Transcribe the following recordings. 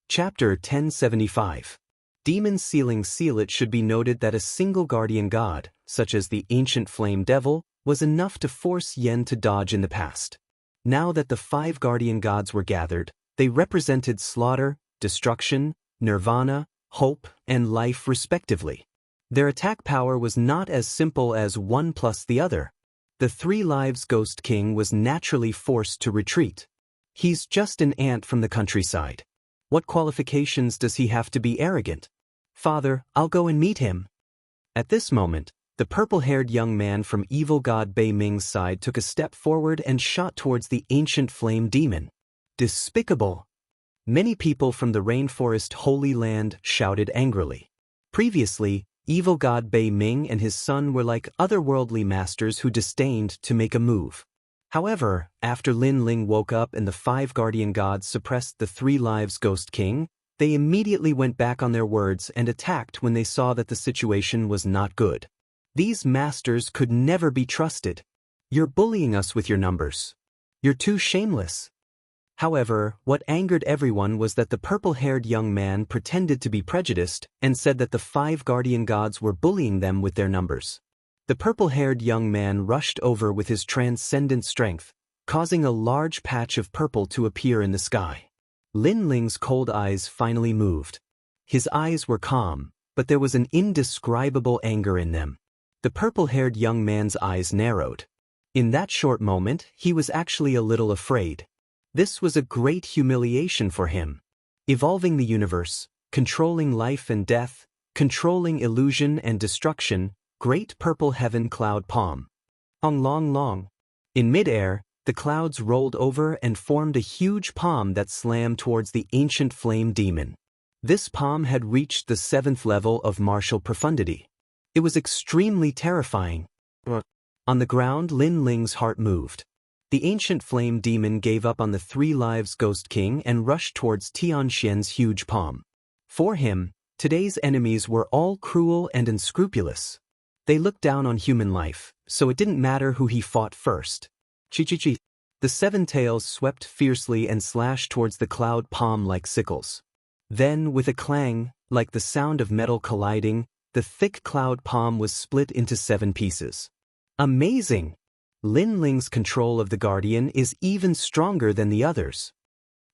Chapter 1075. Demon Sealing Seal. It should be noted that a single guardian god, such as the ancient flame devil, was enough to force Yen to dodge in the past. Now that the 5 guardian gods were gathered, they represented slaughter, destruction, nirvana, hope, and life respectively. Their attack power was not as simple as one plus the other. The 3 Lives Ghost King was naturally forced to retreat. He's just an ant from the countryside. What qualifications does he have to be arrogant? Father, I'll go and meet him. At this moment, the purple-haired young man from evil god Bei Ming's side took a step forward and shot towards the ancient flame demon. Despicable! Many people from the rainforest Holy Land shouted angrily. Previously, evil god Bei Ming and his son were like otherworldly masters who disdained to make a move. However, after Lin Ling woke up and the 5 guardian gods suppressed the 3 Lives Ghost King, they immediately went back on their words and attacked when they saw that the situation was not good. These masters could never be trusted. You're bullying us with your numbers. You're too shameless. However, what angered everyone was that the purple-haired young man pretended to be prejudiced and said that the 5 guardian gods were bullying them with their numbers. The purple-haired young man rushed over with his transcendent strength, causing a large patch of purple to appear in the sky. Lin Ling's cold eyes finally moved. His eyes were calm, but there was an indescribable anger in them. The purple-haired young man's eyes narrowed. In that short moment, he was actually a little afraid. This was a great humiliation for him. Evolving the universe, controlling life and death, controlling illusion and destruction, Great Purple Heaven Cloud Palm. Ong Long Long. In midair, the clouds rolled over and formed a huge palm that slammed towards the ancient flame demon. This palm had reached the 7th level of martial profundity. It was extremely terrifying. On the ground, Lin Ling's heart moved. The ancient flame demon gave up on the 3 Lives Ghost King and rushed towards Tianxian's huge palm. For him, today's enemies were all cruel and unscrupulous. They looked down on human life, so it didn't matter who he fought first. Chi-chi-chi. The 7 tails swept fiercely and slashed towards the cloud palm like sickles. Then, with a clang, like the sound of metal colliding, the thick cloud palm was split into 7 pieces. Amazing! Lin Ling's control of the Guardian is even stronger than the others.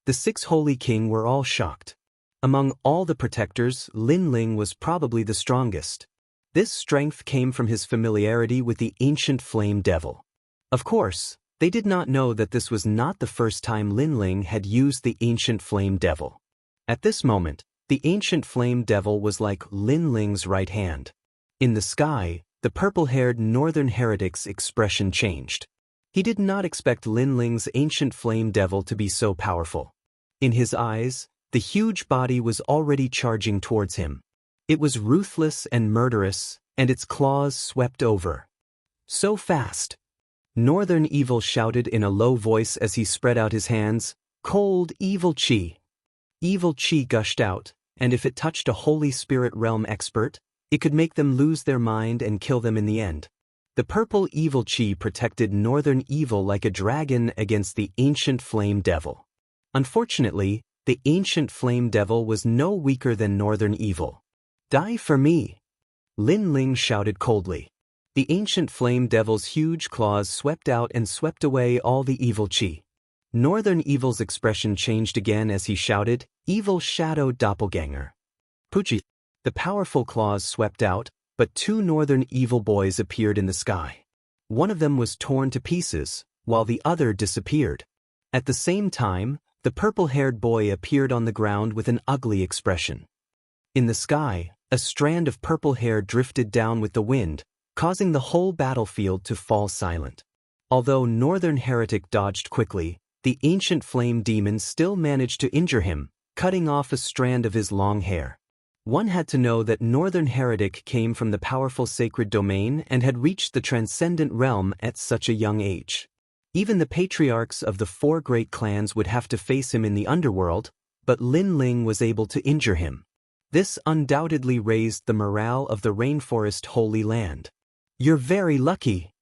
The 6 Holy King were all shocked. Among all the protectors, Lin Ling was probably the strongest. This strength came from his familiarity with the ancient flame devil. Of course, they did not know that this was not the first time Lin Ling had used the ancient flame devil. At this moment, the ancient flame devil was like Lin Ling's right hand. In the sky, the purple-haired northern heretic's expression changed. He did not expect Lin Ling's ancient flame devil to be so powerful. In his eyes, the huge body was already charging towards him. It was ruthless and murderous, and its claws swept over. So fast! Northern Evil shouted in a low voice as he spread out his hands, "Cold evil chi." Evil chi gushed out, and if it touched a Holy Spirit realm expert, it could make them lose their mind and kill them in the end. The purple evil chi protected Northern Evil like a dragon against the ancient flame devil. Unfortunately, the ancient flame devil was no weaker than Northern Evil. Die for me! Lin Ling shouted coldly. The ancient flame devil's huge claws swept out and swept away all the evil chi. Northern Evil's expression changed again as he shouted, "Evil Shadow Doppelganger." Poochie! The powerful claws swept out, but 2 Northern Evil boys appeared in the sky. One of them was torn to pieces, while the other disappeared. At the same time, the purple-haired boy appeared on the ground with an ugly expression. In the sky, a strand of purple hair drifted down with the wind, causing the whole battlefield to fall silent. Although Northern Heretic dodged quickly, the ancient flame demon still managed to injure him, cutting off a strand of his long hair. One had to know that Northern Heretic came from the powerful sacred domain and had reached the transcendent realm at such a young age. Even the patriarchs of the 4 great clans would have to face him in the underworld, but Lin Ling was able to injure him. This undoubtedly raised the morale of the rainforest Holy Land. You're very lucky.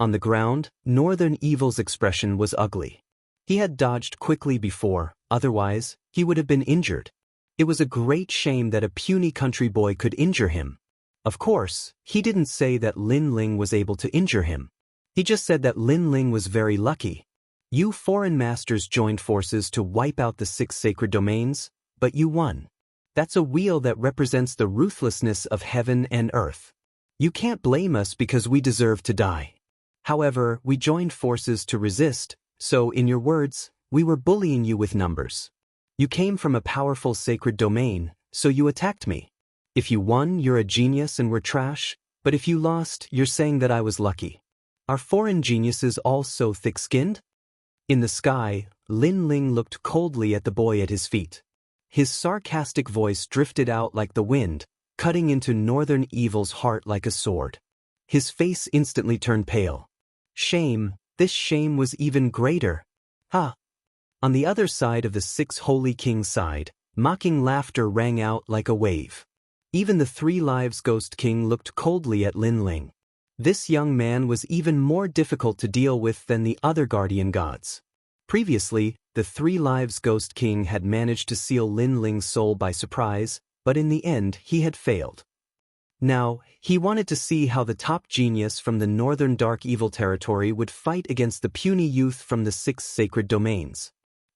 On the ground, Northern Evil's expression was ugly. He had dodged quickly before, otherwise, he would have been injured. It was a great shame that a puny country boy could injure him. Of course, he didn't say that Lin Ling was able to injure him. He just said that Lin Ling was very lucky. You foreign masters joined forces to wipe out the 6 sacred domains, but you won. That's a wheel that represents the ruthlessness of heaven and earth. You can't blame us because we deserve to die. However, we joined forces to resist, so in your words, we were bullying you with numbers. You came from a powerful sacred domain, so you attacked me. If you won, you're a genius and we're trash, but if you lost, you're saying that I was lucky. Are foreign geniuses all so thick-skinned? In the sky, Lin Ling looked coldly at the boy at his feet. His sarcastic voice drifted out like the wind, cutting into Northern Evil's heart like a sword. His face instantly turned pale. Shame, this shame was even greater. Ha! On the other side of the 6 holy kings' side, mocking laughter rang out like a wave. Even the 3 Lives Ghost King looked coldly at Lin Ling. This young man was even more difficult to deal with than the other guardian gods. Previously, the 3 Lives Ghost King had managed to seal Lin Ling's soul by surprise, but in the end he had failed. Now, he wanted to see how the top genius from the northern dark evil territory would fight against the puny youth from the 6 sacred domains.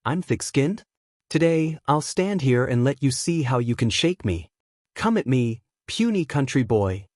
I'm thick-skinned? Today, I'll stand here and let you see how you can shake me. Come at me, puny country boy.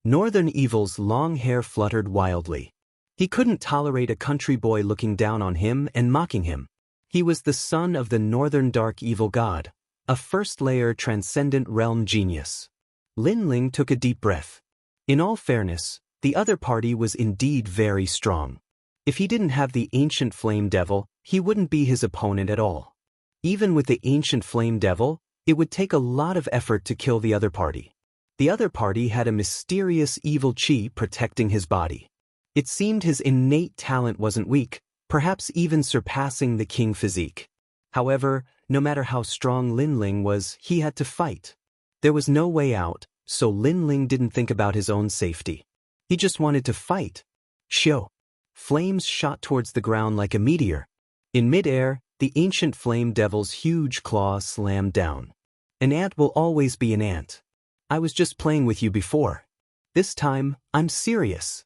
Northern Evil's long hair fluttered wildly. He couldn't tolerate a country boy looking down on him and mocking him. He was the son of the northern dark evil god, a first-layer transcendent realm genius. Lin Ling took a deep breath. In all fairness, the other party was indeed very strong. If he didn't have the ancient flame devil, he wouldn't be his opponent at all. Even with the ancient flame devil, it would take a lot of effort to kill the other party. The other party had a mysterious evil chi protecting his body. It seemed his innate talent wasn't weak, perhaps even surpassing the king physique. However, no matter how strong Lin Ling was, he had to fight. There was no way out, so Lin Ling didn't think about his own safety. He just wanted to fight. Shoo! Flames shot towards the ground like a meteor. In midair, the ancient flame devil's huge claw slammed down. An ant will always be an ant. I was just playing with you before. This time, I'm serious.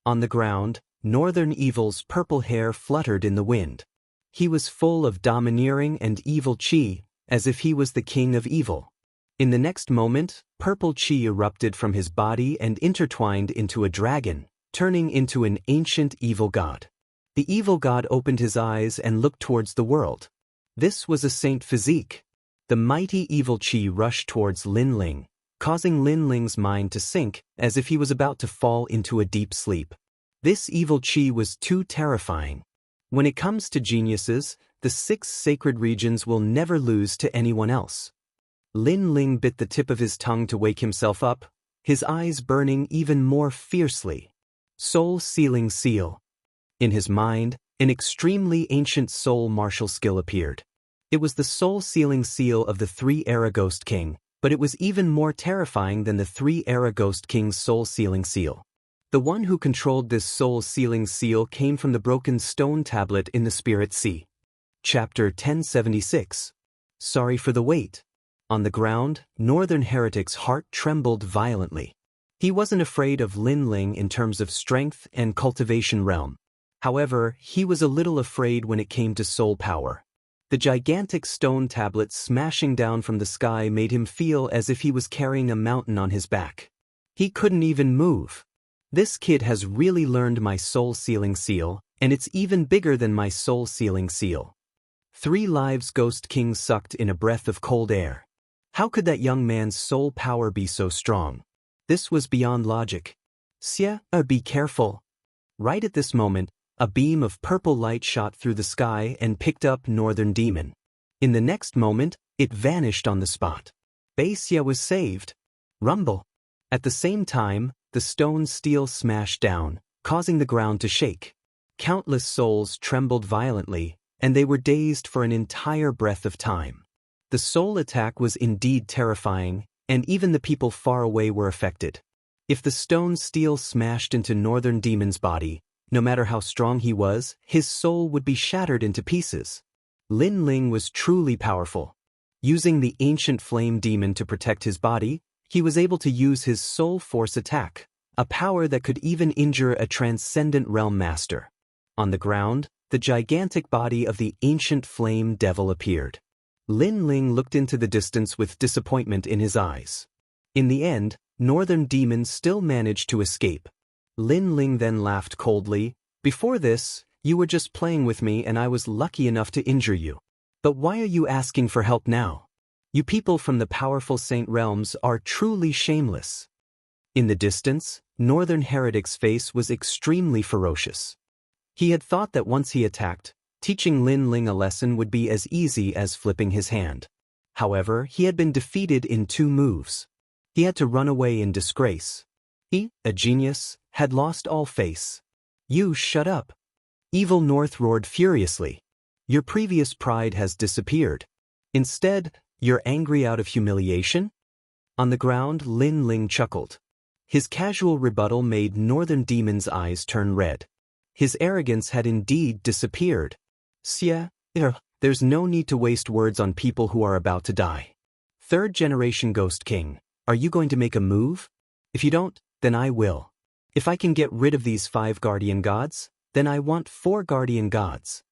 On the ground, Northern Evil's purple hair fluttered in the wind. He was full of domineering and evil chi, as if he was the king of evil. In the next moment, purple chi erupted from his body and intertwined into a dragon, turning into an ancient evil god. The evil god opened his eyes and looked towards the world. This was a saint physique. The mighty evil chi rushed towards Lin Ling, causing Lin Ling's mind to sink as if he was about to fall into a deep sleep. This evil chi was too terrifying. When it comes to geniuses, the 6 sacred regions will never lose to anyone else. Lin Ling bit the tip of his tongue to wake himself up, his eyes burning even more fiercely. Soul-sealing seal. In his mind, an extremely ancient soul martial skill appeared. It was the soul-sealing seal of the 3-era Ghost King, but it was even more terrifying than the 3-era Ghost King's soul-sealing seal. The one who controlled this soul-sealing seal came from the broken stone tablet in the Spirit Sea. Chapter 1076. Sorry for the wait. On the ground, Northern Heretic's heart trembled violently. He wasn't afraid of Lin Ling in terms of strength and cultivation realm. However, he was a little afraid when it came to soul power. The gigantic stone tablet smashing down from the sky made him feel as if he was carrying a mountain on his back. He couldn't even move. This kid has really learned my soul-sealing seal, and it's even bigger than my soul-sealing seal. 3 Lives Ghost King sucked in a breath of cold air. How could that young man's soul power be so strong? This was beyond logic. Be careful. Right at this moment, a beam of purple light shot through the sky and picked up Northern Demon. In the next moment, it vanished on the spot. Basia was saved. Rumble. At the same time, the stone steel smashed down, causing the ground to shake. Countless souls trembled violently, and they were dazed for an entire breath of time. The soul attack was indeed terrifying, and even the people far away were affected. If the stone steel smashed into Northern Demon's body, no matter how strong he was, his soul would be shattered into pieces. Lin Ling was truly powerful. Using the ancient flame demon to protect his body, he was able to use his soul force attack, a power that could even injure a transcendent realm master. On the ground, the gigantic body of the ancient flame devil appeared. Lin Ling looked into the distance with disappointment in his eyes. In the end, Northern Demon still managed to escape. Lin Ling then laughed coldly. Before this, you were just playing with me and I was lucky enough to injure you. But why are you asking for help now? You people from the powerful Saint Realms are truly shameless. In the distance, Northern Heretic's face was extremely ferocious. He had thought that once he attacked, teaching Lin Ling a lesson would be as easy as flipping his hand. However, he had been defeated in 2 moves. He had to run away in disgrace. He, a genius, had lost all face. You shut up. Evil North roared furiously. Your previous pride has disappeared. Instead, you're angry out of humiliation? On the ground, Lin Ling chuckled. His casual rebuttal made Northern Demon's eyes turn red. His arrogance had indeed disappeared. There's no need to waste words on people who are about to die. 3rd generation Ghost King, are you going to make a move? If you don't, then I will. If I can get rid of these 5 guardian gods, then I want 4 guardian gods.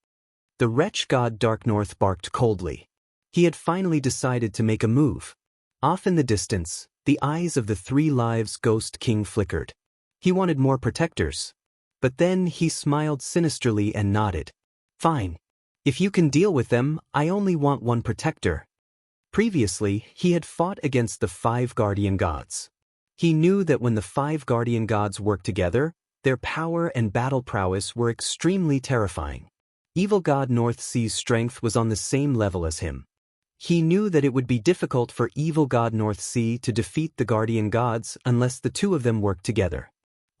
The wretch god Dark North barked coldly. He had finally decided to make a move. Off in the distance, the eyes of the 3 lives Ghost King flickered. He wanted more protectors. But then he smiled sinisterly and nodded. Fine. If you can deal with them, I only want 1 protector. Previously, he had fought against the 5 guardian gods. He knew that when the 5 guardian gods worked together, their power and battle prowess were extremely terrifying. Evil God North Sea's strength was on the same level as him. He knew that it would be difficult for Evil God North Sea to defeat the guardian gods unless the 2 of them worked together.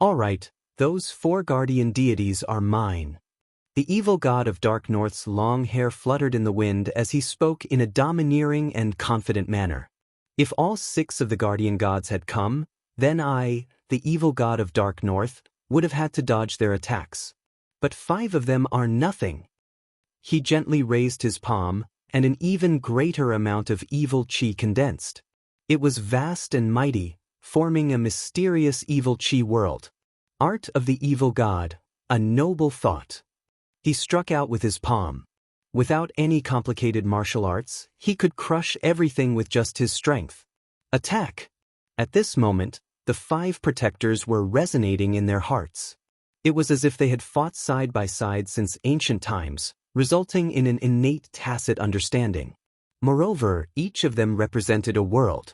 All right, those 4 guardian deities are mine. The evil god of Dark North's long hair fluttered in the wind as he spoke in a domineering and confident manner. If all 6 of the guardian gods had come, then I, the evil god of Dark North, would have had to dodge their attacks. But 5 of them are nothing. He gently raised his palm, and an even greater amount of evil chi condensed. It was vast and mighty, forming a mysterious evil chi world. Art of the evil god, a noble thought. He struck out with his palm. Without any complicated martial arts, he could crush everything with just his strength. Attack! At this moment, the 5 protectors were resonating in their hearts. It was as if they had fought side by side since ancient times, resulting in an innate tacit understanding. Moreover, each of them represented a world.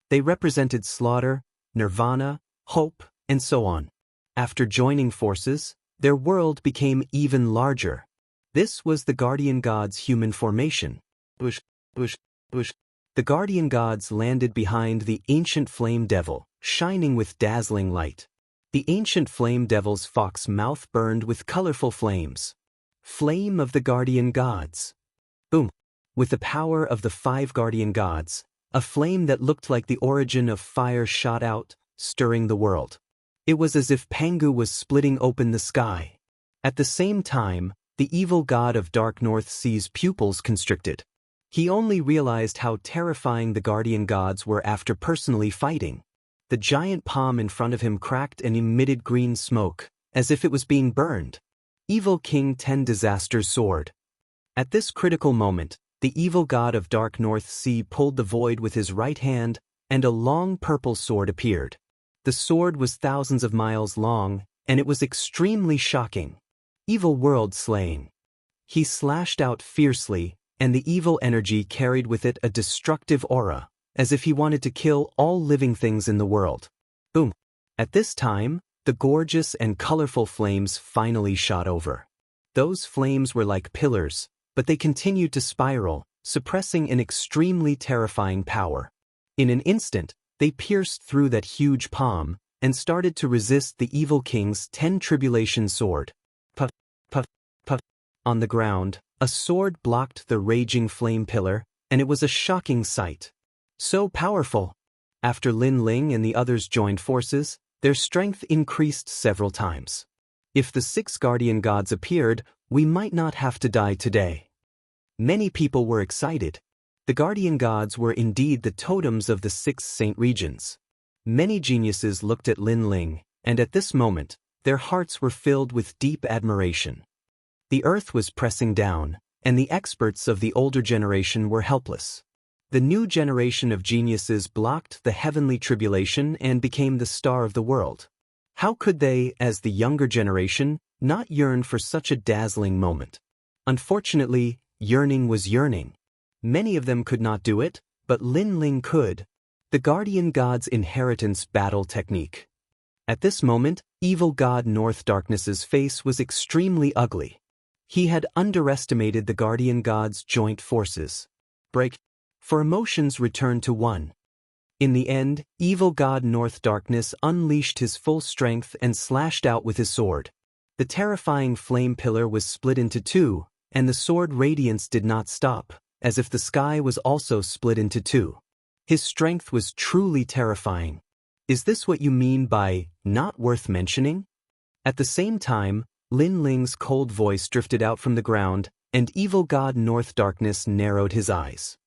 They represented slaughter, nirvana, hope, and so on. After joining forces, their world became even larger. This was the guardian gods' human formation. The guardian gods landed behind the ancient flame devil, shining with dazzling light. The ancient flame devil's fox mouth burned with colorful flames. Flame of the guardian gods. Boom! With the power of the 5 guardian gods, a flame that looked like the origin of fire shot out, stirring the world. It was as if Pangu was splitting open the sky. At the same time, the evil god of Dark North Sea's pupils constricted. He only realized how terrifying the guardian gods were after personally fighting. The giant palm in front of him cracked and emitted green smoke, as if it was being burned. Evil King 10 Disaster's sword. At this critical moment, the evil god of Dark North Sea pulled the void with his right hand, and a long purple sword appeared. The sword was thousands of miles long, and it was extremely shocking. Evil world slain. He slashed out fiercely, and the evil energy carried with it a destructive aura, as if he wanted to kill all living things in the world. Boom! At this time, the gorgeous and colorful flames finally shot over. Those flames were like pillars, but they continued to spiral, suppressing an extremely terrifying power. In an instant, they pierced through that huge palm, and started to resist the evil king's 10 tribulation sword. Puff, puff, puff. On the ground, a sword blocked the raging flame pillar, and it was a shocking sight. So powerful! After Lin Ling and the others joined forces, their strength increased several times. If the 6 guardian gods appeared, we might not have to die today. Many people were excited. The guardian gods were indeed the totems of the 6 saint regions. Many geniuses looked at Lin Ling, and at this moment, their hearts were filled with deep admiration. The earth was pressing down, and the experts of the older generation were helpless. The new generation of geniuses blocked the heavenly tribulation and became the star of the world. How could they, as the younger generation, not yearn for such a dazzling moment? Unfortunately, yearning was yearning. Many of them could not do it, but Lin Ling could. The guardian god's inheritance battle technique. At this moment, evil god North Darkness's face was extremely ugly. He had underestimated the guardian god's joint forces. For emotions returned to one. In the end, evil god North Darkness unleashed his full strength and slashed out with his sword. The terrifying flame pillar was split into 2, and the sword radiance did not stop, as if the sky was also split into 2. His strength was truly terrifying. Is this what you mean by not worth mentioning? At the same time, Lin Ling's cold voice drifted out from the ground, and evil god North Darkness narrowed his eyes.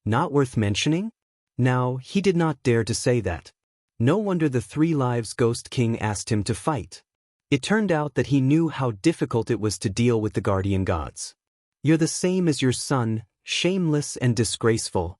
Not worth mentioning? Now, he did not dare to say that. No wonder the 3 Lives Ghost King asked him to fight. It turned out that he knew how difficult it was to deal with the guardian gods. You're the same as your son, shameless and disgraceful.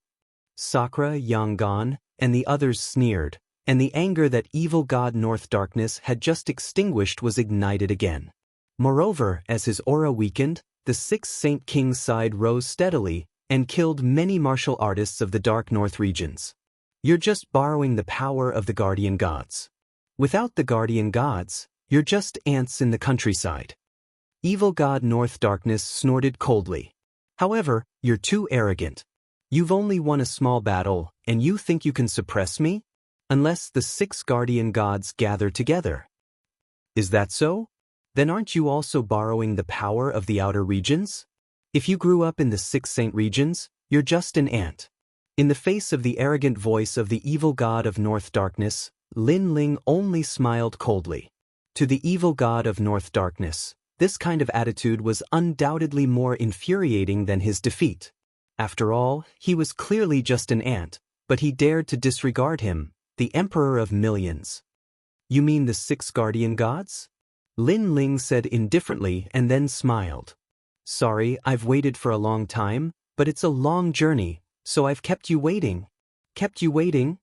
Sakura, Yangon, and the others sneered, and the anger that evil god North Darkness had just extinguished was ignited again. Moreover, as his aura weakened, the 6 Saint King's side rose steadily, and killed many martial artists of the Dark North regions. You're just borrowing the power of the guardian gods. Without the guardian gods, you're just ants in the countryside. Evil god North Darkness snorted coldly. However, you're too arrogant. You've only won a small battle, and you think you can suppress me? Unless the 6 guardian gods gather together. Is that so? Then aren't you also borrowing the power of the outer regions? If you grew up in the 6 saint regions, you're just an ant. In the face of the arrogant voice of the evil god of North Darkness, Lin Ling only smiled coldly. To the evil god of North Darkness, this kind of attitude was undoubtedly more infuriating than his defeat. After all, he was clearly just an ant, but he dared to disregard him, the emperor of millions. You mean the 6 guardian gods? Lin Ling said indifferently and then smiled. Sorry, I've waited for a long time, but it's a long journey, so I've kept you waiting. Kept you waiting?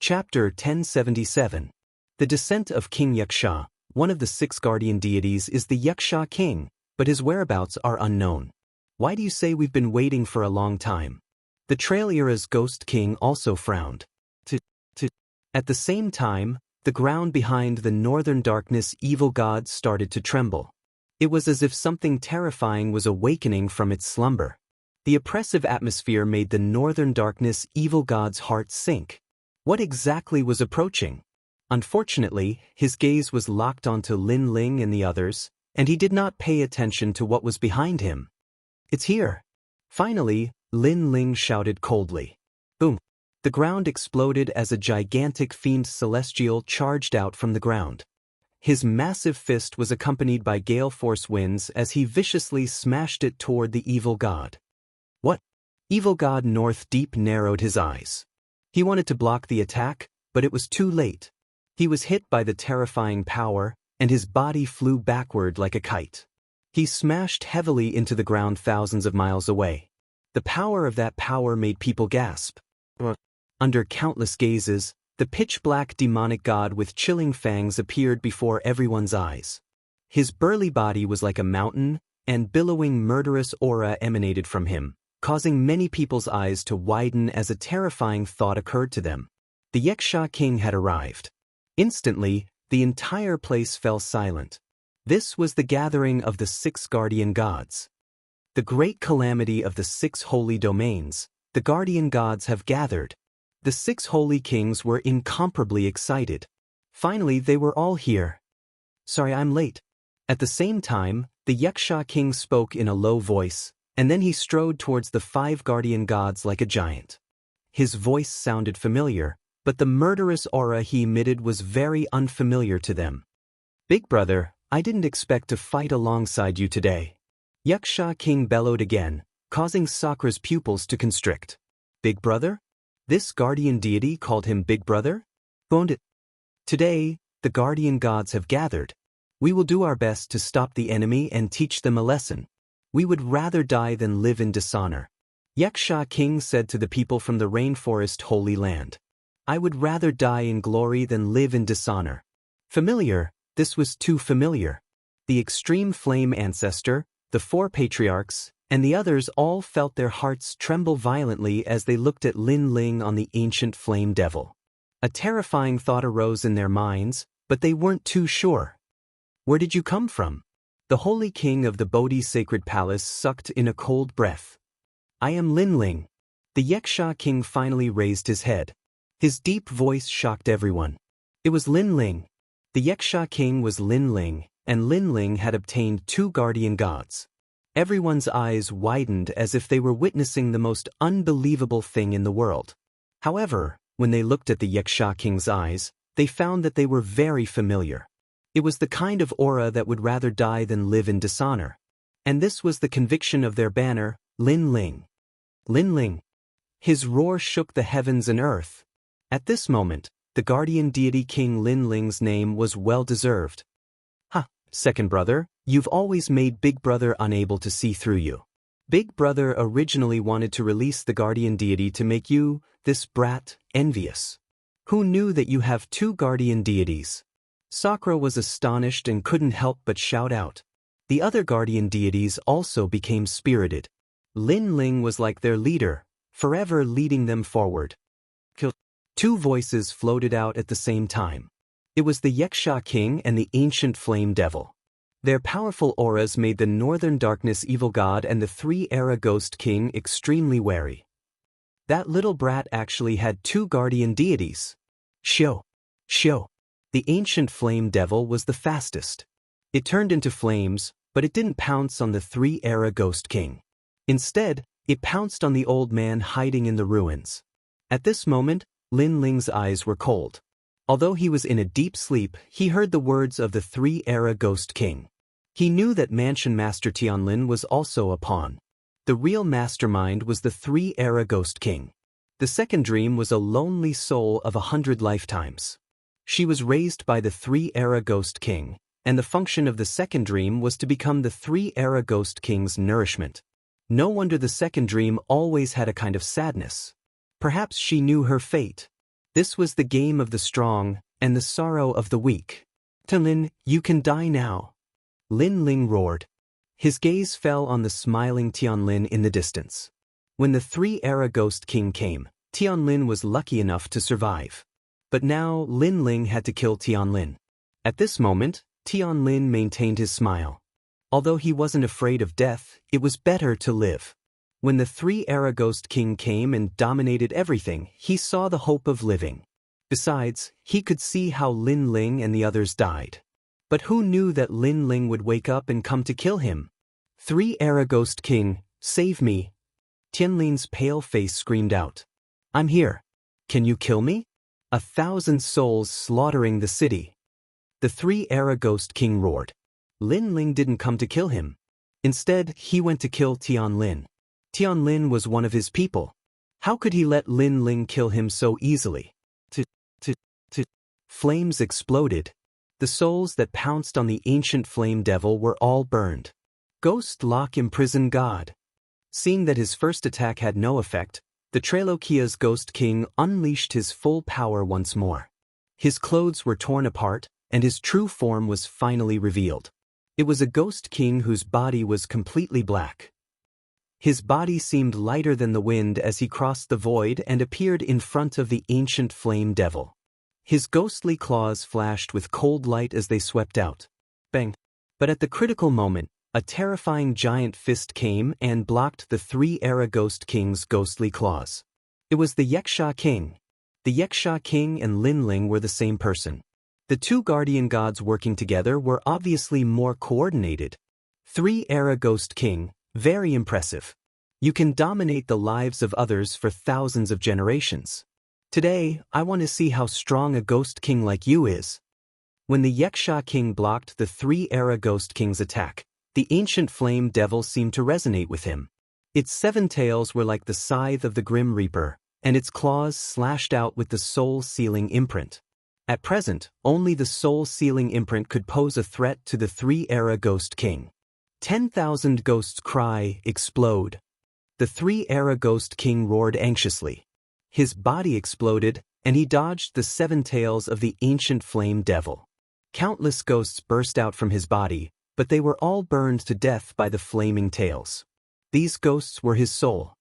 Chapter 1077. The Descent of King Yaksha. One of the 6 guardian deities is the Yaksha king, but his whereabouts are unknown. Why do you say we've been waiting for a long time? The Trail Era's ghost king also frowned. At the same time, the ground behind the Northern Darkness evil god started to tremble. It was as if something terrifying was awakening from its slumber. The oppressive atmosphere made the Northern Darkness evil god's heart sink. What exactly was approaching? Unfortunately, his gaze was locked onto Lin Ling and the others, and he did not pay attention to what was behind him. It's here. Finally, Lin Ling shouted coldly. Boom. The ground exploded as a gigantic fiend celestial charged out from the ground. His massive fist was accompanied by gale force winds as he viciously smashed it toward the evil god. What? Evil god North Deep narrowed his eyes. He wanted to block the attack, but it was too late. He was hit by the terrifying power, and his body flew backward like a kite. He smashed heavily into the ground thousands of miles away. The power of that power made people gasp. Under countless gazes, the pitch-black demonic god with chilling fangs appeared before everyone's eyes. His burly body was like a mountain, and billowing murderous aura emanated from him, causing many people's eyes to widen as a terrifying thought occurred to them. The Yaksha king had arrived. Instantly, the entire place fell silent. This was the gathering of the 6 guardian gods. The great calamity of the 6 holy domains, the guardian gods have gathered. The 6 holy kings were incomparably excited. Finally, they were all here. Sorry, I'm late. At the same time, the Yaksha king spoke in a low voice, and then he strode towards the 5 guardian gods like a giant. His voice sounded familiar, but the murderous aura he emitted was very unfamiliar to them. Big brother, I didn't expect to fight alongside you today. Yaksha king bellowed again, causing Sakura's pupils to constrict. Big Brother? This guardian deity called him Big Brother? Owned it. Today, the guardian gods have gathered. We will do our best to stop the enemy and teach them a lesson. We would rather die than live in dishonor. Yaksha king said to the people from the rainforest holy land. I would rather die in glory than live in dishonor. Familiar, this was too familiar. The extreme flame ancestor, the 4 patriarchs, and the others all felt their hearts tremble violently as they looked at Lin Ling on the ancient flame devil. A terrifying thought arose in their minds, but they weren't too sure. Where did you come from? The holy king of the Bodhi sacred palace sucked in a cold breath. I am Lin Ling. The Yaksha king finally raised his head. His deep voice shocked everyone. It was Lin Ling. The Yaksha king was Lin Ling, and Lin Ling had obtained 2 guardian gods. Everyone's eyes widened as if they were witnessing the most unbelievable thing in the world. However, when they looked at the Yaksha king's eyes, they found that they were very familiar. It was the kind of aura that would rather die than live in dishonor. And this was the conviction of their banner, Lin Ling. Lin Ling. His roar shook the heavens and earth. At this moment, the guardian deity King Lin Ling's name was well-deserved. Second brother, you've always made Big Brother unable to see through you. Big Brother originally wanted to release the guardian deity to make you, this brat, envious. Who knew that you have 2 guardian deities? Sakura was astonished and couldn't help but shout out. The other guardian deities also became spirited. Lin Ling was like their leader, forever leading them forward. 2 voices floated out at the same time. It was the Yaksha king and the ancient flame devil. Their powerful auras made the northern darkness evil god and the 3-era ghost king extremely wary. That little brat actually had 2 guardian deities. Show. The ancient flame devil was the fastest. It turned into flames, but it didn't pounce on the 3-era ghost king. Instead, it pounced on the old man hiding in the ruins. At this moment, Lin Ling's eyes were cold. Although he was in a deep sleep, he heard the words of the 3-era ghost king. He knew that Mansion Master Tianlin was also a pawn. The real mastermind was the 3-era ghost king. The second dream was a lonely soul of 100 lifetimes. She was raised by the 3-era ghost king, and the function of the second dream was to become the 3-era ghost king's nourishment. No wonder the second dream always had a kind of sadness. Perhaps she knew her fate. This was the game of the strong and the sorrow of the weak. Tianlin, you can die now. Lin Ling roared. His gaze fell on the smiling Tianlin in the distance. When the 3-era ghost king came, Tianlin was lucky enough to survive. But now Lin Ling had to kill Tianlin. At this moment, Tianlin maintained his smile. Although he wasn't afraid of death, it was better to live. When the 3-era ghost king came and dominated everything, he saw the hope of living. Besides, he could see how Lin Ling and the others died. But who knew that Lin Ling would wake up and come to kill him? 3-era ghost king, save me. Tianlin's pale face screamed out. I'm here. Can you kill me? 1,000 souls slaughtering the city. The 3-era ghost king roared. Lin Ling didn't come to kill him. Instead, he went to kill Tianlin. Tianlin was one of his people. How could he let Lin Ling kill him so easily? Flames exploded. The souls that pounced on the ancient flame devil were all burned. Ghost lock imprisoned God. Seeing that his first attack had no effect, the Trailokia's ghost king unleashed his full power once more. His clothes were torn apart, and his true form was finally revealed. It was a ghost king whose body was completely black. His body seemed lighter than the wind as he crossed the void and appeared in front of the ancient flame devil. His ghostly claws flashed with cold light as they swept out. Bang! But at the critical moment, a terrifying giant fist came and blocked the 3-era ghost king's ghostly claws. It was the Yaksha king. The Yaksha king and Lin Ling were the same person. The 2 guardian gods working together were obviously more coordinated. 3-era ghost king. Very impressive. You can dominate the lives of others for thousands of generations. Today, I want to see how strong a ghost king like you is. When the Yaksha king blocked the 3-era ghost king's attack, the ancient flame devil seemed to resonate with him. Its 7 tails were like the scythe of the Grim Reaper, and its claws slashed out with the soul-sealing imprint. At present, only the soul-sealing imprint could pose a threat to the 3-era Ghost King. 10,000 ghosts cry, explode. The 3-era Ghost King roared anxiously. His body exploded, and he dodged the 7 tails of the ancient flame devil. Countless ghosts burst out from his body, but they were all burned to death by the flaming tails. These ghosts were his soul.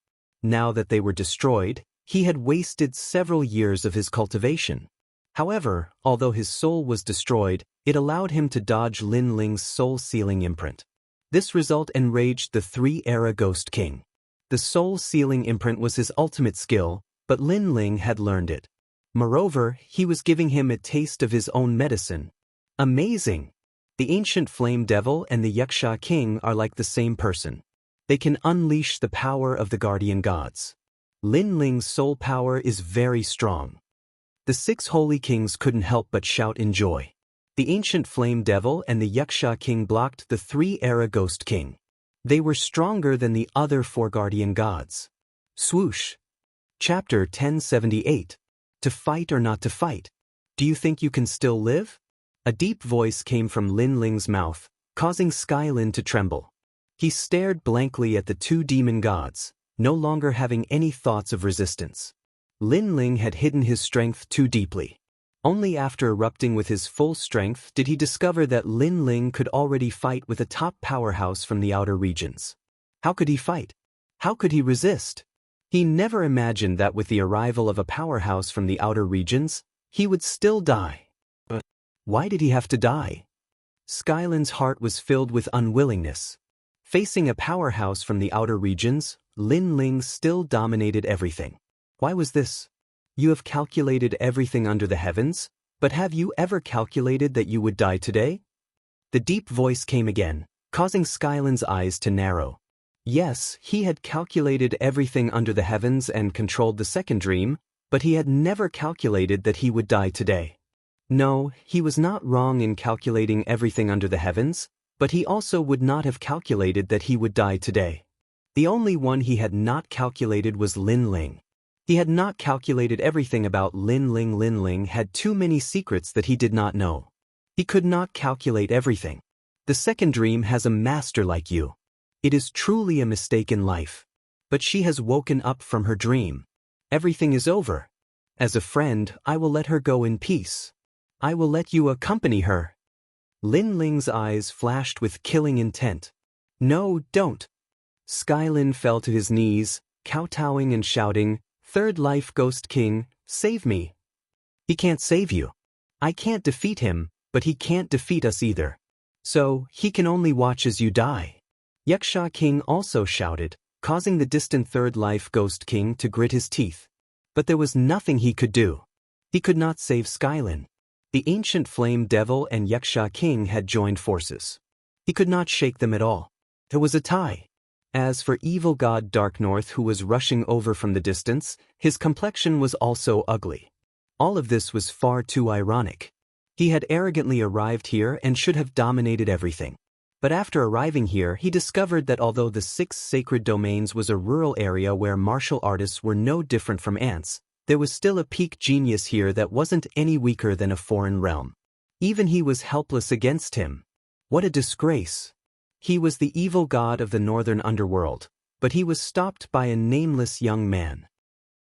Now that they were destroyed, he had wasted several years of his cultivation. However, although his soul was destroyed, it allowed him to dodge Lin Ling's soul-sealing imprint. This result enraged the 3-era Ghost King. The soul-sealing imprint was his ultimate skill, but Lin Ling had learned it. Moreover, he was giving him a taste of his own medicine. Amazing! The ancient flame devil and the Yaksha king are like the same person. They can unleash the power of the guardian gods. Lin Ling's soul power is very strong. The 6 holy kings couldn't help but shout in joy. The ancient flame devil and the Yaksha king blocked the 3-era Ghost King. They were stronger than the other 4 guardian gods. Swoosh! Chapter 1078. To fight or not to fight? Do you think you can still live? A deep voice came from Lin Ling's mouth, causing Skylin to tremble. He stared blankly at the 2 demon gods, no longer having any thoughts of resistance. Lin Ling had hidden his strength too deeply. Only after erupting with his full strength did he discover that Lin Ling could already fight with a top powerhouse from the outer regions. How could he fight? How could he resist? He never imagined that with the arrival of a powerhouse from the outer regions, he would still die. But why did he have to die? Skylin's heart was filled with unwillingness. Facing a powerhouse from the outer regions, Lin Ling still dominated everything. Why was this? You have calculated everything under the heavens, but have you ever calculated that you would die today? The deep voice came again, causing Skylin's eyes to narrow. Yes, he had calculated everything under the heavens and controlled the second dream, but he had never calculated that he would die today. No, he was not wrong in calculating everything under the heavens, but he also would not have calculated that he would die today. The only one he had not calculated was Lin Ling. He had not calculated everything about Lin Ling. Lin Ling had too many secrets that he did not know. He could not calculate everything. The second dream has a master like you. It is truly a mistake in life. But she has woken up from her dream. Everything is over. As a friend, I will let her go in peace. I will let you accompany her. Lin Ling's eyes flashed with killing intent. No, don't. Skylin fell to his knees, kowtowing and shouting, "Third life Ghost King, save me." He can't save you. I can't defeat him, but he can't defeat us either. So, he can only watch as you die. Yaksha King also shouted, causing the distant Third Life Ghost King to grit his teeth. But there was nothing he could do. He could not save Skylin. The ancient Flame Devil and Yaksha King had joined forces. He could not shake them at all. There was a tie. As for evil god Dark North, who was rushing over from the distance, his complexion was also ugly. All of this was far too ironic. He had arrogantly arrived here and should have dominated everything. But after arriving here, he discovered that although the 6 sacred domains was a rural area where martial artists were no different from ants, there was still a peak genius here that wasn't any weaker than a foreign realm. Even he was helpless against him. What a disgrace! He was the evil god of the northern underworld, but he was stopped by a nameless young man.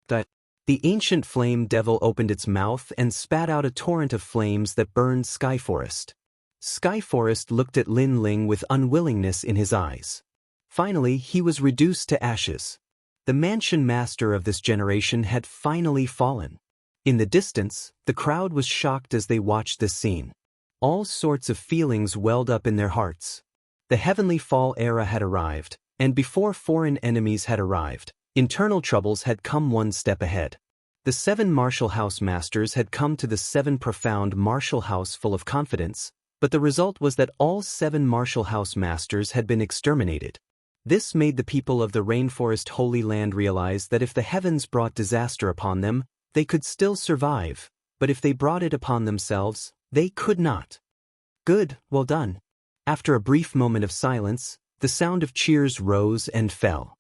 The ancient flame devil opened its mouth and spat out a torrent of flames that burned Skyforest. Skyforest looked at Lin Ling with unwillingness in his eyes. Finally, he was reduced to ashes. The mansion master of this generation had finally fallen. In the distance, the crowd was shocked as they watched this scene. All sorts of feelings welled up in their hearts. The Heavenly Fall era had arrived, and before foreign enemies had arrived, internal troubles had come one step ahead. The 7 martial house masters had come to the 7 profound martial house full of confidence, but the result was that all 7 martial house masters had been exterminated. This made the people of the Rainforest Holy Land realize that if the heavens brought disaster upon them, they could still survive, but if they brought it upon themselves, they could not. Good, well done. After a brief moment of silence, the sound of cheers rose and fell.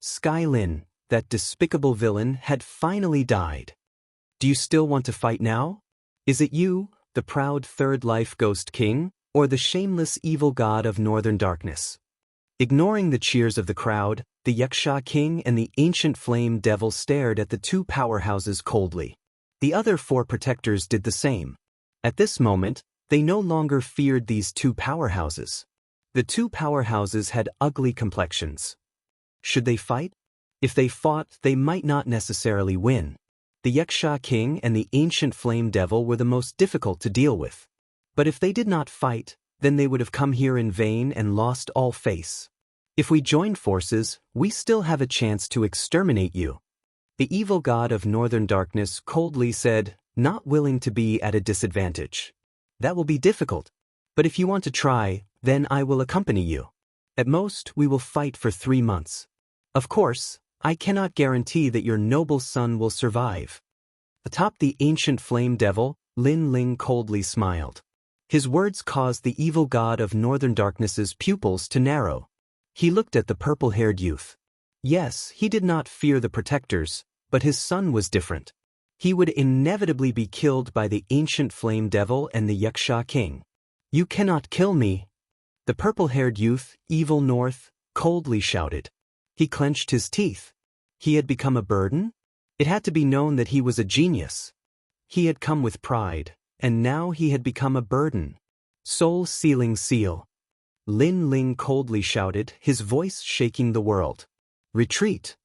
Skylin, that despicable villain, had finally died. Do you still want to fight now? Is it you, the proud third life ghost king, or the shameless evil god of northern darkness? Ignoring the cheers of the crowd, the Yaksha king and the ancient flame devil stared at the two powerhouses coldly. The other four protectors did the same. At this moment, they no longer feared these two powerhouses. The two powerhouses had ugly complexions. Should they fight? If they fought, they might not necessarily win. The Yaksha king and the ancient flame devil were the most difficult to deal with. But if they did not fight, then they would have come here in vain and lost all face. If we join forces, we still have a chance to exterminate you. The evil god of northern darkness coldly said, not willing to be at a disadvantage. That will be difficult. But if you want to try, then I will accompany you. At most, we will fight for 3 months. Of course, I cannot guarantee that your noble son will survive. Atop the ancient flame devil, Lin Ling coldly smiled. His words caused the evil god of northern darkness's pupils to narrow. He looked at the purple-haired youth. Yes, he did not fear the protectors, but his son was different. He would inevitably be killed by the ancient flame devil and the Yaksha king. You cannot kill me. The purple-haired youth, Evil North, coldly shouted. He clenched his teeth. He had become a burden? It had to be known that he was a genius. He had come with pride, and now he had become a burden. Soul-sealing seal. Lin Ling coldly shouted, his voice shaking the world. Retreat.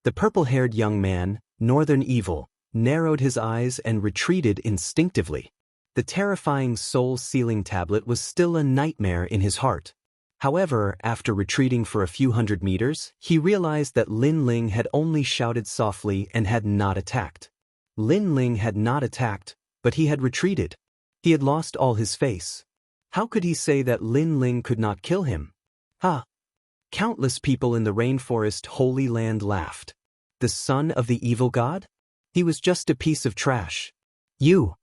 The purple-haired young man, Northern Evil, narrowed his eyes and retreated instinctively. The terrifying soul-sealing tablet was still a nightmare in his heart. However, after retreating for a few hundred meters, he realized that Lin Ling had only shouted softly and had not attacked. Lin Ling had not attacked, but he had retreated. He had lost all his face. How could he say that Lin Ling could not kill him? Ha! Countless people in the rainforest Holy Land laughed. The son of the evil god? He was just a piece of trash. You!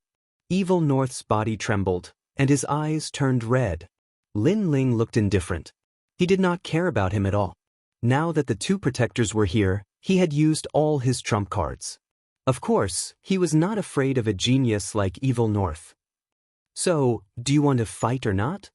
Evil North's body trembled, and his eyes turned red. Lin Ling looked indifferent. He did not care about him at all. Now that the two protectors were here, he had used all his trump cards. Of course, he was not afraid of a genius like Evil North. So, do you want to fight or not?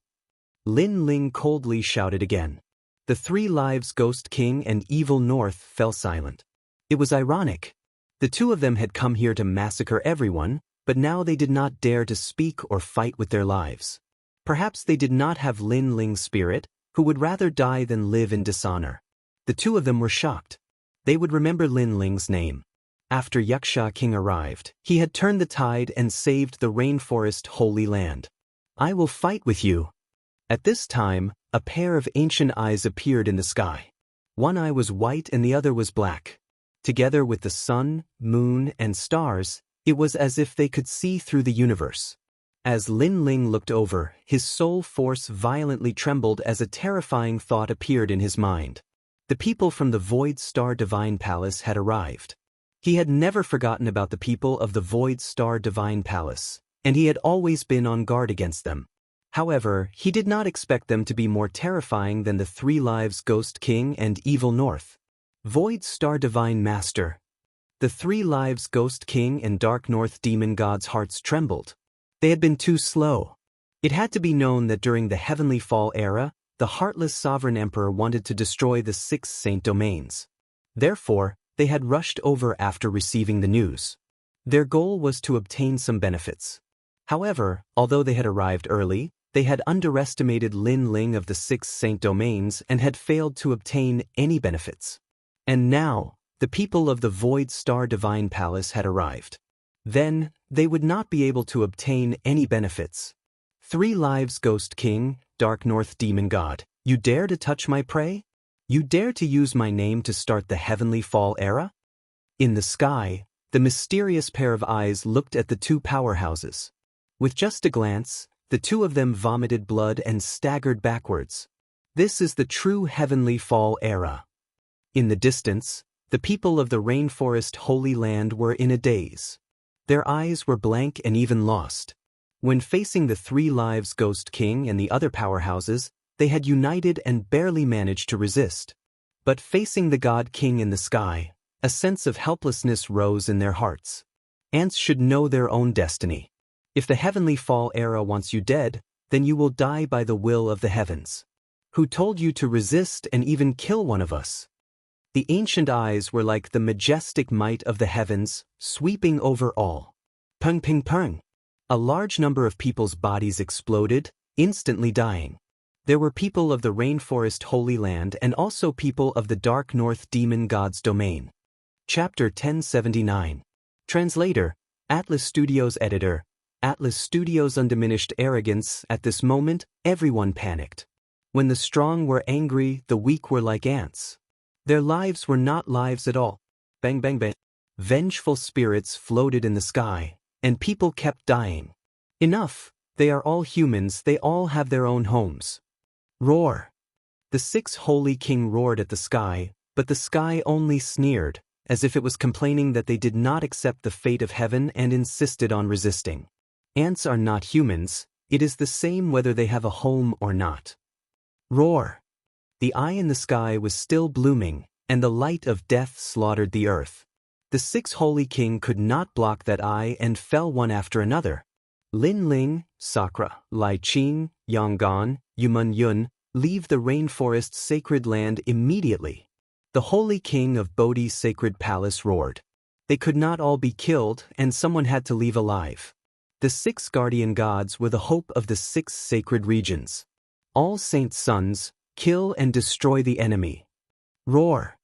Lin Ling coldly shouted again. The 3 Lives Ghost King and Evil North fell silent. It was ironic. The two of them had come here to massacre everyone, but now they did not dare to speak or fight with their lives. Perhaps they did not have Lin Ling's spirit, who would rather die than live in dishonor. The two of them were shocked. They would remember Lin Ling's name. After Yaksha King arrived, he had turned the tide and saved the rainforest Holy Land. I will fight with you. At this time, a pair of ancient eyes appeared in the sky. One eye was white and the other was black. Together with the sun, moon, and stars, it was as if they could see through the universe. As Lin Ling looked over, his soul force violently trembled as a terrifying thought appeared in his mind. The people from the Void Star Divine Palace had arrived. He had never forgotten about the people of the Void Star Divine Palace, and he had always been on guard against them. However, he did not expect them to be more terrifying than the 3 Lives Ghost King and Evil North. Void Star Divine Master. The 3 Lives Ghost King and Dark North Demon God's hearts trembled. They had been too slow. It had to be known that during the Heavenly Fall era, the Heartless Sovereign Emperor wanted to destroy the 6 Saint Domains. Therefore, they had rushed over after receiving the news. Their goal was to obtain some benefits. However, although they had arrived early, they had underestimated Lin Ling of the 6 Saint Domains and had failed to obtain any benefits. And now, the people of the Void Star Divine Palace had arrived. Then, they would not be able to obtain any benefits. 3 Lives Ghost King, Dark North Demon God, you dare to touch my prey? You dare to use my name to start the Heavenly Fall era? In the sky, the mysterious pair of eyes looked at the two powerhouses. With just a glance, the two of them vomited blood and staggered backwards. This is the true Heavenly Fall era. In the distance, the people of the rainforest Holy Land were in a daze. Their eyes were blank and even lost. When facing the 3 Lives Ghost King and the other powerhouses, they had united and barely managed to resist. But facing the God King in the sky, a sense of helplessness rose in their hearts. Ants should know their own destiny. If the heavenly fall era wants you dead, then you will die by the will of the heavens. Who told you to resist and even kill one of us? The ancient eyes were like the majestic might of the heavens, sweeping over all. Pung ping pung. A large number of people's bodies exploded, instantly dying. There were people of the rainforest Holy Land and also people of the dark north demon god's domain. Chapter 1079. Translator, Atlas Studios Editor, Atlas Studios' undiminished arrogance. At this moment, everyone panicked. When the strong were angry, the weak were like ants. Their lives were not lives at all. Bang bang bang. Vengeful spirits floated in the sky, and people kept dying. Enough, they are all humans, they all have their own homes. Roar. The six holy king roared at the sky, but the sky only sneered, as if it was complaining that they did not accept the fate of heaven and insisted on resisting. Ants are not humans, it is the same whether they have a home or not. Roar. The eye in the sky was still blooming, and the light of death slaughtered the earth. The six holy king could not block that eye and fell one after another. Lin Ling, Sakra, Lai Qing, Yanggan, Yumun Yun, leave the rainforest's sacred land immediately. The holy king of Bodhi's sacred palace roared. They could not all be killed, and someone had to leave alive. The six guardian gods were the hope of the six sacred regions. All saints' sons, kill and destroy the enemy. Roar.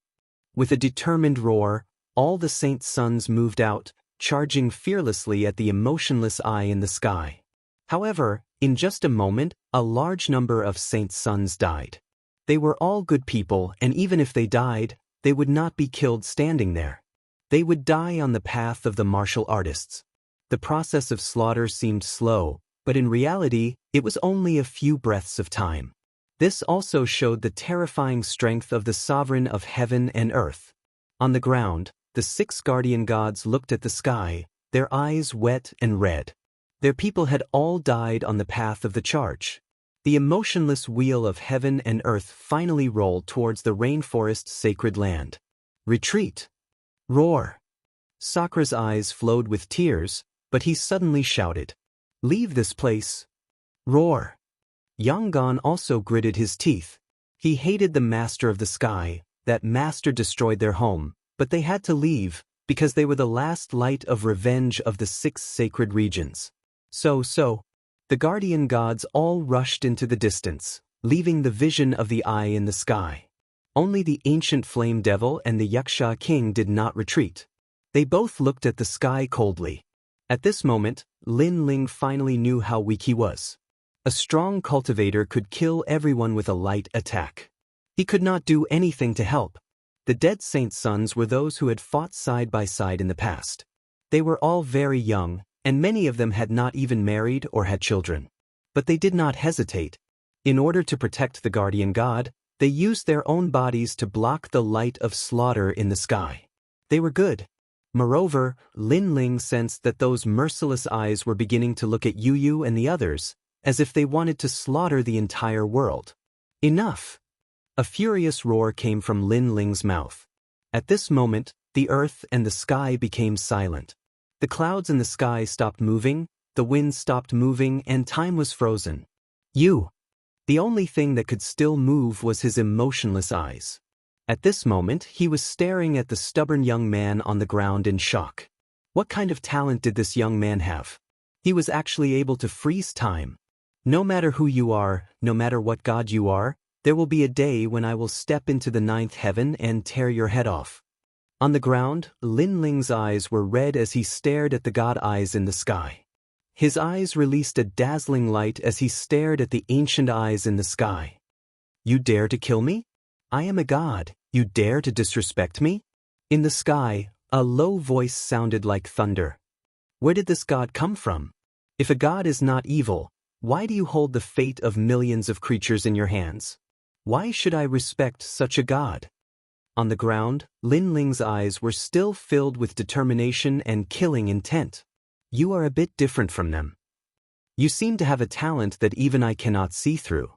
With a determined roar, all the saints' sons moved out, charging fearlessly at the emotionless eye in the sky. However, in just a moment, a large number of saints' sons died. They were all good people, and even if they died, they would not be killed standing there. They would die on the path of the martial artists. The process of slaughter seemed slow, but in reality, it was only a few breaths of time. This also showed the terrifying strength of the sovereign of heaven and earth. On the ground, the six guardian gods looked at the sky, their eyes wet and red. Their people had all died on the path of the charge. The emotionless wheel of heaven and earth finally rolled towards the rainforest's sacred land. Retreat! Roar! Sakra's eyes flowed with tears, but he suddenly shouted, "Leave this place!" Roar! Yanggan also gritted his teeth. He hated the master of the sky, that master destroyed their home, but they had to leave, because they were the last light of revenge of the six sacred regions. So, the guardian gods all rushed into the distance, leaving the vision of the eye in the sky. Only the ancient flame devil and the Yaksha king did not retreat. They both looked at the sky coldly. At this moment, Lin Ling finally knew how weak he was. A strong cultivator could kill everyone with a light attack. He could not do anything to help. The dead saints' sons were those who had fought side by side in the past. They were all very young, and many of them had not even married or had children. But they did not hesitate. In order to protect the guardian god, they used their own bodies to block the light of slaughter in the sky. They were good. Moreover, Lin Ling sensed that those merciless eyes were beginning to look at Yu and the others, as if they wanted to slaughter the entire world. Enough! A furious roar came from Lin Ling's mouth. At this moment, the earth and the sky became silent. The clouds in the sky stopped moving, the wind stopped moving, and time was frozen. The only thing that could still move was his emotionless eyes. At this moment, he was staring at the stubborn young man on the ground in shock. What kind of talent did this young man have? He was actually able to freeze time. No matter who you are, no matter what god you are, there will be a day when I will step into the ninth heaven and tear your head off. On the ground, Lin Ling's eyes were red as he stared at the god eyes in the sky. His eyes released a dazzling light as he stared at the ancient eyes in the sky. You dare to kill me? I am a god. You dare to disrespect me? In the sky, a low voice sounded like thunder. Where did this god come from? If a god is not evil, why do you hold the fate of millions of creatures in your hands? Why should I respect such a god? On the ground, Lin Ling's eyes were still filled with determination and killing intent. You are a bit different from them. You seem to have a talent that even I cannot see through.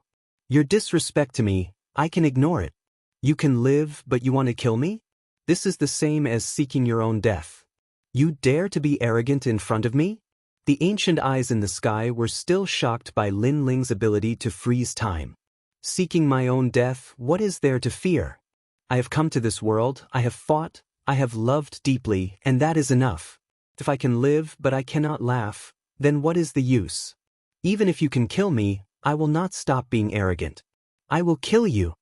Your disrespect to me, I can ignore it. You can live, but you want to kill me? This is the same as seeking your own death. You dare to be arrogant in front of me? The ancient eyes in the sky were still shocked by Lin Ling's ability to freeze time. Seeking my own death, what is there to fear? I have come to this world, I have fought, I have loved deeply, and that is enough. If I can live but I cannot laugh, then what is the use? Even if you can kill me, I will not stop being arrogant. I will kill you.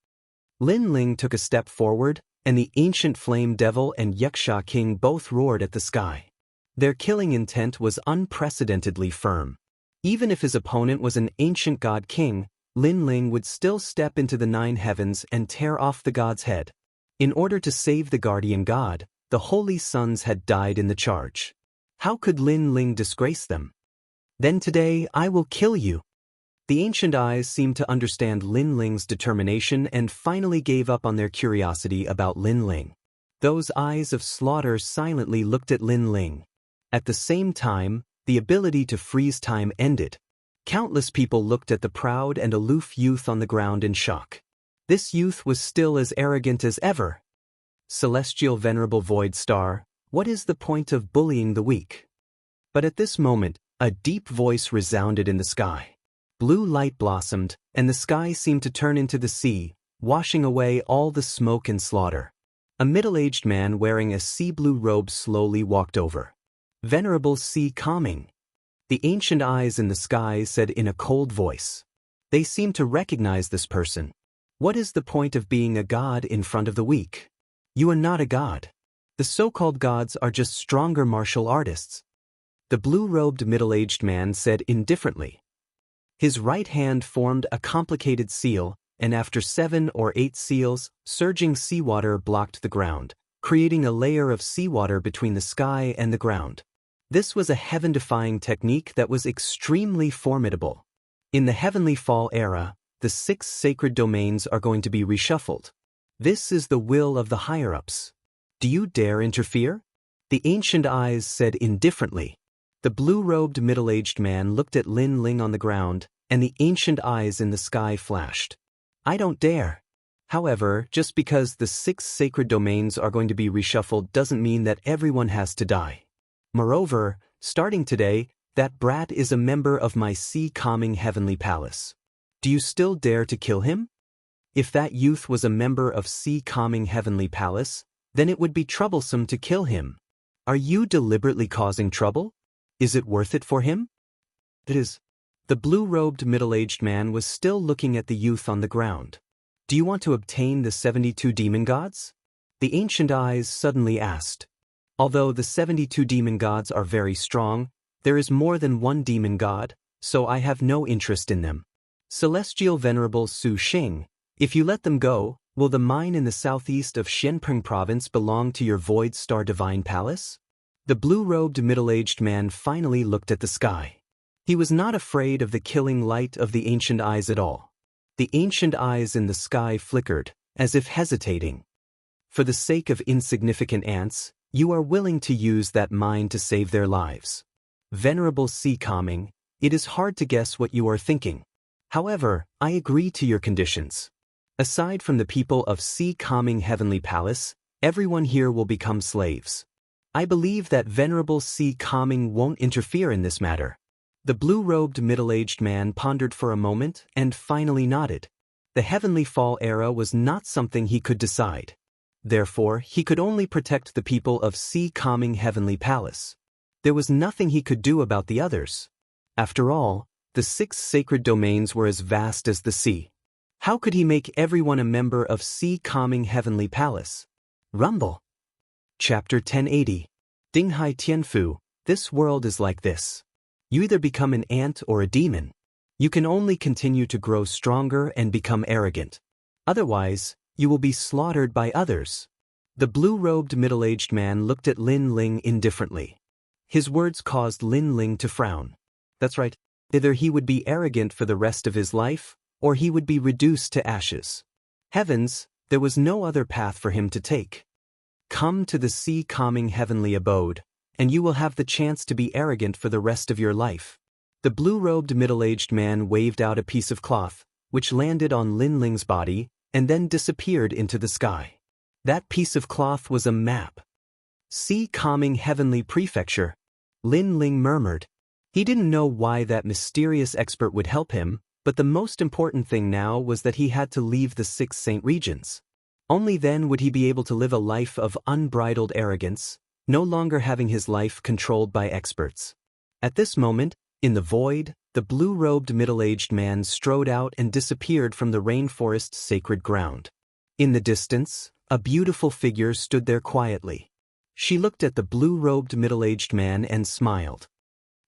Lin Ling took a step forward, and the ancient flame devil and Yaksha king both roared at the sky. Their killing intent was unprecedentedly firm. Even if his opponent was an ancient god king, Lin Ling would still step into the 9 heavens and tear off the god's head. In order to save the guardian god, the holy sons had died in the charge. How could Lin Ling disgrace them? Then today I will kill you. The ancient eyes seemed to understand Lin Ling's determination and finally gave up on their curiosity about Lin Ling. Those eyes of slaughter silently looked at Lin Ling. At the same time, the ability to freeze time ended. Countless people looked at the proud and aloof youth on the ground in shock. This youth was still as arrogant as ever. Celestial Venerable Void Star, what is the point of bullying the weak? But at this moment, a deep voice resounded in the sky. Blue light blossomed, and the sky seemed to turn into the sea, washing away all the smoke and slaughter. A middle-aged man wearing a sea blue robe slowly walked over. Venerable Sea Calming. The ancient eyes in the sky said in a cold voice. They seemed to recognize this person. What is the point of being a god in front of the weak? You are not a god. The so-called gods are just stronger martial artists. The blue-robed middle-aged man said indifferently. His right hand formed a complicated seal, and after 7 or 8 seals, surging seawater blocked the ground, creating a layer of seawater between the sky and the ground. This was a heaven-defying technique that was extremely formidable. In the Heavenly Fall era, the 6 sacred domains are going to be reshuffled. This is the will of the higher-ups. Do you dare interfere? The ancient eyes said indifferently. The blue-robed middle-aged man looked at Lin Ling on the ground, and the ancient eyes in the sky flashed. I don't dare. However, just because the 6 sacred domains are going to be reshuffled doesn't mean that everyone has to die. Moreover, starting today, that brat is a member of my sea-calming heavenly palace. Do you still dare to kill him? If that youth was a member of sea-calming heavenly palace, then it would be troublesome to kill him. Are you deliberately causing trouble? Is it worth it for him? It is. The blue-robed middle-aged man was still looking at the youth on the ground. Do you want to obtain the 72 demon gods? The ancient eyes suddenly asked. Although the 72 demon gods are very strong, there is more than one demon god, so I have no interest in them. Celestial Venerable Su Xing, if you let them go, will the mine in the southeast of Xianpeng province belong to your Void Star Divine Palace? The blue-robed middle-aged man finally looked at the sky. He was not afraid of the killing light of the ancient eyes at all. The ancient eyes in the sky flickered, as if hesitating. For the sake of insignificant ants, you are willing to use that mine to save their lives. Venerable Sea Calming, it is hard to guess what you are thinking. However, I agree to your conditions. Aside from the people of Sea Calming Heavenly Palace, everyone here will become slaves. I believe that Venerable Sea Calming won't interfere in this matter. The blue-robed middle-aged man pondered for a moment and finally nodded. The Heavenly Fall era was not something he could decide. Therefore, he could only protect the people of Sea Calming Heavenly Palace. There was nothing he could do about the others. After all, the 6 sacred domains were as vast as the sea. How could he make everyone a member of Sea Calming Heavenly Palace? Rumble. Chapter 1080. Dinghai Tianfu, this world is like this. You either become an ant or a demon. You can only continue to grow stronger and become arrogant. Otherwise, you will be slaughtered by others. The blue-robed middle-aged man looked at Lin Ling indifferently. His words caused Lin Ling to frown. That's right. Either he would be arrogant for the rest of his life, or he would be reduced to ashes. Heavens, there was no other path for him to take. Come to the Sea Calming Heavenly Abode, and you will have the chance to be arrogant for the rest of your life. The blue-robed middle-aged man waved out a piece of cloth, which landed on Lin Ling's body, and then disappeared into the sky. That piece of cloth was a map. "See calming heavenly prefecture," Lin Ling murmured. He didn't know why that mysterious expert would help him, but the most important thing now was that he had to leave the 6 Saint regions. Only then would he be able to live a life of unbridled arrogance, no longer having his life controlled by experts. At this moment, in the void, the blue-robed middle-aged man strode out and disappeared from the rainforest's sacred ground. In the distance, a beautiful figure stood there quietly. She looked at the blue-robed middle-aged man and smiled.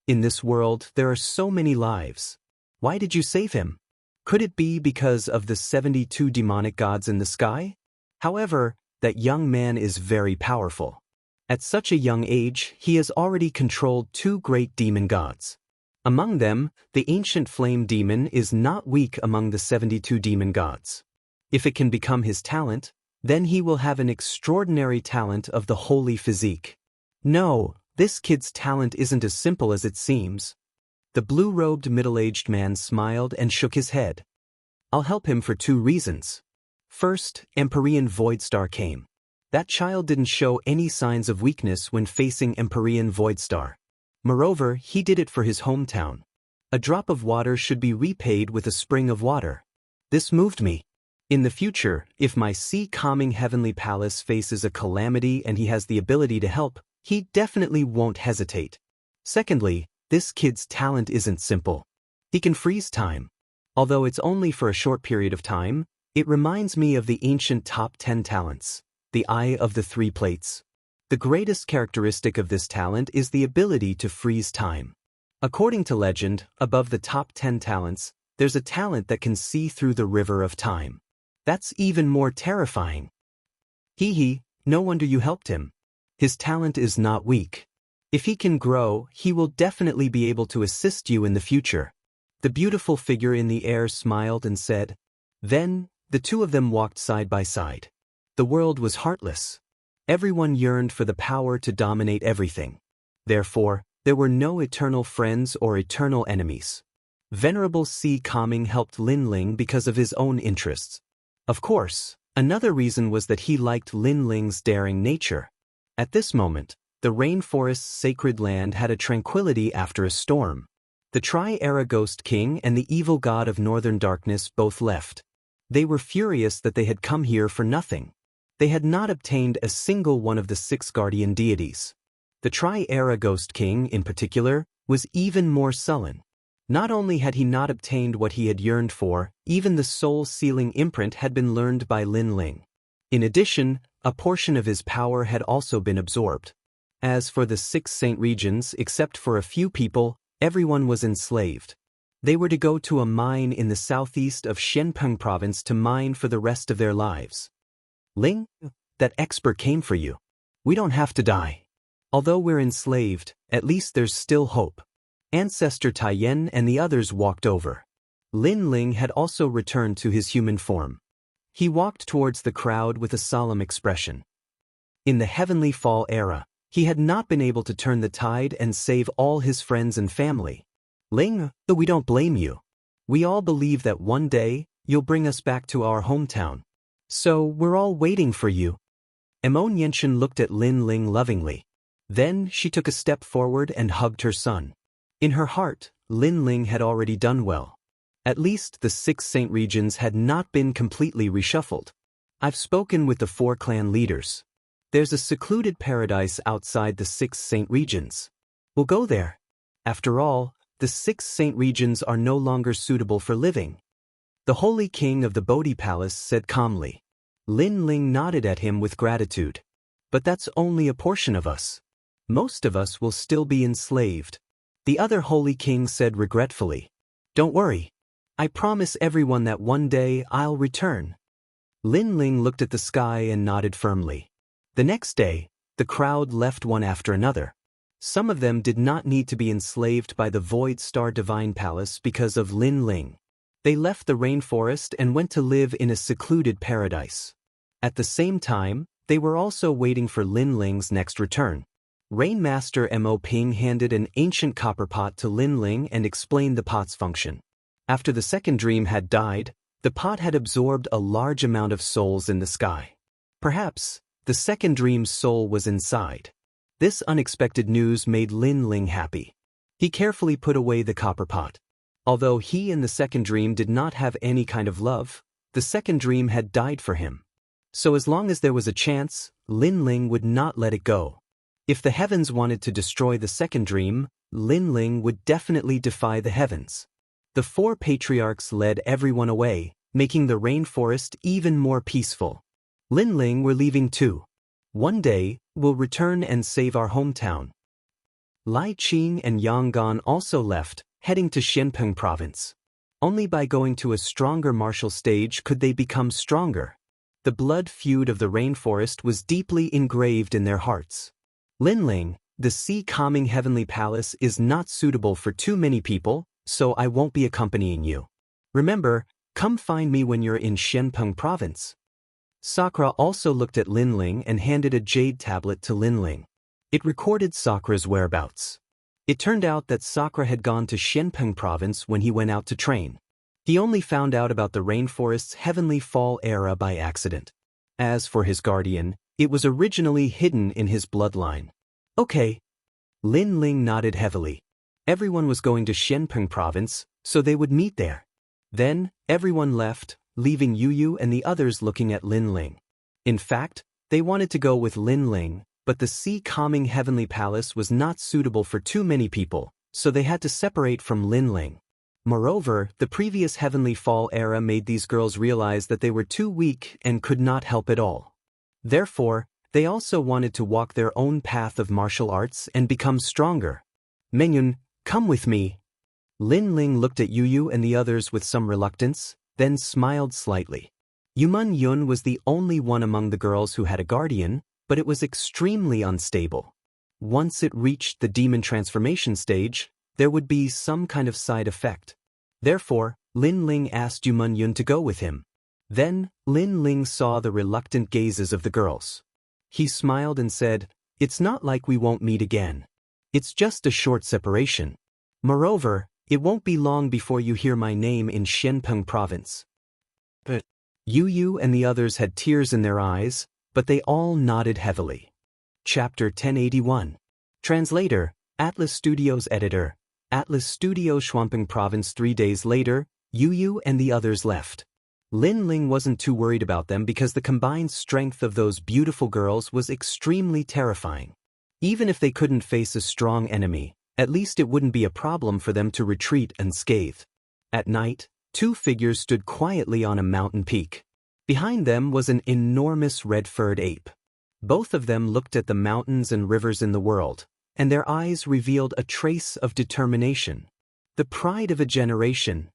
"In this world, there are so many lives. Why did you save him? Could it be because of the 72 demonic gods in the sky? However, that young man is very powerful. At such a young age, he has already controlled 2 great demon gods. Among them, the ancient flame demon is not weak among the 72 demon gods. If it can become his talent, then he will have an extraordinary talent of the holy physique. No, this kid's talent isn't as simple as it seems." The blue-robed middle-aged man smiled and shook his head. "I'll help him for 2 reasons. First, Empyrean Voidstar came. That child didn't show any signs of weakness when facing Empyrean Voidstar. Moreover, he did it for his hometown. A drop of water should be repaid with a spring of water. This moved me. In the future, if my sea-calming heavenly palace faces a calamity and he has the ability to help, he definitely won't hesitate. Secondly, this kid's talent isn't simple. He can freeze time. Although it's only for a short period of time, it reminds me of the ancient top 10 talents, the Eye of the 3 Plates. The greatest characteristic of this talent is the ability to freeze time. According to legend, above the top 10 talents, there's a talent that can see through the river of time. That's even more terrifying. Hee, no wonder you helped him. His talent is not weak. If he can grow, he will definitely be able to assist you in the future." The beautiful figure in the air smiled and said. Then, the 2 of them walked side by side. The world was heartless. Everyone yearned for the power to dominate everything. Therefore, there were no eternal friends or eternal enemies. Venerable Sea Calming helped Lin Ling because of his own interests. Of course, another reason was that he liked Lin Ling's daring nature. At this moment, the rainforest's sacred land had a tranquility after a storm. The Tri-Era Ghost King and the evil god of Northern Darkness both left. They were furious that they had come here for nothing. They had not obtained a single one of the 6 guardian deities. The Tri-Era Ghost King, in particular, was even more sullen. Not only had he not obtained what he had yearned for, even the soul-sealing imprint had been learned by Lin Ling. In addition, a portion of his power had also been absorbed. As for the 6 Saint regions, except for a few people, everyone was enslaved. They were to go to a mine in the southeast of Shenpeng province to mine for the rest of their lives. "Ling, that expert came for you. We don't have to die. Although we're enslaved, at least there's still hope." Ancestor Taiyan and the others walked over. Lin Ling had also returned to his human form. He walked towards the crowd with a solemn expression. In the Heavenly Fall era, he had not been able to turn the tide and save all his friends and family. "Ling, though we don't blame you. We all believe that one day, you'll bring us back to our hometown. So we're all waiting for you." Mo Nianchen looked at Lin Ling lovingly. Then she took a step forward and hugged her son. In her heart, Lin Ling had already done well. At least the 6 Saint regions had not been completely reshuffled. "I've spoken with the 4 clan leaders. There's a secluded paradise outside the 6 Saint regions. We'll go there. After all, the 6 Saint regions are no longer suitable for living." The Holy King of the Bodhi Palace said calmly. Lin Ling nodded at him with gratitude. "But that's only a portion of us. Most of us will still be enslaved." The other Holy King said regretfully. "Don't worry. I promise everyone that one day I'll return." Lin Ling looked at the sky and nodded firmly. The next day, the crowd left one after another. Some of them did not need to be enslaved by the Void Star Divine Palace because of Lin Ling. They left the rainforest and went to live in a secluded paradise. At the same time, they were also waiting for Lin Ling's next return. Rainmaster Mo Ping handed an ancient copper pot to Lin Ling and explained the pot's function. After the second dream had died, The pot had absorbed a large amount of souls in the sky. Perhaps, the second dream's soul was inside. This unexpected news made Lin Ling happy. He carefully put away the copper pot. Although he and the second dream did not have any kind of love, the second dream had died for him. So as long as there was a chance, Lin Ling would not let it go. If the heavens wanted to destroy the second dream, Lin Ling would definitely defy the heavens. The four patriarchs led everyone away, making the rainforest even more peaceful. Lin Ling were leaving too. One day, we'll return and save our hometown. Lai Qing and Yang Gan also left, heading to Xianpeng province. Only by going to a stronger martial stage could they become stronger. The blood feud of the rainforest was deeply engraved in their hearts. Lin Ling, the sea-calming heavenly palace is not suitable for too many people, so I won't be accompanying you. Remember, come find me when you're in Xianpeng province. Sakura also looked at Lin Ling and handed a jade tablet to Lin Ling. It recorded Sakura's whereabouts. It turned out that Sakura had gone to Xianpeng province when he went out to train. He only found out about the rainforest's heavenly fall era by accident. As for his guardian, it was originally hidden in his bloodline. Okay. Lin Ling nodded heavily. Everyone was going to Xianpeng province, so they would meet there. Then, everyone left, leaving Yu and the others looking at Lin Ling. In fact, they wanted to go with Lin Ling, but the sea-calming heavenly palace was not suitable for too many people, so they had to separate from Lin Ling. Moreover, the previous heavenly fall era made these girls realize that they were too weak and could not help at all. Therefore, they also wanted to walk their own path of martial arts and become stronger. Mengyun, come with me. Lin Ling looked at Yu and the others with some reluctance, then smiled slightly. Yuman Yun was the only one among the girls who had a guardian, but it was extremely unstable. Once it reached the demon transformation stage, there would be some kind of side effect. Therefore, Lin Ling asked Yuman Yun to go with him. Then, Lin Ling saw the reluctant gazes of the girls. He smiled and said, "It's not like we won't meet again. It's just a short separation. Moreover, it won't be long before you hear my name in Xianpeng province." But Yu and the others had tears in their eyes, but they all nodded heavily. Chapter 1081. Translator, Atlas Studios Editor, Atlas Studio Xianpeng province. 3 days later, Yu and the others left. Lin Ling wasn't too worried about them because the combined strength of those beautiful girls was extremely terrifying. Even if they couldn't face a strong enemy, at least it wouldn't be a problem for them to retreat unscathed. At night, two figures stood quietly on a mountain peak. Behind them was an enormous red-furred ape. Both of them looked at the mountains and rivers in the world, and their eyes revealed a trace of determination. The pride of a generation.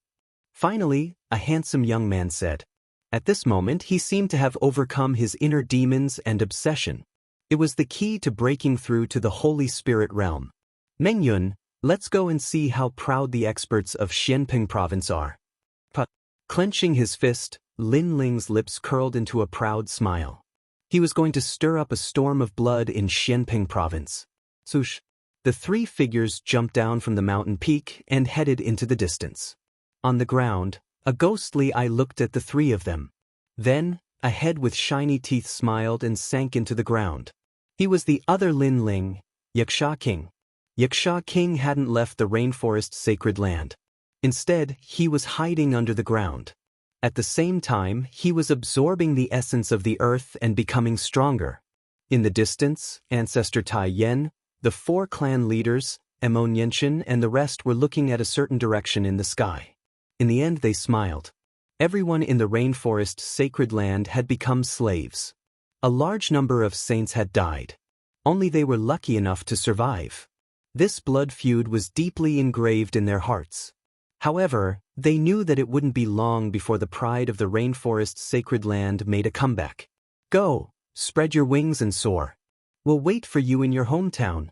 Finally, a handsome young man said. At this moment he seemed to have overcome his inner demons and obsession. It was the key to breaking through to the Holy Spirit realm. Mengyun, let's go and see how proud the experts of Xianpeng province are. Clenching his fist, Lin Ling's lips curled into a proud smile. He was going to stir up a storm of blood in Xianpeng province. Swoosh! The three figures jumped down from the mountain peak and headed into the distance. On the ground, a ghostly eye looked at the three of them. Then, a head with shiny teeth smiled and sank into the ground. He was the other Lin Ling, Yaksha King. Yaksha King hadn't left the rainforest sacred land. Instead, he was hiding under the ground. At the same time, he was absorbing the essence of the earth and becoming stronger. In the distance, Ancestor Tai Yen, the four clan leaders, Emon Yenshin and the rest were looking at a certain direction in the sky. In the end they smiled. Everyone in the rainforest sacred land had become slaves. A large number of saints had died. Only they were lucky enough to survive. This blood feud was deeply engraved in their hearts. However, they knew that it wouldn't be long before the pride of the rainforest sacred land made a comeback. Go, spread your wings and soar. We'll wait for you in your hometown.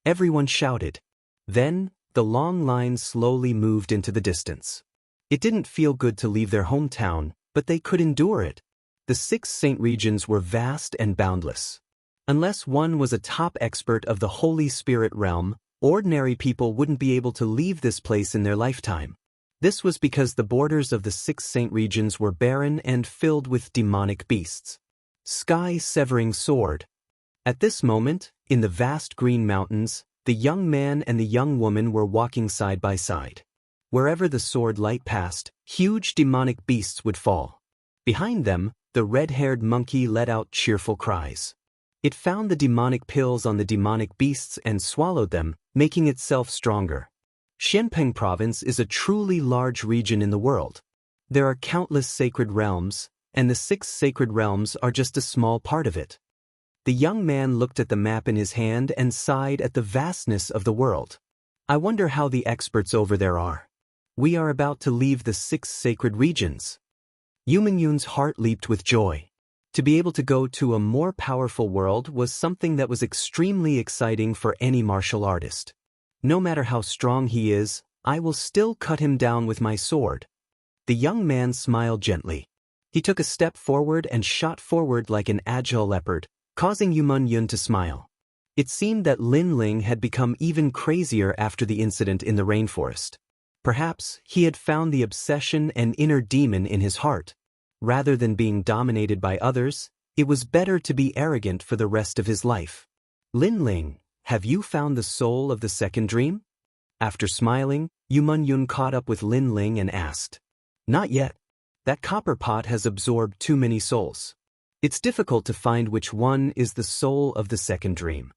Everyone shouted. Then, the long line slowly moved into the distance. It didn't feel good to leave their hometown, but they could endure it. The 6 saint regions were vast and boundless. Unless one was a top expert of the Holy Spirit realm, ordinary people wouldn't be able to leave this place in their lifetime. This was because the borders of the 6 saint regions were barren and filled with demonic beasts. Sky-severing sword. At this moment, in the vast green mountains, the young man and the young woman were walking side by side. Wherever the sword light passed, huge demonic beasts would fall. Behind them, the red-haired monkey let out cheerful cries. It found the demonic pills on the demonic beasts and swallowed them, making itself stronger. Xianpeng Province is a truly large region in the world. There are countless sacred realms, and the 6 sacred realms are just a small part of it. The young man looked at the map in his hand and sighed at the vastness of the world. I wonder how the experts over there are. We are about to leave the 6 sacred regions. Yu Mingyun's heart leaped with joy. To be able to go to a more powerful world was something that was extremely exciting for any martial artist. No matter how strong he is, I will still cut him down with my sword. The young man smiled gently. He took a step forward and shot forward like an agile leopard, causing Yu Mingyun to smile. It seemed that Lin Ling had become even crazier after the incident in the rainforest. Perhaps he had found the obsession and inner demon in his heart. Rather than being dominated by others, it was better to be arrogant for the rest of his life. Lin Ling, have you found the soul of the second dream? After smiling, Yu Mingyun caught up with Lin Ling and asked. Not yet. That copper pot has absorbed too many souls. It's difficult to find which one is the soul of the second dream.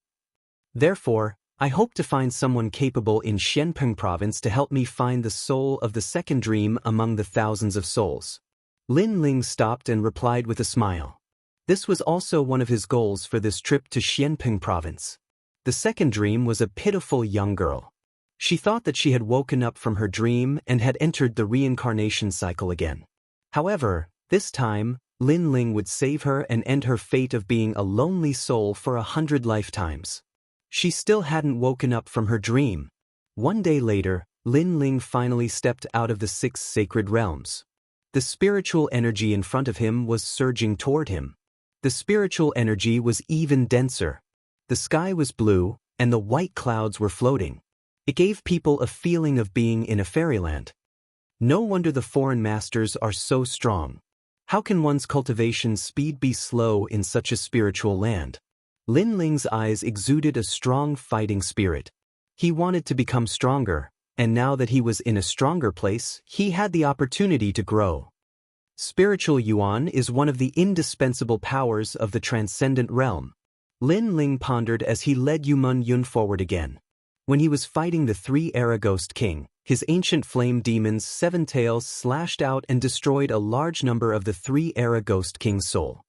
Therefore, I hope to find someone capable in Xianpeng Province to help me find the soul of the second dream among the thousands of souls. Lin Ling stopped and replied with a smile. This was also one of his goals for this trip to Xianpeng Province. The second dream was a pitiful young girl. She thought that she had woken up from her dream and had entered the reincarnation cycle again. However, this time, Lin Ling would save her and end her fate of being a lonely soul for 100 lifetimes. She still hadn't woken up from her dream. One day later, Lin Ling finally stepped out of the 6 sacred realms. The spiritual energy in front of him was surging toward him. The spiritual energy was even denser. The sky was blue, and the white clouds were floating. It gave people a feeling of being in a fairyland. No wonder the foreign masters are so strong. How can one's cultivation speed be slow in such a spiritual land? Lin Ling's eyes exuded a strong fighting spirit. He wanted to become stronger, and now that he was in a stronger place, he had the opportunity to grow. Spiritual yuan is one of the indispensable powers of the transcendent realm. Lin Ling pondered as he led Yu Mingyun forward again. When he was fighting the 3-era Ghost King, his ancient flame demon's 7 tails slashed out and destroyed a large number of the 3-era Ghost King's soul.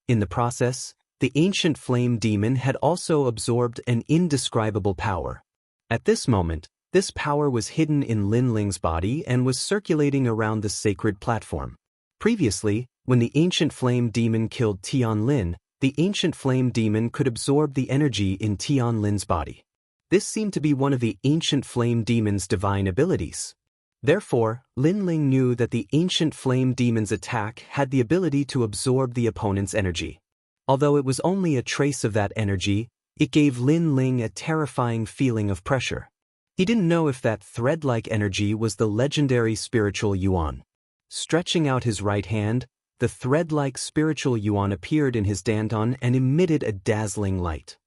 In the process, the ancient flame demon had also absorbed an indescribable power. At this moment, this power was hidden in Lin Ling's body and was circulating around the sacred platform. Previously, when the ancient flame demon killed Tian Lin, the ancient flame demon could absorb the energy in Tian Lin's body. This seemed to be one of the ancient flame demon's divine abilities. Therefore, Lin Ling knew that the ancient flame demon's attack had the ability to absorb the opponent's energy. Although it was only a trace of that energy, it gave Lin Ling a terrifying feeling of pressure. He didn't know if that thread-like energy was the legendary spiritual yuan. Stretching out his right hand, the thread-like spiritual yuan appeared in his danton and emitted a dazzling light.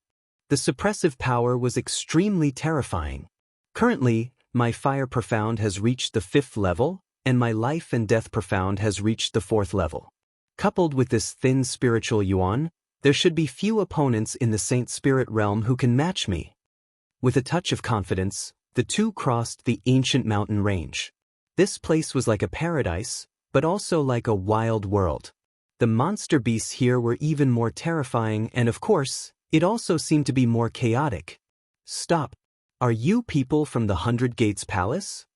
The suppressive power was extremely terrifying. Currently, my fire profound has reached the 5th level, and my life and death profound has reached the 4th level. Coupled with this thin spiritual yuan, there should be few opponents in the Saint Spirit realm who can match me. With a touch of confidence, the two crossed the ancient mountain range. This place was like a paradise, but also like a wild world. The monster beasts here were even more terrifying and, of course, it also seemed to be more chaotic. Stop. Are you people from the 100 Gates Palace?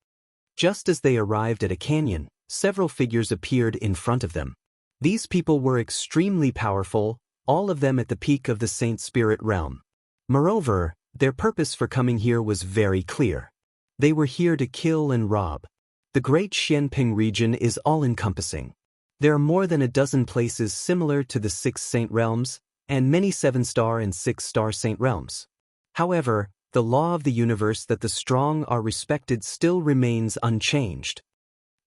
Just as they arrived at a canyon, several figures appeared in front of them. These people were extremely powerful, all of them at the peak of the Saint Spirit realm. Moreover, their purpose for coming here was very clear. They were here to kill and rob. The great Xianping region is all-encompassing. There are more than a dozen places similar to the 6 Saint realms, and many 7-star and 6-star Saint realms. However, the law of the universe that the strong are respected still remains unchanged.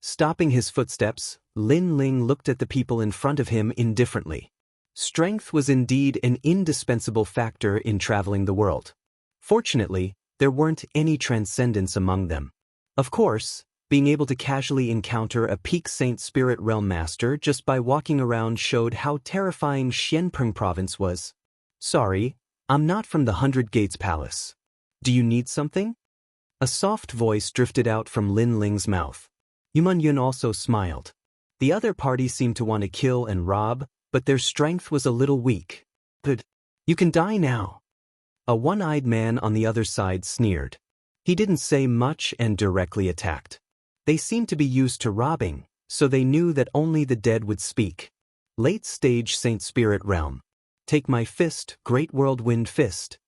Stopping his footsteps, Lin Ling looked at the people in front of him indifferently. Strength was indeed an indispensable factor in traveling the world. Fortunately, there weren't any transcendence among them. Of course, being able to casually encounter a peak Saint Spirit Realm Master just by walking around showed how terrifying Xianpeng Province was. Sorry, I'm not from the Hundred Gates Palace. Do you need something? A soft voice drifted out from Lin Ling's mouth. Yuman Yun also smiled. The other party seemed to want to kill and rob, but their strength was a little weak. But you can die now. A one-eyed man on the other side sneered. He didn't say much and directly attacked. They seemed to be used to robbing, so they knew that only the dead would speak. Late stage Saint Spirit Realm. Take my fist, Great Whirlwind Fist.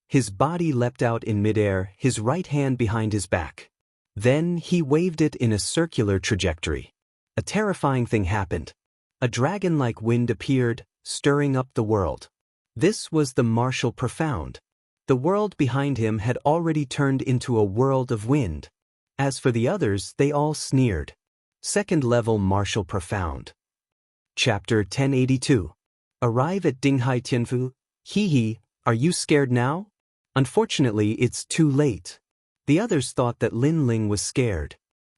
His body leapt out in midair, his right hand behind his back. Then he waved it in a circular trajectory. A terrifying thing happened. A dragon-like wind appeared, stirring up the world. This was the Martial Profound. The world behind him had already turned into a world of wind. As for the others, they all sneered. Second-level Martial Profound. Chapter 1082. Arrive at Dinghai Tianfu. Hee, are you scared now? Unfortunately, it's too late. The others thought that Lin Ling was scared.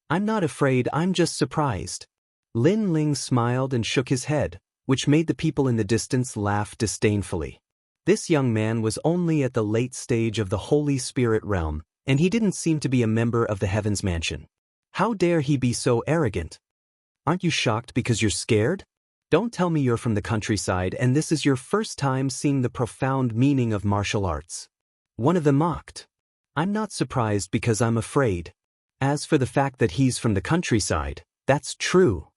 I'm not afraid, I'm just surprised. Lin Ling smiled and shook his head, which made the people in the distance laugh disdainfully. This young man was only at the late stage of the Holy Spirit Realm, and he didn't seem to be a member of the Heavens Mansion. How dare he be so arrogant? Aren't you shocked because you're scared? Don't tell me you're from the countryside and this is your first time seeing the profound meaning of martial arts. One of them mocked. I'm not surprised because I'm afraid. As for the fact that he's from the countryside, that's true.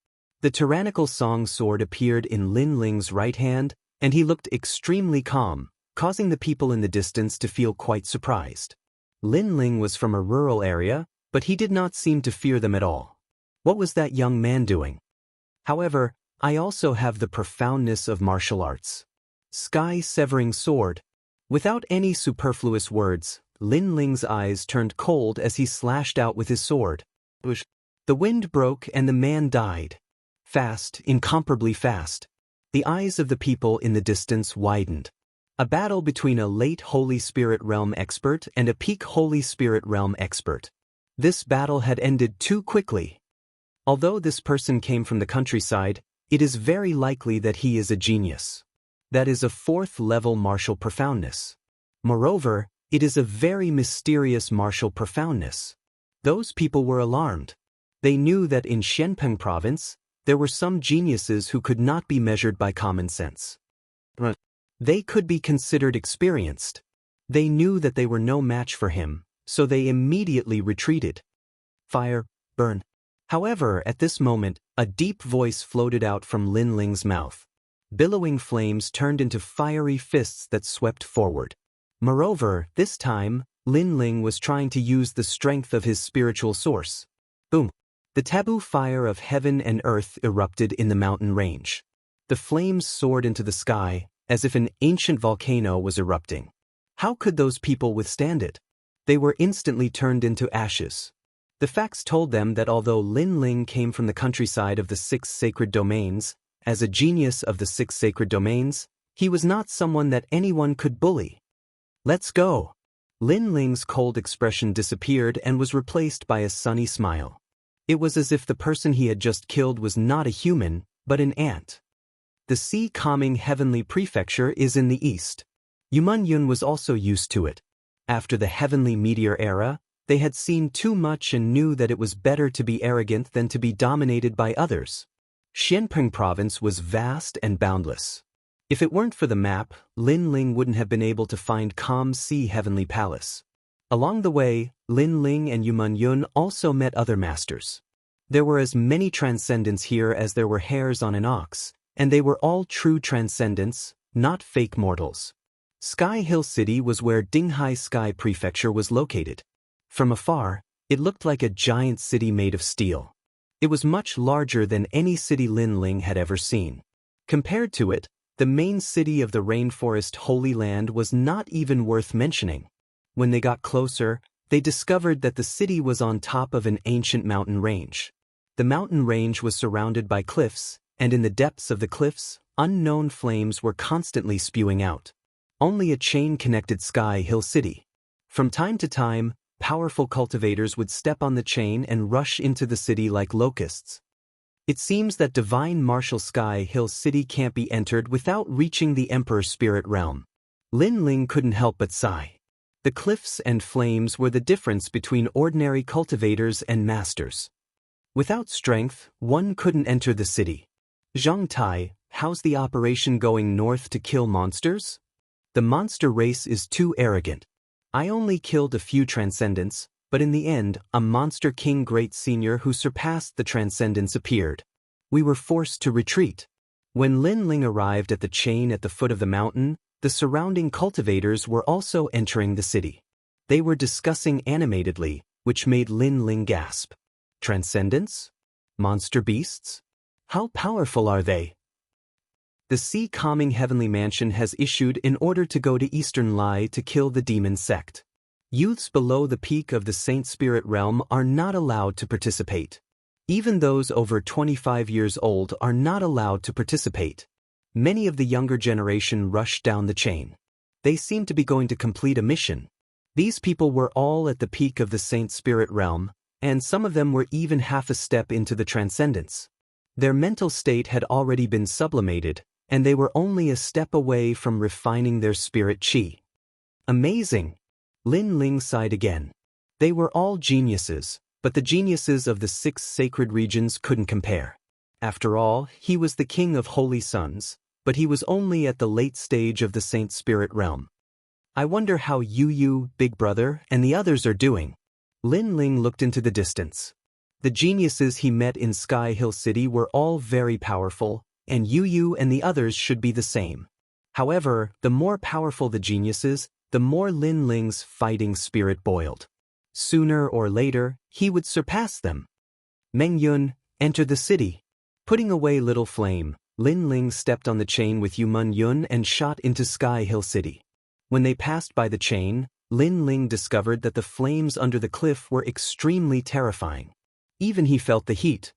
The tyrannical song sword appeared in Lin Ling's right hand, and he looked extremely calm, causing the people in the distance to feel quite surprised. Lin Ling was from a rural area, but he did not seem to fear them at all. What was that young man doing? However, I also have the profoundness of martial arts. Sky-severing sword. Without any superfluous words, Lin Ling's eyes turned cold as he slashed out with his sword. The wind broke and the man died. Fast, incomparably fast. The eyes of the people in the distance widened. A battle between a late Holy Spirit Realm expert and a peak Holy Spirit Realm expert. This battle had ended too quickly. Although this person came from the countryside, it is very likely that he is a genius. That is a fourth-level martial profoundness. Moreover, it is a very mysterious martial profoundness. Those people were alarmed. They knew that in Xianpeng Province, there were some geniuses who could not be measured by common sense. They could be considered experienced. They knew that they were no match for him, so they immediately retreated. Fire, burn. However, at this moment, a deep voice floated out from Lin Ling's mouth. Billowing flames turned into fiery fists that swept forward. Moreover, this time, Lin Ling was trying to use the strength of his spiritual source. Boom! The taboo fire of heaven and earth erupted in the mountain range. The flames soared into the sky, as if an ancient volcano was erupting. How could those people withstand it? They were instantly turned into ashes. The facts told them that although Lin Ling came from the countryside of the 6 sacred domains, as a genius of the 6 sacred domains, he was not someone that anyone could bully. Let's go! Lin Ling's cold expression disappeared and was replaced by a sunny smile. It was as if the person he had just killed was not a human, but an ant. The sea-calming heavenly prefecture is in the east. Yuman Yun was also used to it. After the heavenly meteor era, they had seen too much and knew that it was better to be arrogant than to be dominated by others. Xianpeng Province was vast and boundless. If it weren't for the map, Lin Ling wouldn't have been able to find Calm Sea Heavenly Palace. Along the way, Lin Ling and Yuman Yun also met other masters. There were as many transcendents here as there were hairs on an ox, and they were all true transcendents, not fake mortals. Sky Hill City was where Dinghai Sky Prefecture was located. From afar, it looked like a giant city made of steel. It was much larger than any city Lin Ling had ever seen. Compared to it, the main city of the Rainforest Holy Land was not even worth mentioning. When they got closer, they discovered that the city was on top of an ancient mountain range. The mountain range was surrounded by cliffs, and in the depths of the cliffs, unknown flames were constantly spewing out. Only a chain connected Sky Hill City. From time to time, powerful cultivators would step on the chain and rush into the city like locusts. It seems that divine martial Sky Hill City can't be entered without reaching the Emperor's spirit realm. Lin Ling couldn't help but sigh. The cliffs and flames were the difference between ordinary cultivators and masters. Without strength, one couldn't enter the city. Zhang Tai, how's the operation going north to kill monsters? The monster race is too arrogant. I only killed a few transcendents, but in the end, a monster king great senior who surpassed the transcendents appeared. We were forced to retreat. When Lin Ling arrived at the chain at the foot of the mountain, the surrounding cultivators were also entering the city. They were discussing animatedly, which made Lin Ling gasp. Transcendents? Monster beasts? How powerful are they? The sea calming heavenly mansion has issued an order to go to Eastern Lai to kill the demon sect. Youths below the peak of the Saint Spirit realm are not allowed to participate. Even those over 25 years old are not allowed to participate. Many of the younger generation rush down the chain. They seem to be going to complete a mission. These people were all at the peak of the Saint Spirit realm, and some of them were even half a step into the transcendence. Their mental state had already been sublimated, and they were only a step away from refining their spirit chi. Amazing! Lin Ling sighed again. They were all geniuses, but the geniuses of the 6 sacred regions couldn't compare. After all, he was the king of holy sons, but he was only at the late stage of the Saint Spirit realm. I wonder how Yu, Big Brother, and the others are doing. Lin Ling looked into the distance. The geniuses he met in Sky Hill City were all very powerful, and Yu and the others should be the same. However, the more powerful the geniuses, the more Lin Ling's fighting spirit boiled. Sooner or later, he would surpass them. Meng Yun, enter the city. Putting away Little Flame, Lin Ling stepped on the chain with Yumun Yun and shot into Sky Hill City. When they passed by the chain, Lin Ling discovered that the flames under the cliff were extremely terrifying. Even he felt the heat.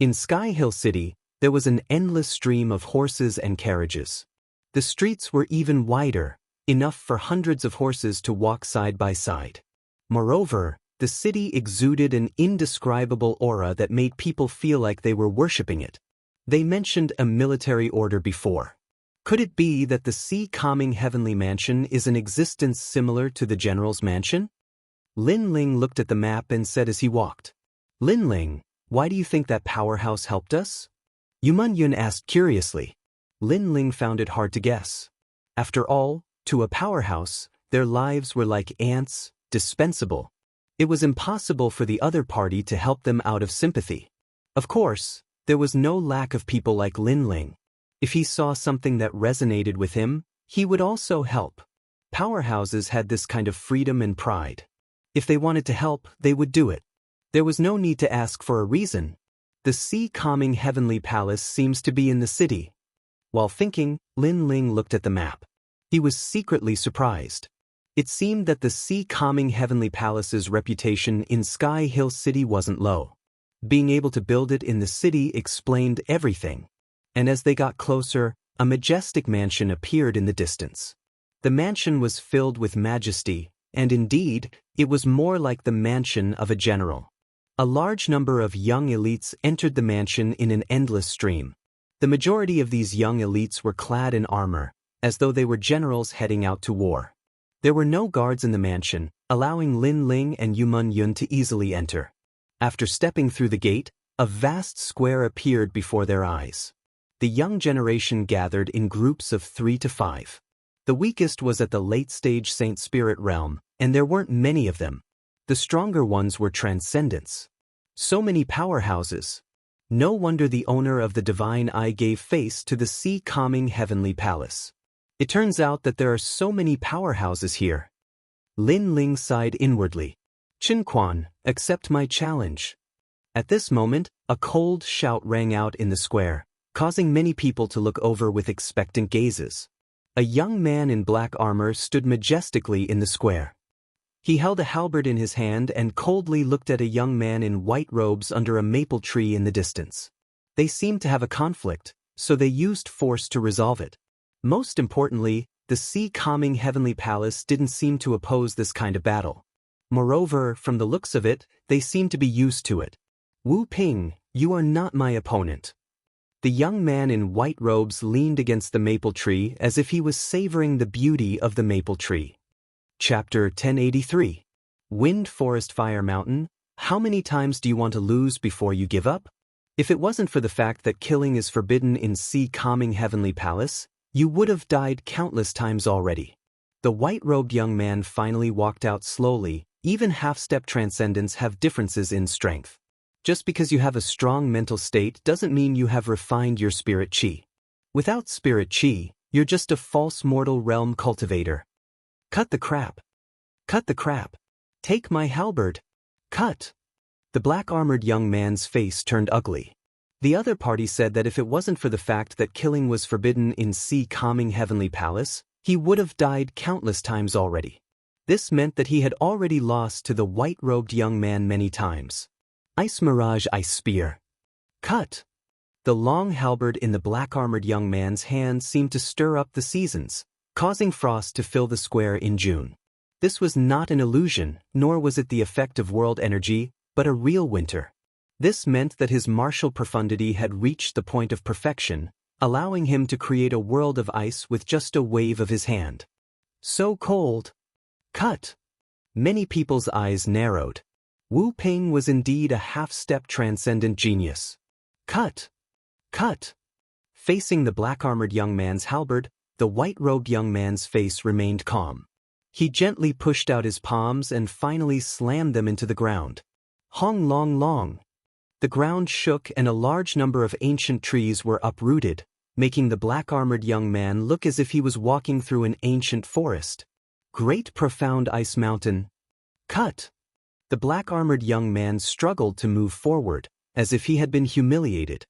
In Sky Hill City, there was an endless stream of horses and carriages. The streets were even wider, enough for hundreds of horses to walk side by side. Moreover, the city exuded an indescribable aura that made people feel like they were worshipping it. They mentioned a military order before. Could it be that the sea-calming heavenly mansion is an existence similar to the general's mansion? Lin Ling looked at the map and said as he walked, Lin Ling, why do you think that powerhouse helped us? Yumun Yun asked curiously. Lin Ling found it hard to guess. After all, to a powerhouse, their lives were like ants, dispensable. It was impossible for the other party to help them out of sympathy. Of course, there was no lack of people like Lin Ling. If he saw something that resonated with him, he would also help. Powerhouses had this kind of freedom and pride. If they wanted to help, they would do it. There was no need to ask for a reason. The sea-calming heavenly palace seems to be in the city. While thinking, Lin Ling looked at the map. He was secretly surprised. It seemed that the sea-calming heavenly palace's reputation in Sky Hill City wasn't low. Being able to build it in the city explained everything. And as they got closer, a majestic mansion appeared in the distance. The mansion was filled with majesty, and indeed, it was more like the mansion of a general. A large number of young elites entered the mansion in an endless stream. The majority of these young elites were clad in armor, as though they were generals heading out to war. There were no guards in the mansion, allowing Lin Ling and Yumun Yun to easily enter. After stepping through the gate, a vast square appeared before their eyes. The young generation gathered in groups of 3 to 5. The weakest was at the late-stage Saint Spirit realm, and there weren't many of them. The stronger ones were transcendents. So many powerhouses. No wonder the owner of the divine eye gave face to the sea-calming heavenly palace. It turns out that there are so many powerhouses here. Lin Ling sighed inwardly. Qin Quan, accept my challenge. At this moment, a cold shout rang out in the square, causing many people to look over with expectant gazes. A young man in black armor stood majestically in the square. He held a halberd in his hand and coldly looked at a young man in white robes under a maple tree in the distance. They seemed to have a conflict, so they used force to resolve it. Most importantly, the sea-calming heavenly palace didn't seem to oppose this kind of battle. Moreover, from the looks of it, they seemed to be used to it. Wu Ping, you are not my opponent. The young man in white robes leaned against the maple tree as if he was savoring the beauty of the maple tree. Chapter 1083. Wind, Forest, Fire, Mountain. How many times do you want to lose before you give up? If it wasn't for the fact that killing is forbidden in sea-calming heavenly palace, you would have died countless times already. The white-robed young man finally walked out slowly. Even half-step transcendents have differences in strength. Just because you have a strong mental state doesn't mean you have refined your spirit chi. Without spirit chi, you're just a false mortal realm cultivator. Cut the crap. Cut the crap. Take my halberd. Cut. The black-armored young man's face turned ugly. The other party said that if it wasn't for the fact that killing was forbidden in sea-calming heavenly palace, he would have died countless times already. This meant that he had already lost to the white-robed young man many times. Ice Mirage, Ice Spear. Cut. The long halberd in the black-armored young man's hand seemed to stir up the seasons, causing frost to fill the square in June. This was not an illusion, nor was it the effect of world energy, but a real winter. This meant that his martial profundity had reached the point of perfection, allowing him to create a world of ice with just a wave of his hand. So cold. Cut. Many people's eyes narrowed. Wu Ping was indeed a half-step transcendent genius. Cut. Cut. Facing the black-armored young man's halberd, the white-robed young man's face remained calm. He gently pushed out his palms and finally slammed them into the ground. Hong long long. The ground shook and a large number of ancient trees were uprooted, making the black-armored young man look as if he was walking through an ancient forest. Great profound ice mountain. Cut. The black-armored young man struggled to move forward, as if he had been humiliated.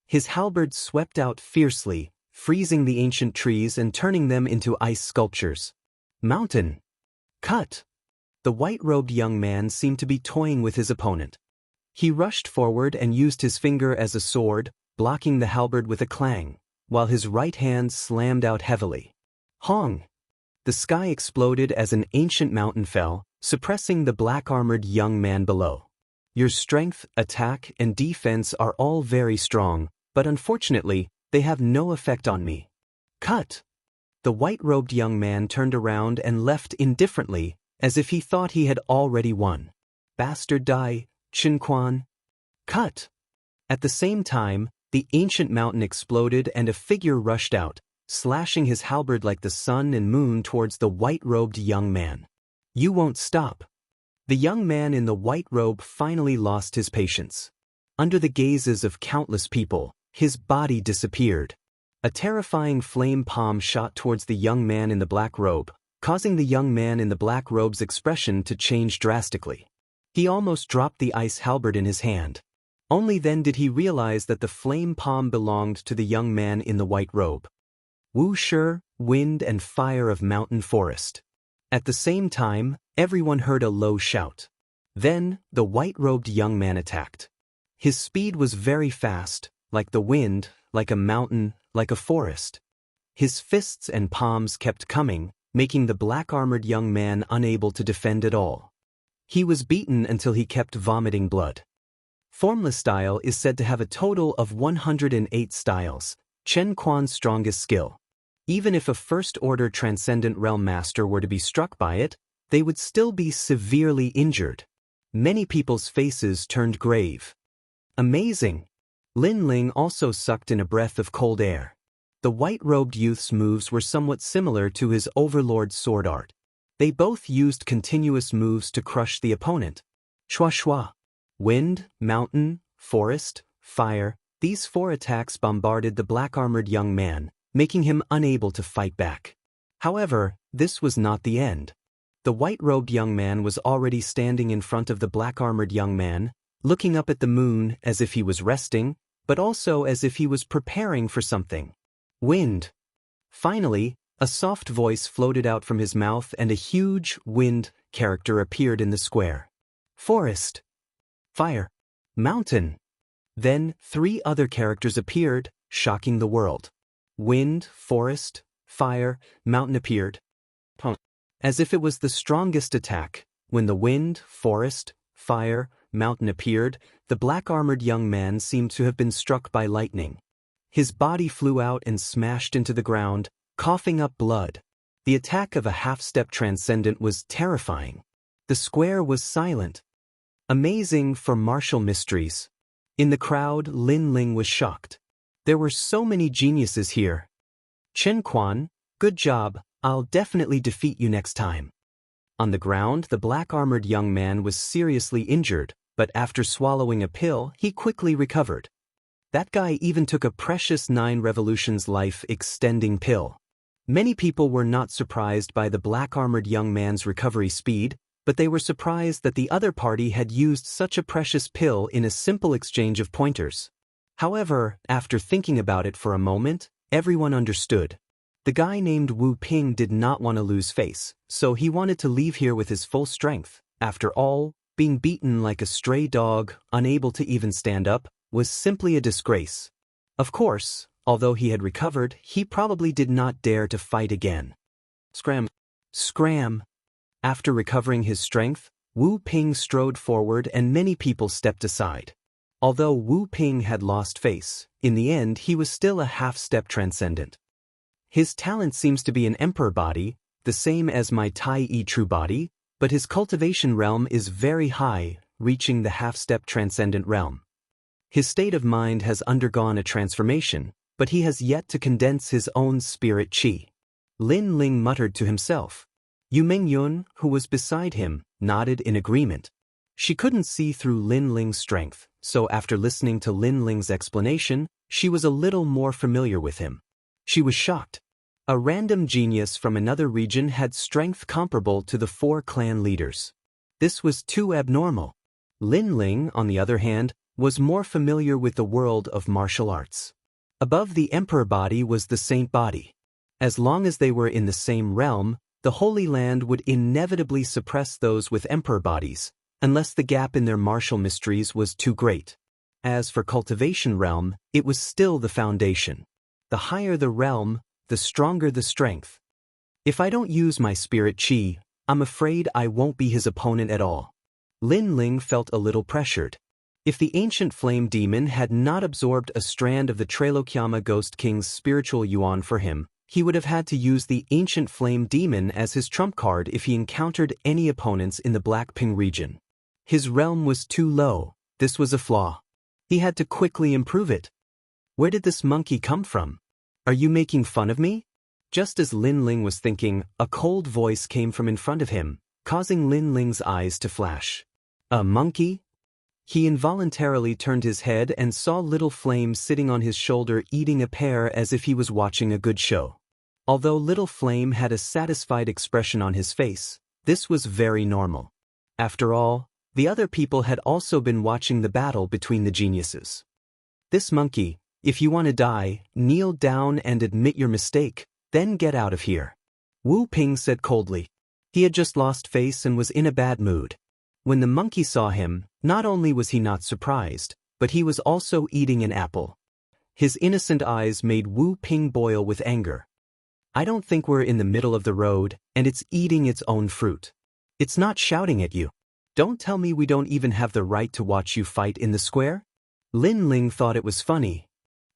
His halberd swept out fiercely, freezing the ancient trees and turning them into ice sculptures. Mountain. Cut. The white-robed young man seemed to be toying with his opponent. He rushed forward and used his finger as a sword, blocking the halberd with a clang, while his right hand slammed out heavily. Hong! The sky exploded as an ancient mountain fell, suppressing the black-armored young man below. Your strength, attack, and defense are all very strong, but unfortunately, they have no effect on me. Cut! The white-robed young man turned around and left indifferently, as if he thought he had already won. Bastard die, Chen Quan. Cut! At the same time, the ancient mountain exploded and a figure rushed out, slashing his halberd like the sun and moon towards the white-robed young man. You won't stop. The young man in the white robe finally lost his patience. Under the gazes of countless people, his body disappeared. A terrifying flame palm shot towards the young man in the black robe, causing the young man in the black robe's expression to change drastically. He almost dropped the ice halberd in his hand. Only then did he realize that the flame palm belonged to the young man in the white robe. Wu Shi, wind and fire of mountain forest. At the same time, everyone heard a low shout. Then, the white-robed young man attacked. His speed was very fast, like the wind, like a mountain, like a forest. His fists and palms kept coming, making the black-armored young man unable to defend at all. He was beaten until he kept vomiting blood. Formless style is said to have a total of 108 styles, Chen Quan's strongest skill. Even if a first-order transcendent realm master were to be struck by it, they would still be severely injured. Many people's faces turned grave. Amazing! Lin Ling also sucked in a breath of cold air. The white-robed youth's moves were somewhat similar to his overlord's sword art. They both used continuous moves to crush the opponent. Shua shua. Wind, mountain, forest, fire, these four attacks bombarded the black-armored young man, making him unable to fight back. However, this was not the end. The white-robed young man was already standing in front of the black-armored young man, looking up at the moon as if he was resting, but also as if he was preparing for something. Wind. Finally, a soft voice floated out from his mouth and a huge wind character appeared in the square. Forest. Fire. Mountain. Then 3 other characters appeared, shocking the world. Wind, forest, fire, mountain appeared. As if it was the strongest attack, when the wind, forest, fire, mountain appeared, the black-armored young man seemed to have been struck by lightning. His body flew out and smashed into the ground, coughing up blood. The attack of a half-step transcendent was terrifying. The square was silent. Amazing for martial mysteries. In the crowd, Lin Ling was shocked. There were so many geniuses here. Chen Quan, good job, I'll definitely defeat you next time. On the ground, the black-armored young man was seriously injured, but after swallowing a pill, he quickly recovered. That guy even took a precious 9 revolutions life-extending pill. Many people were not surprised by the black-armored young man's recovery speed, but they were surprised that the other party had used such a precious pill in a simple exchange of pointers. However, after thinking about it for a moment, everyone understood. The guy named Wu Ping did not want to lose face, so he wanted to leave here with his full strength. After all, being beaten like a stray dog, unable to even stand up, was simply a disgrace. Of course, although he had recovered, he probably did not dare to fight again. Scram. Scram. After recovering his strength, Wu Ping strode forward and many people stepped aside. Although Wu Ping had lost face, in the end he was still a half-step transcendent. His talent seems to be an emperor body, the same as my Tai Yi true body, but his cultivation realm is very high, reaching the half-step transcendent realm. His state of mind has undergone a transformation, but he has yet to condense his own spirit qi. Lin Ling muttered to himself. Yu Mingyun, who was beside him, nodded in agreement. She couldn't see through Lin Ling's strength, so after listening to Lin Ling's explanation, she was a little more familiar with him. She was shocked. A random genius from another region had strength comparable to the 4 clan leaders. This was too abnormal. Lin Ling, on the other hand, was more familiar with the world of martial arts. Above the emperor body was the saint body. As long as they were in the same realm, the Holy Land would inevitably suppress those with emperor bodies, unless the gap in their martial mysteries was too great. As for cultivation realm, it was still the foundation. The higher the realm, the stronger the strength. If I don't use my spirit qi, I'm afraid I won't be his opponent at all. Lin Ling felt a little pressured. If the ancient flame demon had not absorbed a strand of the Trailokyama Ghost King's spiritual yuan for him, he would have had to use the ancient flame demon as his trump card if he encountered any opponents in the Blackping region. His realm was too low. This was a flaw. He had to quickly improve it. Where did this monkey come from? Are you making fun of me? Just as Lin Ling was thinking, a cold voice came from in front of him, causing Lin Ling's eyes to flash. A monkey? He involuntarily turned his head and saw Little Flame sitting on his shoulder eating a pear as if he was watching a good show. Although Little Flame had a satisfied expression on his face, this was very normal. After all, the other people had also been watching the battle between the geniuses. This monkey, if you want to die, kneel down and admit your mistake, then get out of here. Wu Ping said coldly. He had just lost face and was in a bad mood. When the monkey saw him, not only was he not surprised, but he was also eating an apple. His innocent eyes made Wu Ping boil with anger. I don't think we're in the middle of the road, and it's eating its own fruit. It's not shouting at you. Don't tell me we don't even have the right to watch you fight in the square? Lin Ling thought it was funny.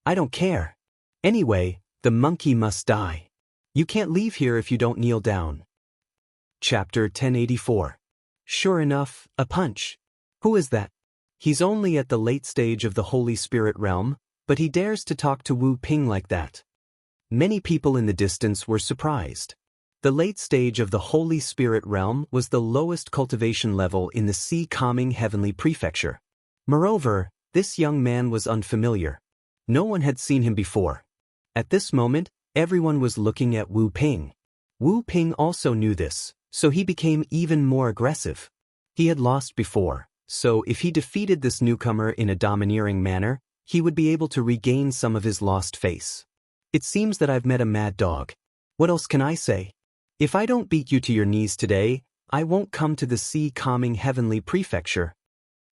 I don't care. Anyway, the monkey must die. You can't leave here if you don't kneel down. Chapter 1084. Sure enough, a punch. Who is that? He's only at the late stage of the Holy Spirit realm, but he dares to talk to Wu Ping like that. Many people in the distance were surprised. The late stage of the Holy Spirit realm was the lowest cultivation level in the Sea Calming Heavenly Prefecture. Moreover, this young man was unfamiliar. No one had seen him before. At this moment, everyone was looking at Wu Ping. Wu Ping also knew this, so he became even more aggressive. He had lost before, so if he defeated this newcomer in a domineering manner, he would be able to regain some of his lost face. It seems that I've met a mad dog. What else can I say? If I don't beat you to your knees today, I won't come to the sea-calming heavenly prefecture.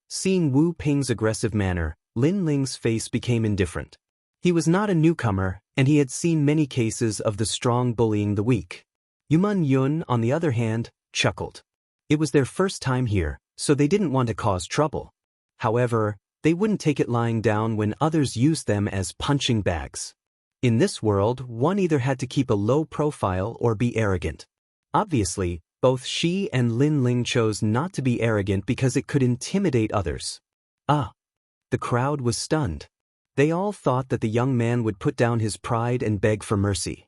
Seeing Wu Ping's aggressive manner, Lin Ling's face became indifferent. He was not a newcomer, and he had seen many cases of the strong bullying the weak. Yuman Yun, on the other hand, chuckled. It was their first time here, so they didn't want to cause trouble. However, they wouldn't take it lying down when others used them as punching bags. In this world, one either had to keep a low profile or be arrogant. Obviously, both she and Lin Ling chose not to be arrogant because it could intimidate others. The crowd was stunned. They all thought that the young man would put down his pride and beg for mercy.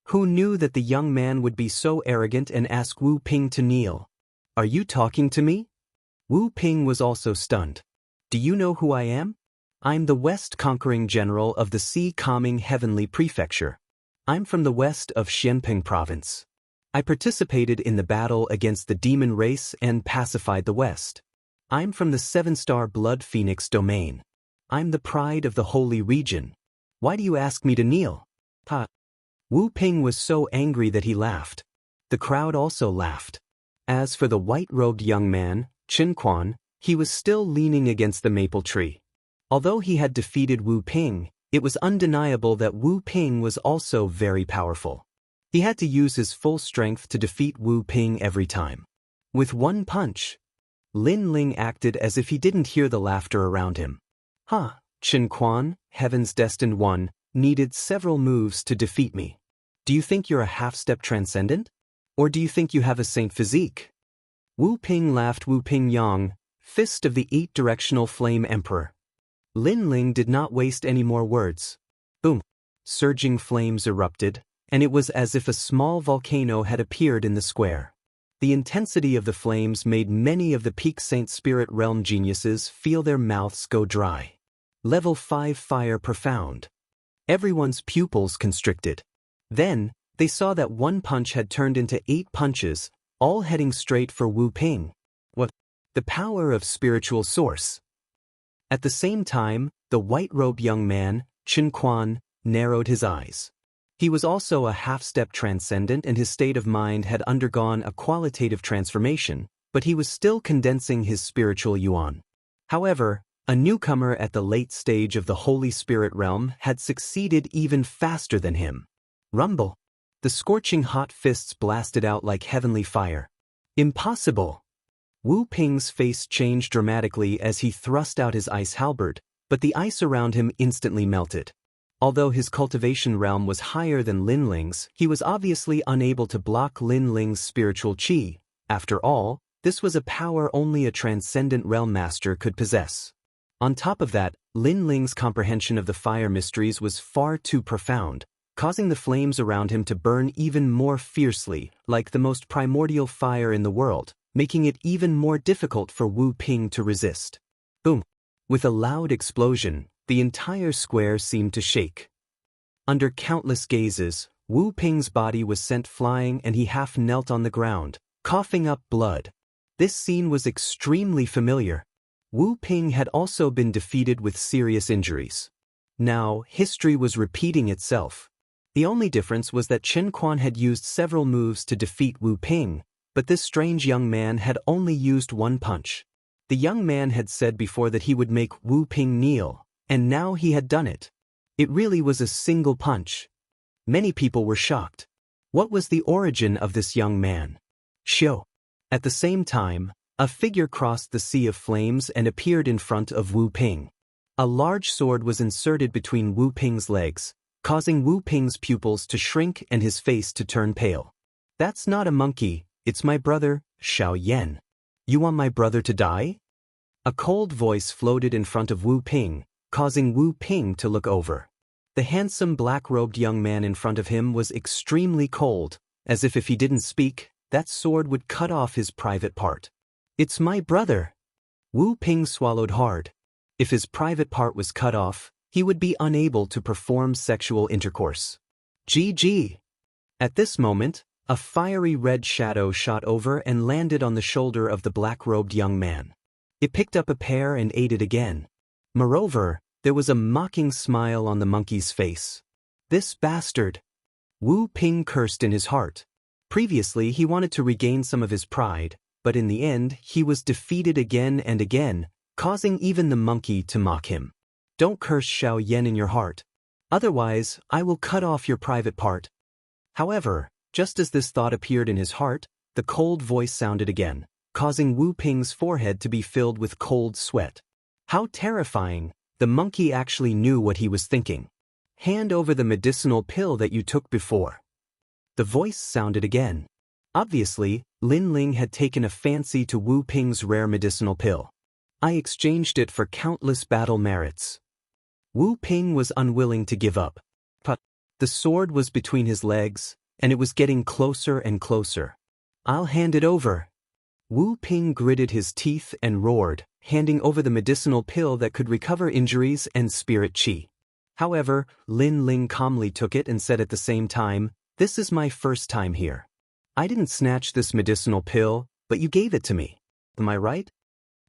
Who knew that the young man would be so arrogant and ask Wu Ping to kneel? Are you talking to me? Wu Ping was also stunned. Do you know who I am? I'm the West conquering general of the sea-calming heavenly prefecture. I'm from the west of Xianping province. I participated in the battle against the demon race and pacified the West. I'm from the 7-star Blood Phoenix domain. I'm the pride of the holy region. Why do you ask me to kneel? Wu Ping was so angry that he laughed. The crowd also laughed. As for the white-robed young man, Chen Quan, he was still leaning against the maple tree. Although he had defeated Wu Ping, it was undeniable that Wu Ping was also very powerful. He had to use his full strength to defeat Wu Ping every time. With one punch, Lin Ling acted as if he didn't hear the laughter around him. Chen Quan, Heaven's Destined One, needed several moves to defeat me. Do you think you're a half-step transcendent? Or do you think you have a saint physique? Wu Ping laughed. Wu Ping Yang, Fist of the 8-Directional Flame Emperor. Lin Ling did not waste any more words. Boom! Surging flames erupted, and it was as if a small volcano had appeared in the square. The intensity of the flames made many of the Peak Saint Spirit Realm geniuses feel their mouths go dry. Level 5 Fire Profound. Everyone's pupils constricted. Then, they saw that one punch had turned into 8 punches, all heading straight for Wu Ping. What? The power of spiritual source. At the same time, the white-robed young man, Chen Quan, narrowed his eyes. He was also a half-step transcendent and his state of mind had undergone a qualitative transformation, but he was still condensing his spiritual yuan. However, a newcomer at the late stage of the Holy Spirit realm had succeeded even faster than him. Rumble! The scorching hot fists blasted out like heavenly fire. Impossible! Wu Ping's face changed dramatically as he thrust out his ice halberd, but the ice around him instantly melted. Although his cultivation realm was higher than Lin Ling's, he was obviously unable to block Lin Ling's spiritual qi. After all, this was a power only a transcendent realm master could possess. On top of that, Lin Ling's comprehension of the fire mysteries was far too profound, causing the flames around him to burn even more fiercely, like the most primordial fire in the world, making it even more difficult for Wu Ping to resist. Boom! With a loud explosion, the entire square seemed to shake. Under countless gazes, Wu Ping's body was sent flying and he half knelt on the ground, coughing up blood. This scene was extremely familiar. Wu Ping had also been defeated with serious injuries. Now, history was repeating itself. The only difference was that Chen Quan had used several moves to defeat Wu Ping, but this strange young man had only used one punch. The young man had said before that he would make Wu Ping kneel, and now he had done it. It really was a single punch. Many people were shocked. What was the origin of this young man? Xiu. At the same time, a figure crossed the sea of flames and appeared in front of Wu Ping. A large sword was inserted between Wu Ping's legs, causing Wu Ping's pupils to shrink and his face to turn pale. That's not a monkey, it's my brother, Xiao Yan. You want my brother to die? A cold voice floated in front of Wu Ping, causing Wu Ping to look over. The handsome black-robed young man in front of him was extremely cold, as if he didn't speak, that sword would cut off his private part. It's my brother. Wu Ping swallowed hard. If his private part was cut off, he would be unable to perform sexual intercourse. GG. At this moment, a fiery red shadow shot over and landed on the shoulder of the black-robed young man. It picked up a pear and ate it again. Moreover, there was a mocking smile on the monkey's face. This bastard! Wu Ping cursed in his heart. Previously he wanted to regain some of his pride, but in the end he was defeated again and again, causing even the monkey to mock him. Don't curse Xiao Yan in your heart. Otherwise, I will cut off your private part. However, just as this thought appeared in his heart, the cold voice sounded again, causing Wu Ping's forehead to be filled with cold sweat. How terrifying! The monkey actually knew what he was thinking. Hand over the medicinal pill that you took before. The voice sounded again. Obviously, Lin Ling had taken a fancy to Wu Ping's rare medicinal pill. I exchanged it for countless battle merits. Wu Ping was unwilling to give up. But the sword was between his legs, and it was getting closer and closer. I'll hand it over. Wu Ping gritted his teeth and roared, handing over the medicinal pill that could recover injuries and spirit qi. However, Lin Ling calmly took it and said at the same time, "This is my first time here. I didn't snatch this medicinal pill, but you gave it to me. Am I right?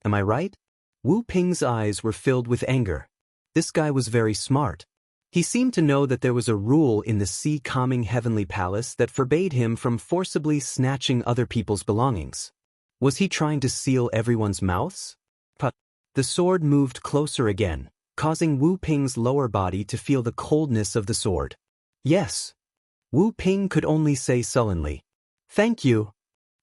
Am I right?" Wu Ping's eyes were filled with anger. This guy was very smart. He seemed to know that there was a rule in the sea-calming heavenly palace that forbade him from forcibly snatching other people's belongings. Was he trying to seal everyone's mouths? But the sword moved closer again, causing Wu Ping's lower body to feel the coldness of the sword. Yes. Wu Ping could only say sullenly, "Thank you."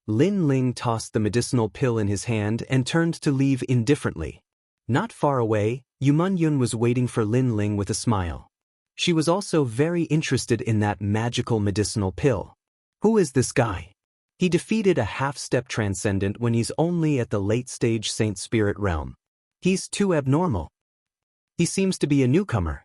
Lin Ling tossed the medicinal pill in his hand and turned to leave indifferently. Not far away, Yuman Yun was waiting for Lin Ling with a smile. She was also very interested in that magical medicinal pill. Who is this guy? He defeated a half-step transcendent when he's only at the late-stage Saint Spirit realm. He's too abnormal. He seems to be a newcomer.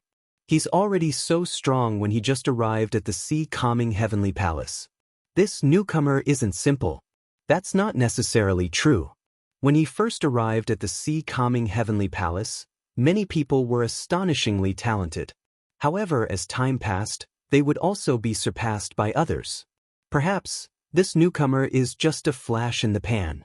He's already so strong when he just arrived at the sea-calming heavenly palace. This newcomer isn't simple. That's not necessarily true. When he first arrived at the sea-calming heavenly palace, many people were astonishingly talented. However, as time passed, they would also be surpassed by others. Perhaps, this newcomer is just a flash in the pan.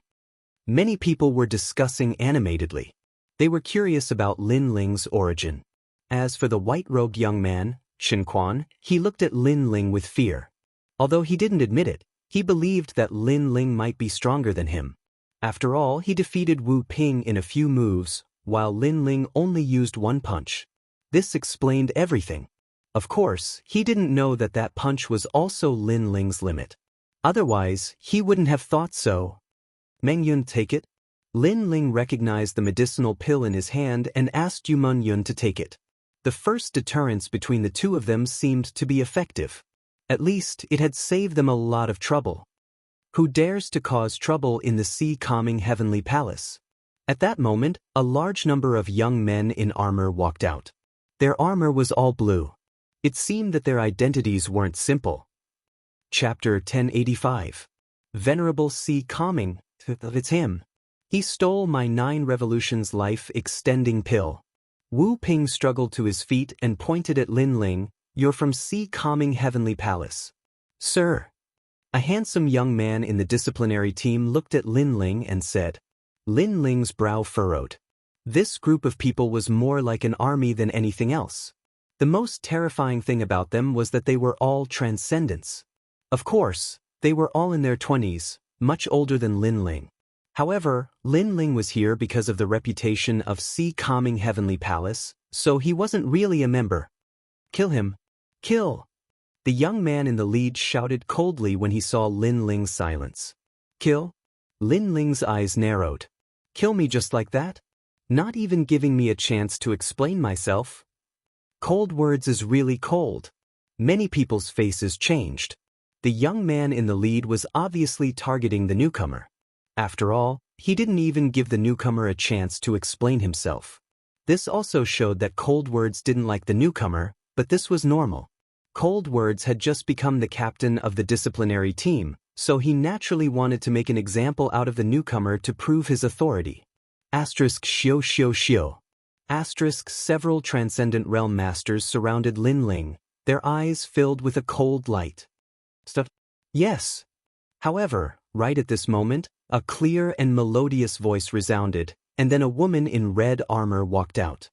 Many people were discussing animatedly. They were curious about Lin Ling's origin. As for the white-robed young man, Shen Quan, he looked at Lin Ling with fear. Although he didn't admit it, he believed that Lin Ling might be stronger than him. After all, he defeated Wu Ping in a few moves, while Lin Ling only used one punch. This explained everything. Of course, he didn't know that that punch was also Lin Ling's limit. Otherwise, he wouldn't have thought so. Meng Yun, take it? Lin Ling recognized the medicinal pill in his hand and asked Yuman Yun to take it. The first deterrence between the two of them seemed to be effective. At least, it had saved them a lot of trouble. Who dares to cause trouble in the sea-calming heavenly palace? At that moment, a large number of young men in armor walked out. Their armor was all blue. It seemed that their identities weren't simple. Chapter 1085. Venerable Sea-Calming, it's him. He stole my 9 revolutions life-extending pill. Wu Ping struggled to his feet and pointed at Lin Ling. You're from Sea-Calming Heavenly Palace. Sir. A handsome young man in the disciplinary team looked at Lin Ling and said. Lin Ling's brow furrowed. This group of people was more like an army than anything else. The most terrifying thing about them was that they were all transcendents. Of course, they were all in their 20s, much older than Lin Ling. However, Lin Ling was here because of the reputation of Sea-Calming Heavenly Palace, so he wasn't really a member. Kill him. Kill! The young man in the lead shouted coldly when he saw Lin Ling's silence. Kill? Lin Ling's eyes narrowed. Kill me just like that? Not even giving me a chance to explain myself? Cold words is really cold. Many people's faces changed. The young man in the lead was obviously targeting the newcomer. After all, he didn't even give the newcomer a chance to explain himself. This also showed that cold words didn't like the newcomer, but this was normal. Cold words had just become the captain of the disciplinary team, so he naturally wanted to make an example out of the newcomer to prove his authority. Asterisk shio shio shio. Asterisk several transcendent realm masters surrounded Lin Ling, their eyes filled with a cold light. Stuff? Yes. However, right at this moment, a clear and melodious voice resounded, and then a woman in red armor walked out.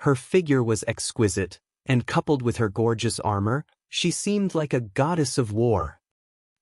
Her figure was exquisite, and coupled with her gorgeous armor, she seemed like a goddess of war.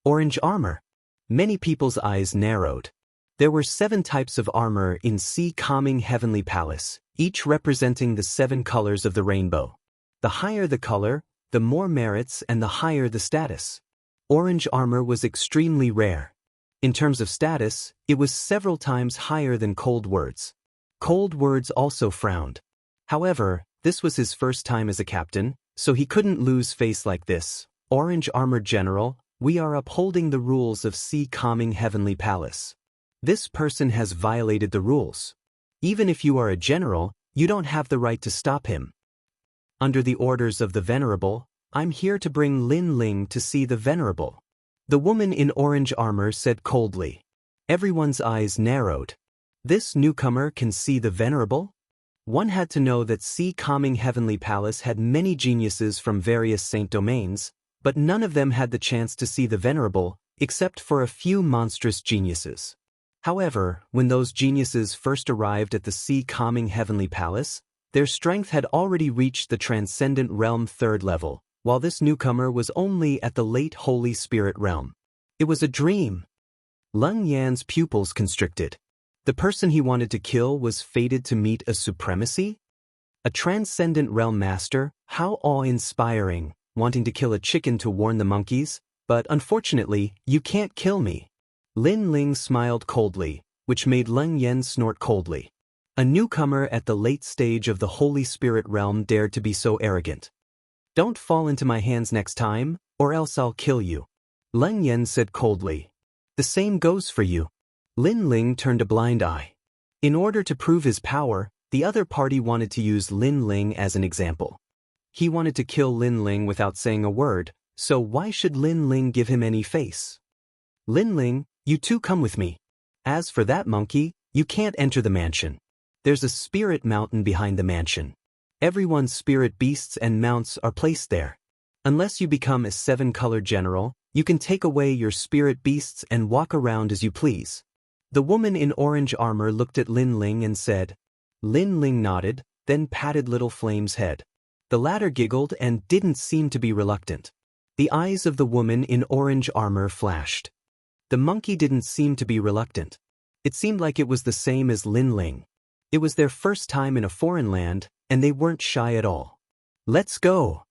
Orange armor. Many people's eyes narrowed. There were 7 types of armor in Sea Calming Heavenly Palace, each representing the 7 colors of the rainbow. The higher the color, the more merits and the higher the status. Orange armor was extremely rare. In terms of status, it was several times higher than Cold Words. Cold Words also frowned. However, this was his first time as a captain, so he couldn't lose face like this. Orange armor general, we are upholding the rules of Sea Calming Heavenly Palace. This person has violated the rules. Even if you are a general, you don't have the right to stop him. Under the orders of the Venerable, I'm here to bring Lin Ling to see the Venerable. The woman in orange armor said coldly. Everyone's eyes narrowed. This newcomer can see the Venerable? One had to know that Sea Calming Heavenly Palace had many geniuses from various saint domains, but none of them had the chance to see the Venerable, except for a few monstrous geniuses. However, when those geniuses first arrived at the Sea Calming Heavenly Palace, their strength had already reached the Transcendent Realm 3rd level, while this newcomer was only at the late Holy Spirit Realm. It was a dream. Leng Yan's pupils constricted. The person he wanted to kill was fated to meet a supremacy? A Transcendent Realm Master, how awe-inspiring, wanting to kill a chicken to warn the monkeys, but unfortunately, you can't kill me. Lin Ling smiled coldly, which made Leng Yan snort coldly. A newcomer at the late stage of the Holy Spirit Realm dared to be so arrogant. Don't fall into my hands next time, or else I'll kill you. Leng Yan said coldly. The same goes for you. Lin Ling turned a blind eye. In order to prove his power, the other party wanted to use Lin Ling as an example. He wanted to kill Lin Ling without saying a word, so why should Lin Ling give him any face? Lin Ling, you two come with me. As for that monkey, you can't enter the mansion. There's a spirit mountain behind the mansion. Everyone's spirit beasts and mounts are placed there. Unless you become a 7-color general, you can take away your spirit beasts and walk around as you please. The woman in orange armor looked at Lin Ling and said. Lin Ling nodded, then patted Little Flame's head. The latter giggled and didn't seem to be reluctant. The eyes of the woman in orange armor flashed. The monkey didn't seem to be reluctant. It seemed like it was the same as Lin Ling. It was their first time in a foreign land, and they weren't shy at all. Let's go.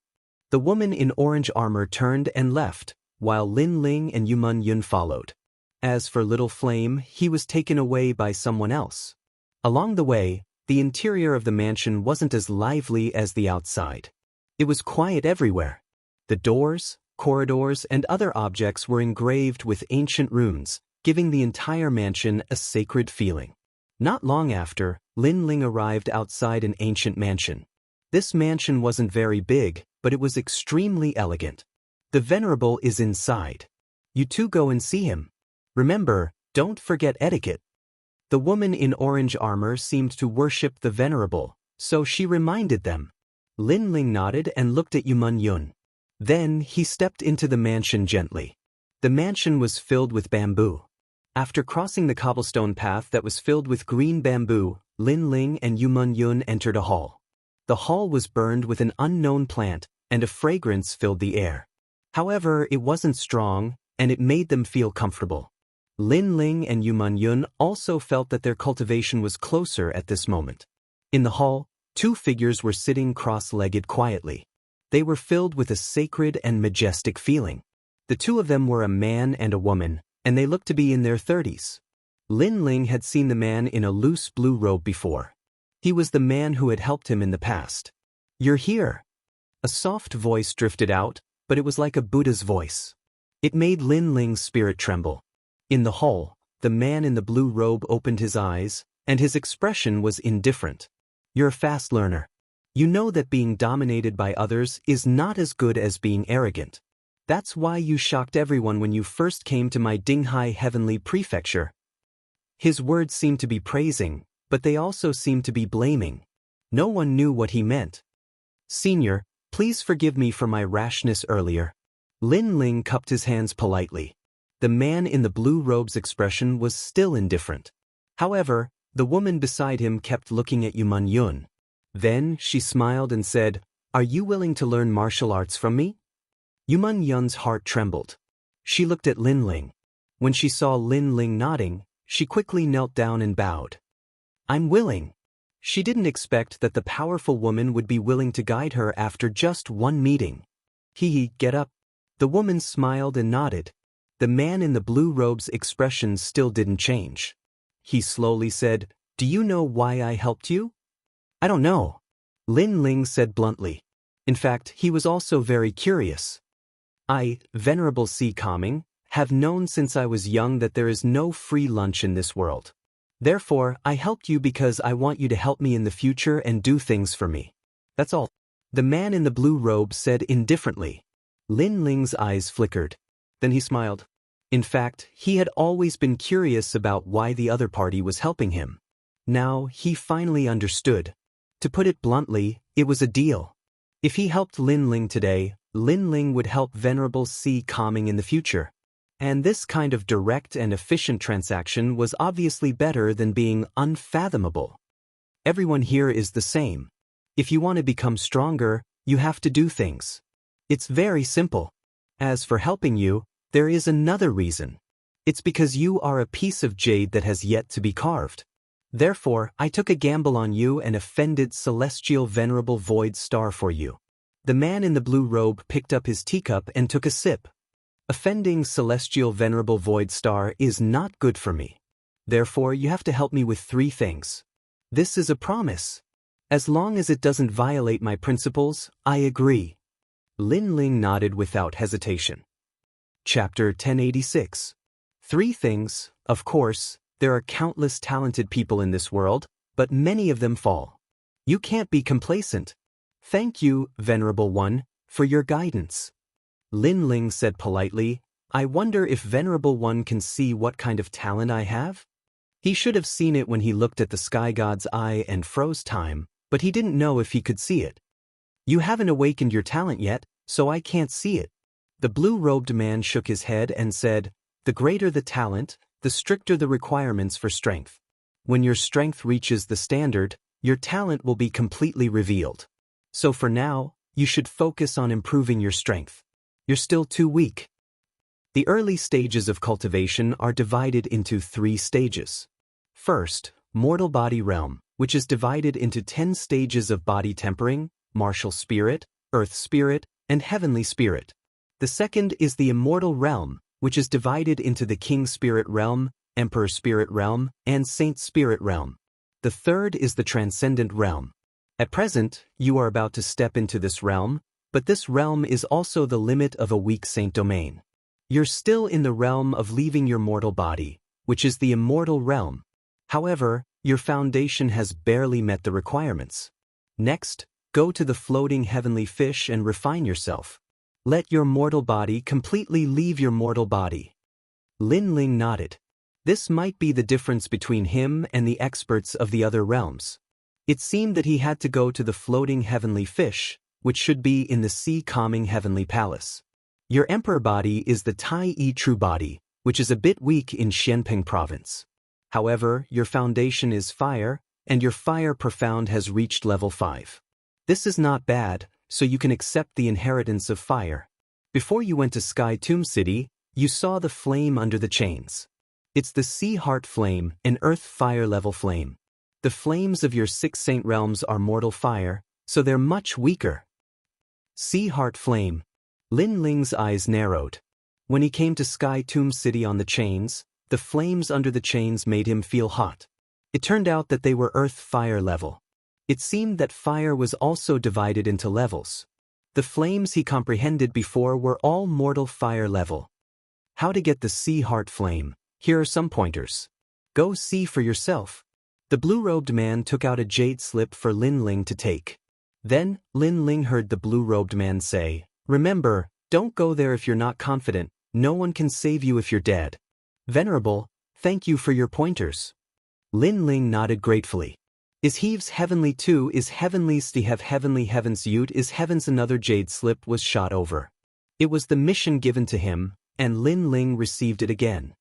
The woman in orange armor turned and left, while Lin Ling and Yuman Yun followed. As for Little Flame, he was taken away by someone else. Along the way, the interior of the mansion wasn't as lively as the outside. It was quiet everywhere. The doors, corridors, and other objects were engraved with ancient runes, giving the entire mansion a sacred feeling. Not long after, Lin Ling arrived outside an ancient mansion. This mansion wasn't very big, but it was extremely elegant. The Venerable is inside. You two go and see him. Remember, don't forget etiquette. The woman in orange armor seemed to worship the Venerable, so she reminded them. Lin Ling nodded and looked at Yuman Yun. Then he stepped into the mansion gently. The mansion was filled with bamboo. After crossing the cobblestone path that was filled with green bamboo, Lin Ling and Yuman Yun entered a hall. The hall was burned with an unknown plant, and a fragrance filled the air. However, it wasn't strong, and it made them feel comfortable. Lin Ling and Yuman Yun also felt that their cultivation was closer at this moment. In the hall, 2 figures were sitting cross-legged quietly. They were filled with a sacred and majestic feeling. The 2 of them were a man and a woman, and they looked to be in their 30s. Lin Ling had seen the man in a loose blue robe before. He was the man who had helped him in the past. You're here. A soft voice drifted out, but it was like a Buddha's voice. It made Lin Ling's spirit tremble. In the hall, the man in the blue robe opened his eyes, and his expression was indifferent. You're a fast learner. You know that being dominated by others is not as good as being arrogant. That's why you shocked everyone when you first came to my Dinghai Heavenly Prefecture. His words seemed to be praising, but they also seemed to be blaming. No one knew what he meant. Senior, please forgive me for my rashness earlier. Lin Ling cupped his hands politely. The man in the blue robe's expression was still indifferent. However, the woman beside him kept looking at Yuman Yun. Then she smiled and said, Are you willing to learn martial arts from me? Yuman Yun's heart trembled. She looked at Lin Ling. When she saw Lin Ling nodding, she quickly knelt down and bowed. I'm willing. She didn't expect that the powerful woman would be willing to guide her after just one meeting. Get up. The woman smiled and nodded. The man in the blue robe's expression still didn't change. He slowly said, Do you know why I helped you? I don't know. Lin Ling said bluntly. In fact, he was also very curious. I, Venerable Sea Calming, have known since I was young that there is no free lunch in this world. Therefore, I helped you because I want you to help me in the future and do things for me. That's all. The man in the blue robe said indifferently. Lin Ling's eyes flickered. Then he smiled. In fact, he had always been curious about why the other party was helping him. Now, he finally understood. To put it bluntly, it was a deal. If he helped Lin Ling today, Lin Ling would help Venerable Sea Calming in the future. And this kind of direct and efficient transaction was obviously better than being unfathomable. Everyone here is the same. If you want to become stronger, you have to do things. It's very simple. As for helping you, there is another reason. It's because you are a piece of jade that has yet to be carved. Therefore, I took a gamble on you and offended Celestial Venerable Void Star for you. The man in the blue robe picked up his teacup and took a sip. Offending Celestial Venerable Void Star is not good for me. Therefore, you have to help me with 3 things. This is a promise. As long as it doesn't violate my principles, I agree. Lin Ling nodded without hesitation. Chapter 1086. 3 things. Of course, there are countless talented people in this world, but many of them fall. You can't be complacent. Thank you, Venerable One, for your guidance. Lin Ling said politely, I wonder if Venerable One can see what kind of talent I have? He should have seen it when he looked at the Sky God's eye and froze time, but he didn't know if he could see it. You haven't awakened your talent yet, so I can't see it. The blue-robed man shook his head and said, The greater the talent, the stricter the requirements for strength. When your strength reaches the standard, your talent will be completely revealed. So for now, you should focus on improving your strength. You're still too weak. The early stages of cultivation are divided into 3 stages. First, mortal body realm, which is divided into 10 stages of body tempering, martial spirit, earth spirit, and heavenly spirit. The second is the immortal realm, which is divided into the king spirit realm, emperor spirit realm, and saint spirit realm. The third is the transcendent realm. At present, you are about to step into this realm, but this realm is also the limit of a weak saint domain. You're still in the realm of leaving your mortal body, which is the immortal realm. However, your foundation has barely met the requirements. Next, go to the floating heavenly fish and refine yourself. Let your mortal body completely leave your mortal body. Lin Ling nodded. This might be the difference between him and the experts of the other realms. It seemed that he had to go to the floating heavenly fish, which should be in the sea calming heavenly palace. Your emperor body is the Tai Yi true body, which is a bit weak in Xianping province. However, your foundation is fire, and your fire profound has reached level 5. This is not bad, so you can accept the inheritance of fire. Before you went to Sky Tomb City, you saw the flame under the chains. It's the Sea Heart Flame, an earth fire level flame. The flames of your 6 saint realms are mortal fire, so they're much weaker. Sea Heart Flame. Lin Ling's eyes narrowed. When he came to Sky Tomb City on the chains, the flames under the chains made him feel hot. It turned out that they were earth fire level. It seemed that fire was also divided into levels. The flames he comprehended before were all mortal fire level. How to get the Sea Heart Flame? Here are some pointers. Go see for yourself. The blue-robed man took out a jade slip for Lin Ling to take. Then, Lin Ling heard the blue-robed man say, Remember, don't go there if you're not confident. No one can save you if you're dead. Venerable, thank you for your pointers. Lin Ling nodded gratefully. Is Heaves heavenly too? Is heavenlies to have heavenly heavens yut? Is heavens another jade slip was shot over. It was the mission given to him, and Lin Ling received it again.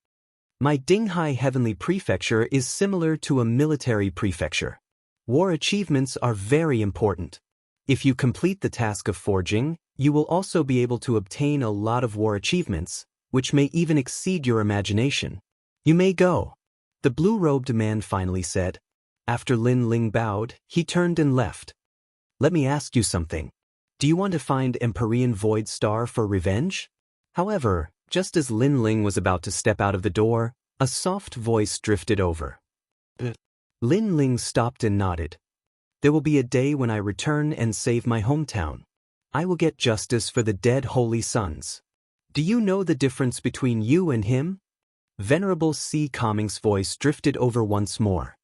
My Dinghai Heavenly Prefecture is similar to a military prefecture. War achievements are very important. If you complete the task of forging, you will also be able to obtain a lot of war achievements, which may even exceed your imagination. You may go. The blue-robed man finally said. After Lin Ling bowed, he turned and left. Let me ask you something. Do you want to find Empyrean Void Star for revenge? However, just as Lin Ling was about to step out of the door, a soft voice drifted over. Lin Ling stopped and nodded. There will be a day when I return and save my hometown. I will get justice for the dead holy sons. Do you know the difference between you and him? Venerable C. Kangming's voice drifted over once more.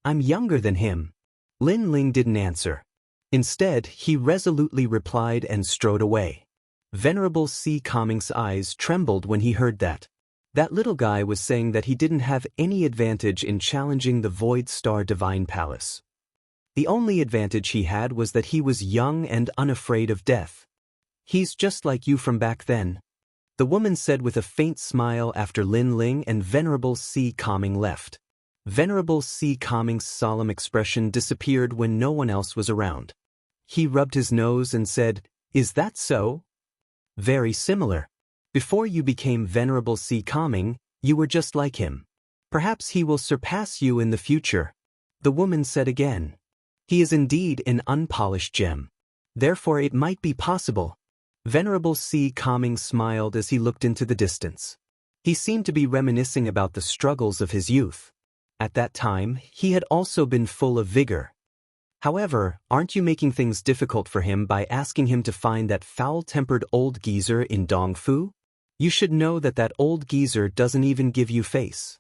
I'm younger than him. Lin Ling didn't answer. Instead, he resolutely replied and strode away. Venerable C. Kangming's eyes trembled when he heard that. That little guy was saying that he didn't have any advantage in challenging the Void Star Divine Palace. The only advantage he had was that he was young and unafraid of death. He's just like you from back then. The woman said with a faint smile after Lin Ling and Venerable C. Kangming left. Venerable C. Kangming's solemn expression disappeared when no one else was around. He rubbed his nose and said, Is that so? Very similar. Before you became Venerable C. Kangming, you were just like him. Perhaps he will surpass you in the future. The woman said again. He is indeed an unpolished gem. Therefore it might be possible. Venerable C. Kangming smiled as he looked into the distance. He seemed to be reminiscing about the struggles of his youth. At that time, he had also been full of vigor. However, aren't you making things difficult for him by asking him to find that foul-tempered old geezer in Dongfu? You should know that that old geezer doesn't even give you face.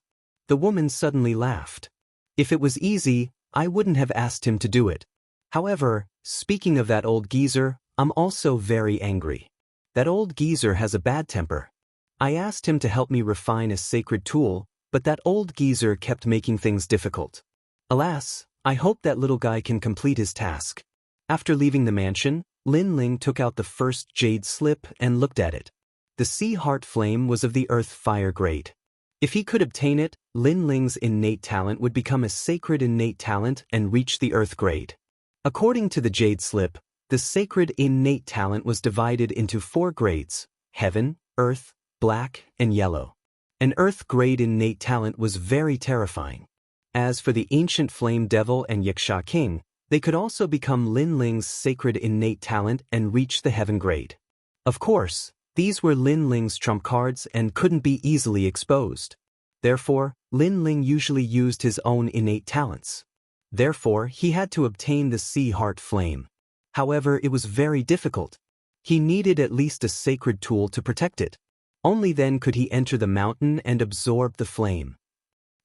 The woman suddenly laughed. If it was easy, I wouldn't have asked him to do it. However, speaking of that old geezer, I'm also very angry. That old geezer has a bad temper. I asked him to help me refine a sacred tool, but that old geezer kept making things difficult. Alas, I hope that little guy can complete his task. After leaving the mansion, Lin Ling took out the first jade slip and looked at it. The sea heart flame was of the earth fire grade. If he could obtain it, Lin Ling's innate talent would become a sacred innate talent and reach the earth grade. According to the jade slip, the sacred innate talent was divided into 4 grades: heaven, earth, black, and yellow. An earth grade innate talent was very terrifying. As for the ancient flame devil and Yaksha king, they could also become Lin Ling's sacred innate talent and reach the heaven grade. Of course, these were Lin Ling's trump cards and couldn't be easily exposed. Therefore, Lin Ling usually used his own innate talents. Therefore, he had to obtain the sea heart flame. However, it was very difficult. He needed at least a sacred tool to protect it. Only then could he enter the mountain and absorb the flame.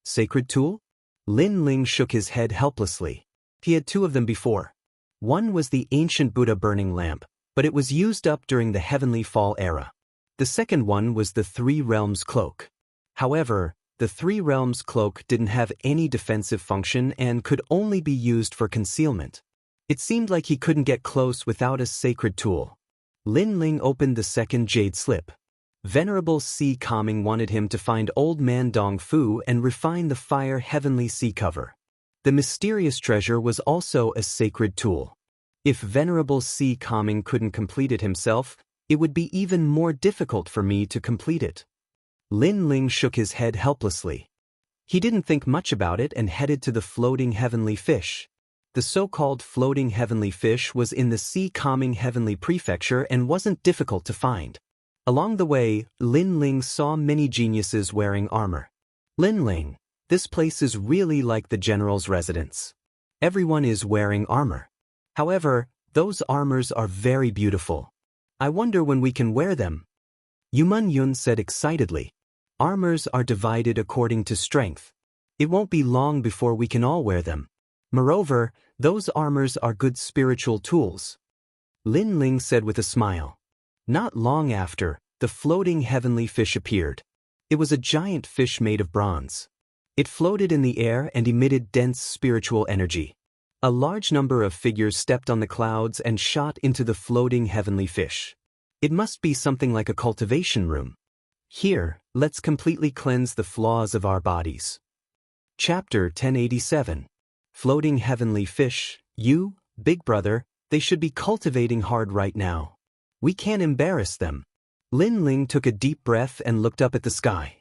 Sacred tool? Lin Ling shook his head helplessly. He had 2 of them before. One was the ancient Buddha burning lamp, but it was used up during the Heavenly Fall era. The second one was the 3 Realms cloak. However, the 3 Realms cloak didn't have any defensive function and could only be used for concealment. It seemed like he couldn't get close without a sacred tool. Lin Ling opened the second jade slip. Venerable C. Kangming wanted him to find Old Man Dongfu and refine the fire heavenly sea cover. The mysterious treasure was also a sacred tool. If Venerable C. Kangming couldn't complete it himself, it would be even more difficult for me to complete it. Lin Ling shook his head helplessly. He didn't think much about it and headed to the floating heavenly fish. The so-called floating heavenly fish was in the C. Kangming Heavenly Prefecture and wasn't difficult to find. Along the way, Lin Ling saw many geniuses wearing armor. Lin Ling, this place is really like the general's residence. Everyone is wearing armor. However, those armors are very beautiful. I wonder when we can wear them. Yuman Yun said excitedly. Armors are divided according to strength. It won't be long before we can all wear them. Moreover, those armors are good spiritual tools. Lin Ling said with a smile. Not long after, the floating heavenly fish appeared. It was a giant fish made of bronze. It floated in the air and emitted dense spiritual energy. A large number of figures stepped on the clouds and shot into the floating heavenly fish. It must be something like a cultivation room. Here, let's completely cleanse the flaws of our bodies. Chapter 1087. Floating heavenly fish, you, big brother, they should be cultivating hard right now. We can't embarrass them. Lin Ling took a deep breath and looked up at the sky.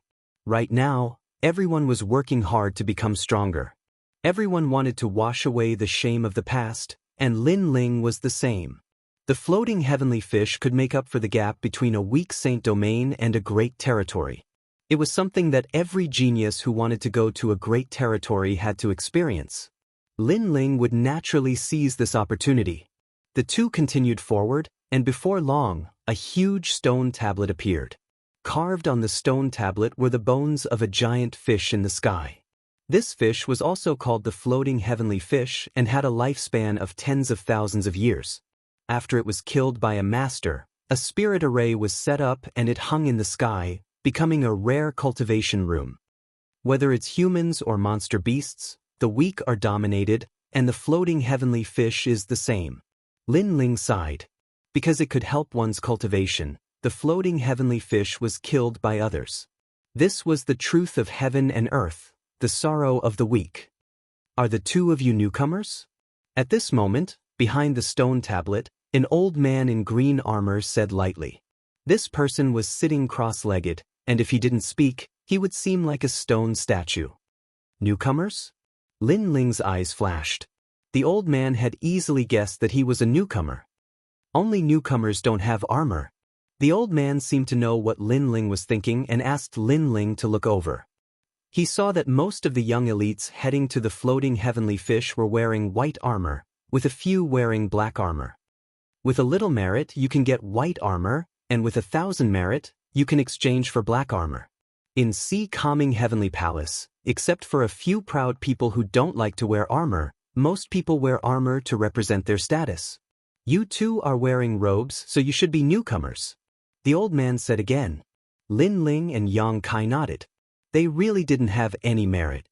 Right now, everyone was working hard to become stronger. Everyone wanted to wash away the shame of the past, and Lin Ling was the same. The floating heavenly fish could make up for the gap between a weak saint domain and a great territory. It was something that every genius who wanted to go to a great territory had to experience. Lin Ling would naturally seize this opportunity. The two continued forward, and before long, a huge stone tablet appeared. Carved on the stone tablet were the bones of a giant fish in the sky. This fish was also called the floating heavenly fish and had a lifespan of tens of thousands of years. After it was killed by a master, a spirit array was set up and it hung in the sky, becoming a rare cultivation room. Whether it's humans or monster beasts, the weak are dominated, and the floating heavenly fish is the same. Lin Ling sighed. Because it could help one's cultivation, the floating heavenly fish was killed by others. This was the truth of heaven and earth, the sorrow of the weak. Are the two of you newcomers? At this moment, behind the stone tablet, an old man in green armor said lightly. This person was sitting cross-legged, and if he didn't speak, he would seem like a stone statue. Newcomers? Lin Ling's eyes flashed. The old man had easily guessed that he was a newcomer. Only newcomers don't have armor. The old man seemed to know what Lin Ling was thinking and asked Lin Ling to look over. He saw that most of the young elites heading to the floating heavenly fish were wearing white armor, with a few wearing black armor. With a little merit, you can get white armor, and with 1,000 merit, you can exchange for black armor. In Sea Calming Heavenly Palace, except for a few proud people who don't like to wear armor, most people wear armor to represent their status. You two are wearing robes, so you should be newcomers. The old man said again. Lin Ling and Yang Kai nodded. They really didn't have any merit.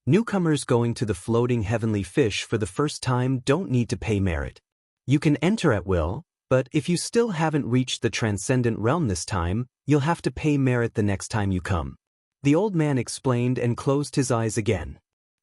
Newcomers going to the floating heavenly fish for the first time don't need to pay merit. You can enter at will, but if you still haven't reached the transcendent realm this time, you'll have to pay merit the next time you come. The old man explained and closed his eyes again.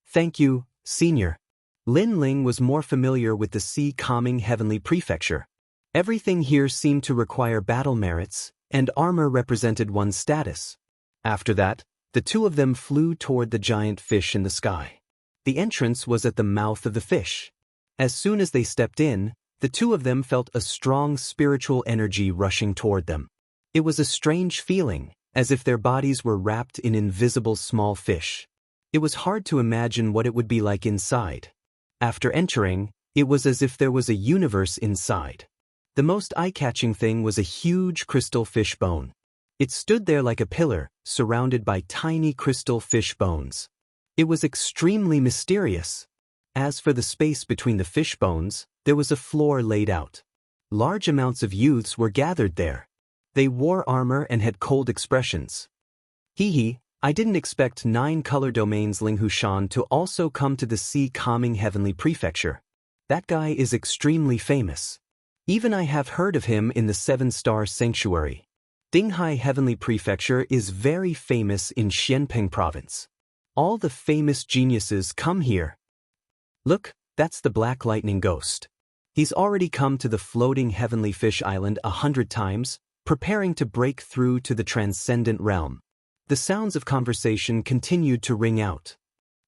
Thank you, senior. Lin Ling was more familiar with the Sea Calming Heavenly Prefecture. Everything here seemed to require battle merits, and armor represented one's status. After that, the two of them flew toward the giant fish in the sky. The entrance was at the mouth of the fish. As soon as they stepped in, the two of them felt a strong spiritual energy rushing toward them. It was a strange feeling, as if their bodies were wrapped in invisible small fish. It was hard to imagine what it would be like inside. After entering, it was as if there was a universe inside. The most eye-catching thing was a huge crystal fish bone. It stood there like a pillar, surrounded by tiny crystal fish bones. It was extremely mysterious. As for the space between the fish bones, there was a floor laid out. Large amounts of youths were gathered there. They wore armor and had cold expressions. Hee, I didn't expect 9 color domains Ling Hushan to also come to the Sea Calming Heavenly Prefecture. That guy is extremely famous. Even I have heard of him in the 7-star sanctuary. Dinghai Heavenly Prefecture is very famous in Xianpeng Province. All the famous geniuses come here. Look, that's the Black Lightning Ghost. He's already come to the floating heavenly fish island 100 times, preparing to break through to the transcendent realm. The sounds of conversation continued to ring out.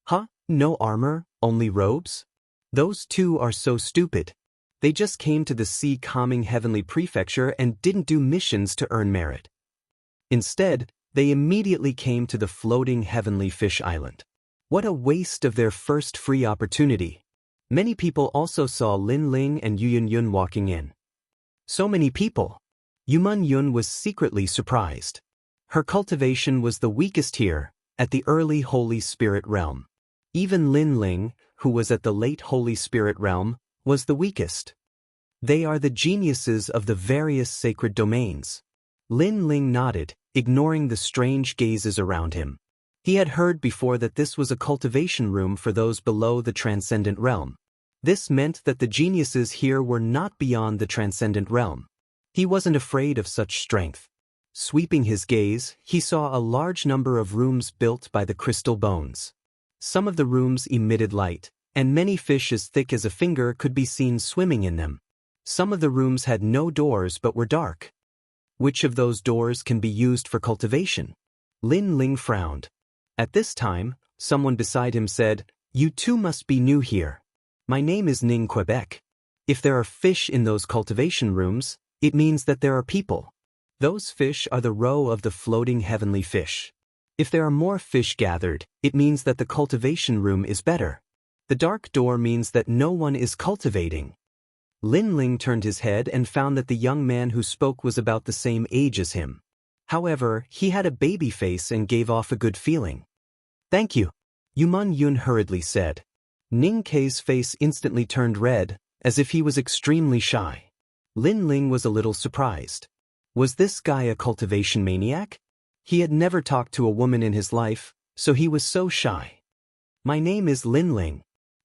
Huh? No armor, only robes? Those two are so stupid. They just came to the Sea Calming Heavenly Prefecture and didn't do missions to earn merit. Instead, they immediately came to the floating heavenly fish island. What a waste of their first free opportunity. Many people also saw Lin Ling and Yu Yun walking in. So many people. Yumun Yun was secretly surprised. Her cultivation was the weakest here, at the early Holy Spirit realm. Even Lin Ling, who was at the late Holy Spirit realm, was the weakest. They are the geniuses of the various sacred domains. Lin Ling nodded, ignoring the strange gazes around him. He had heard before that this was a cultivation room for those below the transcendent realm. This meant that the geniuses here were not beyond the transcendent realm. He wasn't afraid of such strength. Sweeping his gaze, he saw a large number of rooms built by the crystal bones. Some of the rooms emitted light, and many fish as thick as a finger could be seen swimming in them. Some of the rooms had no doors but were dark. Which of those doors can be used for cultivation? Lin Ling frowned. At this time, someone beside him said, "You two must be new here. My name is Ning Quebec. If there are fish in those cultivation rooms, it means that there are people. Those fish are the row of the floating heavenly fish. If there are more fish gathered, it means that the cultivation room is better. The dark door means that no one is cultivating." Lin Ling turned his head and found that the young man who spoke was about the same age as him. However, he had a baby face and gave off a good feeling. "Thank you," Yuman Yun hurriedly said. Ning Kei's face instantly turned red, as if he was extremely shy. Lin Ling was a little surprised. Was this guy a cultivation maniac? He had never talked to a woman in his life, so he was so shy. "My name is Lin Ling."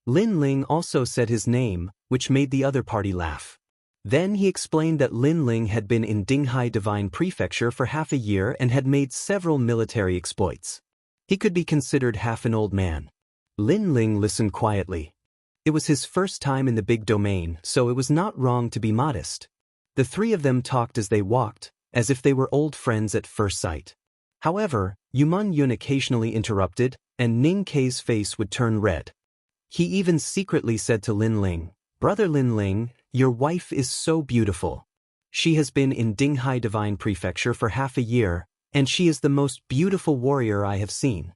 Lin Ling also said his name, which made the other party laugh. Then he explained that Lin Ling had been in Dinghai Divine Prefecture for half a year and had made several military exploits. He could be considered half an old man. Lin Ling listened quietly. It was his first time in the big domain, so it was not wrong to be modest. The three of them talked as they walked, as if they were old friends at first sight. However, Yuman Yun occasionally interrupted, and Ning Kei's face would turn red. He even secretly said to Lin Ling, "Brother Lin Ling, your wife is so beautiful. She has been in Dinghai Divine Prefecture for half a year, and she is the most beautiful warrior I have seen."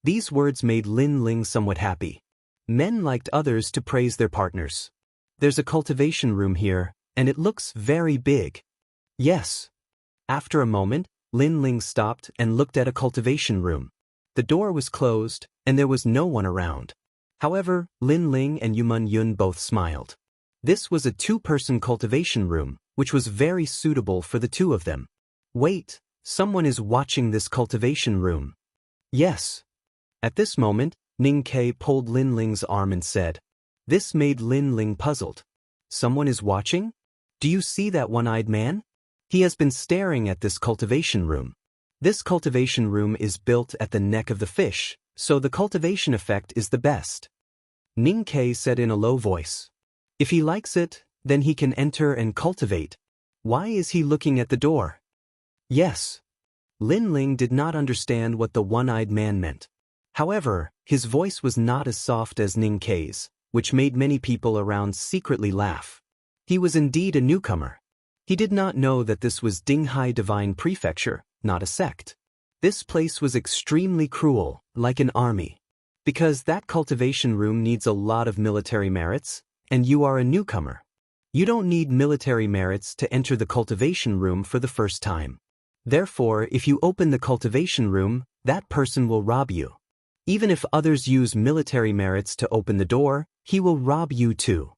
These words made Lin Ling somewhat happy. Men liked others to praise their partners. "There's a cultivation room here, and it looks very big." "Yes." After a moment, Lin Ling stopped and looked at a cultivation room. The door was closed, and there was no one around. However, Lin Ling and Yuman Yun both smiled. This was a two-person cultivation room, which was very suitable for the two of them. "Wait, someone is watching this cultivation room." "Yes." At this moment, Ning Kei pulled Lin Ling's arm and said. This made Lin Ling puzzled. "Someone is watching? Do you see that one-eyed man? He has been staring at this cultivation room. This cultivation room is built at the neck of the fish, so the cultivation effect is the best." Ning Kei said in a low voice. "If he likes it, then he can enter and cultivate. Why is he looking at the door?" "Yes." Lin Ling did not understand what the one-eyed man meant. However, his voice was not as soft as Ning Kei's, which made many people around secretly laugh. He was indeed a newcomer. He did not know that this was Dinghai Divine Prefecture, not a sect. This place was extremely cruel, like an army. Because that cultivation room needs a lot of military merits, and you are a newcomer. You don't need military merits to enter the cultivation room for the first time. Therefore, if you open the cultivation room, that person will rob you. Even if others use military merits to open the door, he will rob you too.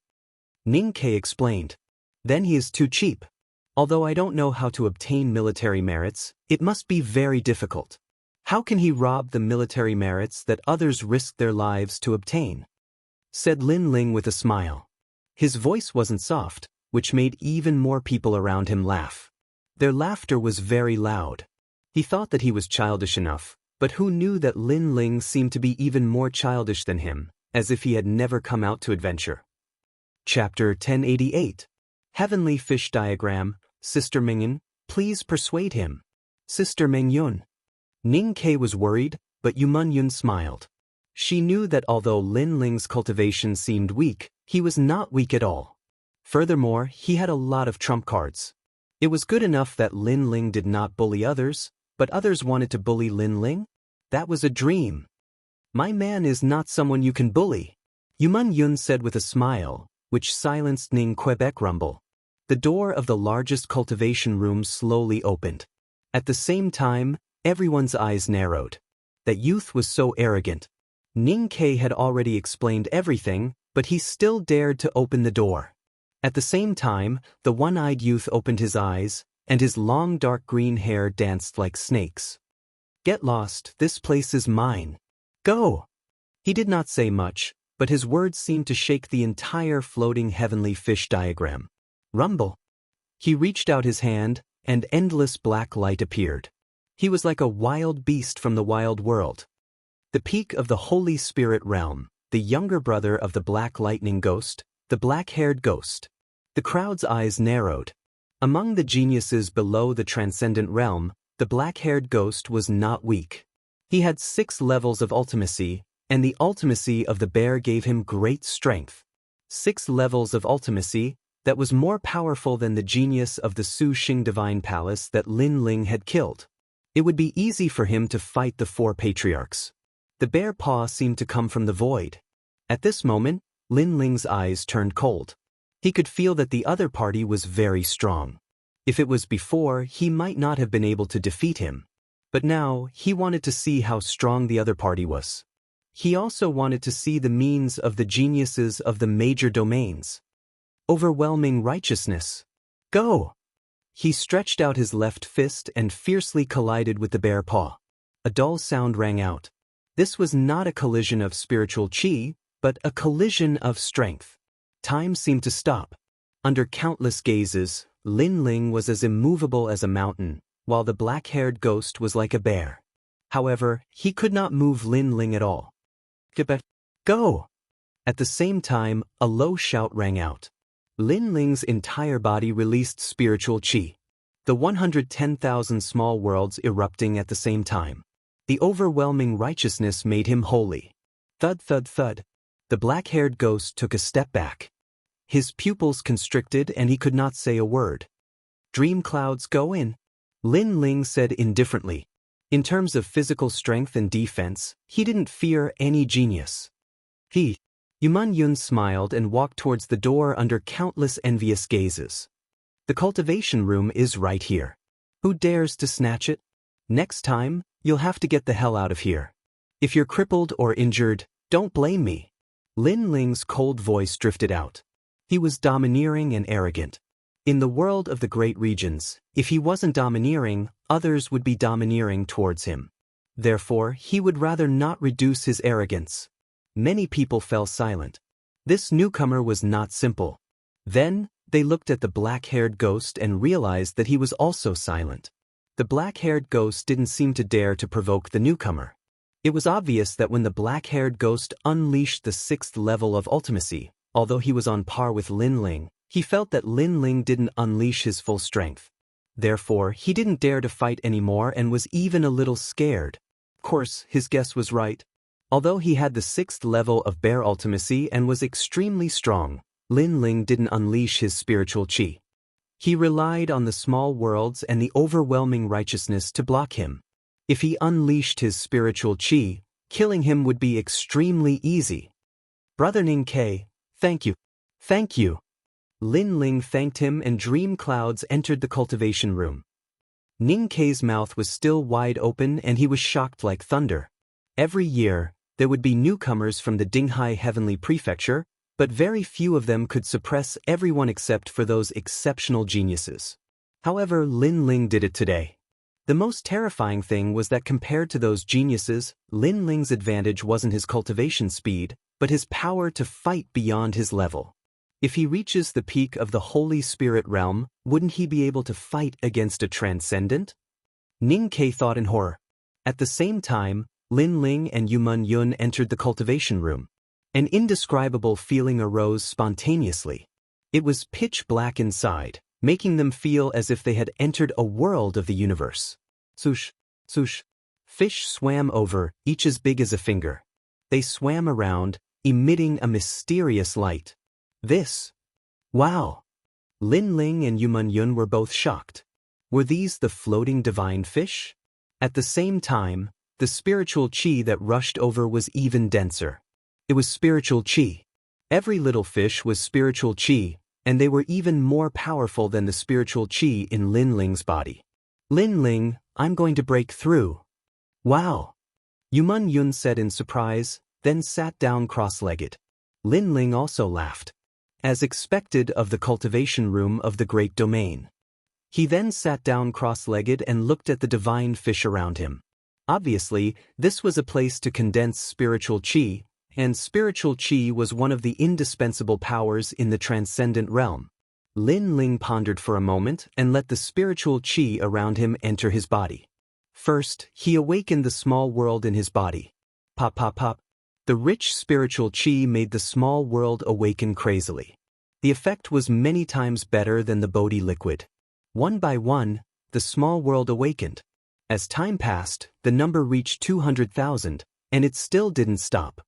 Ning Kei explained. Then he is too cheap. Although I don't know how to obtain military merits, it must be very difficult. How can he rob the military merits that others risk their lives to obtain? Said Lin Ling with a smile. His voice wasn't soft, which made even more people around him laugh. Their laughter was very loud. He thought that he was childish enough, but who knew that Lin Ling seemed to be even more childish than him, as if he had never come out to adventure. Chapter 1088. Heavenly Fish Diagram. Sister Mengyun, please persuade him. Sister Mengyun. Ning Kei was worried, but Yuman Yun smiled. She knew that although Lin Ling's cultivation seemed weak, he was not weak at all. Furthermore, he had a lot of trump cards. It was good enough that Lin Ling did not bully others, but others wanted to bully Lin Ling? That was a dream. "My man is not someone you can bully," Yuman Yun said with a smile, which silenced Ning Quebec rumble. The door of the largest cultivation room slowly opened. At the same time, everyone's eyes narrowed. That youth was so arrogant. Ning Kei had already explained everything, but he still dared to open the door. At the same time, the one-eyed youth opened his eyes, and his long dark green hair danced like snakes. "Get lost, this place is mine. Go!" He did not say much, but his words seemed to shake the entire floating heavenly fish diagram. Rumble. He reached out his hand, and endless black light appeared. He was like a wild beast from the wild world. The peak of the Holy Spirit realm, the younger brother of the Black Lightning Ghost, the black-haired ghost. The crowd's eyes narrowed. Among the geniuses below the transcendent realm, the black-haired ghost was not weak. He had 6 levels of ultimacy, and the ultimacy of the bear gave him great strength. 6 levels of ultimacy that was more powerful than the genius of the Su Xing Divine Palace that Lin Ling had killed. It would be easy for him to fight the 4 patriarchs. The bear paw seemed to come from the void. At this moment, Lin Ling's eyes turned cold. He could feel that the other party was very strong. If it was before, he might not have been able to defeat him. But now, he wanted to see how strong the other party was. He also wanted to see the means of the geniuses of the major domains. Overwhelming righteousness. Go! He stretched out his left fist and fiercely collided with the bear paw. A dull sound rang out. This was not a collision of spiritual qi, but a collision of strength. Time seemed to stop. Under countless gazes, Lin Ling was as immovable as a mountain, while the black-haired ghost was like a bear. However, he could not move Lin Ling at all. Go! At the same time, a low shout rang out. Lin Ling's entire body released spiritual qi. The 110,000 small worlds erupting at the same time. The overwhelming righteousness made him holy. Thud thud thud. The black-haired ghost took a step back. His pupils constricted and he could not say a word. Dream clouds go in. Lin Ling said indifferently. In terms of physical strength and defense, he didn't fear any genius. Yuman Yun smiled and walked towards the door under countless envious gazes. The cultivation room is right here. Who dares to snatch it? Next time, you'll have to get the hell out of here. If you're crippled or injured, don't blame me. Lin Ling's cold voice drifted out. He was domineering and arrogant. In the world of the great regions, if he wasn't domineering, others would be domineering towards him. Therefore, he would rather not reduce his arrogance. Many people fell silent. This newcomer was not simple. Then, they looked at the black-haired ghost and realized that he was also silent. The black-haired ghost didn't seem to dare to provoke the newcomer. It was obvious that when the black-haired ghost unleashed the 6th level of ultimacy, although he was on par with Lin Ling, he felt that Lin Ling didn't unleash his full strength. Therefore, he didn't dare to fight anymore and was even a little scared. Of course, his guess was right. Although he had the 6th level of bear ultimacy and was extremely strong, Lin Ling didn't unleash his spiritual qi. He relied on the small worlds and the overwhelming righteousness to block him. If he unleashed his spiritual qi, killing him would be extremely easy. Brother Ning Ke, thank you. Thank you. Lin Ling thanked him and dream clouds entered the cultivation room. Ning Ke's mouth was still wide open and he was shocked like thunder. Every year, there would be newcomers from the Dinghai Heavenly Prefecture, but very few of them could suppress everyone except for those exceptional geniuses. However, Lin Ling did it today. The most terrifying thing was that compared to those geniuses, Lin Ling's advantage wasn't his cultivation speed, but his power to fight beyond his level. If he reaches the peak of the Holy Spirit realm, wouldn't he be able to fight against a transcendent? Ning Ke thought in horror. At the same time, Lin Ling and Yuman Yun entered the cultivation room. An indescribable feeling arose spontaneously. It was pitch black inside, making them feel as if they had entered a world of the universe. Swoosh, swoosh. Fish swam over, each as big as a finger. They swam around, emitting a mysterious light. Wow! Lin Ling and Yuman Yun were both shocked. Were these the floating divine fish? At the same time, the spiritual qi that rushed over was even denser. It was spiritual qi. Every little fish was spiritual qi, and they were even more powerful than the spiritual qi in Lin Ling's body. Lin Ling, I'm going to break through. Wow! Yuman Yun said in surprise, then sat down cross-legged. Lin Ling also laughed. As expected of the cultivation room of the great domain. He then sat down cross-legged and looked at the divine fish around him. Obviously, this was a place to condense spiritual qi, and spiritual qi was one of the indispensable powers in the transcendent realm. Lin Ling pondered for a moment and let the spiritual qi around him enter his body. First, he awakened the small world in his body. Pop pop pop. The rich spiritual qi made the small world awaken crazily. The effect was many times better than the Bodhi liquid. One by one, the small world awakened. As time passed, the number reached 200,000, and it still didn't stop.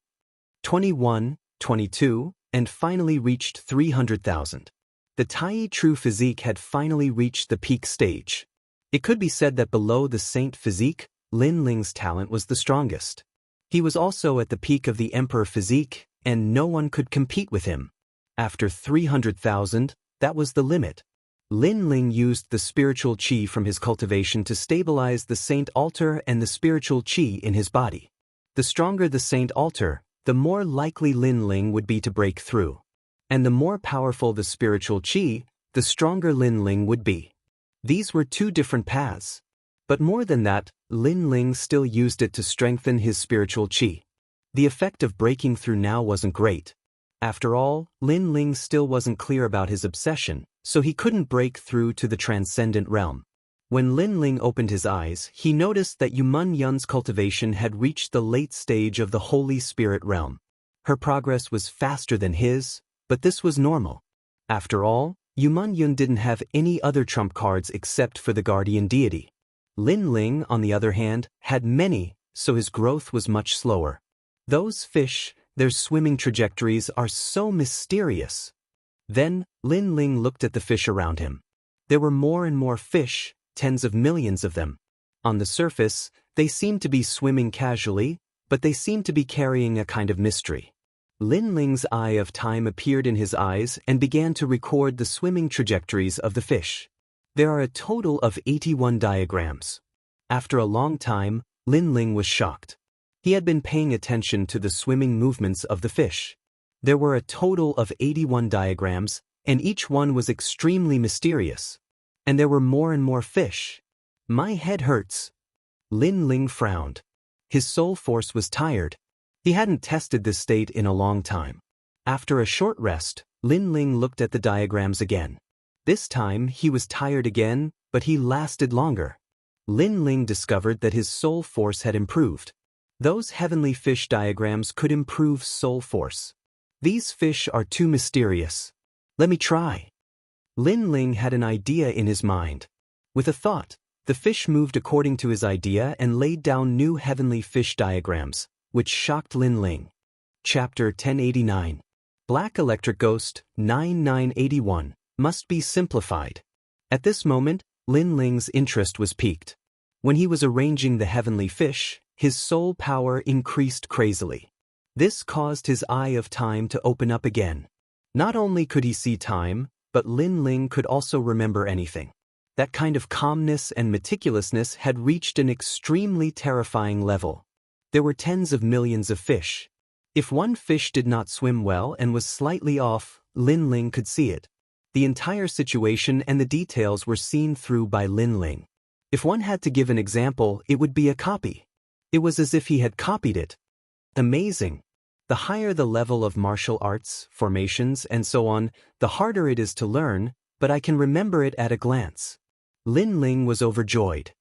21, 22, and finally reached 300,000. The Tai true physique had finally reached the peak stage. It could be said that below the saint physique, Lin Ling's talent was the strongest. He was also at the peak of the emperor physique, and no one could compete with him. After 300,000, that was the limit. Lin Ling used the spiritual qi from his cultivation to stabilize the saint altar and the spiritual qi in his body. The stronger the saint altar, the more likely Lin Ling would be to break through. And the more powerful the spiritual qi, the stronger Lin Ling would be. These were two different paths. But more than that, Lin Ling still used it to strengthen his spiritual qi. The effect of breaking through now wasn't great. After all, Lin Ling still wasn't clear about his obsession, so he couldn't break through to the transcendent realm. When Lin Ling opened his eyes, he noticed that Yuman Yun's cultivation had reached the late stage of the Holy Spirit realm. Her progress was faster than his, but this was normal. After all, Yuman Yun didn't have any other trump cards except for the guardian deity. Lin Ling, on the other hand, had many, so his growth was much slower. Those fish, their swimming trajectories are so mysterious. Then, Lin Ling looked at the fish around him. There were more and more fish, tens of millions of them. On the surface, they seemed to be swimming casually, but they seemed to be carrying a kind of mystery. Lin Ling's eye of time appeared in his eyes and began to record the swimming trajectories of the fish. There are a total of 81 diagrams. After a long time, Lin Ling was shocked. He had been paying attention to the swimming movements of the fish. There were a total of 81 diagrams, and each one was extremely mysterious. And there were more and more fish. My head hurts. Lin Ling frowned. His soul force was tired. He hadn't tested this state in a long time. After a short rest, Lin Ling looked at the diagrams again. This time he was tired again, but he lasted longer. Lin Ling discovered that his soul force had improved. Those heavenly fish diagrams could improve soul force. These fish are too mysterious. Let me try. Lin Ling had an idea in his mind. With a thought, the fish moved according to his idea and laid down new heavenly fish diagrams, which shocked Lin Ling. Chapter 1089. Black Electric Ghost, 9981, must be simplified. At this moment, Lin Ling's interest was piqued. When he was arranging the heavenly fish, his soul power increased crazily. This caused his eye of time to open up again. Not only could he see time, but Lin Ling could also remember anything. That kind of calmness and meticulousness had reached an extremely terrifying level. There were tens of millions of fish. If one fish did not swim well and was slightly off, Lin Ling could see it. The entire situation and the details were seen through by Lin Ling. If one had to give an example, it would be a copy. It was as if he had copied it. Amazing. The higher the level of martial arts, formations, and so on, the harder it is to learn, but I can remember it at a glance. Lin Ling was overjoyed.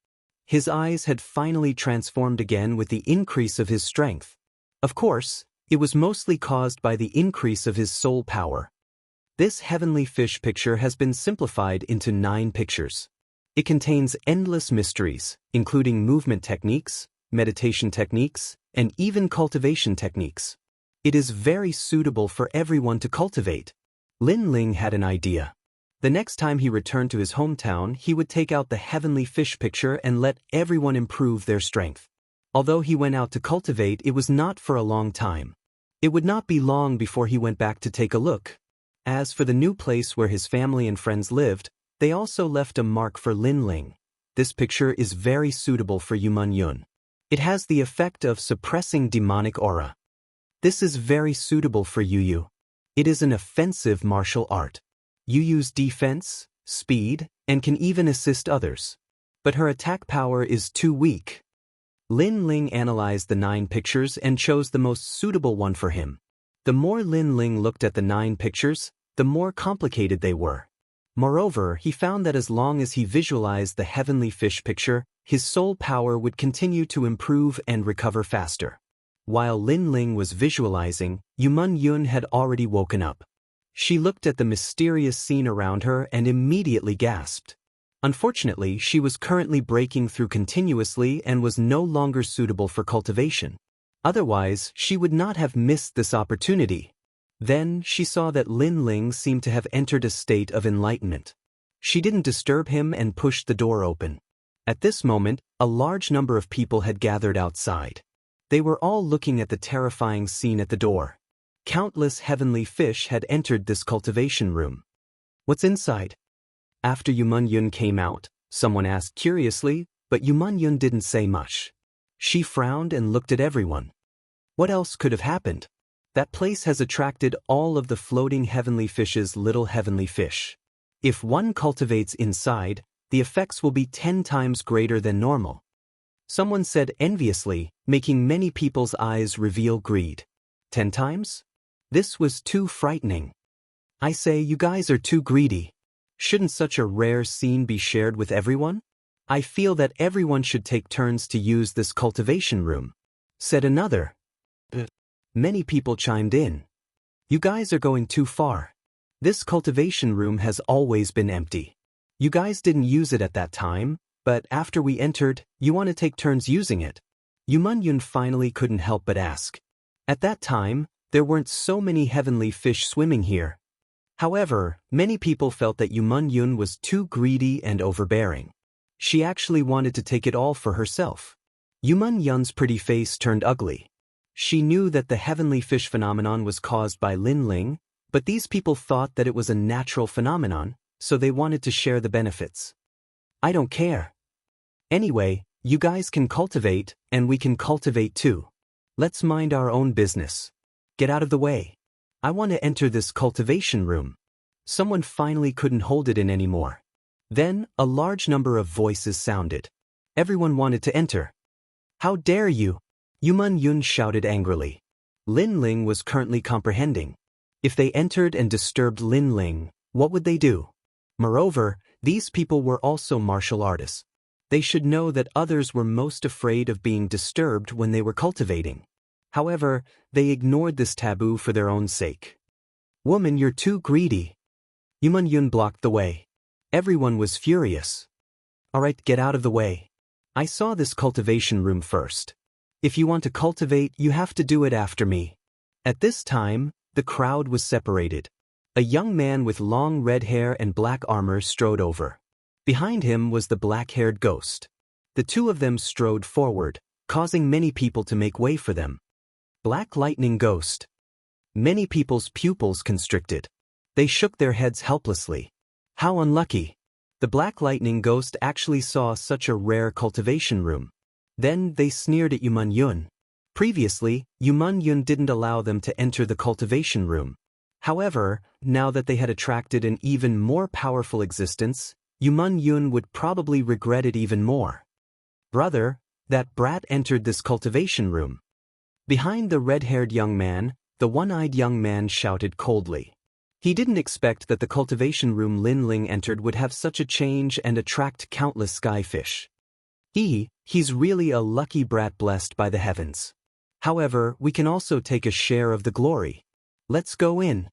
His eyes had finally transformed again with the increase of his strength. Of course, it was mostly caused by the increase of his soul power. This heavenly fish picture has been simplified into 9 pictures. It contains endless mysteries, including movement techniques, meditation techniques, and even cultivation techniques. It is very suitable for everyone to cultivate. Lin Ling had an idea. The next time he returned to his hometown, he would take out the heavenly fish picture and let everyone improve their strength. Although he went out to cultivate, it was not for a long time. It would not be long before he went back to take a look. As for the new place where his family and friends lived, they also left a mark for Lin Ling. This picture is very suitable for Yuman Yun. It has the effect of suppressing demonic aura. This is very suitable for Yu. It is an offensive martial art. You use defense, speed, and can even assist others. But her attack power is too weak. Lin Ling analyzed the 9 pictures and chose the most suitable one for him. The more Lin Ling looked at the 9 pictures, the more complicated they were. Moreover, he found that as long as he visualized the heavenly fish picture, his soul power would continue to improve and recover faster. While Lin Ling was visualizing, Yuman Yun had already woken up. She looked at the mysterious scene around her and immediately gasped. Unfortunately, she was currently breaking through continuously and was no longer suitable for cultivation. Otherwise, she would not have missed this opportunity. Then, she saw that Lin Ling seemed to have entered a state of enlightenment. She didn't disturb him and pushed the door open. At this moment, a large number of people had gathered outside. They were all looking at the terrifying scene at the door. Countless heavenly fish had entered this cultivation room. What's inside? After Yuman Yun came out, someone asked curiously, but Yuman Yun didn't say much. She frowned and looked at everyone. What else could have happened? That place has attracted all of the floating heavenly fishes, little heavenly fish. If one cultivates inside, the effects will be 10 times greater than normal. Someone said enviously, making many people's eyes reveal greed. 10 times? This was too frightening. I say you guys are too greedy. Shouldn't such a rare scene be shared with everyone? I feel that everyone should take turns to use this cultivation room, said another. Many people chimed in. You guys are going too far. This cultivation room has always been empty. You guys didn't use it at that time, but after we entered, you want to take turns using it. Yuman Yun finally couldn't help but ask. At that time, there weren't so many heavenly fish swimming here. However, many people felt that Yuman Yun was too greedy and overbearing. She actually wanted to take it all for herself. Yuman Yun's pretty face turned ugly. She knew that the heavenly fish phenomenon was caused by Lin Ling, but these people thought that it was a natural phenomenon, so they wanted to share the benefits. I don't care. Anyway, you guys can cultivate, and we can cultivate too. Let's mind our own business. Get out of the way. I want to enter this cultivation room. Someone finally couldn't hold it in anymore. Then, a large number of voices sounded. Everyone wanted to enter. How dare you? Yuman Yun shouted angrily. Lin Ling was currently comprehending. If they entered and disturbed Lin Ling, what would they do? Moreover, these people were also martial artists. They should know that others were most afraid of being disturbed when they were cultivating. However, they ignored this taboo for their own sake. Woman, you're too greedy. Yuman Yun blocked the way. Everyone was furious. Alright, get out of the way. I saw this cultivation room first. If you want to cultivate, you have to do it after me. At this time, the crowd was separated. A young man with long red hair and black armor strode over. Behind him was the black-haired ghost. The two of them strode forward, causing many people to make way for them. Black Lightning Ghost. Many people's pupils constricted. They shook their heads helplessly. How unlucky. The Black Lightning Ghost actually saw such a rare cultivation room. Then they sneered at Yuman Yun. Previously, Yuman Yun didn't allow them to enter the cultivation room. However, now that they had attracted an even more powerful existence, Yuman Yun would probably regret it even more. Brother, that brat entered this cultivation room. Behind the red-haired young man, the one-eyed young man shouted coldly. He didn't expect that the cultivation room Lin Ling entered would have such a change and attract countless skyfish. He's really a lucky brat blessed by the heavens. However, we can also take a share of the glory. Let's go in.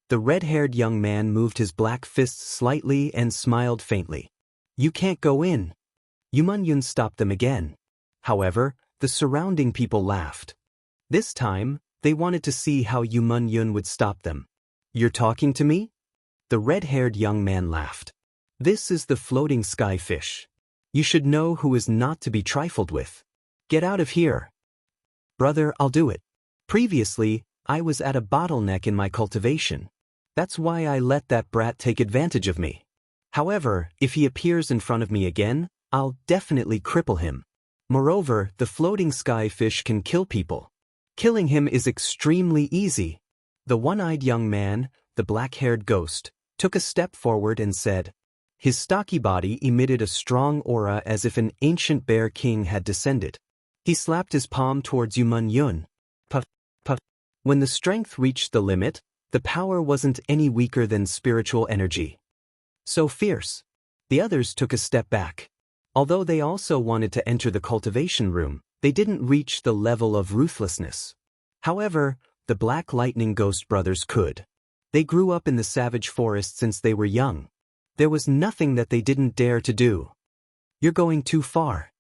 The red-haired young man moved his black fists slightly and smiled faintly. You can't go in. Yuman Yun stopped them again. However, the surrounding people laughed. This time, they wanted to see how Yuman Yun would stop them. You're talking to me? The red-haired young man laughed. This is the floating skyfish. You should know who is not to be trifled with. Get out of here. Brother, I'll do it. Previously, I was at a bottleneck in my cultivation. That's why I let that brat take advantage of me. However, if he appears in front of me again, I'll definitely cripple him. Moreover, the floating skyfish can kill people. Killing him is extremely easy. The one-eyed young man, the black-haired ghost, took a step forward and said. His stocky body emitted a strong aura as if an ancient bear king had descended. He slapped his palm towards Yuman Yun. Puff, puff. When the strength reached the limit, the power wasn't any weaker than spiritual energy. So fierce. The others took a step back. Although they also wanted to enter the cultivation room, they didn't reach the level of ruthlessness. However, the Black Lightning Ghost brothers could. They grew up in the savage forest since they were young. There was nothing that they didn't dare to do. You're going too far.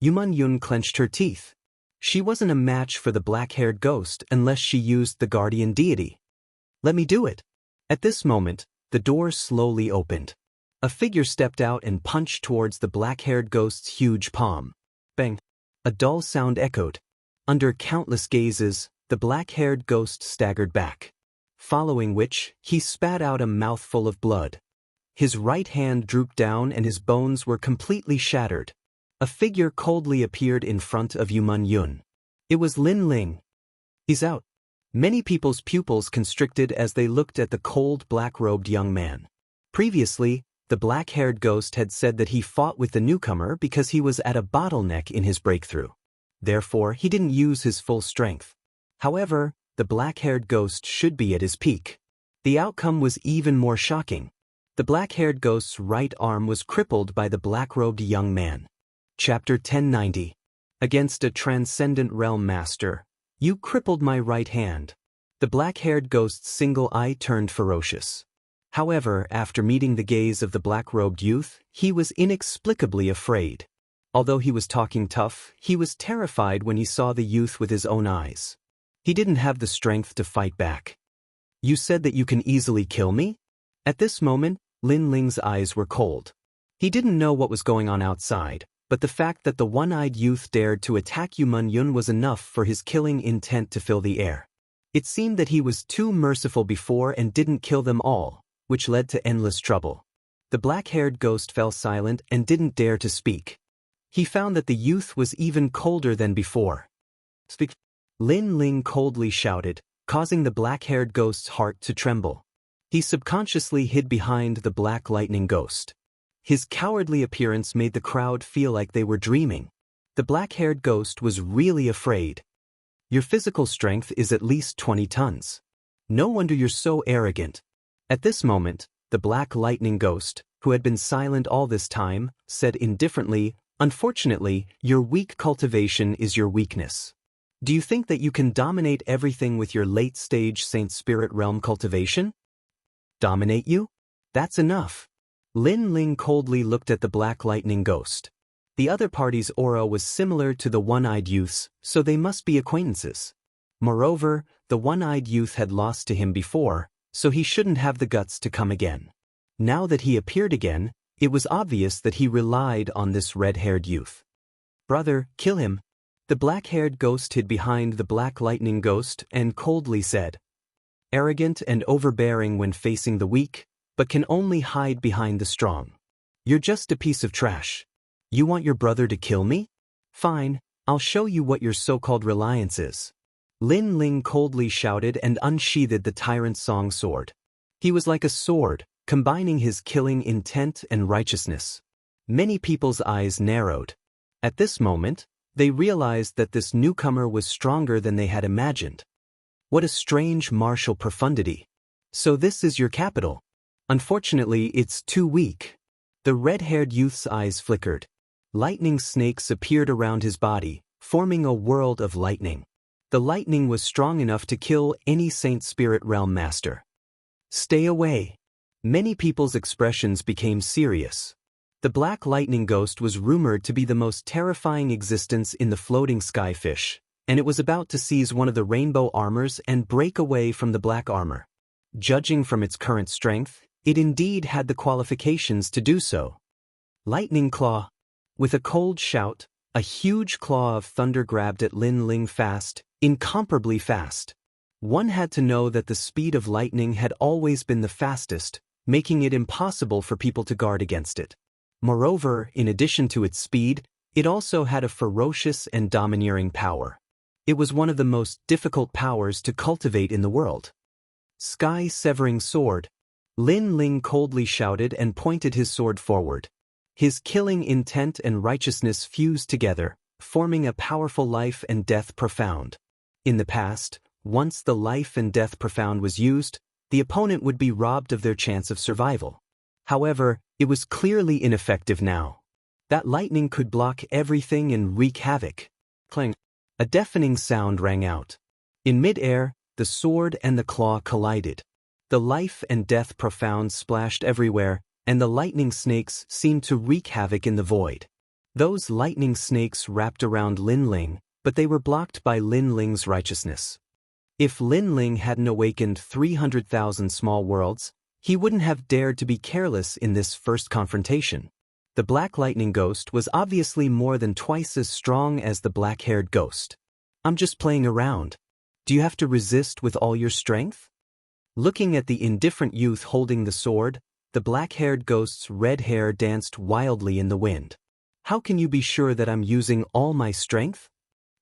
Yuman Yun clenched her teeth. She wasn't a match for the black-haired ghost unless she used the guardian deity. Let me do it. At this moment, the door slowly opened. A figure stepped out and punched towards the black-haired ghost's huge palm. Bang! A dull sound echoed. Under countless gazes, the black-haired ghost staggered back. Following which, he spat out a mouthful of blood. His right hand drooped down and his bones were completely shattered. A figure coldly appeared in front of Yuman Yun. It was Lin Ling. He's out. Many people's pupils constricted as they looked at the cold black-robed young man. Previously, the black-haired ghost had said that he fought with the newcomer because he was at a bottleneck in his breakthrough. Therefore, he didn't use his full strength. However, the black-haired ghost should be at his peak. The outcome was even more shocking. The black-haired ghost's right arm was crippled by the black-robed young man. Chapter 1090. Against a transcendent realm master, you crippled my right hand. The black-haired ghost's single eye turned ferocious. However, after meeting the gaze of the black-robed youth, he was inexplicably afraid. Although he was talking tough, he was terrified when he saw the youth with his own eyes. He didn't have the strength to fight back. You said that you can easily kill me? At this moment, Lin Ling's eyes were cold. He didn't know what was going on outside, but the fact that the one-eyed youth dared to attack Yuman Yun was enough for his killing intent to fill the air. It seemed that he was too merciful before and didn't kill them all, which led to endless trouble. The black-haired ghost fell silent and didn't dare to speak. He found that the youth was even colder than before. Speak. Lin Ling coldly shouted, causing the black-haired ghost's heart to tremble. He subconsciously hid behind the black lightning ghost. His cowardly appearance made the crowd feel like they were dreaming. The black-haired ghost was really afraid. Your physical strength is at least 20 tons. No wonder you're so arrogant. At this moment, the black lightning ghost, who had been silent all this time, said indifferently, unfortunately, your weak cultivation is your weakness. Do you think that you can dominate everything with your late-stage Saint Spirit realm cultivation? Dominate you? That's enough. Lin Ling coldly looked at the black lightning ghost. The other party's aura was similar to the one-eyed youth's, so they must be acquaintances. Moreover, the one-eyed youth had lost to him before, so he shouldn't have the guts to come again. Now that he appeared again, it was obvious that he relied on this red-haired youth. Brother, kill him. The black-haired ghost hid behind the black lightning ghost and coldly said, arrogant and overbearing when facing the weak, but can only hide behind the strong. You're just a piece of trash. You want your brother to kill me? Fine, I'll show you what your so-called reliance is. Lin Ling coldly shouted and unsheathed the tyrant's song sword. He was like a sword, combining his killing intent and righteousness. Many people's eyes narrowed. At this moment, they realized that this newcomer was stronger than they had imagined. What a strange martial profundity. So this is your capital. Unfortunately, it's too weak. The red-haired youth's eyes flickered. Lightning snakes appeared around his body, forming a world of lightning. The lightning was strong enough to kill any Saint Spirit realm master. Stay away. Many people's expressions became serious. The black lightning ghost was rumored to be the most terrifying existence in the floating skyfish, and it was about to seize one of the rainbow armors and break away from the black armor. Judging from its current strength, it indeed had the qualifications to do so. Lightning Claw. With a cold shout, a huge claw of thunder grabbed at Lin Ling fast, incomparably fast. One had to know that the speed of lightning had always been the fastest, making it impossible for people to guard against it. Moreover, in addition to its speed, it also had a ferocious and domineering power. It was one of the most difficult powers to cultivate in the world. Sky-severing sword. Lin Ling coldly shouted and pointed his sword forward. His killing intent and righteousness fused together, forming a powerful life and death profound. In the past, once the life and death profound was used, the opponent would be robbed of their chance of survival. However, it was clearly ineffective now. That lightning could block everything and wreak havoc. Clang! A deafening sound rang out. In mid-air, the sword and the claw collided. The life and death profound splashed everywhere, and the lightning snakes seemed to wreak havoc in the void. Those lightning snakes wrapped around Lin Ling, but they were blocked by Lin Ling's righteousness. If Lin Ling hadn't awakened 300,000 small worlds, he wouldn't have dared to be careless in this first confrontation. The Black Lightning Ghost was obviously more than twice as strong as the black-haired ghost. "I'm just playing around. Do you have to resist with all your strength?" Looking at the indifferent youth holding the sword, the black-haired ghost's red hair danced wildly in the wind. "How can you be sure that I'm using all my strength?"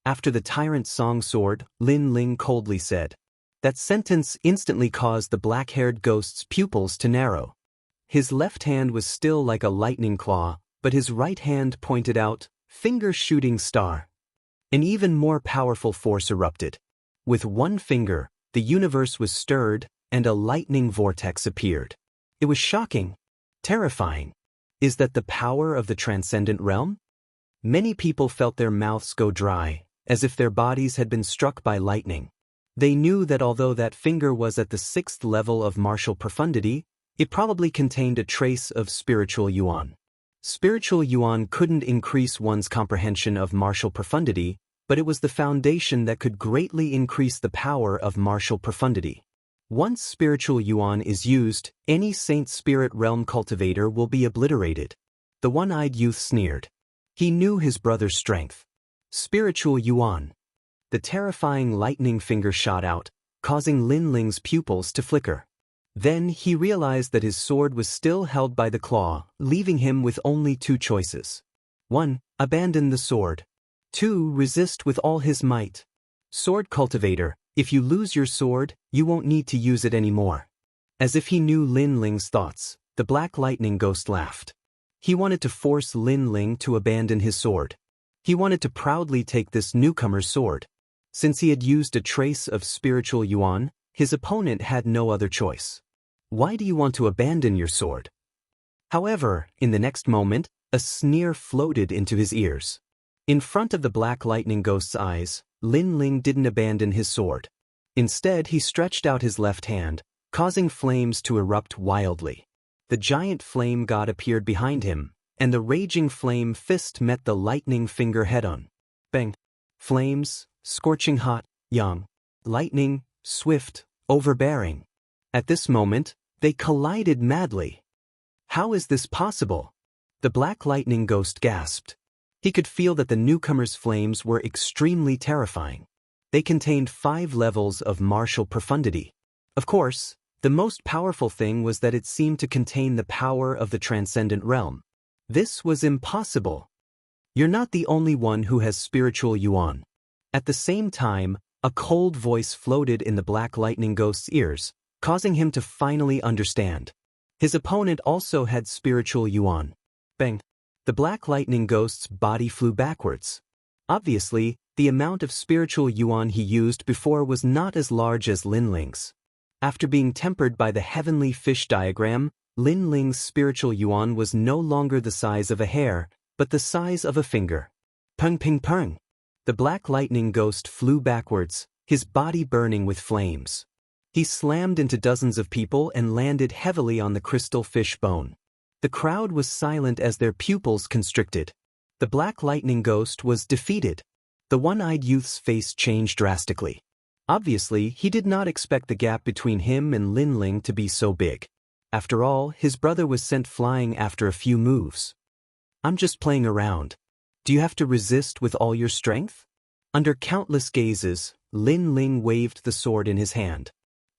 After the tyrant's song sword, Lin Ling coldly said. That sentence instantly caused the black-haired ghost's pupils to narrow. His left hand was still like a lightning claw, but his right hand pointed out, finger shooting star. An even more powerful force erupted. With one finger, the universe was stirred, and a lightning vortex appeared. It was shocking, terrifying. Is that the power of the transcendent realm? Many people felt their mouths go dry, as if their bodies had been struck by lightning. They knew that although that finger was at the 6th level of martial profundity, it probably contained a trace of spiritual yuan. Spiritual yuan couldn't increase one's comprehension of martial profundity, but it was the foundation that could greatly increase the power of martial profundity. Once spiritual yuan is used, any Saint Spirit Realm cultivator will be obliterated. The one-eyed youth sneered. He knew his brother's strength. Spiritual yuan. The terrifying lightning finger shot out, causing Lin Ling's pupils to flicker. Then he realized that his sword was still held by the claw, leaving him with only two choices. 1. Abandon the sword. 2. Resist with all his might. Sword cultivator, if you lose your sword, you won't need to use it anymore. As if he knew Lin Ling's thoughts, the Black Lightning Ghost laughed. He wanted to force Lin Ling to abandon his sword. He wanted to proudly take this newcomer's sword. Since he had used a trace of spiritual yuan, his opponent had no other choice. Why do you want to abandon your sword? However, in the next moment, a sneer floated into his ears. In front of the Black Lightning Ghost's eyes, Lin Ling didn't abandon his sword. Instead, he stretched out his left hand, causing flames to erupt wildly. The giant flame god appeared behind him, and the raging flame fist met the lightning finger head-on. Bang! Flames, scorching hot, young. Lightning, swift, overbearing. At this moment, they collided madly. How is this possible? The Black Lightning Ghost gasped. He could feel that the newcomer's flames were extremely terrifying. They contained 5 levels of martial profundity. Of course, the most powerful thing was that it seemed to contain the power of the transcendent realm. This was impossible. You're not the only one who has spiritual yuan. At the same time, a cold voice floated in the Black Lightning Ghost's ears, causing him to finally understand. His opponent also had spiritual yuan. Bang! The Black Lightning Ghost's body flew backwards. Obviously, the amount of spiritual yuan he used before was not as large as Lin Ling's. After being tempered by the heavenly fish diagram, Lin Ling's spiritual yuan was no longer the size of a hair, but the size of a finger. Pung ping pung! The Black Lightning Ghost flew backwards, his body burning with flames. He slammed into dozens of people and landed heavily on the crystal fish bone. The crowd was silent as their pupils constricted. The Black Lightning Ghost was defeated. The one-eyed youth's face changed drastically. Obviously, he did not expect the gap between him and Lin Ling to be so big. After all, his brother was sent flying after a few moves. "I'm just playing around. Do you have to resist with all your strength?" Under countless gazes, Lin Ling waved the sword in his hand.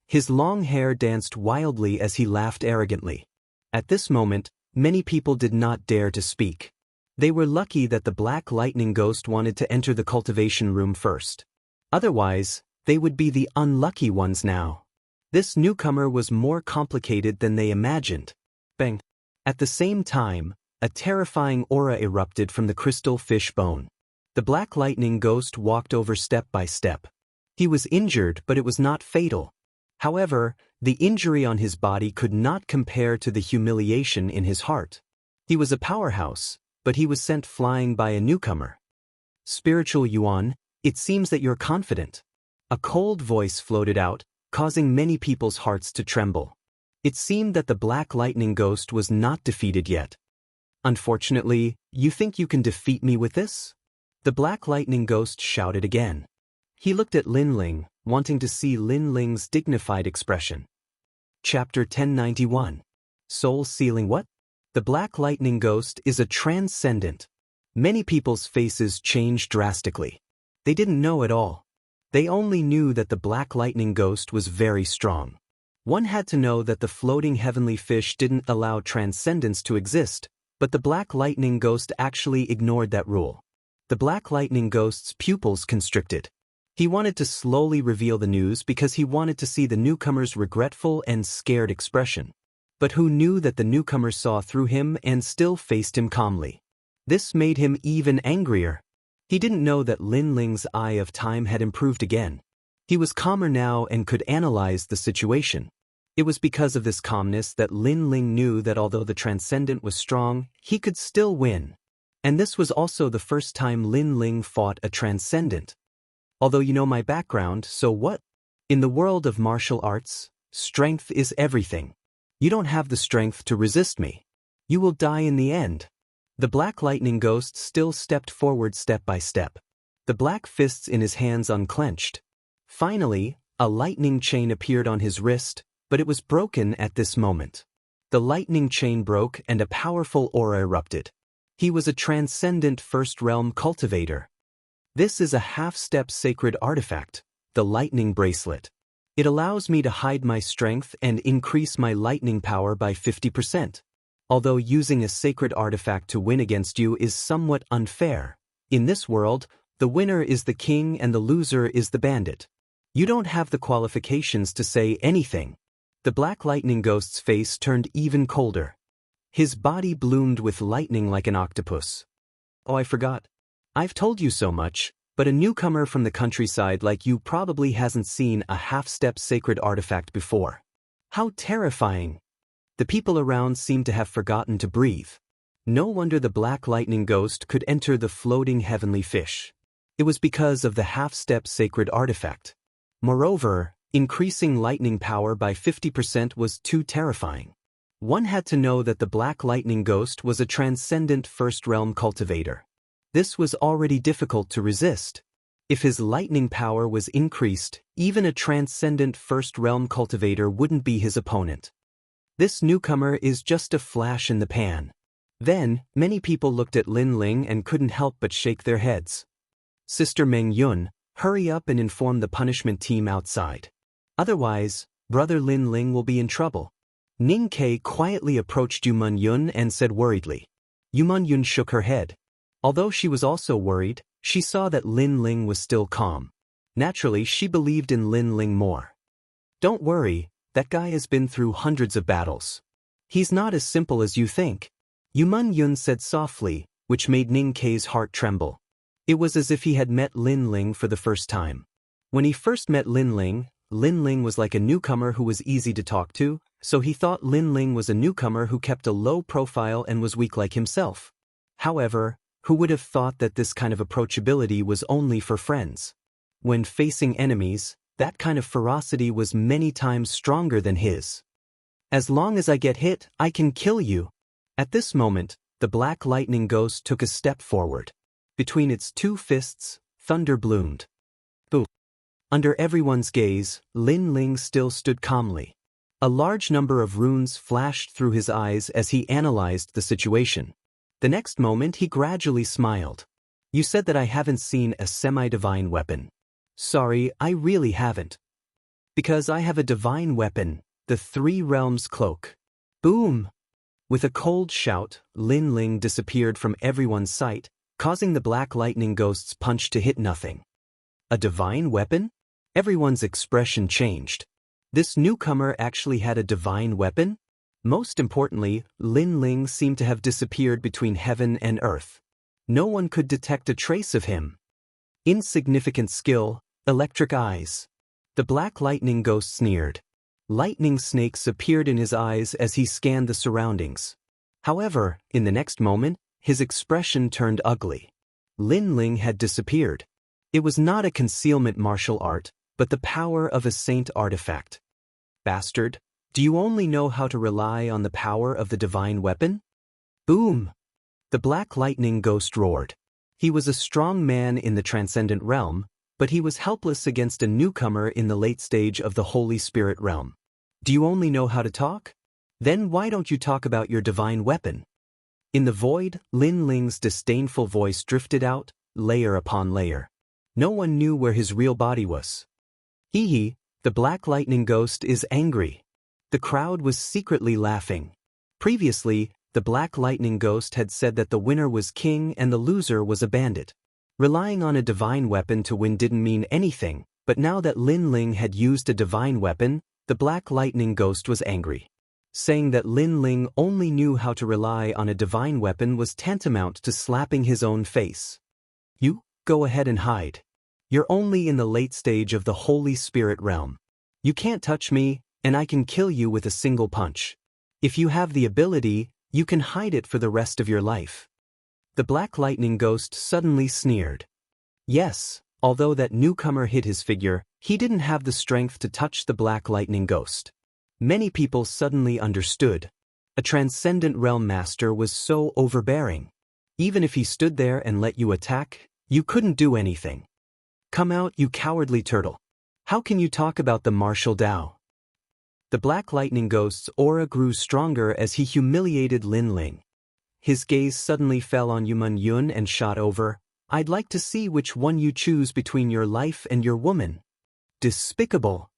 His long hair danced wildly as he laughed arrogantly. At this moment, many people did not dare to speak. They were lucky that the Black Lightning Ghost wanted to enter the cultivation room first. Otherwise, they would be the unlucky ones now. This newcomer was more complicated than they imagined. Bang! At the same time, a terrifying aura erupted from the crystal fish bone. The Black Lightning Ghost walked over step by step. He was injured, but it was not fatal. However, the injury on his body could not compare to the humiliation in his heart. He was a powerhouse, but he was sent flying by a newcomer. "Spiritual yuan, it seems that you're confident." A cold voice floated out, causing many people's hearts to tremble. It seemed that the Black Lightning Ghost was not defeated yet. Unfortunately, you think you can defeat me with this? The Black Lightning Ghost shouted again. He looked at Lin Ling, wanting to see Lin Ling's dignified expression. Chapter 1091. Soul Sealing. What? The Black Lightning Ghost is a transcendent. Many people's faces changed drastically. They didn't know at all. They only knew that the Black Lightning Ghost was very strong. One had to know that the floating heavenly fish didn't allow transcendence to exist, but the Black Lightning Ghost actually ignored that rule. The Black Lightning Ghost's pupils constricted. He wanted to slowly reveal the news because he wanted to see the newcomer's regretful and scared expression. But who knew that the newcomer saw through him and still faced him calmly? This made him even angrier. He didn't know that Lin Ling's eye of time had improved again. He was calmer now and could analyze the situation. It was because of this calmness that Lin Ling knew that although the transcendent was strong, he could still win. And this was also the first time Lin Ling fought a transcendent. Although you know my background, so what? In the world of martial arts, strength is everything. You don't have the strength to resist me. You will die in the end. The Black Lightning Ghost still stepped forward step by step. The black fists in his hands unclenched. Finally, a lightning chain appeared on his wrist, but it was broken at this moment. The lightning chain broke and a powerful aura erupted. He was a transcendent first-realm cultivator. This is a half-step sacred artifact, the lightning bracelet. It allows me to hide my strength and increase my lightning power by 50%. Although using a sacred artifact to win against you is somewhat unfair, in this world, the winner is the king and the loser is the bandit. You don't have the qualifications to say anything. The Black Lightning Ghost's face turned even colder. His body bloomed with lightning like an octopus. Oh, I forgot. I've told you so much, but a newcomer from the countryside like you probably hasn't seen a half-step sacred artifact before. How terrifying! The people around seemed to have forgotten to breathe. No wonder the Black Lightning Ghost could enter the floating heavenly fish. It was because of the half-step sacred artifact. Moreover, increasing lightning power by 50% was too terrifying. One had to know that the Black Lightning Ghost was a transcendent first-realm cultivator. This was already difficult to resist. If his lightning power was increased, even a transcendent first-realm cultivator wouldn't be his opponent. This newcomer is just a flash in the pan. Then, many people looked at Lin Ling and couldn't help but shake their heads. Sister Meng Yun, hurry up and inform the punishment team outside. Otherwise, Brother Lin Ling will be in trouble. Ning Ke quietly approached Yu Men Yun and said worriedly. Yu Men Yun shook her head. Although she was also worried, she saw that Lin Ling was still calm. Naturally, she believed in Lin Ling more. Don't worry, that guy has been through hundreds of battles. He's not as simple as you think. Yu Men Yun said softly, which made Ning Ke's heart tremble. It was as if he had met Lin Ling for the first time. When he first met Lin Ling was like a newcomer who was easy to talk to, so he thought Lin Ling was a newcomer who kept a low profile and was weak like himself. However, who would have thought that this kind of approachability was only for friends? When facing enemies, that kind of ferocity was many times stronger than his. As long as I get hit, I can kill you. At this moment, the Black Lightning Ghost took a step forward. Between its two fists, thunder bloomed. Boom. Under everyone's gaze, Lin Ling still stood calmly. A large number of runes flashed through his eyes as he analyzed the situation. The next moment he gradually smiled. You said that I haven't seen a semi-divine weapon. Sorry, I really haven't. Because I have a divine weapon, the Three Realms Cloak. Boom! With a cold shout, Lin Ling disappeared from everyone's sight, causing the Black Lightning Ghost's punch to hit nothing. A divine weapon? Everyone's expression changed. This newcomer actually had a divine weapon? Most importantly, Lin Ling seemed to have disappeared between heaven and earth. No one could detect a trace of him. Insignificant skill, electric eyes. The Black Lightning Ghost sneered. Lightning snakes appeared in his eyes as he scanned the surroundings. However, in the next moment, his expression turned ugly. Lin Ling had disappeared. It was not a concealment martial art, but the power of a saint artifact. Bastard, Do you only know how to rely on the power of the divine weapon? Boom! The black lightning ghost roared. He was a strong man in the transcendent realm, but he was helpless against a newcomer in the late stage of the Holy Spirit realm. Do you only know how to talk? Then why don't you talk about your divine weapon? In the void, Lin Ling's disdainful voice drifted out, layer upon layer. No one knew where his real body was. Hee, the black lightning ghost is angry. The crowd was secretly laughing. Previously, the black lightning ghost had said that the winner was king and the loser was a bandit. Relying on a divine weapon to win didn't mean anything, but now that Lin Ling had used a divine weapon, the black lightning ghost was angry. Saying that Lin Ling only knew how to rely on a divine weapon was tantamount to slapping his own face. You, go ahead and hide. You're only in the late stage of the Holy Spirit realm. You can't touch me, and I can kill you with a single punch. If you have the ability, you can hide it for the rest of your life. The black lightning ghost suddenly sneered. Yes, although that newcomer hid his figure, he didn't have the strength to touch the black lightning ghost. Many people suddenly understood. A transcendent realm master was so overbearing. Even if he stood there and let you attack, you couldn't do anything. Come out, you cowardly turtle. How can you talk about the martial Tao? The black lightning ghost's aura grew stronger as he humiliated Lin Ling. His gaze suddenly fell on Yuman Yun and shot over. I'd like to see which one you choose between your life and your woman. Despicable.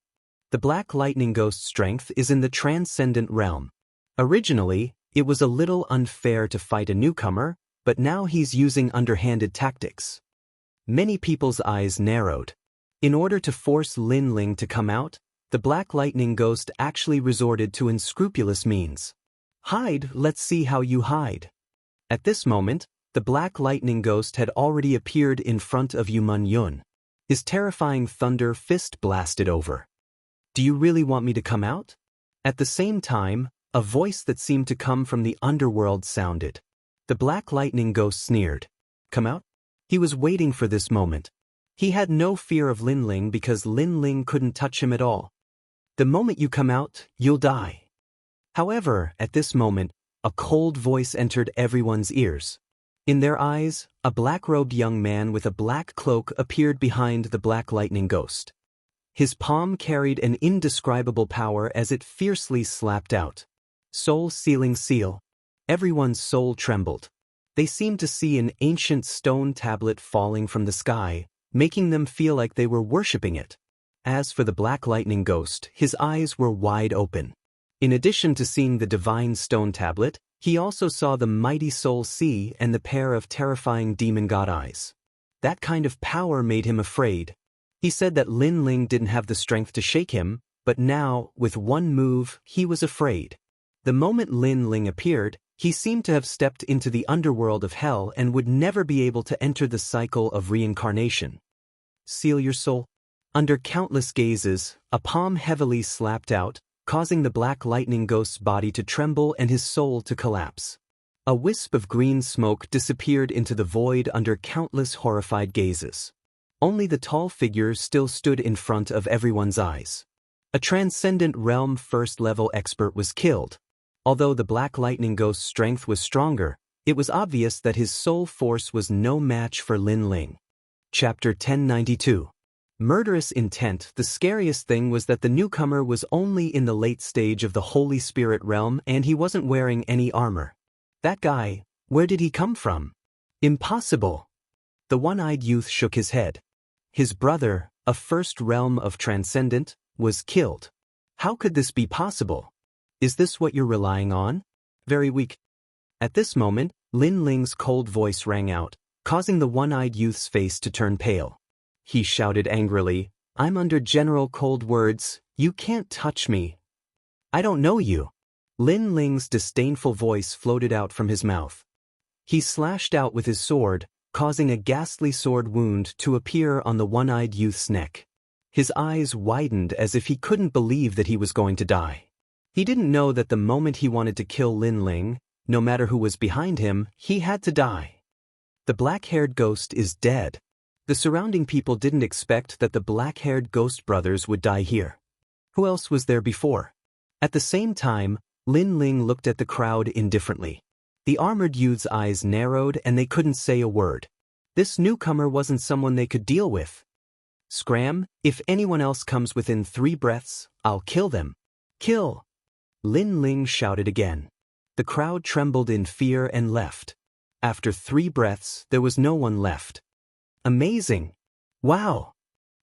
The black lightning ghost's strength is in the transcendent realm. Originally, it was a little unfair to fight a newcomer, but now he's using underhanded tactics. Many people's eyes narrowed. In order to force Lin Ling to come out, the black lightning ghost actually resorted to unscrupulous means. Hide, let's see how you hide. At this moment, the black lightning ghost had already appeared in front of Yuman Yun. His terrifying thunder fist blasted over. Do you really want me to come out? At the same time, a voice that seemed to come from the underworld sounded. The black lightning ghost sneered. Come out? He was waiting for this moment. He had no fear of Lin Ling because Lin Ling couldn't touch him at all. The moment you come out, you'll die. However, at this moment, a cold voice entered everyone's ears. In their eyes, a black-robed young man with a black cloak appeared behind the black lightning ghost. His palm carried an indescribable power as it fiercely slapped out. Soul-sealing seal. Everyone's soul trembled. They seemed to see an ancient stone tablet falling from the sky, making them feel like they were worshipping it. As for the black lightning ghost, his eyes were wide open. In addition to seeing the divine stone tablet, he also saw the mighty soul sea and the pair of terrifying demon god eyes. That kind of power made him afraid. He said that Lin Ling didn't have the strength to shake him, but now, with one move, he was afraid. The moment Lin Ling appeared, he seemed to have stepped into the underworld of hell and would never be able to enter the cycle of reincarnation. Seal your soul. Under countless gazes, a palm heavily slapped out, causing the black lightning ghost's body to tremble and his soul to collapse. A wisp of green smoke disappeared into the void under countless horrified gazes. Only the tall figure still stood in front of everyone's eyes. A transcendent realm first-level expert was killed. Although the black lightning ghost's strength was stronger, it was obvious that his soul force was no match for Lin Ling. Chapter 1092. Murderous intent. The scariest thing was that the newcomer was only in the late stage of the Holy Spirit realm and he wasn't wearing any armor. That guy, where did he come from? Impossible. The one-eyed youth shook his head. His brother, a first realm of transcendent, was killed. How could this be possible? Is this what you're relying on? Very weak. At this moment, Lin Ling's cold voice rang out, causing the one-eyed youth's face to turn pale. He shouted angrily, I'm under general cold words, you can't touch me. I don't know you. Lin Ling's disdainful voice floated out from his mouth. He slashed out with his sword, causing a ghastly sword wound to appear on the one-eyed youth's neck. His eyes widened as if he couldn't believe that he was going to die. He didn't know that the moment he wanted to kill Lin Ling, no matter who was behind him, he had to die. The black-haired ghost is dead. The surrounding people didn't expect that the black-haired ghost brothers would die here. Who else was there before? At the same time, Lin Ling looked at the crowd indifferently. The armored youth's eyes narrowed and they couldn't say a word. This newcomer wasn't someone they could deal with. Scram, if anyone else comes within 3 breaths, I'll kill them. Kill! Lin Ling shouted again. The crowd trembled in fear and left. After 3 breaths, there was no one left. Amazing! Wow!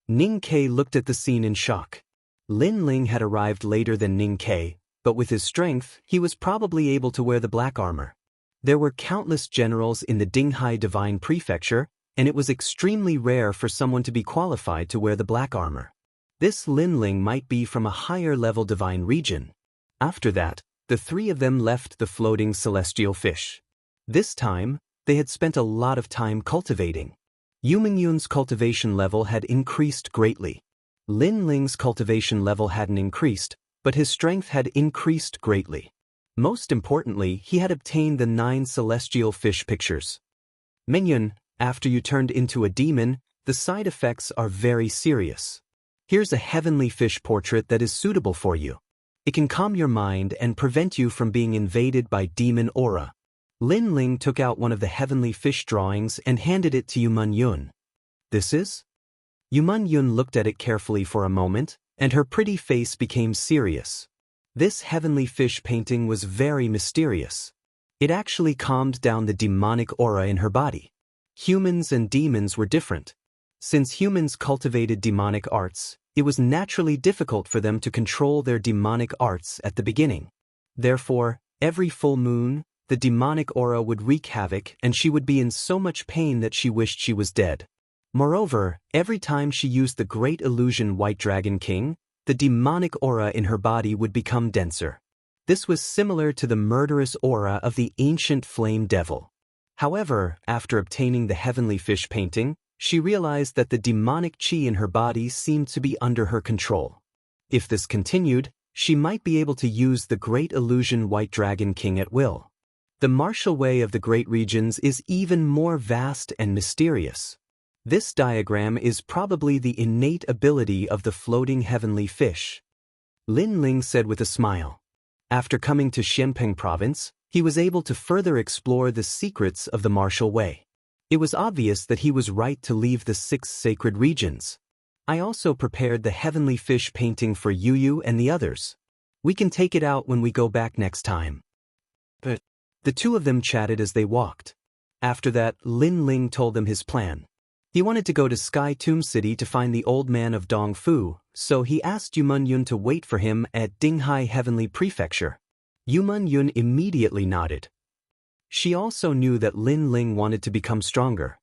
Ning Ke looked at the scene in shock. Lin Ling had arrived later than Ning Ke, but with his strength, he was probably able to wear the black armor. There were countless generals in the Dinghai Divine Prefecture, and it was extremely rare for someone to be qualified to wear the black armor. This Lin Ling might be from a higher-level divine region. After that, the 3 of them left the floating celestial fish. This time, they had spent a lot of time cultivating. Yu Mingyun's cultivation level had increased greatly. Lin Ling's cultivation level hadn't increased, but his strength had increased greatly. Most importantly, he had obtained the 9 celestial fish pictures. Mingyun, after you turned into a demon, the side effects are very serious. Here's a heavenly fish portrait that is suitable for you. It can calm your mind and prevent you from being invaded by demon aura. Lin Ling took out one of the heavenly fish drawings and handed it to Yu Mingyun. This is? Yu Mingyun looked at it carefully for a moment, and her pretty face became serious. This heavenly fish painting was very mysterious. It actually calmed down the demonic aura in her body. Humans and demons were different. Since humans cultivated demonic arts, it was naturally difficult for them to control their demonic arts at the beginning. Therefore, every full moon, the demonic aura would wreak havoc and she would be in so much pain that she wished she was dead. Moreover, every time she used the great illusion White Dragon King, the demonic aura in her body would become denser. This was similar to the murderous aura of the ancient flame devil. However, after obtaining the heavenly fish painting, she realized that the demonic chi in her body seemed to be under her control. If this continued, she might be able to use the great illusion White Dragon King at will. The martial way of the great regions is even more vast and mysterious. This diagram is probably the innate ability of the floating heavenly fish. Lin Ling said with a smile. After coming to Xianpeng province, he was able to further explore the secrets of the martial way. It was obvious that he was right to leave the 6 sacred regions. I also prepared the heavenly fish painting for Yu and the others. We can take it out when we go back next time. But the 2 of them chatted as they walked. After that, Lin Ling told them his plan. He wanted to go to Sky Tomb City to find the old man of Dongfu, so he asked Yu Mingyun to wait for him at Dinghai Heavenly Prefecture. Yu Mingyun immediately nodded. She also knew that Lin Ling wanted to become stronger.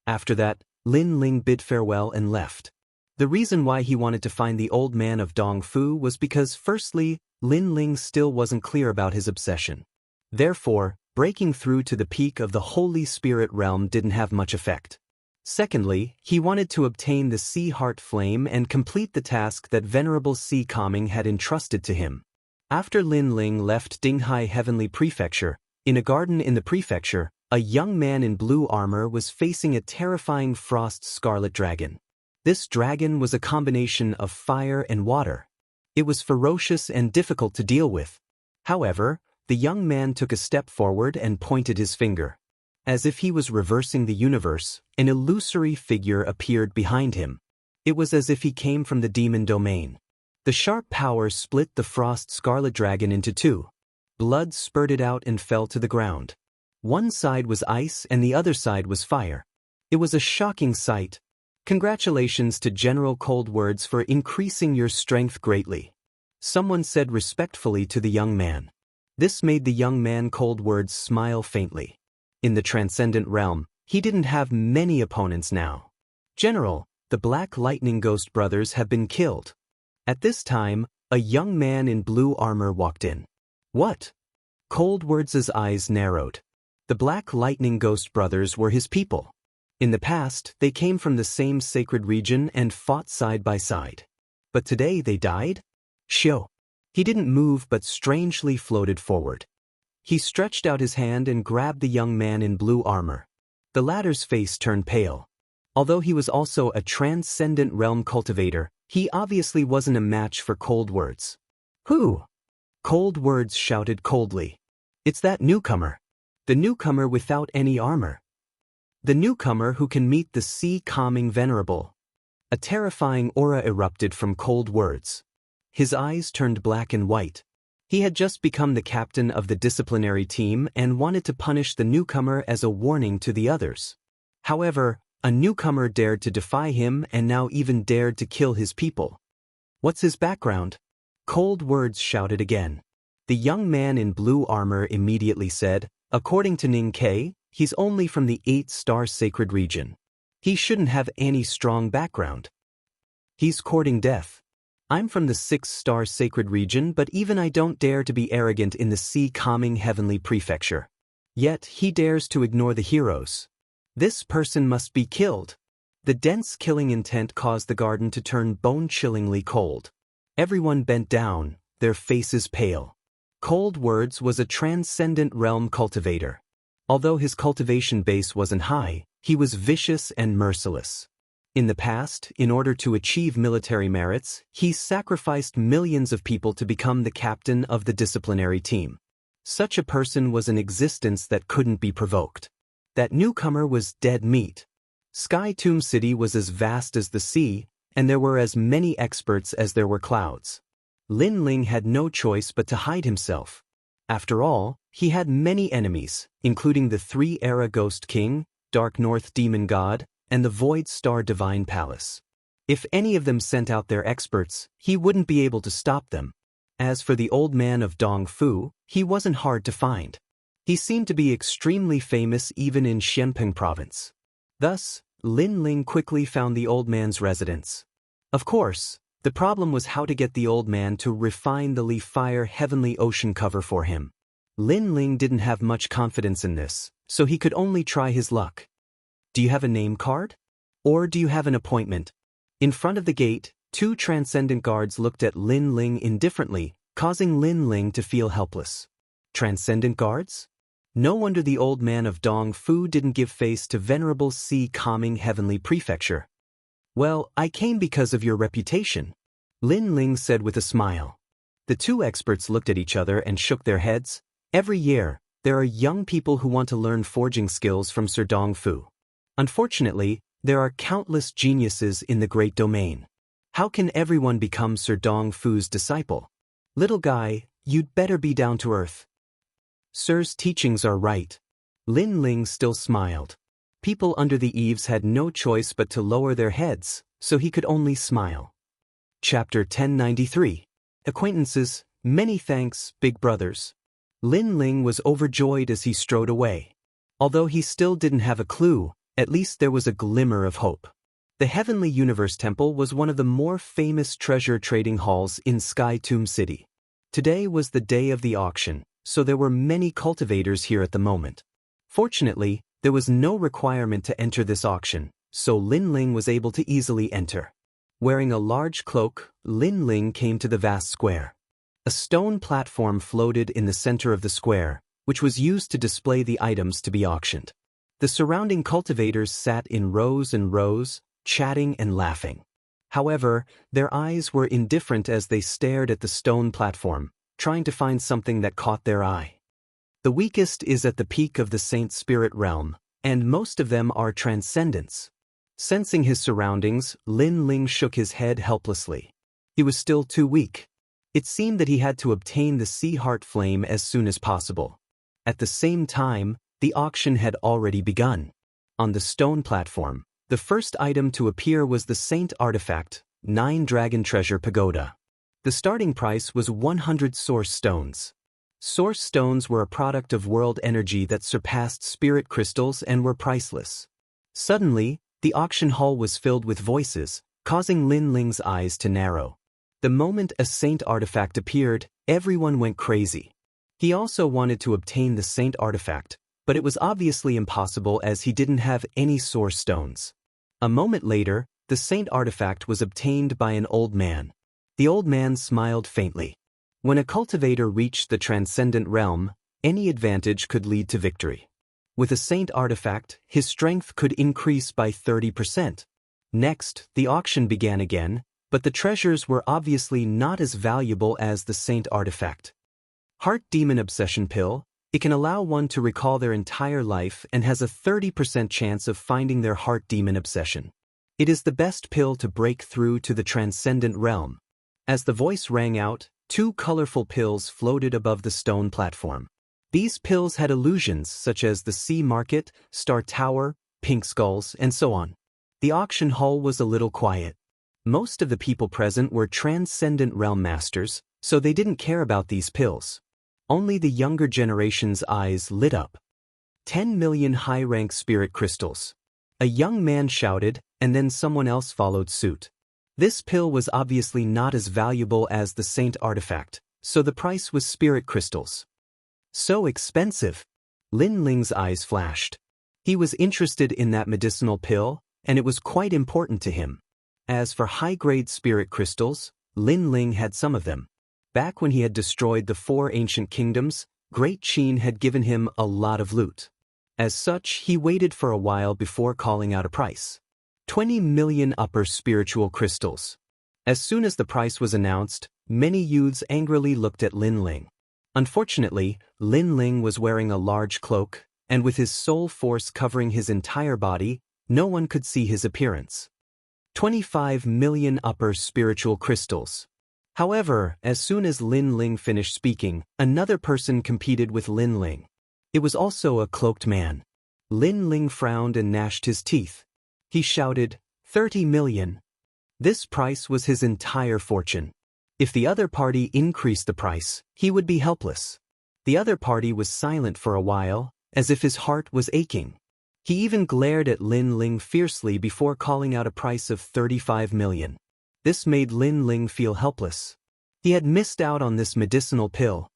After that, Lin Ling bid farewell and left. The reason why he wanted to find the old man of Dongfu was because firstly, Lin Ling still wasn't clear about his obsession. Therefore, breaking through to the peak of the Holy Spirit realm didn't have much effect. Secondly, he wanted to obtain the Sea Heart Flame and complete the task that Venerable Sea Calming had entrusted to him. After Lin Ling left Dinghai Heavenly Prefecture, in a garden in the prefecture, a young man in blue armor was facing a terrifying frost scarlet dragon. This dragon was a combination of fire and water. It was ferocious and difficult to deal with. However, the young man took a step forward and pointed his finger. As if he was reversing the universe, an illusory figure appeared behind him. It was as if he came from the demon domain. The sharp power split the frost scarlet dragon into 2. Blood spurted out and fell to the ground. One side was ice and the other side was fire. It was a shocking sight. Congratulations to General Cold Words for increasing your strength greatly. Someone said respectfully to the young man. This made the young man Cold Words smile faintly. In the transcendent realm, he didn't have many opponents now. General, the Black Lightning Ghost brothers have been killed. At this time, a young man in blue armor walked in. What? Cold Words' eyes narrowed. The Black Lightning Ghost brothers were his people. In the past, they came from the same sacred region and fought side by side. But today they died? Shio. He didn't move but strangely floated forward. He stretched out his hand and grabbed the young man in blue armor. The latter's face turned pale. Although he was also a transcendent realm cultivator, he obviously wasn't a match for Cold Words. Who? Cold words shouted coldly. It's that newcomer. The newcomer without any armor. The newcomer who can meet the sea calming venerable. A terrifying aura erupted from cold words. His eyes turned black and white. He had just become the captain of the disciplinary team and wanted to punish the newcomer as a warning to the others. However, a newcomer dared to defy him and now even dared to kill his people. What's his background? Cold words shouted again. The young man in blue armor immediately said, according to Ning Ke, he's only from the 8-star sacred region. He shouldn't have any strong background. He's courting death. I'm from the 6-star sacred region, but even I don't dare to be arrogant in the sea-calming heavenly prefecture. Yet he dares to ignore the heroes. This person must be killed. The dense killing intent caused the garden to turn bone-chillingly cold. Everyone bent down, their faces pale. Cold Words was a transcendent realm cultivator. Although his cultivation base wasn't high, he was vicious and merciless. In the past, in order to achieve military merits, he sacrificed millions of people to become the captain of the disciplinary team. Such a person was an existence that couldn't be provoked. That newcomer was dead meat. Sky Tomb City was as vast as the sea, and there were as many experts as there were clouds. Lin Ling had no choice but to hide himself. After all, he had many enemies, including the 3-era Ghost King, Dark North Demon God, and the Void Star Divine Palace. If any of them sent out their experts, he wouldn't be able to stop them. As for the old man of Dongfu, he wasn't hard to find. He seemed to be extremely famous even in Xianpeng province. Thus, Lin Ling quickly found the old man's residence. Of course, the problem was how to get the old man to refine the leaf fire heavenly ocean cover for him. Lin Ling didn't have much confidence in this, so he could only try his luck. Do you have a name card? Or do you have an appointment? In front of the gate, 2 transcendent guards looked at Lin Ling indifferently, causing Lin Ling to feel helpless. Transcendent guards? No wonder the old man of Dongfu didn't give face to venerable sea-calming heavenly prefecture. Well, I came because of your reputation, Lin Ling said with a smile. The 2 experts looked at each other and shook their heads. Every year, there are young people who want to learn forging skills from Sir Dongfu. Unfortunately, there are countless geniuses in the great domain. How can everyone become Sir Dongfu's disciple? Little guy, you'd better be down to earth. Sir's teachings are right. Lin Ling still smiled. People under the eaves had no choice but to lower their heads, so he could only smile. Chapter 1093. Acquaintances, many thanks, big brothers. Lin Ling was overjoyed as he strode away. Although he still didn't have a clue, at least there was a glimmer of hope. The Heavenly Universe Temple was one of the more famous treasure trading halls in Sky Tomb City. Today was the day of the auction, so there were many cultivators here at the moment. Fortunately, there was no requirement to enter this auction, so Lin Ling was able to easily enter. Wearing a large cloak, Lin Ling came to the vast square. A stone platform floated in the center of the square, which was used to display the items to be auctioned. The surrounding cultivators sat in rows and rows, chatting and laughing. However, their eyes were indifferent as they stared at the stone platform, trying to find something that caught their eye. The weakest is at the peak of the Saint Spirit realm, and most of them are transcendents. Sensing his surroundings, Lin Ling shook his head helplessly. He was still too weak. It seemed that he had to obtain the Sea Heart Flame as soon as possible. At the same time, the auction had already begun. On the stone platform, the first item to appear was the Saint Artifact, 9 Dragon Treasure Pagoda. The starting price was 100 Source Stones. Source Stones were a product of world energy that surpassed spirit crystals and were priceless. Suddenly, the auction hall was filled with voices, causing Lin Ling's eyes to narrow. The moment a Saint Artifact appeared, everyone went crazy. He also wanted to obtain the Saint Artifact, but it was obviously impossible as he didn't have any Source Stones. A moment later, the Saint Artifact was obtained by an old man. The old man smiled faintly. When a cultivator reached the transcendent realm, any advantage could lead to victory. With a Saint Artifact, his strength could increase by 30%. Next, the auction began again, but the treasures were obviously not as valuable as the Saint Artifact. Heart Demon Obsession Pill. It can allow one to recall their entire life and has a 30% chance of finding their heart demon obsession. It is the best pill to break through to the transcendent realm. As the voice rang out, 2 colorful pills floated above the stone platform. These pills had illusions such as the Sea Market, Star Tower, Pink Skulls, and so on. The auction hall was a little quiet. Most of the people present were transcendent realm masters, so they didn't care about these pills. Only the younger generation's eyes lit up. 10 million high-rank spirit crystals. A young man shouted, and then someone else followed suit. This pill was obviously not as valuable as the Saint artifact, so the price was spirit crystals. So expensive. Lin Ling's eyes flashed. He was interested in that medicinal pill, and it was quite important to him. As for high-grade spirit crystals, Lin Ling had some of them. Back when he had destroyed the 4 ancient kingdoms, Great Qin had given him a lot of loot. As such, he waited for a while before calling out a price. 20 million upper spiritual crystals. As soon as the price was announced, many youths angrily looked at Lin Ling. Unfortunately, Lin Ling was wearing a large cloak, and with his soul force covering his entire body, no one could see his appearance. 25 million upper spiritual crystals. However, as soon as Lin Ling finished speaking, another person competed with Lin Ling. It was also a cloaked man. Lin Ling frowned and gnashed his teeth. He shouted, 30 million. This price was his entire fortune. If the other party increased the price, he would be helpless. The other party was silent for a while, as if his heart was aching. He even glared at Lin Ling fiercely before calling out a price of 35 million. This made Lin Ling feel helpless. He had missed out on this medicinal pill.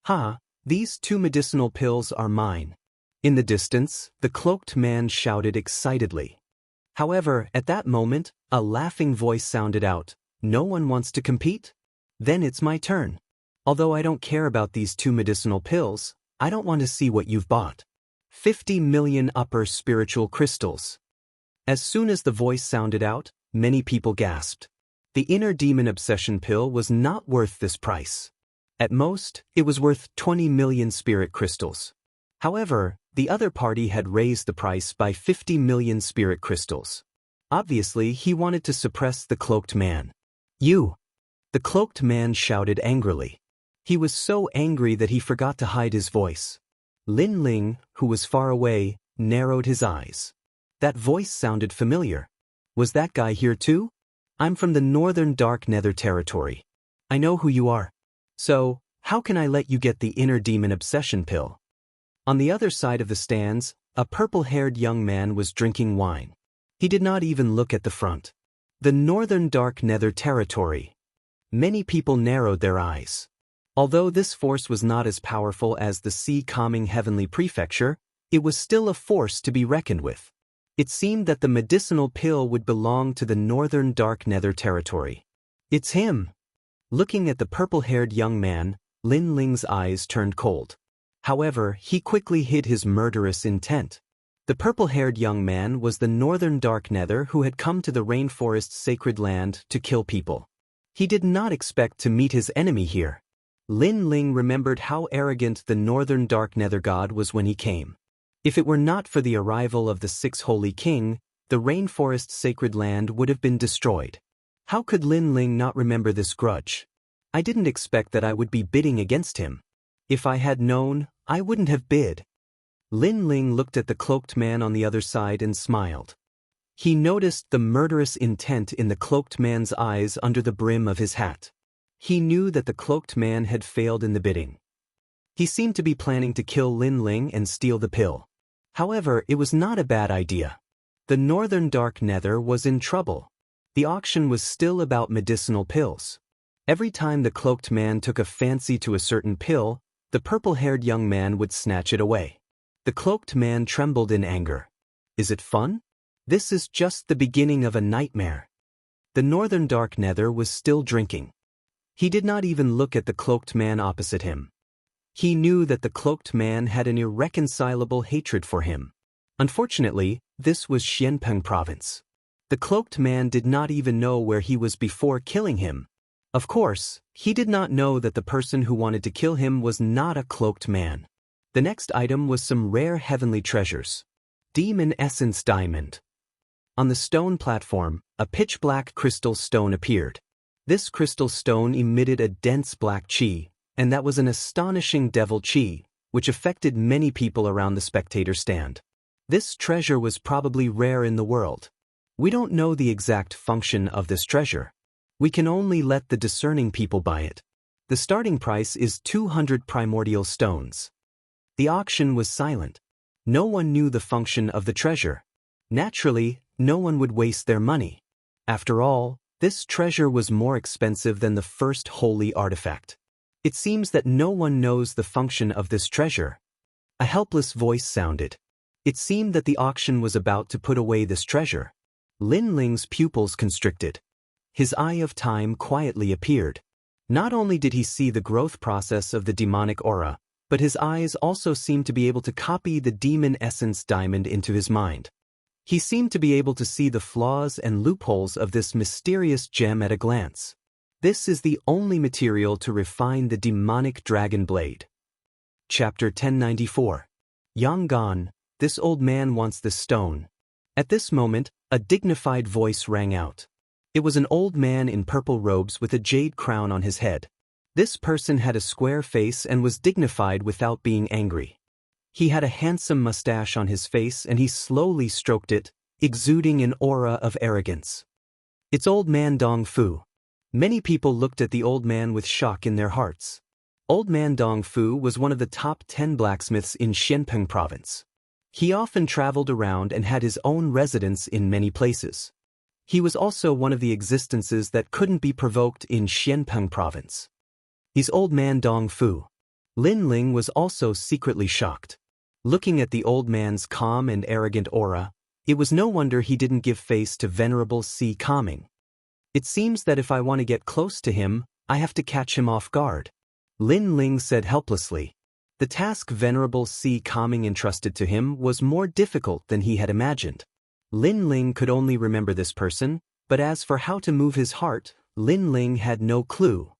Ha, these 2 medicinal pills are mine. In the distance, the cloaked man shouted excitedly. However, at that moment, a laughing voice sounded out, "No one wants to compete? Then it's my turn. Although I don't care about these 2 medicinal pills, I don't want to see what you've bought. 50 million upper spiritual crystals." As soon as the voice sounded out, many people gasped. The inner demon obsession pill was not worth this price. At most, it was worth 20 million spirit crystals. However, the other party had raised the price by 50 million spirit crystals. Obviously, he wanted to suppress the cloaked man. "You!" The cloaked man shouted angrily. He was so angry that he forgot to hide his voice. Lin Ling, who was far away, narrowed his eyes. That voice sounded familiar. Was that guy here too? "I'm from the northern dark nether territory. I know who you are. So, how can I let you get the inner demon obsession pill?" On the other side of the stands, a purple-haired young man was drinking wine. He did not even look at the front. The northern dark nether territory. Many people narrowed their eyes. Although this force was not as powerful as the sea-calming heavenly prefecture, it was still a force to be reckoned with. It seemed that the medicinal pill would belong to the northern dark nether territory. "It's him!" Looking at the purple-haired young man, Lin Ling's eyes turned cold. However, he quickly hid his murderous intent. The purple-haired young man was the northern dark nether who had come to the rainforest's sacred land to kill people. He did not expect to meet his enemy here. Lin Ling remembered how arrogant the northern dark nether god was when he came. If it were not for the arrival of the 6th Holy King, the rainforest's sacred land would have been destroyed. How could Lin Ling not remember this grudge? "I didn't expect that I would be bidding against him. If I had known, I wouldn't have bid." Lin Ling looked at the cloaked man on the other side and smiled. He noticed the murderous intent in the cloaked man's eyes under the brim of his hat. He knew that the cloaked man had failed in the bidding. He seemed to be planning to kill Lin Ling and steal the pill. However, it was not a bad idea. The northern dark nether was in trouble. The auction was still about medicinal pills. Every time the cloaked man took a fancy to a certain pill, the purple-haired young man would snatch it away. The cloaked man trembled in anger. Is it fun? This is just the beginning of a nightmare. The northern dark nether was still drinking. He did not even look at the cloaked man opposite him. He knew that the cloaked man had an irreconcilable hatred for him. Unfortunately, this was Xianpeng province. The cloaked man did not even know where he was before killing him. Of course, he did not know that the person who wanted to kill him was not a cloaked man. The next item was some rare heavenly treasures. Demon Essence Diamond. On the stone platform, a pitch-black crystal stone appeared. This crystal stone emitted a dense black chi, and that was an astonishing devil chi, which affected many people around the spectator stand. This treasure was probably rare in the world. We don't know the exact function of this treasure. We can only let the discerning people buy it. The starting price is 200 primordial stones. The auction was silent. No one knew the function of the treasure. Naturally, no one would waste their money. After all, this treasure was more expensive than the first holy artifact. It seems that no one knows the function of this treasure. A helpless voice sounded. It seemed that the auction was about to put away this treasure. Lin Ling's pupils constricted. His eye of time quietly appeared. Not only did he see the growth process of the demonic aura, but his eyes also seemed to be able to copy the demon essence diamond into his mind. He seemed to be able to see the flaws and loopholes of this mysterious gem at a glance. This is the only material to refine the demonic dragon blade. Chapter 1094. Yanggan, this old man wants this stone. At this moment, a dignified voice rang out. It was an old man in purple robes with a jade crown on his head. This person had a square face and was dignified without being angry. He had a handsome mustache on his face and he slowly stroked it, exuding an aura of arrogance. It's Old Man Dong Fu. Many people looked at the old man with shock in their hearts. Old Man Dong Fu was one of the top 10 blacksmiths in Xianpeng province. He often traveled around and had his own residence in many places. He was also one of the existences that couldn't be provoked in Xianpeng province. He's Old Man Dong Fu. Lin Ling was also secretly shocked. Looking at the old man's calm and arrogant aura, it was no wonder he didn't give face to Venerable Si Calming. It seems that if I want to get close to him, I have to catch him off guard. Lin Ling said helplessly. The task Venerable Si Calming entrusted to him was more difficult than he had imagined. Lin Ling could only remember this person, but as for how to move his heart, Lin Ling had no clue.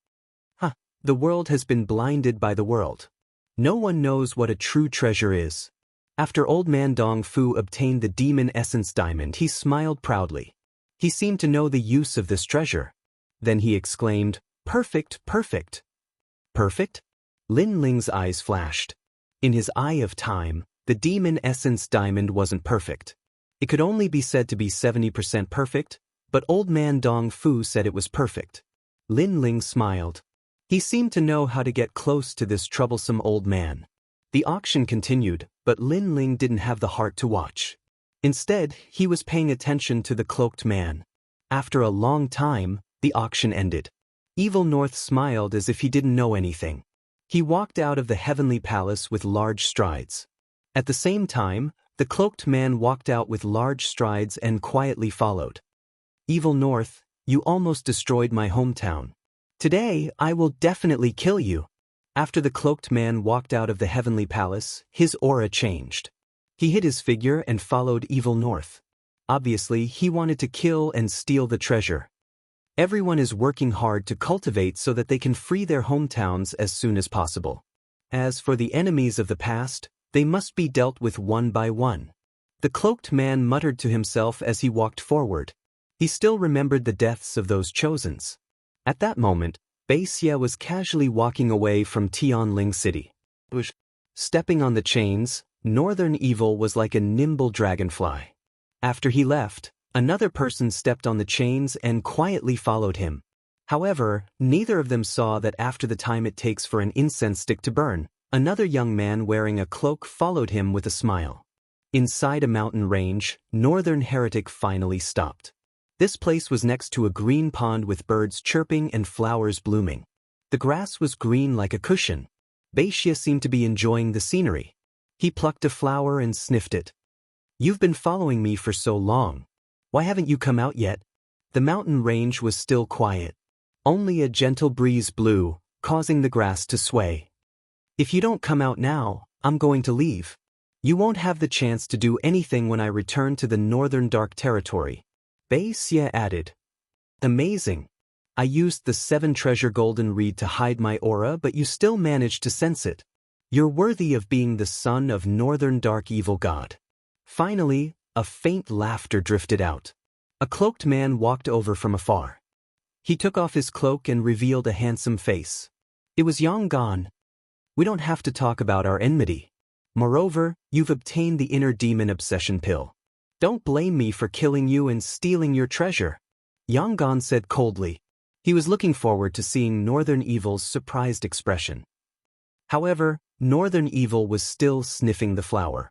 The world has been blinded by the world. No one knows what a true treasure is. After Old Man Dong Fu obtained the Demon Essence Diamond, he smiled proudly. He seemed to know the use of this treasure. Then he exclaimed, "Perfect, perfect." Perfect? Lin Ling's eyes flashed. In his eye of time, the Demon Essence Diamond wasn't perfect. It could only be said to be 70% perfect, but Old Man Dong Fu said it was perfect. Lin Ling smiled. He seemed to know how to get close to this troublesome old man. The auction continued, but Lin Ling didn't have the heart to watch. Instead, he was paying attention to the cloaked man. After a long time, the auction ended. Evil North smiled as if he didn't know anything. He walked out of the heavenly palace with large strides. At the same time, the cloaked man walked out with large strides and quietly followed. Evil North, you almost destroyed my hometown. Today, I will definitely kill you. After the cloaked man walked out of the heavenly palace, his aura changed. He hid his figure and followed Evil North. Obviously, he wanted to kill and steal the treasure. Everyone is working hard to cultivate so that they can free their hometowns as soon as possible. As for the enemies of the past, they must be dealt with one by one. The cloaked man muttered to himself as he walked forward. He still remembered the deaths of those chosens. At that moment, Bai Xie was casually walking away from Tianling City. Stepping on the chains, Northern Evil was like a nimble dragonfly. After he left, another person stepped on the chains and quietly followed him. However, neither of them saw that after the time it takes for an incense stick to burn, another young man wearing a cloak followed him with a smile. Inside a mountain range, Northern Heretic finally stopped. This place was next to a green pond with birds chirping and flowers blooming. The grass was green like a cushion. Bai Xie seemed to be enjoying the scenery. He plucked a flower and sniffed it. "You've been following me for so long. Why haven't you come out yet?" The mountain range was still quiet. Only a gentle breeze blew, causing the grass to sway. "If you don't come out now, I'm going to leave. You won't have the chance to do anything when I return to the Northern Dark Territory," Bai Xie added. "Amazing. I used the 7-treasure golden reed to hide my aura, but you still managed to sense it. You're worthy of being the son of Northern Dark Evil God. Finally, a faint laughter drifted out. A cloaked man walked over from afar. He took off his cloak and revealed a handsome face. It was Yonggan. We don't have to talk about our enmity. Moreover, you've obtained the inner demon obsession pill. Don't blame me for killing you and stealing your treasure, Yonggan said coldly. He was looking forward to seeing Northern Evil's surprised expression. However, Northern Evil was still sniffing the flower.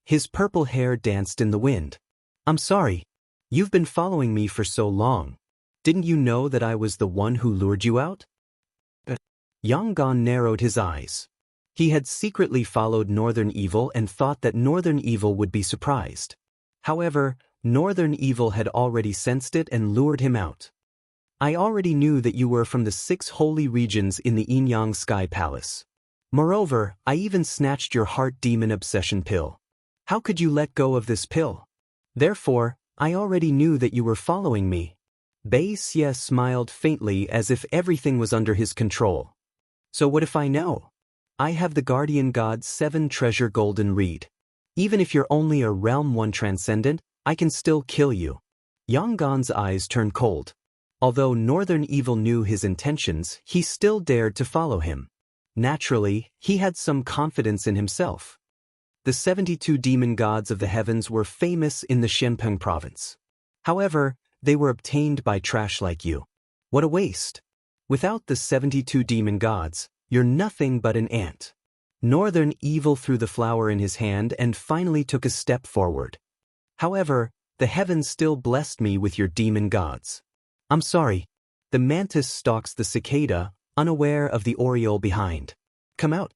His purple hair danced in the wind. I'm sorry. You've been following me for so long. Didn't you know that I was the one who lured you out? Yonggan narrowed his eyes. He had secretly followed Northern Evil and thought that Northern Evil would be surprised. However, Northern Evil had already sensed it and lured him out. I already knew that you were from the 6 holy regions in the Yin-Yang Sky Palace. Moreover, I even snatched your heart demon obsession pill. How could you let go of this pill? Therefore, I already knew that you were following me. Bai Xie smiled faintly as if everything was under his control. So what if I know? I have the Guardian God's 7-treasure golden reed. Even if you're only a Realm 1 transcendent, I can still kill you. Yonggan's eyes turned cold. Although Northern Evil knew his intentions, he still dared to follow him. Naturally, he had some confidence in himself. The 72 demon gods of the heavens were famous in the Shenpeng province. However, they were obtained by trash like you. What a waste. Without the 72 demon gods, you're nothing but an ant. Northern Evil threw the flower in his hand and finally took a step forward. However, the heavens still blessed me with your demon gods. I'm sorry. The mantis stalks the cicada, unaware of the oriole behind. Come out.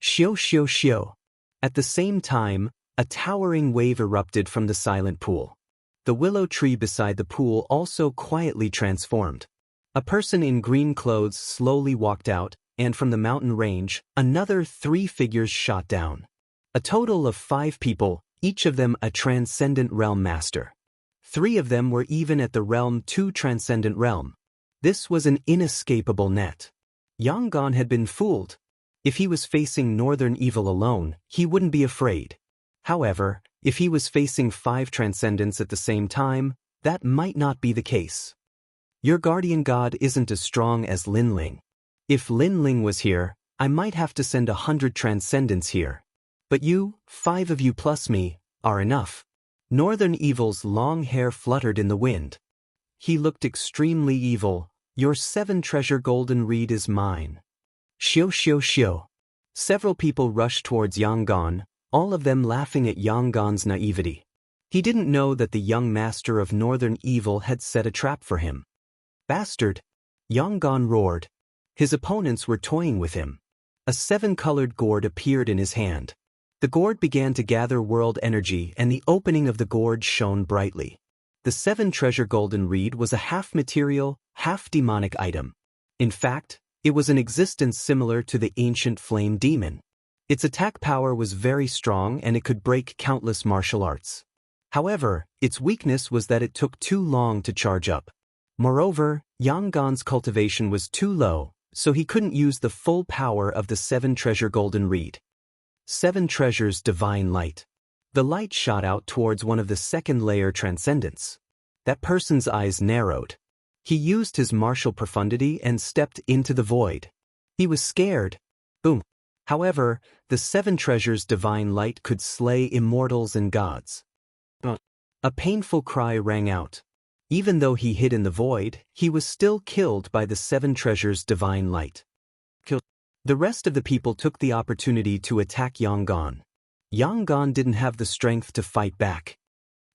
Shio shio shio. At the same time, a towering wave erupted from the silent pool. The willow tree beside the pool also quietly transformed. A person in green clothes slowly walked out, and from the mountain range, another 3 figures shot down. A total of 5 people, each of them a transcendent realm master. 3 of them were even at the Realm 2 transcendent realm. This was an inescapable net. Yonggan had been fooled. If he was facing Northern Evil alone, he wouldn't be afraid. However, if he was facing 5 transcendents at the same time, that might not be the case. Your guardian god isn't as strong as Linling. If Linling was here, I might have to send 100 transcendents here. But you, 5 of you plus me, are enough. Northern Evil's long hair fluttered in the wind. He looked extremely evil. Your 7-treasure golden reed is mine. Shio shio shio. Several people rushed towards Yonggan, all of them laughing at Yonggan's naivety. He didn't know that the young master of Northern Evil had set a trap for him. Bastard! Yonggan roared. His opponents were toying with him. A 7-colored gourd appeared in his hand. The gourd began to gather world energy and the opening of the gourd shone brightly. The 7-treasure golden reed was a half-material, half-demonic item. In fact, it was an existence similar to the ancient flame demon. Its attack power was very strong and it could break countless martial arts. However, its weakness was that it took too long to charge up. Moreover, Yonggan's cultivation was too low, so he couldn't use the full power of the 7-treasure golden reed. 7 treasures divine light. The light shot out towards one of the 2nd-layer transcendents. That person's eyes narrowed. He used his martial profundity and stepped into the void. He was scared. Boom. However, the 7 treasures divine light could slay immortals and gods. A painful cry rang out. Even though he hid in the void, he was still killed by the 7 treasures divine light. The rest of the people took the opportunity to attack Yonggan. Yonggan didn't have the strength to fight back.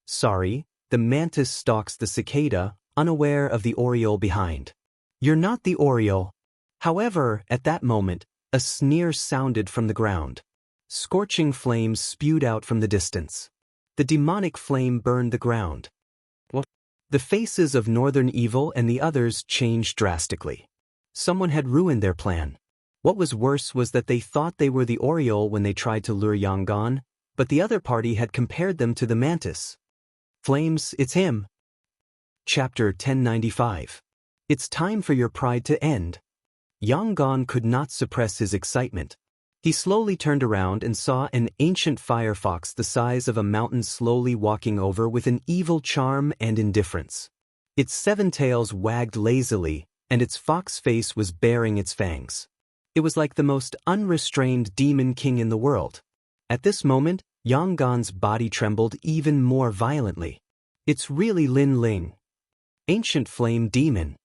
Sorry, the mantis stalks the cicada, unaware of the oriole behind. You're not the oriole. However, at that moment, a sneer sounded from the ground. Scorching flames spewed out from the distance. The demonic flame burned the ground. The faces of Northern Evil and the others changed drastically. Someone had ruined their plan. What was worse was that they thought they were the oriole when they tried to lure Yonggan, but the other party had compared them to the mantis. Flames, it's him. Chapter 1095. It's time for your pride to end. Yangon could not suppress his excitement. He slowly turned around and saw an ancient firefox the size of a mountain slowly walking over with an evil charm and indifference. Its 7 tails wagged lazily, and its fox face was baring its fangs. It was like the most unrestrained demon king in the world. At this moment, Yangon's body trembled even more violently. It's really Lin Ling. Ancient flame demon!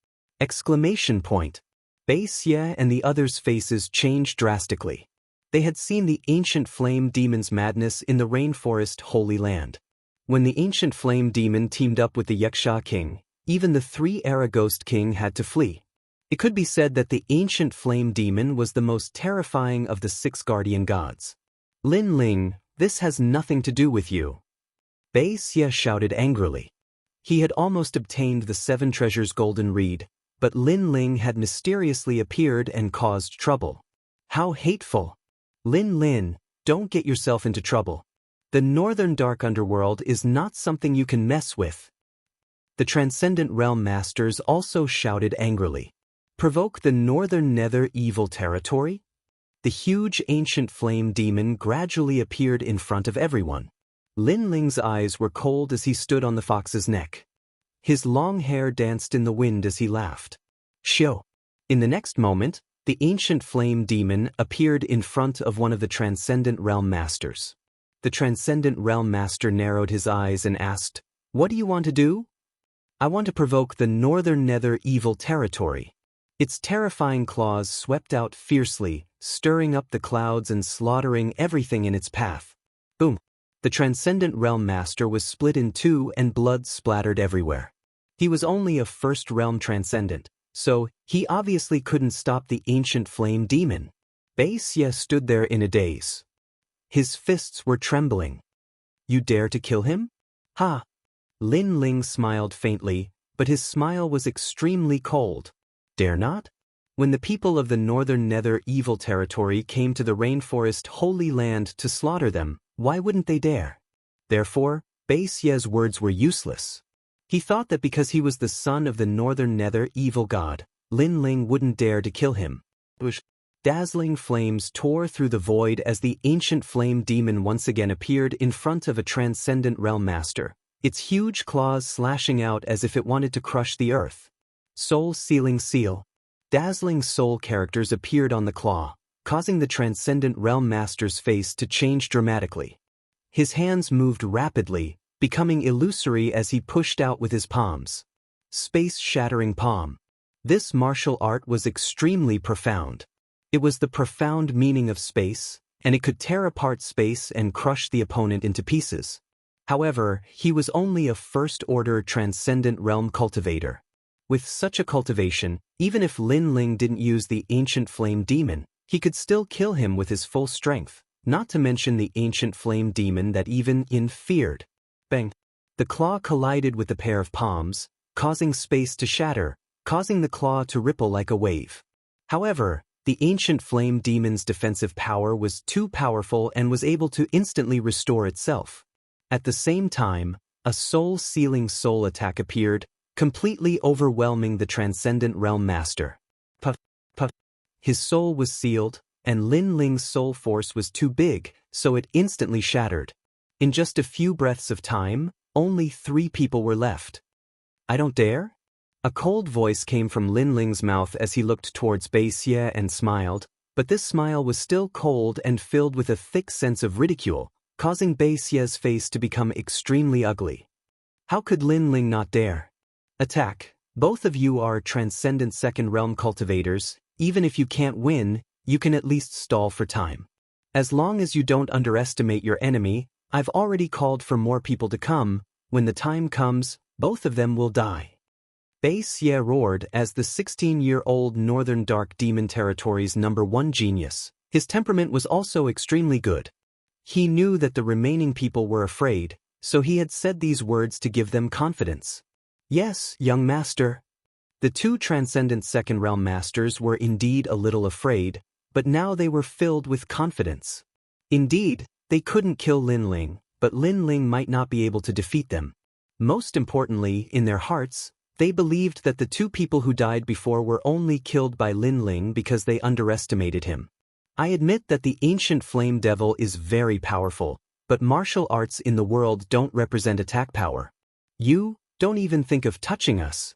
Exclamation point! Bai Xie and the others' faces changed drastically. They had seen the ancient flame demon's madness in the rainforest Holy Land. When the ancient flame demon teamed up with the Yaksha king, even the 3-era ghost king had to flee. It could be said that the ancient flame demon was the most terrifying of the 6 guardian gods. Lin Ling, this has nothing to do with you. Bai Xie shouted angrily. He had almost obtained the 7 treasures golden reed, but Lin Ling had mysteriously appeared and caused trouble. How hateful! Lin, don't get yourself into trouble. The northern dark underworld is not something you can mess with. The Transcendent Realm Masters also shouted angrily. Provoke the northern nether evil territory? The huge ancient flame demon gradually appeared in front of everyone. Lin Ling's eyes were cold as he stood on the fox's neck. His long hair danced in the wind as he laughed. Shio! In the next moment, the ancient flame demon appeared in front of one of the Transcendent Realm Masters. The Transcendent Realm Master narrowed his eyes and asked, "What do you want to do?" "I want to provoke the northern nether evil territory." Its terrifying claws swept out fiercely, stirring up the clouds and slaughtering everything in its path. Boom! The Transcendent Realm Master was split in 2 and blood splattered everywhere. He was only a 1st realm transcendent, so he obviously couldn't stop the ancient flame demon. Bai Xie stood there in a daze. His fists were trembling. "You dare to kill him?" "Ha!" Lin Ling smiled faintly, but his smile was extremely cold. "Dare not?" When the people of the northern nether evil territory came to the rainforest Holy Land to slaughter them, why wouldn't they dare? Therefore, Bai Xie's words were useless. He thought that because he was the son of the northern nether evil god, Lin Ling wouldn't dare to kill him. Dazzling flames tore through the void as the ancient flame demon once again appeared in front of a Transcendent Realm Master, its huge claws slashing out as if it wanted to crush the earth. Soul Sealing Seal. Dazzling soul characters appeared on the claw, causing the Transcendent Realm Master's face to change dramatically. His hands moved rapidly, becoming illusory as he pushed out with his palms. Space-shattering palm. This martial art was extremely profound. It was the profound meaning of space, and it could tear apart space and crush the opponent into pieces. However, he was only a 1st-order Transcendent Realm cultivator. With such a cultivation, even if Lin Ling didn't use the ancient flame demon, he could still kill him with his full strength, not to mention the ancient flame demon that even Yin feared. Bang! The claw collided with the pair of palms, causing space to shatter, causing the claw to ripple like a wave. However, the ancient flame demon's defensive power was too powerful and was able to instantly restore itself. At the same time, a soul-sealing soul attack appeared, completely overwhelming the Transcendent Realm Master. Puff, puff. His soul was sealed, and Lin Ling's soul force was too big, so it instantly shattered. In just a few breaths of time, only 3 people were left. "I don't dare?" A cold voice came from Lin Ling's mouth as he looked towards Bai Xie and smiled, but this smile was still cold and filled with a thick sense of ridicule, causing Bai Xie's face to become extremely ugly. How could Lin Ling not dare? Attack. Both of you are Transcendent Second Realm cultivators. Even if you can't win, you can at least stall for time. As long as you don't underestimate your enemy, I've already called for more people to come. When the time comes, both of them will die. Bai Xie roared as the 16-year-old Northern Dark Demon Territory's #1 genius. His temperament was also extremely good. He knew that the remaining people were afraid, so he had said these words to give them confidence. "Yes, young master." The 2 Transcendent Second Realm Masters were indeed a little afraid, but now they were filled with confidence. Indeed, they couldn't kill Lin Ling, but Lin Ling might not be able to defeat them. Most importantly, in their hearts, They believed that the two people who died before were only killed by Lin Ling because they underestimated him. I admit that the ancient flame devil is very powerful, but martial arts in the world don't represent attack power. You don't even think of touching us.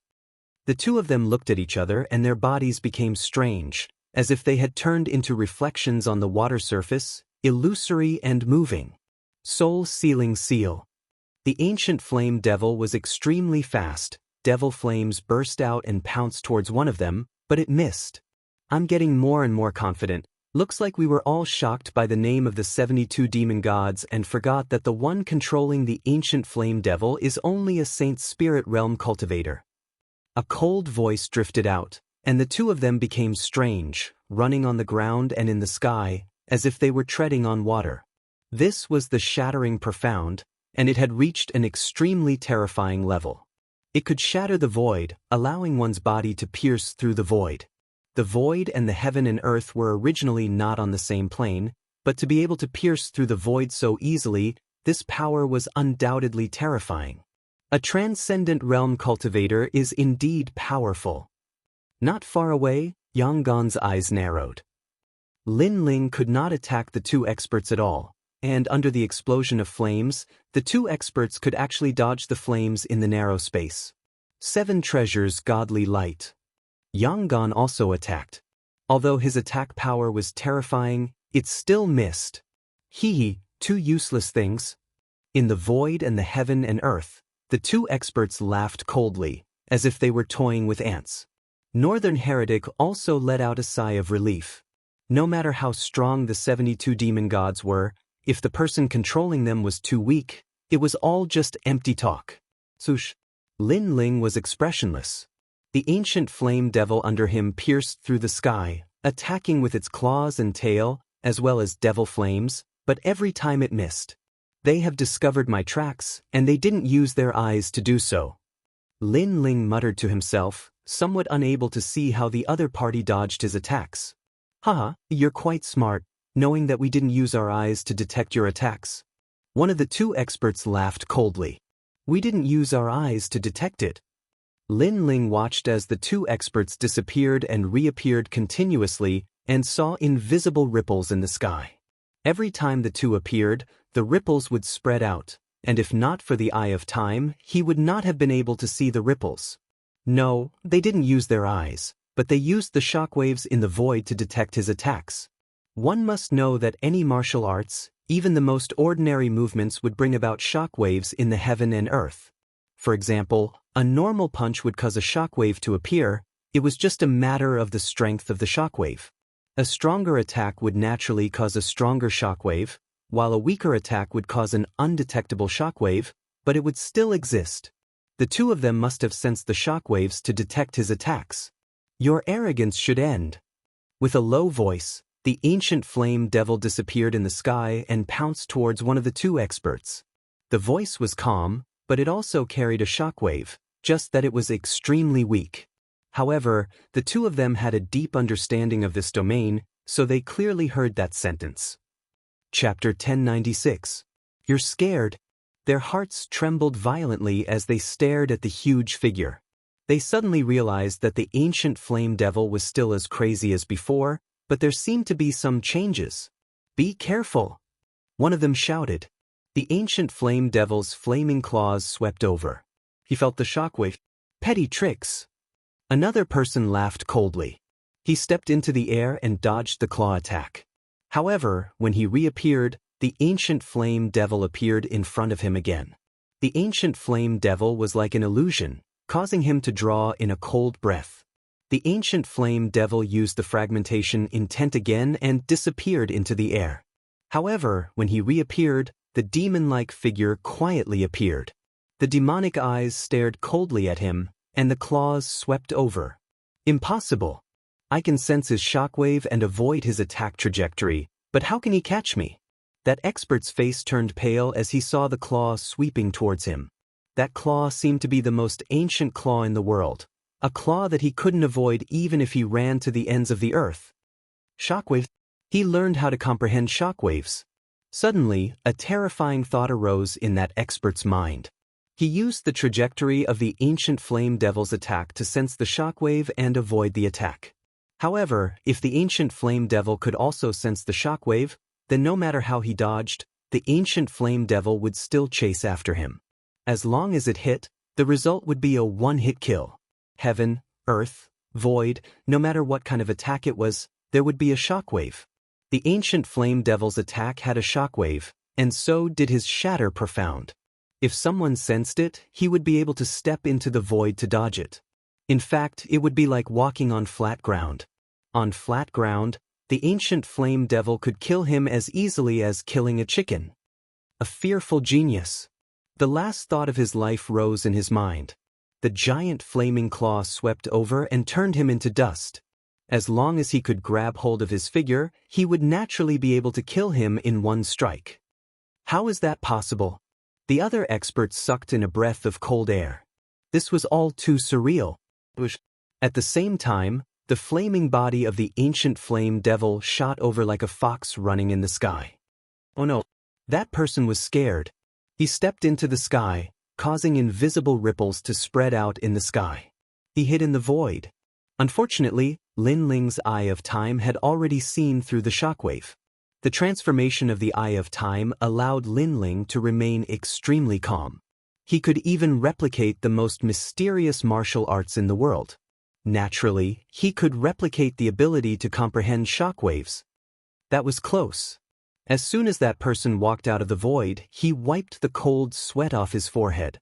The two of them looked at each other and their bodies became strange, as if they had turned into reflections on the water surface, illusory and moving. Soul-sealing seal. The ancient flame devil was extremely fast. Devil flames burst out and pounced towards one of them, but it missed. I'm getting more and more confident. Looks like we were all shocked by the name of the 72 demon gods and forgot that the one controlling the ancient flame devil is only a saint spirit realm cultivator. A cold voice drifted out, and the two of them became strange, running on the ground and in the sky, as if they were treading on water. This was the shattering profound, and it had reached an extremely terrifying level. It could shatter the void, allowing one's body to pierce through the void. The void and the heaven and earth were originally not on the same plane, but to be able to pierce through the void so easily, this power was undoubtedly terrifying. A transcendent realm cultivator is indeed powerful. Not far away, Yang Gan's eyes narrowed. Lin Ling could not attack the two experts at all, and under the explosion of flames, the two experts could actually dodge the flames in the narrow space. 7 treasures godly light. Yang Gan also attacked. Although his attack power was terrifying, it still missed. Two useless things. In the void and the heaven and earth, the two experts laughed coldly, as if they were toying with ants. Northern Heretic also let out a sigh of relief. No matter how strong the 72 demon gods were, if the person controlling them was too weak, it was all just empty talk. Sush. Lin Ling was expressionless. The ancient flame devil under him pierced through the sky, attacking with its claws and tail, as well as devil flames, but every time it missed. They have discovered my tracks, and they didn't use their eyes to do so. Lin Ling muttered to himself, somewhat unable to see how the other party dodged his attacks. Haha, you're quite smart, knowing that we didn't use our eyes to detect your attacks. One of the two experts laughed coldly. We didn't use our eyes to detect it. Lin Ling watched as the two experts disappeared and reappeared continuously and saw invisible ripples in the sky. Every time the two appeared, the ripples would spread out, and if not for the eye of time, he would not have been able to see the ripples. No, they didn't use their eyes, but they used the shockwaves in the void to detect his attacks. One must know that any martial arts, even the most ordinary movements, would bring about shockwaves in the heaven and earth. For example, a normal punch would cause a shockwave to appear. It was just a matter of the strength of the shockwave. A stronger attack would naturally cause a stronger shockwave, while a weaker attack would cause an undetectable shockwave, but it would still exist. The two of them must have sensed the shockwaves to detect his attacks. Your arrogance should end. With a low voice, the ancient flame devil disappeared in the sky and pounced towards one of the two experts. The voice was calm, but it also carried a shockwave, just that it was extremely weak. However, the two of them had a deep understanding of this domain, so they clearly heard that sentence. Chapter 1096. You're scared? Their hearts trembled violently as they stared at the huge figure. They suddenly realized that the ancient flame devil was still as crazy as before, but there seemed to be some changes. Be careful! One of them shouted. The ancient flame devil's flaming claws swept over. He felt the shockwave. Petty tricks! Another person laughed coldly. He stepped into the air and dodged the claw attack. However, when he reappeared, the ancient flame devil appeared in front of him again. The ancient flame devil was like an illusion, causing him to draw in a cold breath. The ancient flame devil used the fragmentation intent again and disappeared into the air. However, when he reappeared, the demon-like figure quietly appeared. The demonic eyes stared coldly at him, and the claws swept over. Impossible! I can sense his shockwave and avoid his attack trajectory, but how can he catch me? That expert's face turned pale as he saw the claw sweeping towards him. That claw seemed to be the most ancient claw in the world, a claw that he couldn't avoid even if he ran to the ends of the earth. Shockwave? He learned how to comprehend shockwaves. Suddenly, a terrifying thought arose in that expert's mind. He used the trajectory of the ancient flame devil's attack to sense the shockwave and avoid the attack. However, if the ancient flame devil could also sense the shockwave, then no matter how he dodged, the ancient flame devil would still chase after him. As long as it hit, the result would be a one-hit kill. Heaven, earth, void, no matter what kind of attack it was, there would be a shockwave. The ancient flame devil's attack had a shockwave, and so did his shatter profound. If someone sensed it, he would be able to step into the void to dodge it. In fact, it would be like walking on flat ground. On flat ground, the ancient flame devil could kill him as easily as killing a chicken. A fearful genius. The last thought of his life rose in his mind. The giant flaming claw swept over and turned him into dust. As long as he could grab hold of his figure, he would naturally be able to kill him in one strike. How is that possible? The other experts sucked in a breath of cold air. This was all too surreal. At the same time, the flaming body of the ancient flame devil shot over like a fox running in the sky. Oh no! That person was scared. He stepped into the sky, causing invisible ripples to spread out in the sky. He hid in the void. Unfortunately, Lin Ling's Eye of Time had already seen through the shockwave. The transformation of the Eye of Time allowed Lin Ling to remain extremely calm. He could even replicate the most mysterious martial arts in the world. Naturally, he could replicate the ability to comprehend shockwaves. That was close. As soon as that person walked out of the void, he wiped the cold sweat off his forehead.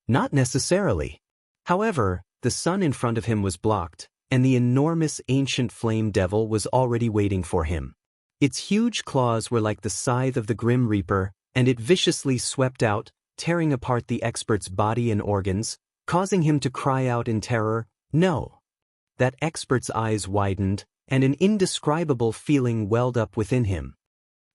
Not necessarily. However, the sun in front of him was blocked, and the enormous ancient flame devil was already waiting for him. Its huge claws were like the scythe of the Grim Reaper, and it viciously swept out, tearing apart the expert's body and organs, causing him to cry out in terror, "No!" That expert's eyes widened, and an indescribable feeling welled up within him.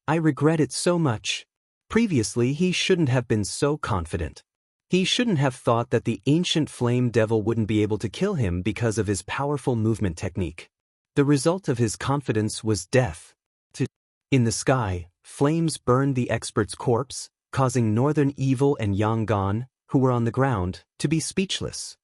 I regret it so much. Previously, he shouldn't have been so confident. He shouldn't have thought that the ancient flame devil wouldn't be able to kill him because of his powerful movement technique. The result of his confidence was death. In the sky, flames burned the expert's corpse, causing Northern Evil and Yangon, who were on the ground, to be speechless.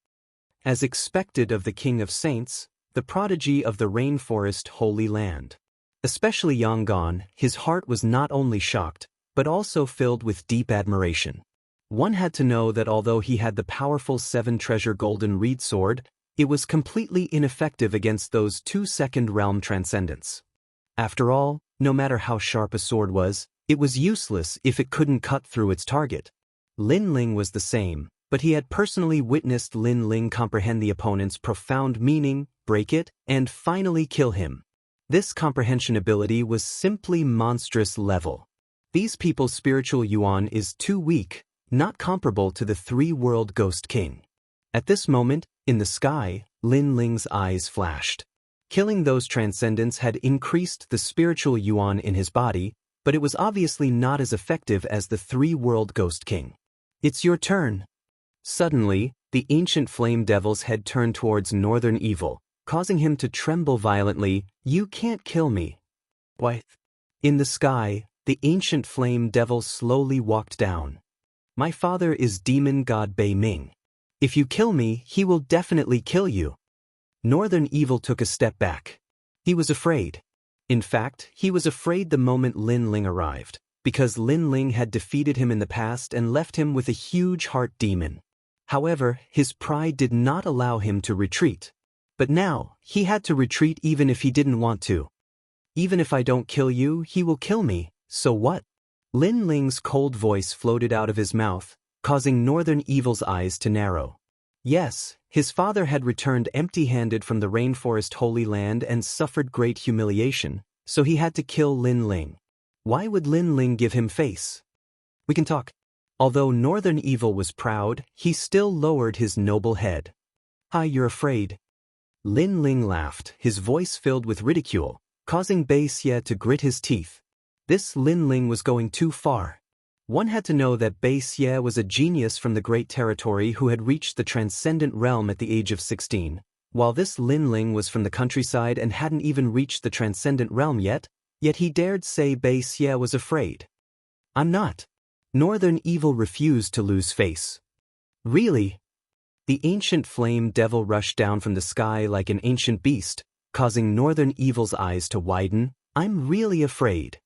As expected of the King of Saints, the prodigy of the rainforest Holy Land. Especially Yangon, his heart was not only shocked, but also filled with deep admiration. One had to know that although he had the powerful 7-treasure golden reed sword, it was completely ineffective against those 2 second realm transcendents. After all, no matter how sharp a sword was, it was useless if it couldn't cut through its target. Lin Ling was the same, but he had personally witnessed Lin Ling comprehend the opponent's profound meaning, break it, and finally kill him. This comprehension ability was simply monstrous level. These people's spiritual yuan is too weak, not comparable to the 3-world Ghost King. At this moment, in the sky, Lin Ling's eyes flashed. Killing those transcendents had increased the spiritual yuan in his body, but it was obviously not as effective as the 3-world Ghost King. It's your turn. Suddenly, the ancient flame devil's head turned towards Northern Evil, causing him to tremble violently. You can't kill me. Why? In the sky, the ancient flame devil slowly walked down. My father is demon god Bei Ming. If you kill me, he will definitely kill you. Northern Evil took a step back. He was afraid. In fact, he was afraid the moment Lin Ling arrived, because Lin Ling had defeated him in the past and left him with a huge heart demon. However, his pride did not allow him to retreat. But now, he had to retreat even if he didn't want to. Even if I don't kill you, he will kill me, so what? Lin Ling's cold voice floated out of his mouth, causing Northern Evil's eyes to narrow. Yes, his father had returned empty-handed from the rainforest Holy Land and suffered great humiliation, so he had to kill Lin Ling. Why would Lin Ling give him face? We can talk. Although Northern Evil was proud, he still lowered his noble head. Hi, you're afraid. Lin Ling laughed, his voice filled with ridicule, causing Bei Xie to grit his teeth. This Lin Ling was going too far. One had to know that Bei Xie was a genius from the Great Territory who had reached the transcendent realm at the age of 16, while this Lin Ling was from the countryside and hadn't even reached the transcendent realm yet he dared say Bei Xie was afraid. I'm not. Northern Evil refused to lose face. Really? The ancient flame devil rushed down from the sky like an ancient beast, causing Northern Evil's eyes to widen. I'm really afraid.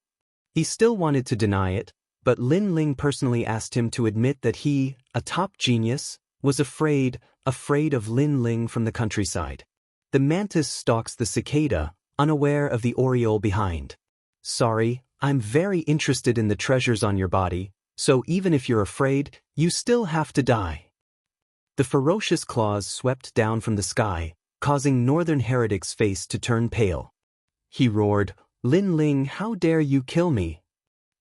He still wanted to deny it, but Lin Ling personally asked him to admit that he, a top genius, was afraid of Lin Ling from the countryside. The mantis stalks the cicada, unaware of the oriole behind. Sorry, I'm very interested in the treasures on your body, so even if you're afraid, you still have to die. The ferocious claws swept down from the sky, causing Northern Heretic's face to turn pale. He roared, Lin Ling, how dare you kill me?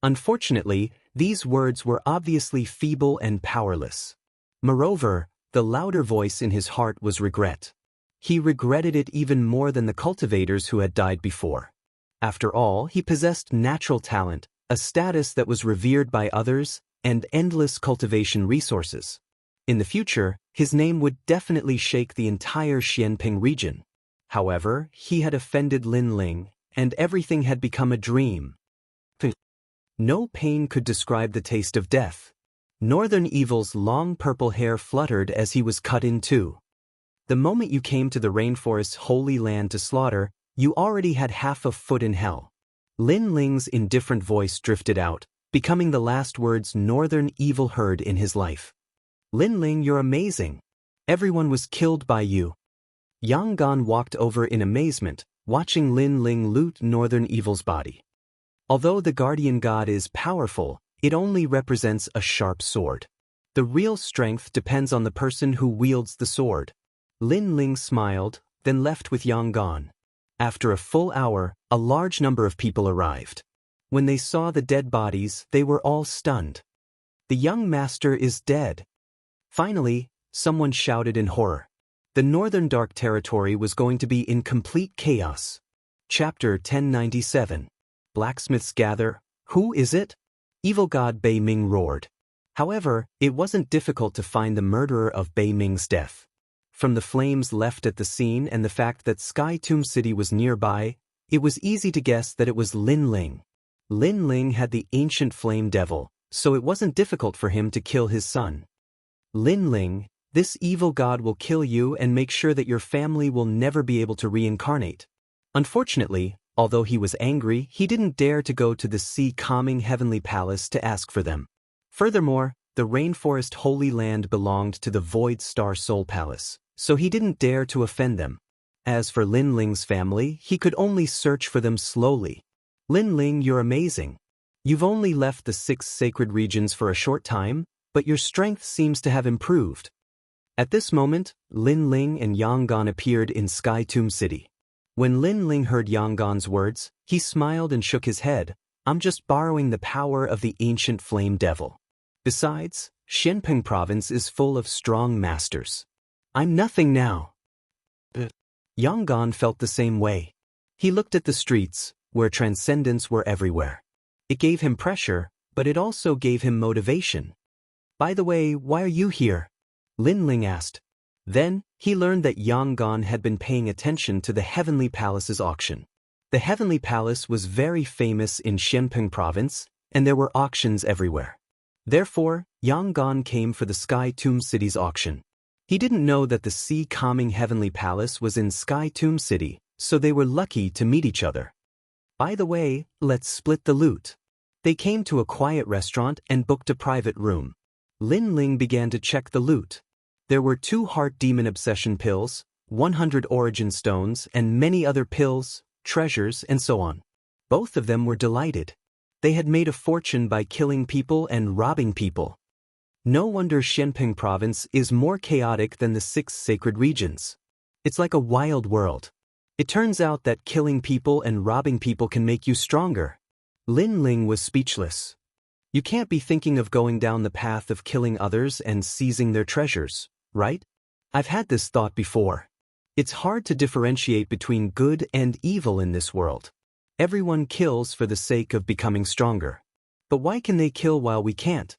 Unfortunately, these words were obviously feeble and powerless. Moreover, the louder voice in his heart was regret. He regretted it even more than the cultivators who had died before. After all, he possessed natural talent, a status that was revered by others, and endless cultivation resources. In the future, his name would definitely shake the entire Xianping region. However, he had offended Lin Ling, and everything had become a dream. No pain could describe the taste of death. Northern Evil's long purple hair fluttered as he was cut in two. The moment you came to the rainforest's holy land to slaughter, you already had half a foot in hell. Lin Ling's indifferent voice drifted out, becoming the last words Northern Evil heard in his life. Lin Ling, you're amazing. Everyone was killed by you. Yang Gan walked over in amazement, watching Lin Ling loot Northern Evil's body. Although the guardian god is powerful, it only represents a sharp sword. The real strength depends on the person who wields the sword. Lin Ling smiled, then left with Yang Gan. After a full hour, a large number of people arrived. When they saw the dead bodies, they were all stunned. The young master is dead. Finally, someone shouted in horror. The Northern Dark Territory was going to be in complete chaos. Chapter 1097. Blacksmiths gather. Who is it? Evil god Bei Ming roared. However, it wasn't difficult to find the murderer of Bei Ming's death. From the flames left at the scene and the fact that Sky Tomb City was nearby, it was easy to guess that it was Lin Ling. Lin Ling had the ancient flame devil, so it wasn't difficult for him to kill his son. Lin Ling, this evil god will kill you and make sure that your family will never be able to reincarnate. Unfortunately, although he was angry, he didn't dare to go to the sea-calming heavenly palace to ask for them. Furthermore, the rainforest holy land belonged to the Void Star Soul Palace, so he didn't dare to offend them. As for Lin Ling's family, he could only search for them slowly. Lin Ling, you're amazing. You've only left the 6 sacred regions for a short time, but your strength seems to have improved. At this moment, Lin Ling and Yang Gan appeared in Sky Tomb City. When Lin Ling heard Yang Gan's words, he smiled and shook his head. I'm just borrowing the power of the ancient flame devil. Besides, Xianping province is full of strong masters. I'm nothing now. Yang Gan felt the same way. He looked at the streets, where transcendents were everywhere. It gave him pressure, but it also gave him motivation. By the way, why are you here? Lin Ling asked. Then, he learned that Yang Gan had been paying attention to the Heavenly Palace's auction. The Heavenly Palace was very famous in Xianping province, and there were auctions everywhere. Therefore, Yang Gan came for the Sky Tomb City's auction. He didn't know that the sea-calming Heavenly Palace was in Sky Tomb City, so they were lucky to meet each other. By the way, let's split the loot. They came to a quiet restaurant and booked a private room. Lin Ling began to check the loot. There were 2 heart demon obsession pills, 100 origin stones, and many other pills, treasures, and so on. Both of them were delighted. They had made a fortune by killing people and robbing people. No wonder Xianping province is more chaotic than the 6 sacred regions. It's like a wild world. It turns out that killing people and robbing people can make you stronger. Lin Ling was speechless. You can't be thinking of going down the path of killing others and seizing their treasures, right? I've had this thought before. It's hard to differentiate between good and evil in this world. Everyone kills for the sake of becoming stronger. But why can they kill while we can't?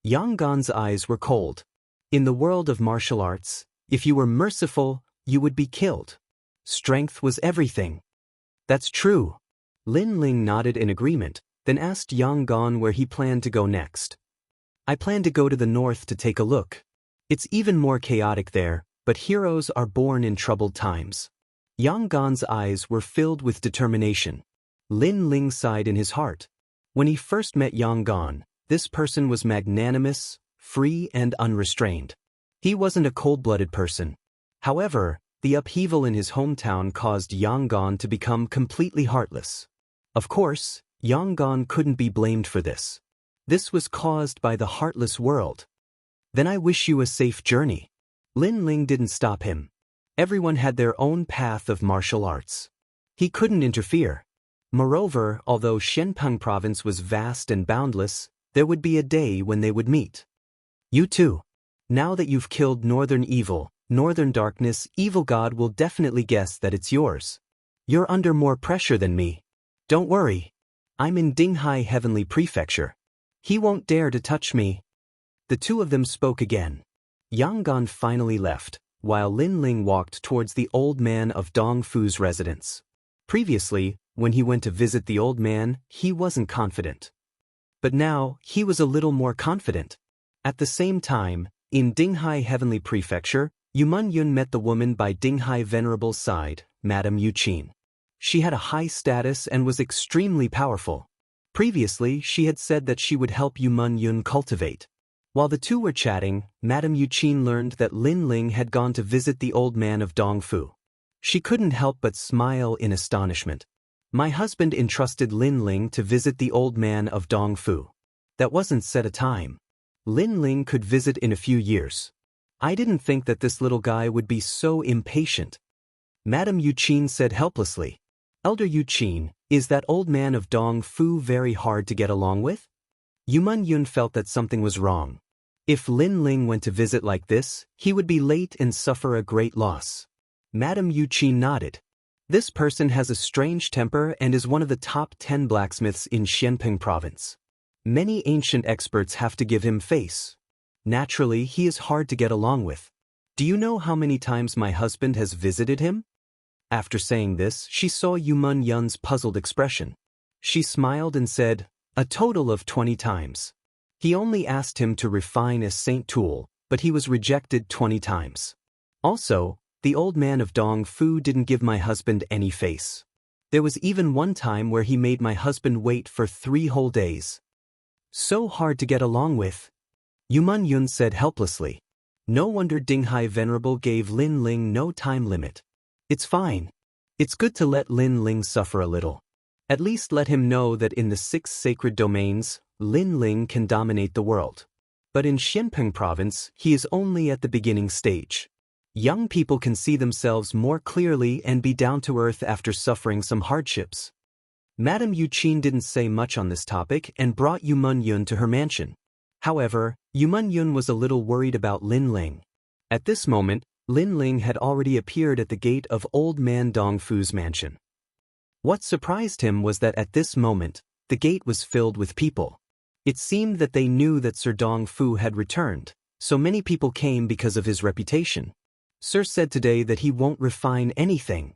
Yang Gan's eyes were cold. In the world of martial arts, if you were merciful, you would be killed. Strength was everything. That's true. Lin Ling nodded in agreement, then asked Yang Gan where he planned to go next. I plan to go to the north to take a look. It's even more chaotic there, but heroes are born in troubled times. Yang Gan's eyes were filled with determination. Lin Ling sighed in his heart. When he first met Yang Gan, this person was magnanimous, free and unrestrained. He wasn't a cold-blooded person. However, the upheaval in his hometown caused Yang Gan to become completely heartless. Of course, Yang Gan couldn't be blamed for this. This was caused by the heartless world. Then I wish you a safe journey. Lin Ling didn't stop him. Everyone had their own path of martial arts. He couldn't interfere. Moreover, although Shenpeng province was vast and boundless, there would be a day when they would meet. You too. Now that you've killed Northern Evil, Northern Darkness, Evil God will definitely guess that it's yours. You're under more pressure than me. Don't worry. I'm in Dinghai Heavenly Prefecture. He won't dare to touch me. The two of them spoke again. Yang Gan finally left, while Lin Ling walked towards the old man of Dong Fu's residence. Previously, when he went to visit the old man, he wasn't confident. But now, he was a little more confident. At the same time, in Dinghai Heavenly Prefecture, Yuman Yun met the woman by Dinghai Venerable's side, Madame Yuqin. She had a high status and was extremely powerful. Previously, she had said that she would help Yuman Yun cultivate. While the two were chatting, Madame Yuqin learned that Lin Ling had gone to visit the old man of Dong Fu. She couldn't help but smile in astonishment. My husband entrusted Lin Ling to visit the old man of Dong Fu. That wasn't set a time. Lin Ling could visit in a few years. I didn't think that this little guy would be so impatient. Madame Yuqin said helplessly. Elder Yuqin, is that old man of Dong Fu very hard to get along with? Yuman Yun felt that something was wrong. If Lin Ling went to visit like this, he would be late and suffer a great loss. Madame Yuqin nodded. This person has a strange temper and is one of the top 10 blacksmiths in Xianping province. Many ancient experts have to give him face. Naturally, he is hard to get along with. Do you know how many times my husband has visited him? After saying this, she saw Yuman Yun's puzzled expression. She smiled and said, a total of 20 times. He only asked him to refine a saint tool, but he was rejected 20 times. Also, the old man of Dong Fu didn't give my husband any face. There was even one time where he made my husband wait for 3 whole days. So hard to get along with. Yuman Yun said helplessly. No wonder Dinghai Venerable gave Lin Ling no time limit. It's fine. It's good to let Lin Ling suffer a little. At least let him know that in the 6 sacred domains, Lin Ling can dominate the world. But in Xianpeng province, he is only at the beginning stage. Young people can see themselves more clearly and be down to earth after suffering some hardships. Madame Yuqin didn't say much on this topic and brought Yuman Yun to her mansion. However, Yuman Yun was a little worried about Lin Ling. At this moment, Lin Ling had already appeared at the gate of old man Dong Fu's mansion. What surprised him was that at this moment, the gate was filled with people. It seemed that they knew that Sir Dong Fu had returned, so many people came because of his reputation. Sir said today that he won't refine anything.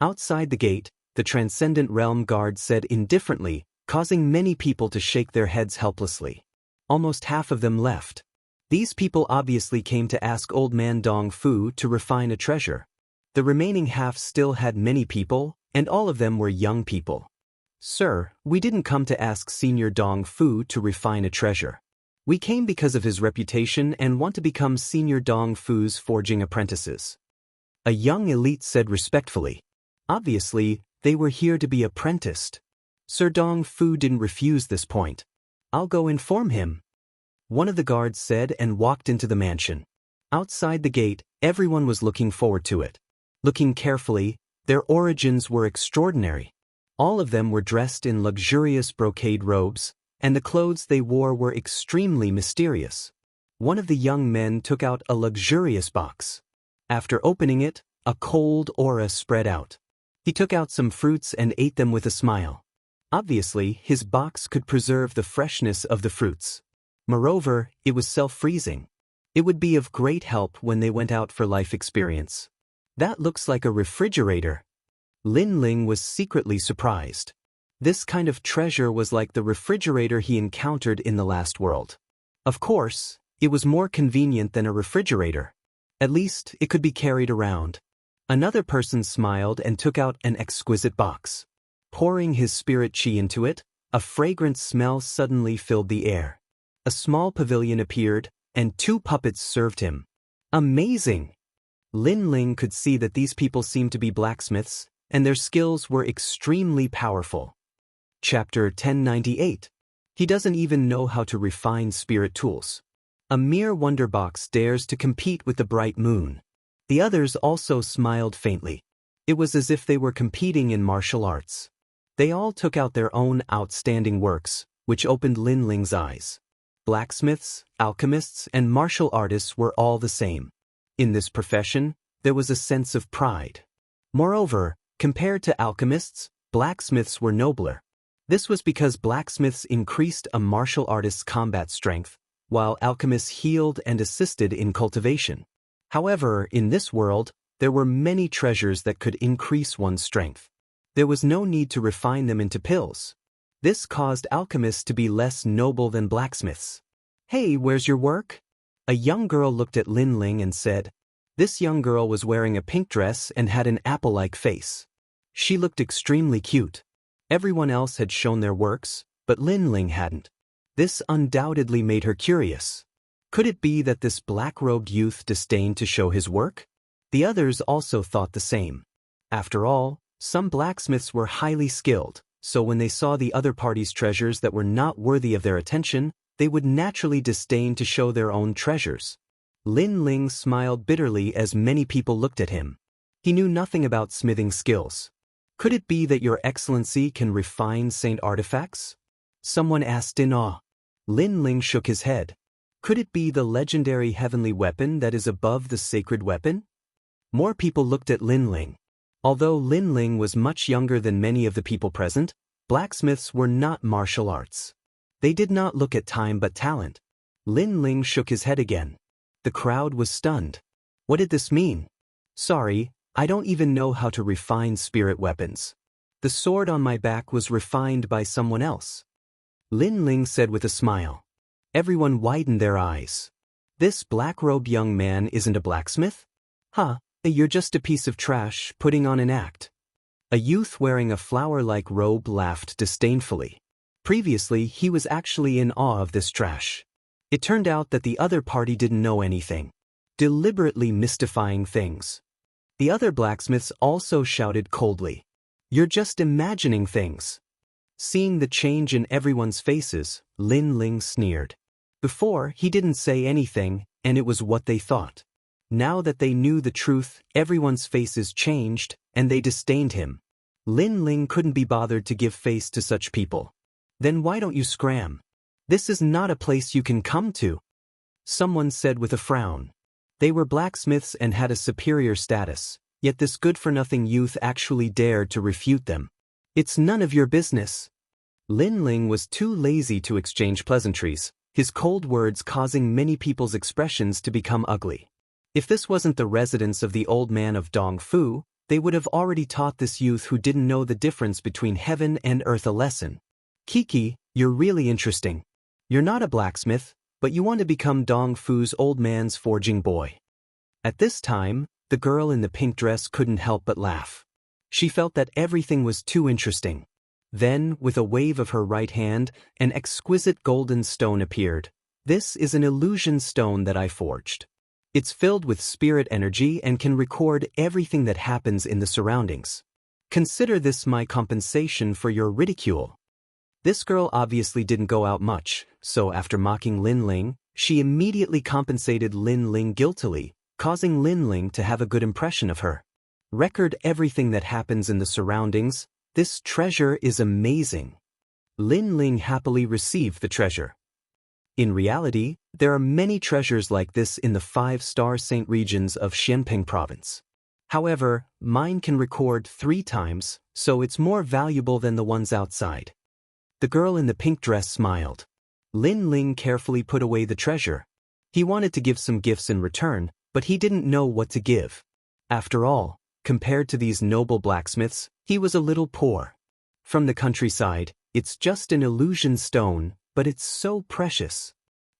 Outside the gate, the Transcendent Realm Guard said indifferently, causing many people to shake their heads helplessly. Almost half of them left. These people obviously came to ask old man Dong Fu to refine a treasure. The remaining half still had many people, and all of them were young people. Sir, we didn't come to ask Senior Dong Fu to refine a treasure. We came because of his reputation and want to become Senior Dong Fu's forging apprentices. A young elite said respectfully. Obviously, they were here to be apprenticed. Sir Dong Fu didn't refuse this point. I'll go inform him. One of the guards said and walked into the mansion. Outside the gate, everyone was looking forward to it. Looking carefully, their origins were extraordinary. All of them were dressed in luxurious brocade robes, and the clothes they wore were extremely mysterious. One of the young men took out a luxurious box. After opening it, a cold aura spread out. He took out some fruits and ate them with a smile. Obviously, his box could preserve the freshness of the fruits. Moreover, it was self-freezing. It would be of great help when they went out for life experience. That looks like a refrigerator. Lin Ling was secretly surprised. This kind of treasure was like the refrigerator he encountered in the last world. Of course, It was more convenient than a refrigerator. At least, it could be carried around. Another person smiled and took out an exquisite box. Pouring his spirit chi into it, a fragrant smell suddenly filled the air. A small pavilion appeared, and 2 puppets served him. Amazing! Lin Ling could see that these people seemed to be blacksmiths, and their skills were extremely powerful. Chapter 1098. He doesn't even know how to refine spirit tools. A mere wonderbox dares to compete with the bright moon. The others also smiled faintly. It was as if they were competing in martial arts. They all took out their own outstanding works, which opened Lin Ling's eyes. Blacksmiths, alchemists, and martial artists were all the same. In this profession, there was a sense of pride. Moreover, compared to alchemists, blacksmiths were nobler. This was because blacksmiths increased a martial artist's combat strength, while alchemists healed and assisted in cultivation. However, in this world, there were many treasures that could increase one's strength. There was no need to refine them into pills. This caused alchemists to be less noble than blacksmiths. "Hey, where's your work?" A young girl looked at Lin Ling and said. This young girl was wearing a pink dress and had an apple-like face. She looked extremely cute. Everyone else had shown their works, but Lin Ling hadn't. This undoubtedly made her curious. Could it be that this black-robed youth disdained to show his work? The others also thought the same. After all, some blacksmiths were highly skilled, so when they saw the other party's treasures that were not worthy of their attention, they would naturally disdain to show their own treasures. Lin Ling smiled bitterly as many people looked at him. He knew nothing about smithing skills. "Could it be that your excellency can refine saint artifacts?" Someone asked in awe. Lin Ling shook his head. Could it be the legendary heavenly weapon that is above the sacred weapon? More people looked at Lin Ling. Although Lin Ling was much younger than many of the people present, blacksmiths were not martial arts. They did not look at time but talent. Lin Ling shook his head again. The crowd was stunned. What did this mean? "Sorry, I don't even know how to refine spirit weapons. The sword on my back was refined by someone else," Lin Ling said with a smile. Everyone widened their eyes. "This black-robed young man isn't a blacksmith? Huh, you're just a piece of trash putting on an act." A youth wearing a flower-like robe laughed disdainfully. Previously, he was actually in awe of this trash. It turned out that the other party didn't know anything, deliberately mystifying things. The other blacksmiths also shouted coldly, "You're just imagining things." Seeing the change in everyone's faces, Lin Ling sneered. Before, he didn't say anything, and it was what they thought. Now that they knew the truth, everyone's faces changed, and they disdained him. Lin Ling couldn't be bothered to give face to such people. "Then why don't you scram? This is not a place you can come to," someone said with a frown. They were blacksmiths and had a superior status, yet this good-for-nothing youth actually dared to refute them. "It's none of your business." Lin Ling was too lazy to exchange pleasantries, his cold words causing many people's expressions to become ugly. If this wasn't the residence of the old man of Dongfu, they would have already taught this youth who didn't know the difference between heaven and earth a lesson. "Kiki, you're really interesting. You're not a blacksmith, but you want to become Dongfu's old man's forging boy." At this time, the girl in the pink dress couldn't help but laugh. She felt that everything was too interesting. Then, with a wave of her right hand, an exquisite golden stone appeared. "This is an illusion stone that I forged. It's filled with spirit energy and can record everything that happens in the surroundings. Consider this my compensation for your ridicule." This girl obviously didn't go out much, so after mocking Lin Ling, she immediately compensated Lin Ling guiltily, causing Lin Ling to have a good impression of her. "Record everything that happens in the surroundings. This treasure is amazing." Lin Ling happily received the treasure. In reality, there are many treasures like this in the 5-star saint regions of Xianping province. However, mine can record 3 times, so it's more valuable than the ones outside. The girl in the pink dress smiled. Lin Ling carefully put away the treasure. He wanted to give some gifts in return, but he didn't know what to give. After all, compared to these noble blacksmiths, he was a little poor. From the countryside, it's just an illusion stone, but it's so precious.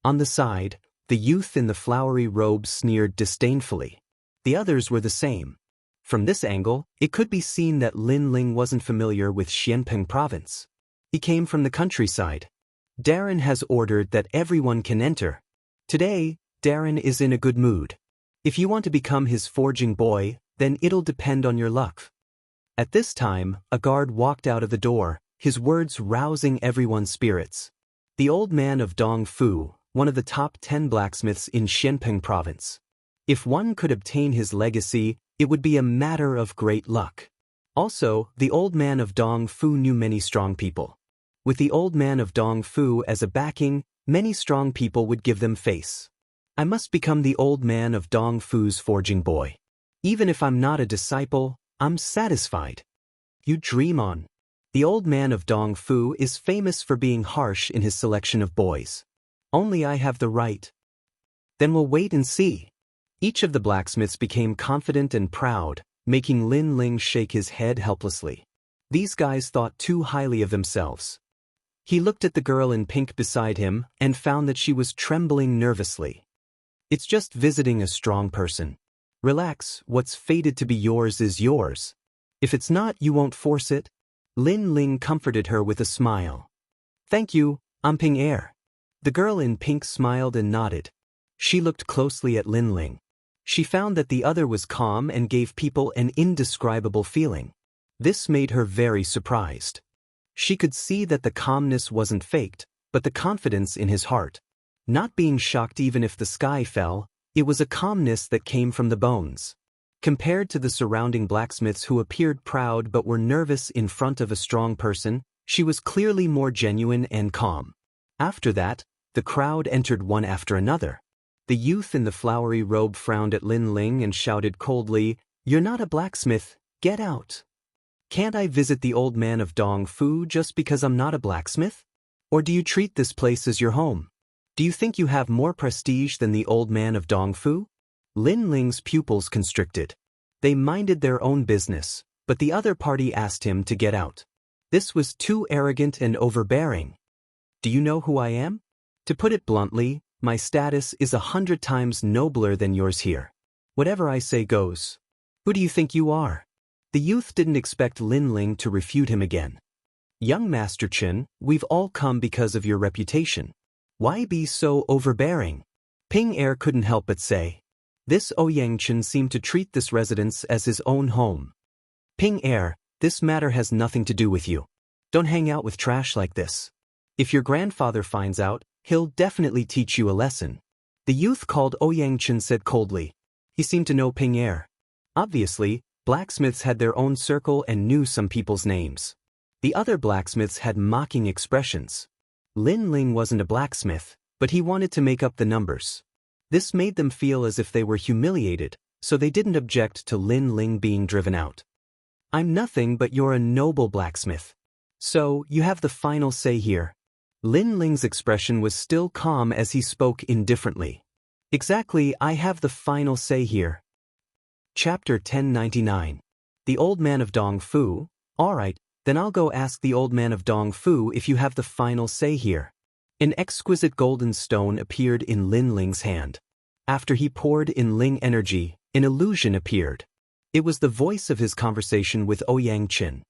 On the side, The youth in the flowery robe sneered disdainfully. The others were the same. From this angle, it could be seen that Lin Ling wasn't familiar with Xianpeng province. He came from the countryside. Darren has ordered that everyone can enter. Today, Darren is in a good mood. If you want to become his forging boy, then it'll depend on your luck. At this time, a guard walked out of the door, his words rousing everyone's spirits. The old man of Dongfu, one of the top 10 blacksmiths in Xianpeng province. If one could obtain his legacy, it would be a matter of great luck. Also, the old man of Dongfu knew many strong people. With the old man of Dongfu as a backing, many strong people would give them face. I must become the old man of Dongfu's forging boy. Even if I'm not a disciple, I'm satisfied. You dream on. The old man of Dongfu is famous for being harsh in his selection of boys. Only I have the right. Then we'll wait and see. Each of the blacksmiths became confident and proud, making Lin Ling shake his head helplessly. These guys thought too highly of themselves. He looked at the girl in pink beside him and found that she was trembling nervously. It's just visiting a strong person. Relax, what's fated to be yours is yours. If it's not, you won't force it. Lin Ling comforted her with a smile. Thank you, I'm Ping Er. The girl in pink smiled and nodded. She looked closely at Lin Ling. She found that the other was calm and gave people an indescribable feeling. This made her very surprised. She could see that the calmness wasn't faked, but the confidence in his heart. Not being shocked even if the sky fell, it was a calmness that came from the bones. Compared to the surrounding blacksmiths who appeared proud but were nervous in front of a strong person, she was clearly more genuine and calm. After that, the crowd entered one after another. The youth in the flowery robe frowned at Lin Ling and shouted coldly, "You're not a blacksmith, get out." Can't I visit the old man of Dongfu just because I'm not a blacksmith? Or do you treat this place as your home? Do you think you have more prestige than the old man of Dongfu? Lin Ling's pupils constricted. They minded their own business, but the other party asked him to get out. This was too arrogant and overbearing. Do you know who I am? To put it bluntly, my status is 100 times nobler than yours here. Whatever I say goes. Who do you think you are? The youth didn't expect Lin Ling to refute him again. Young Master Chen, we've all come because of your reputation. Why be so overbearing? Ping Er couldn't help but say. This Ouyang Chen seemed to treat this residence as his own home. Ping Er, this matter has nothing to do with you. Don't hang out with trash like this. If your grandfather finds out, he'll definitely teach you a lesson. The youth called Ouyang Chen said coldly. He seemed to know Ping Er. Obviously, blacksmiths had their own circle and knew some people's names. The other blacksmiths had mocking expressions. Lin Ling wasn't a blacksmith, but he wanted to make up the numbers. This made them feel as if they were humiliated, so they didn't object to Lin Ling being driven out. I'm nothing but you're a noble blacksmith. So, you have the final say here. Lin Ling's expression was still calm as he spoke indifferently. Exactly, I have the final say here. Chapter 1099. The Old Man of Dongfu. Alright, then I'll go ask the Old Man of Dongfu if you have the final say here. An exquisite golden stone appeared in Lin Ling's hand. After he poured in Ling energy, an illusion appeared. It was the voice of his conversation with Ouyang Chen.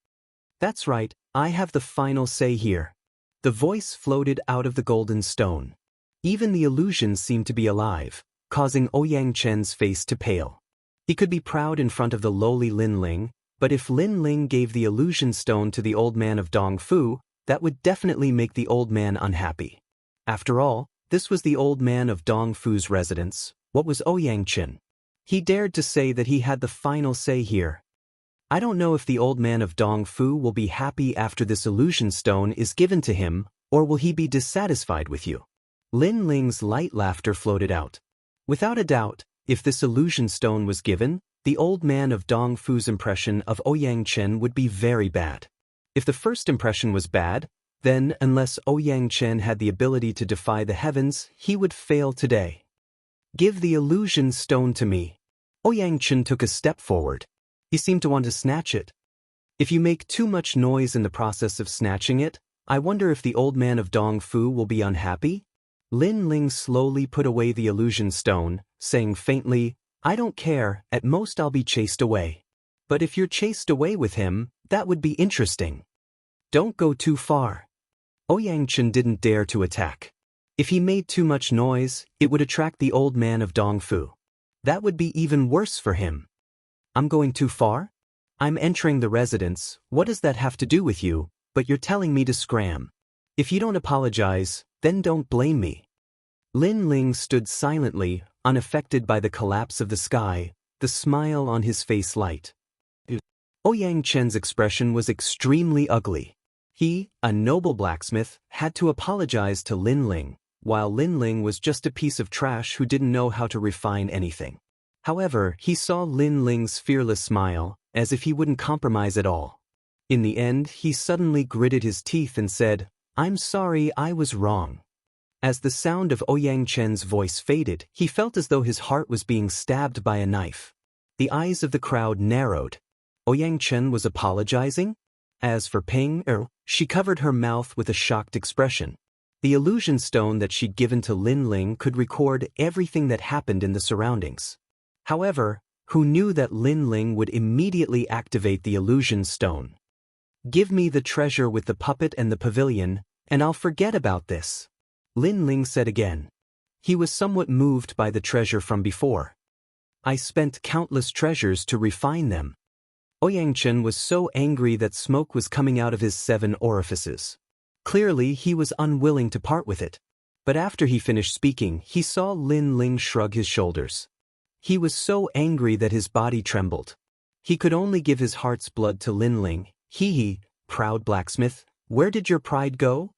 That's right, I have the final say here. The voice floated out of the golden stone. Even the illusion seemed to be alive, causing Ouyang Chen's face to pale. He could be proud in front of the lowly Lin Ling, but if Lin Ling gave the illusion stone to the old man of Dongfu, that would definitely make the old man unhappy. After all, this was the old man of Dongfu's residence. What was Ouyang Chen? He dared to say that he had the final say here. I don't know if the old man of Dongfu will be happy after this illusion stone is given to him, or will he be dissatisfied with you? Lin Ling's light laughter floated out. Without a doubt, if this illusion stone was given, the old man of Dongfu's impression of Ouyang Chen would be very bad. If the first impression was bad, then unless Ouyang Chen had the ability to defy the heavens, he would fail today. Give the illusion stone to me. Ouyang Chen took a step forward. He seemed to want to snatch it. If you make too much noise in the process of snatching it, I wonder if the old man of Dongfu will be unhappy? Lin Ling slowly put away the illusion stone, saying faintly, "I don't care, at most I'll be chased away. But if you're chased away with him, that would be interesting. Don't go too far." Ouyang Chen didn't dare to attack. If he made too much noise, it would attract the old man of Dongfu. That would be even worse for him. "I'm going too far? I'm entering the residence, what does that have to do with you, but you're telling me to scram. If you don't apologize, then don't blame me." Lin Ling stood silently, unaffected by the collapse of the sky, the smile on his face light. Ouyang Chen's expression was extremely ugly. He, a noble blacksmith, had to apologize to Lin Ling, while Lin Ling was just a piece of trash who didn't know how to refine anything. However, he saw Lin Ling's fearless smile, as if he wouldn't compromise at all. In the end, he suddenly gritted his teeth and said, "I'm sorry, I was wrong." As the sound of Ouyang Chen's voice faded, he felt as though his heart was being stabbed by a knife. The eyes of the crowd narrowed. Ouyang Chen was apologizing? As for Ping Er, she covered her mouth with a shocked expression. The illusion stone that she'd given to Lin Ling could record everything that happened in the surroundings. However, who knew that Lin Ling would immediately activate the illusion stone? "Give me the treasure with the puppet and the pavilion, and I'll forget about this," Lin Ling said again. He was somewhat moved by the treasure from before. "I spent countless treasures to refine them." Ouyang Chen was so angry that smoke was coming out of his 7 orifices. Clearly, he was unwilling to part with it. But after he finished speaking, he saw Lin Ling shrug his shoulders. He was so angry that his body trembled. He could only give his heart's blood to Lin Ling. "Hee, proud blacksmith, where did your pride go?"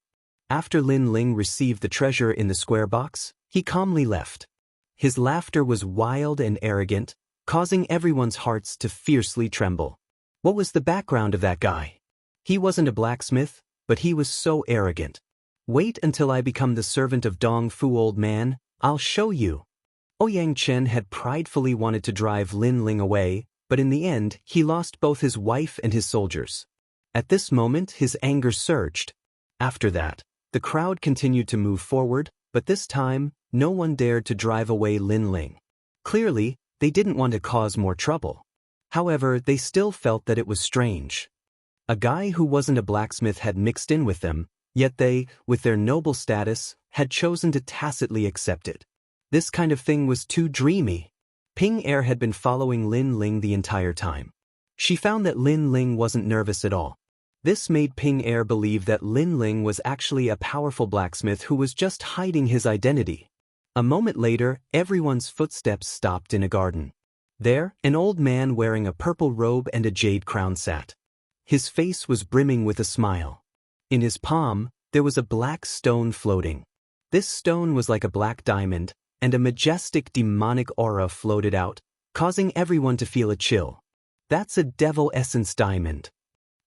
After Lin Ling received the treasure in the square box, he calmly left. His laughter was wild and arrogant, causing everyone's hearts to fiercely tremble. What was the background of that guy? He wasn't a blacksmith, but he was so arrogant. "Wait until I become the servant of Dongfu, old man, I'll show you." Ouyang Chen had pridefully wanted to drive Lin Ling away, but in the end, he lost both his wife and his soldiers. At this moment, his anger surged. After that, the crowd continued to move forward, but this time, no one dared to drive away Lin Ling. Clearly, they didn't want to cause more trouble. However, they still felt that it was strange. A guy who wasn't a blacksmith had mixed in with them, yet they, with their noble status, had chosen to tacitly accept it. This kind of thing was too dreamy. Ping Er had been following Lin Ling the entire time. She found that Lin Ling wasn't nervous at all. This made Ping Er believe that Lin Ling was actually a powerful blacksmith who was just hiding his identity. A moment later, everyone's footsteps stopped in a garden. There, an old man wearing a purple robe and a jade crown sat. His face was brimming with a smile. In his palm, there was a black stone floating. This stone was like a black diamond, and a majestic demonic aura floated out, causing everyone to feel a chill. "That's a devil essence diamond."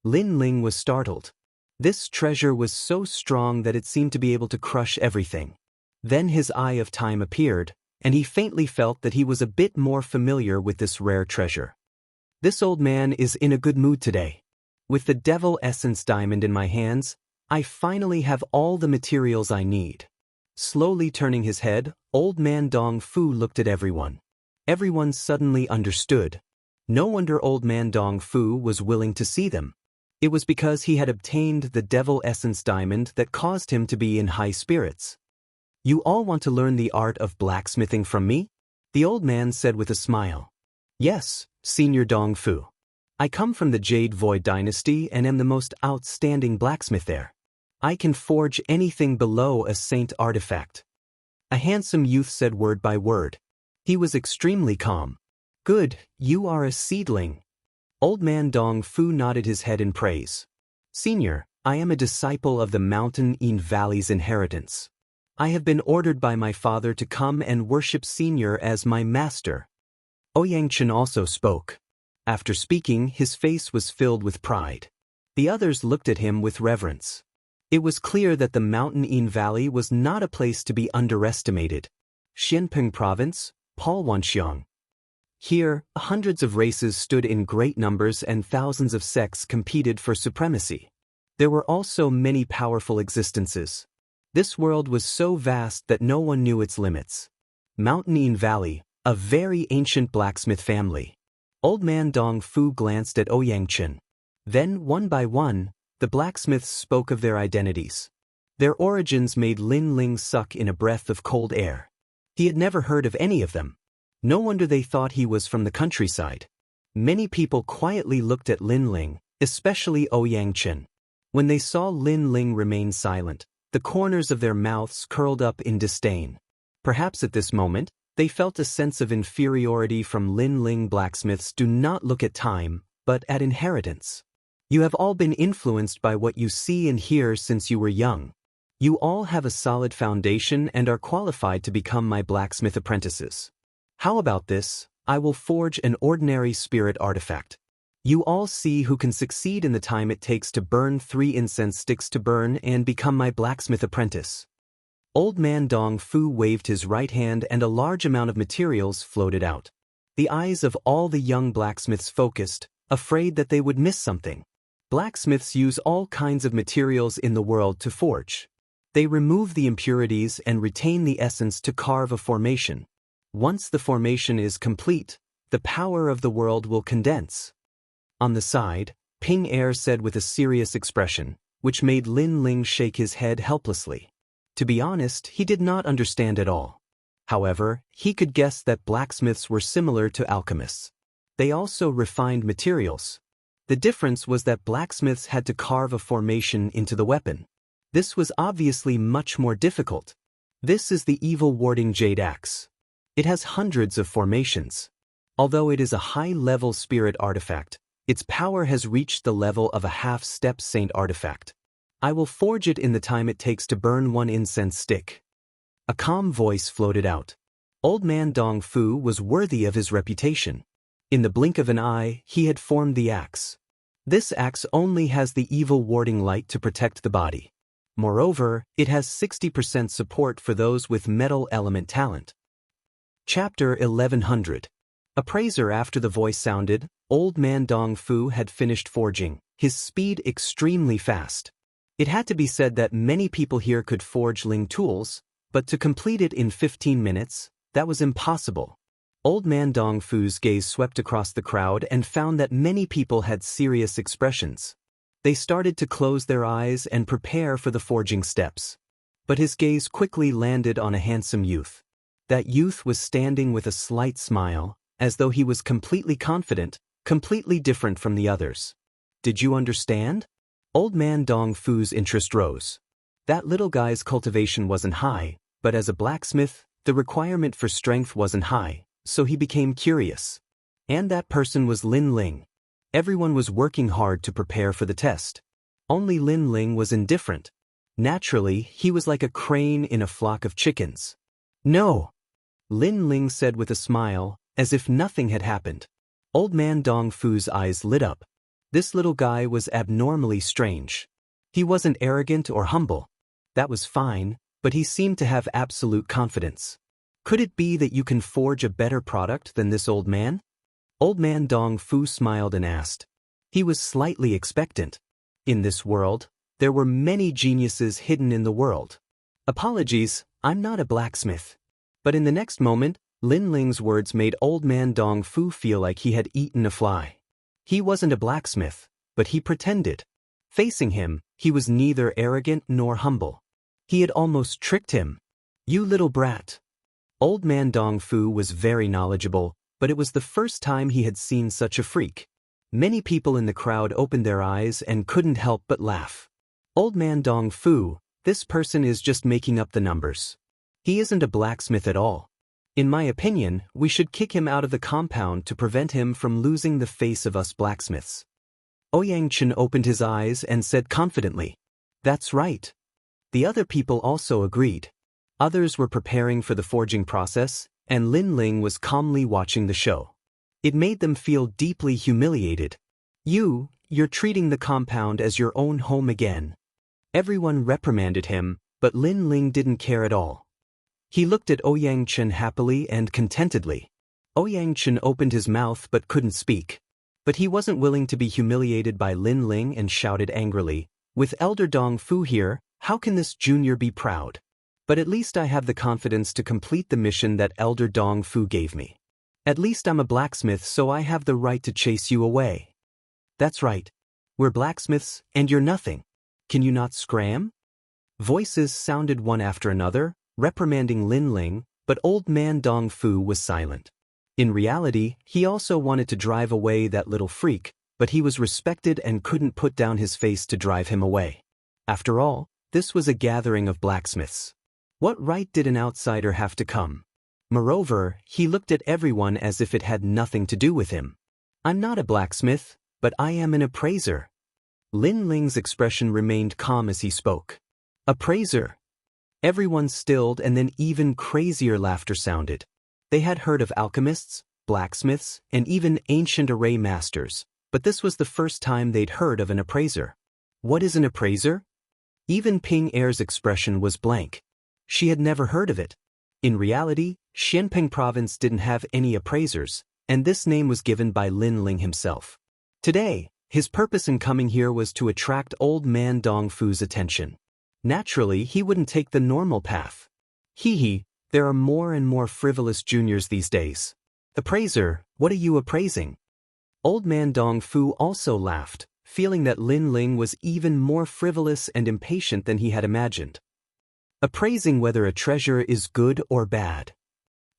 Lin Ling was startled. This treasure was so strong that it seemed to be able to crush everything. Then his eye of time appeared, and he faintly felt that he was a bit more familiar with this rare treasure. "This old man is in a good mood today. With the devil essence diamond in my hands, I finally have all the materials I need." Slowly turning his head, old man Dongfu looked at everyone. Everyone suddenly understood. No wonder old man Dongfu was willing to see them. It was because he had obtained the devil essence diamond that caused him to be in high spirits. "You all want to learn the art of blacksmithing from me?" the old man said with a smile. "Yes, Senior Dongfu. I come from the Jade Void dynasty and am the most outstanding blacksmith there. I can forge anything below a saint artifact." A handsome youth said word by word. He was extremely calm. "Good, you are a seedling." Old man Dongfu nodded his head in praise. "Senior, I am a disciple of the Mountain in Valley's inheritance. I have been ordered by my father to come and worship Senior as my master." Ouyang Chen also spoke. After speaking, his face was filled with pride. The others looked at him with reverence. It was clear that the Mountain in Valley was not a place to be underestimated. Xianping Province, Palwanxiang. Here, hundreds of races stood in great numbers and thousands of sects competed for supremacy. There were also many powerful existences. This world was so vast that no one knew its limits. Mountain Valley, a very ancient blacksmith family. Old man Dong Fu glanced at Ouyang Chen. Then, one by one, the blacksmiths spoke of their identities. Their origins made Lin Ling suck in a breath of cold air. He had never heard of any of them. No wonder they thought he was from the countryside. Many people quietly looked at Lin Ling, especially Ouyang Chen. When they saw Lin Ling remain silent, the corners of their mouths curled up in disdain. Perhaps at this moment, they felt a sense of inferiority from Lin Ling. Blacksmiths do not look at time, but at inheritance. You have all been influenced by what you see and hear since you were young. You all have a solid foundation and are qualified to become my blacksmith apprentices. How about this? I will forge an ordinary spirit artifact. You all see who can succeed in the time it takes to burn 3 incense sticks to burn and become my blacksmith apprentice. Old man Dong Fu waved his right hand and a large amount of materials floated out. The eyes of all the young blacksmiths focused, afraid that they would miss something. Blacksmiths use all kinds of materials in the world to forge. They remove the impurities and retain the essence to carve a formation. Once the formation is complete, the power of the world will condense. On the side, Ping Er said with a serious expression, which made Lin Ling shake his head helplessly. To be honest, he did not understand at all. However, he could guess that blacksmiths were similar to alchemists. They also refined materials. The difference was that blacksmiths had to carve a formation into the weapon. This was obviously much more difficult. This is the evil warding jade axe. It has hundreds of formations. Although it is a high-level spirit artifact, its power has reached the level of a half-step saint artifact. I will forge it in the time it takes to burn 1 incense stick. A calm voice floated out. Old man Dong Fu was worthy of his reputation. In the blink of an eye, he had formed the axe. This axe only has the evil warding light to protect the body. Moreover, it has 60% support for those with metal element talent. Chapter 1100. Appraiser. After the voice sounded, old man Dong Fu had finished forging, his speed extremely fast. It had to be said that many people here could forge Ling tools, but to complete it in 15 minutes, that was impossible. Old man Dong Fu's gaze swept across the crowd and found that many people had serious expressions. They started to close their eyes and prepare for the forging steps. But his gaze quickly landed on a handsome youth. That youth was standing with a slight smile, as though he was completely confident, completely different from the others. Did you understand? Old man Dong Fu's interest rose. That little guy's cultivation wasn't high, but as a blacksmith, the requirement for strength wasn't high, so he became curious. And that person was Lin Ling. Everyone was working hard to prepare for the test. Only Lin Ling was indifferent. Naturally, he was like a crane in a flock of chickens. No! Lin Ling said with a smile, as if nothing had happened. Old man Dong Fu's eyes lit up. This little guy was abnormally strange. He wasn't arrogant or humble. That was fine, but he seemed to have absolute confidence. Could it be that you can forge a better product than this old man? Old man Dong Fu smiled and asked. He was slightly expectant. In this world, there were many geniuses hidden in the world. Apologies, I'm not a blacksmith. But in the next moment, Lin Ling's words made old man Dong Fu feel like he had eaten a fly. He wasn't a blacksmith, but he pretended. Facing him, he was neither arrogant nor humble. He had almost tricked him. You little brat. Old man Dong Fu was very knowledgeable, but it was the first time he had seen such a freak. Many people in the crowd opened their eyes and couldn't help but laugh. Old man Dong Fu, this person is just making up the numbers. He isn't a blacksmith at all. In my opinion, we should kick him out of the compound to prevent him from losing the face of us blacksmiths. Ouyang Chen opened his eyes and said confidently, "That's right." The other people also agreed. Others were preparing for the forging process, and Lin Ling was calmly watching the show. It made them feel deeply humiliated. You're treating the compound as your own home again. Everyone reprimanded him, but Lin Ling didn't care at all. He looked at Ouyang Chen happily and contentedly. Ouyang Chen opened his mouth but couldn't speak. But he wasn't willing to be humiliated by Lin Ling and shouted angrily, "With Elder Dong Fu here, How can this junior be proud? But at least I have the confidence to complete the mission that Elder Dong Fu gave me. At least I'm a blacksmith, so I have the right to chase you away. That's right. We're blacksmiths, and you're nothing. Can you not scram? Voices sounded one after another, reprimanding Lin Ling, but old man Dong Fu was silent. In reality, he also wanted to drive away that little freak, but he was respected and couldn't put down his face to drive him away. After all, this was a gathering of blacksmiths. What right did an outsider have to come? Moreover, he looked at everyone as if it had nothing to do with him. I'm not a blacksmith, but I am an appraiser. Lin Ling's expression remained calm as he spoke. Appraiser. Everyone stilled, and then even crazier laughter sounded. They had heard of alchemists, blacksmiths, and even ancient array masters, but this was the first time they'd heard of an appraiser. What is an appraiser? Even Ping Er's expression was blank. She had never heard of it. In reality, Xianping province didn't have any appraisers, and this name was given by Lin Ling himself. Today, his purpose in coming here was to attract old man Dong Fu's attention. Naturally, he wouldn't take the normal path. There are more and more frivolous juniors these days. Appraiser, what are you appraising? Old man Dong Fu also laughed, feeling that Lin Ling was even more frivolous and impatient than he had imagined. Appraising whether a treasure is good or bad.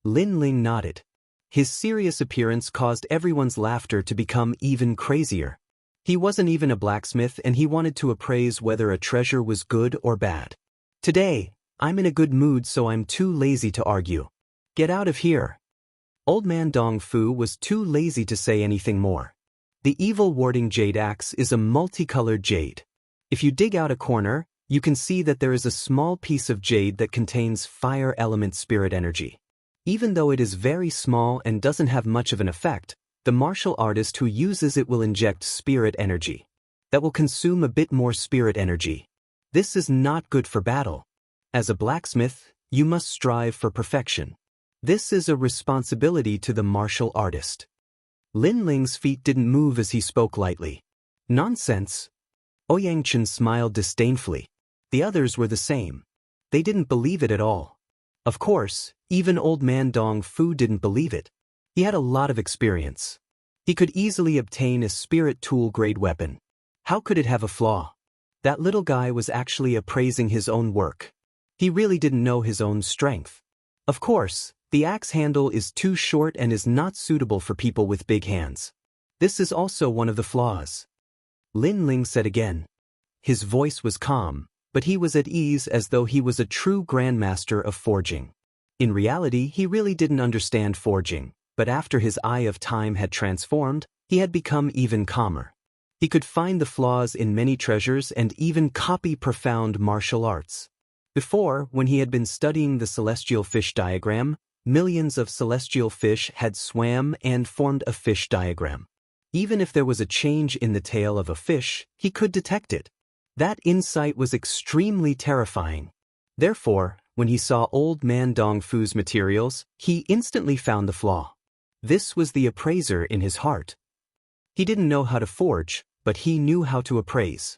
Lin Ling nodded. His serious appearance caused everyone's laughter to become even crazier. He wasn't even a blacksmith, and he wanted to appraise whether a treasure was good or bad. Today, I'm in a good mood, so I'm too lazy to argue. Get out of here. Old man Dong Fu was too lazy to say anything more. The evil warding jade axe is a multicolored jade. If you dig out a corner, you can see that there is a small piece of jade that contains fire element spirit energy. Even though it is very small and doesn't have much of an effect, the martial artist who uses it will inject spirit energy. That will consume a bit more spirit energy. This is not good for battle. As a blacksmith, you must strive for perfection. This is a responsibility to the martial artist. Lin Ling's feet didn't move as he spoke lightly. Nonsense. Ouyang Chen smiled disdainfully. The others were the same. They didn't believe it at all. Of course, even old man Dong Fu didn't believe it. He had a lot of experience. He could easily obtain a spirit tool-grade weapon. How could it have a flaw? That little guy was actually appraising his own work. He really didn't know his own strength. Of course, the axe handle is too short and is not suitable for people with big hands. This is also one of the flaws. Lin Ling said again. His voice was calm, but he was at ease, as though he was a true grandmaster of forging. In reality, he really didn't understand forging, but after his eye of time had transformed, he had become even calmer. He could find the flaws in many treasures and even copy profound martial arts. Before, when he had been studying the celestial fish diagram, millions of celestial fish had swam and formed a fish diagram. Even if there was a change in the tail of a fish, he could detect it. That insight was extremely terrifying. Therefore, when he saw old man Dong Fu's materials, he instantly found the flaw. This was the appraiser in his heart. He didn't know how to forge, but he knew how to appraise.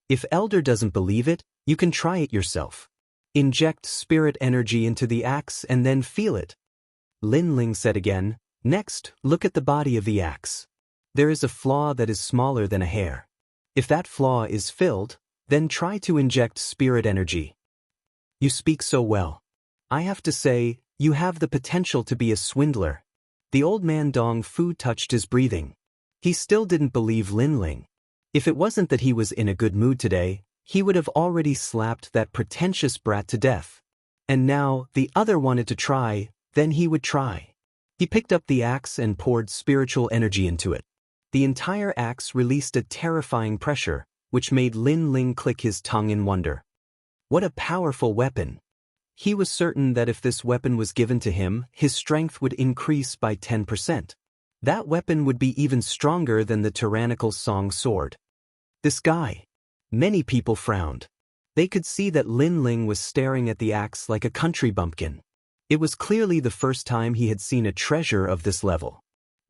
If Elder doesn't believe it, you can try it yourself. Inject spirit energy into the axe and then feel it. Lin Ling said again. Next, look at the body of the axe. There is a flaw that is smaller than a hair. If that flaw is filled, then try to inject spirit energy. You speak so well. I have to say, you have the potential to be a swindler. The old man Dong Fu touched his breathing. He still didn't believe Lin Ling. If it wasn't that he was in a good mood today, he would have already slapped that pretentious brat to death. And now, the other wanted to try, then he would try. He picked up the axe and poured spiritual energy into it. The entire axe released a terrifying pressure, which made Lin Ling click his tongue in wonder. What a powerful weapon! He was certain that if this weapon was given to him, his strength would increase by 10%. That weapon would be even stronger than the tyrannical Song sword. This guy. Many people frowned. They could see that Lin Ling was staring at the axe like a country bumpkin. It was clearly the first time he had seen a treasure of this level.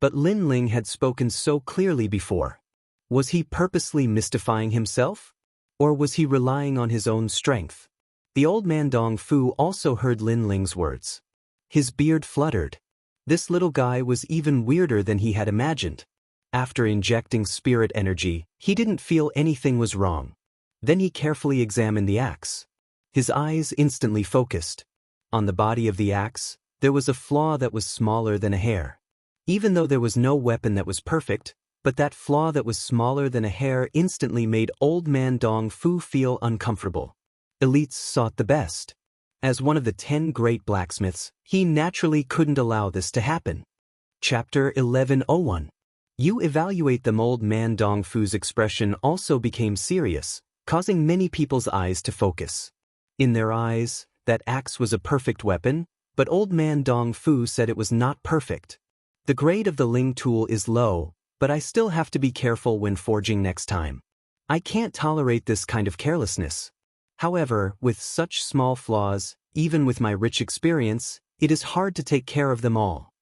But Lin Ling had spoken so clearly before. Was he purposely mystifying himself? Or was he relying on his own strength? The old man Dong Fu also heard Lin Ling's words. His beard fluttered. This little guy was even weirder than he had imagined. After injecting spirit energy, he didn't feel anything was wrong. Then he carefully examined the axe. His eyes instantly focused. On the body of the axe, there was a flaw that was smaller than a hair. Even though there was no weapon that was perfect, but that flaw that was smaller than a hair instantly made old man Dong Fu feel uncomfortable. Elites sought the best. As one of the 10 great blacksmiths, he naturally couldn't allow this to happen. Chapter 1101. You evaluate them. Old man Dong Fu's expression also became serious, causing many people's eyes to focus. In their eyes, that axe was a perfect weapon, but old man Dong Fu said it was not perfect. The grade of the Ling tool is low, but I still have to be careful when forging next time. I can't tolerate this kind of carelessness. However, with such small flaws, even with my rich experience, it is hard to take care of them all.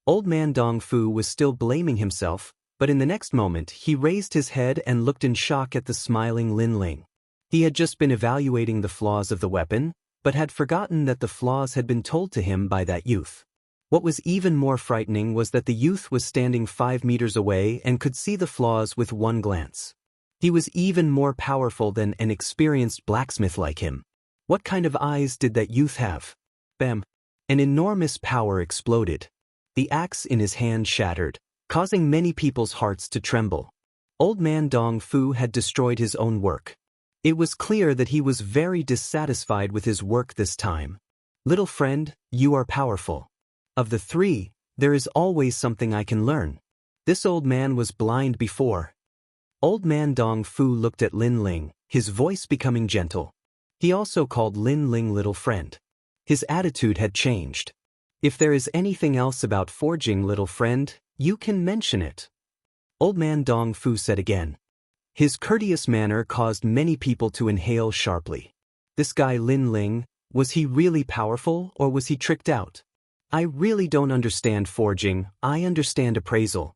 Old man Dong Fu was still blaming himself, but in the next moment he raised his head and looked in shock at the smiling Lin Ling. He had just been evaluating the flaws of the weapon, but had forgotten that the flaws had been told to him by that youth. What was even more frightening was that the youth was standing 5 meters away and could see the flaws with one glance. He was even more powerful than an experienced blacksmith like him. What kind of eyes did that youth have? Bam! An enormous power exploded. The axe in his hand shattered, causing many people's hearts to tremble. Old man Dong Fu had destroyed his own work. It was clear that he was very dissatisfied with his work this time. Little friend, you are powerful. Of the 3, there is always something I can learn. This old man was blind before. Old man Dong Fu looked at Lin Ling, his voice becoming gentle. He also called Lin Ling little friend. His attitude had changed. If there is anything else about forging, little friend, you can mention it. Old man Dong Fu said again. His courteous manner caused many people to inhale sharply. This guy Lin Ling, was he really powerful or was he tricked out? I really don't understand forging, I understand appraisal.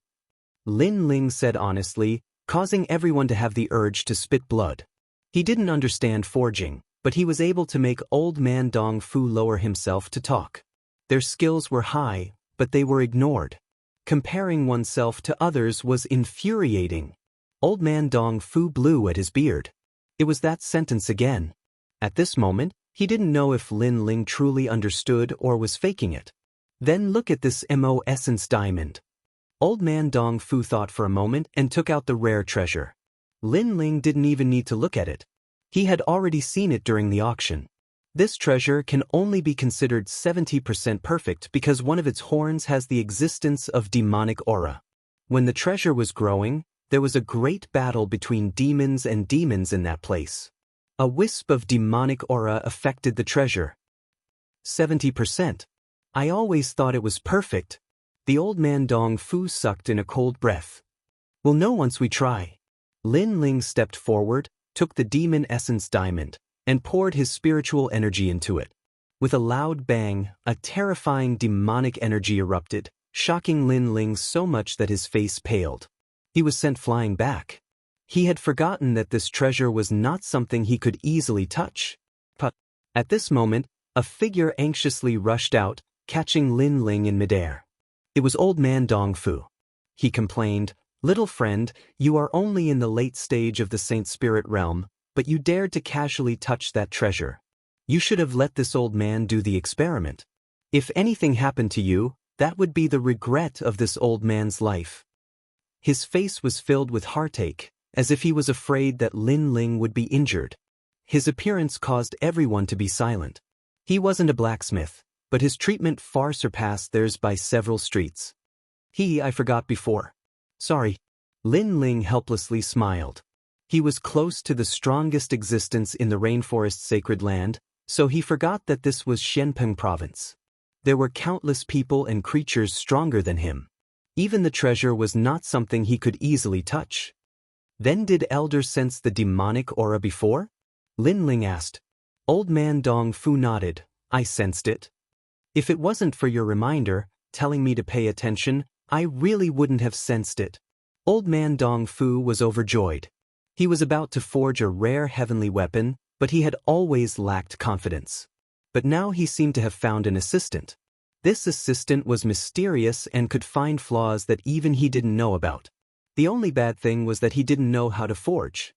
Lin Ling said honestly, causing everyone to have the urge to spit blood. He didn't understand forging, but he was able to make old man Dong Fu lower himself to talk. Their skills were high, but they were ignored. Comparing oneself to others was infuriating. Old man Dong Fu blew at his beard. It was that sentence again. At this moment, he didn't know if Lin Ling truly understood or was faking it. Then look at this Mo Essence diamond. Old man Dong Fu thought for a moment and took out the rare treasure. Lin Ling didn't even need to look at it. He had already seen it during the auction. This treasure can only be considered 70% perfect because one of its horns has the existence of demonic aura. When the treasure was growing, there was a great battle between demons and demons in that place. A wisp of demonic aura affected the treasure. 70%. I always thought it was perfect. The old man Dong Fu sucked in a cold breath. We'll know once we try. Lin Ling stepped forward, took the demon essence diamond, and poured his spiritual energy into it. With a loud bang, a terrifying demonic energy erupted, shocking Lin Ling so much that his face paled. He was sent flying back. He had forgotten that this treasure was not something he could easily touch. But at this moment, a figure anxiously rushed out, catching Lin Ling in midair. It was old man Dong Fu. He complained, "Little friend, you are only in the late stage of the Saint Spirit realm, but you dared to casually touch that treasure. You should have let this old man do the experiment. If anything happened to you, that would be the regret of this old man's life." His face was filled with heartache, as if he was afraid that Lin Ling would be injured. His appearance caused everyone to be silent. He wasn't a blacksmith, but his treatment far surpassed theirs by several streets. I forgot before. Sorry. Lin Ling helplessly smiled. He was close to the strongest existence in the rainforest sacred land, so he forgot that this was Xianpeng province. There were countless people and creatures stronger than him. Even the treasure was not something he could easily touch. Then did Elder sense the demonic aura before? Lin Ling asked. Old man Dong Fu nodded. I sensed it. If it wasn't for your reminder, telling me to pay attention, I really wouldn't have sensed it. Old man Dong Fu was overjoyed. He was about to forge a rare heavenly weapon, but he had always lacked confidence. But now he seemed to have found an assistant. This assistant was mysterious and could find flaws that even he didn't know about. The only bad thing was that he didn't know how to forge.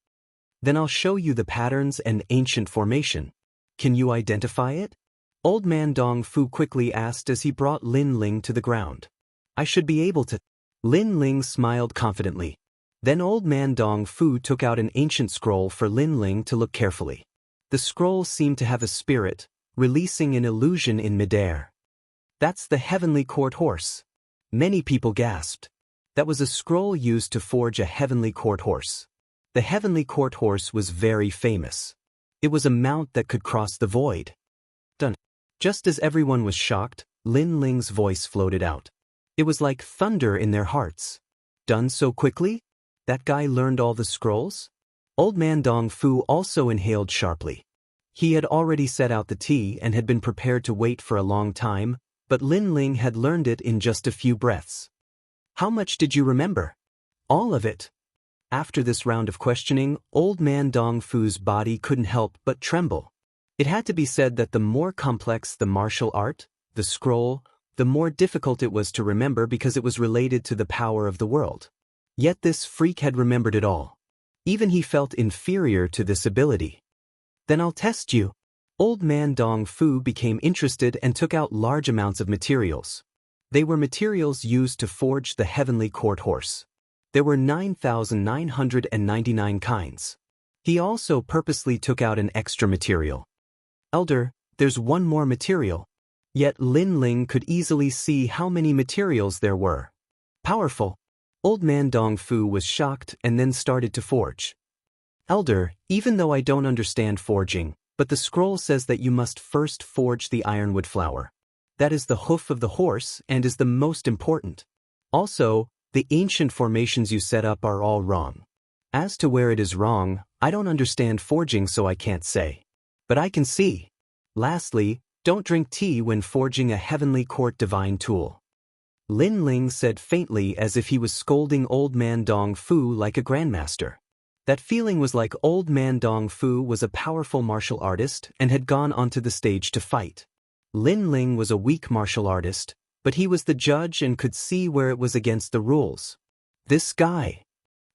Then I'll show you the patterns and ancient formation. Can you identify it? Old man Dong Fu quickly asked as he brought Lin Ling to the ground. I should be able to. Lin Ling smiled confidently. Then old man Dong Fu took out an ancient scroll for Lin Ling to look carefully. The scroll seemed to have a spirit, releasing an illusion in midair. That's the heavenly court horse. Many people gasped. That was a scroll used to forge a heavenly court horse. The heavenly court horse was very famous. It was a mount that could cross the void. Done. Just as everyone was shocked, Lin Ling's voice floated out. It was like thunder in their hearts. Done so quickly? That guy learned all the scrolls? Old man Dong Fu also inhaled sharply. He had already set out the tea and had been prepared to wait for a long time, but Lin Ling had learned it in just a few breaths. How much did you remember? All of it. After this round of questioning, old man Dong Fu's body couldn't help but tremble. It had to be said that the more complex the martial art, the scroll, the more difficult it was to remember because it was related to the power of the world. Yet this freak had remembered it all. Even he felt inferior to this ability. Then I'll test you. Old man Dong Fu became interested and took out large amounts of materials. They were materials used to forge the heavenly court horse. There were 9,999 kinds. He also purposely took out an extra material. Elder, there's one more material. Yet Lin Ling could easily see how many materials there were. Powerful. Old man Dong Fu was shocked and then started to forge. Elder, even though I don't understand forging, but the scroll says that you must first forge the ironwood flower. That is the hoof of the horse and is the most important. Also, the ancient formations you set up are all wrong. As to where it is wrong, I don't understand forging, so I can't say. But I can see. Lastly, don't drink tea when forging a heavenly court divine tool. Lin Ling said faintly as if he was scolding old man Dong Fu like a grandmaster. That feeling was like old man Dong Fu was a powerful martial artist and had gone onto the stage to fight. Lin Ling was a weak martial artist, but he was the judge and could see where it was against the rules. This guy.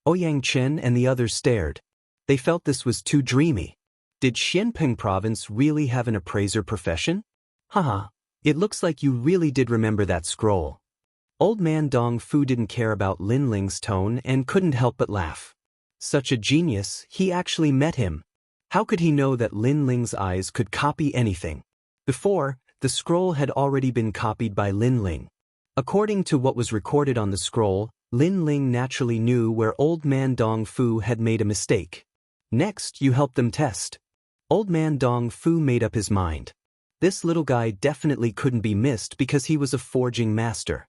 Ouyang Chen and the others stared. They felt this was too dreamy. Did Xianping Province really have an appraiser profession? Haha, it looks like you really did remember that scroll. Old man Dong Fu didn't care about Lin Ling's tone and couldn't help but laugh. Such a genius, he actually met him. How could he know that Lin Ling's eyes could copy anything? Before, the scroll had already been copied by Lin Ling. According to what was recorded on the scroll, Lin Ling naturally knew where old man Dong Fu had made a mistake. Next, you helped them test. Old man Dong Fu made up his mind. This little guy definitely couldn't be missed because he was a forging master.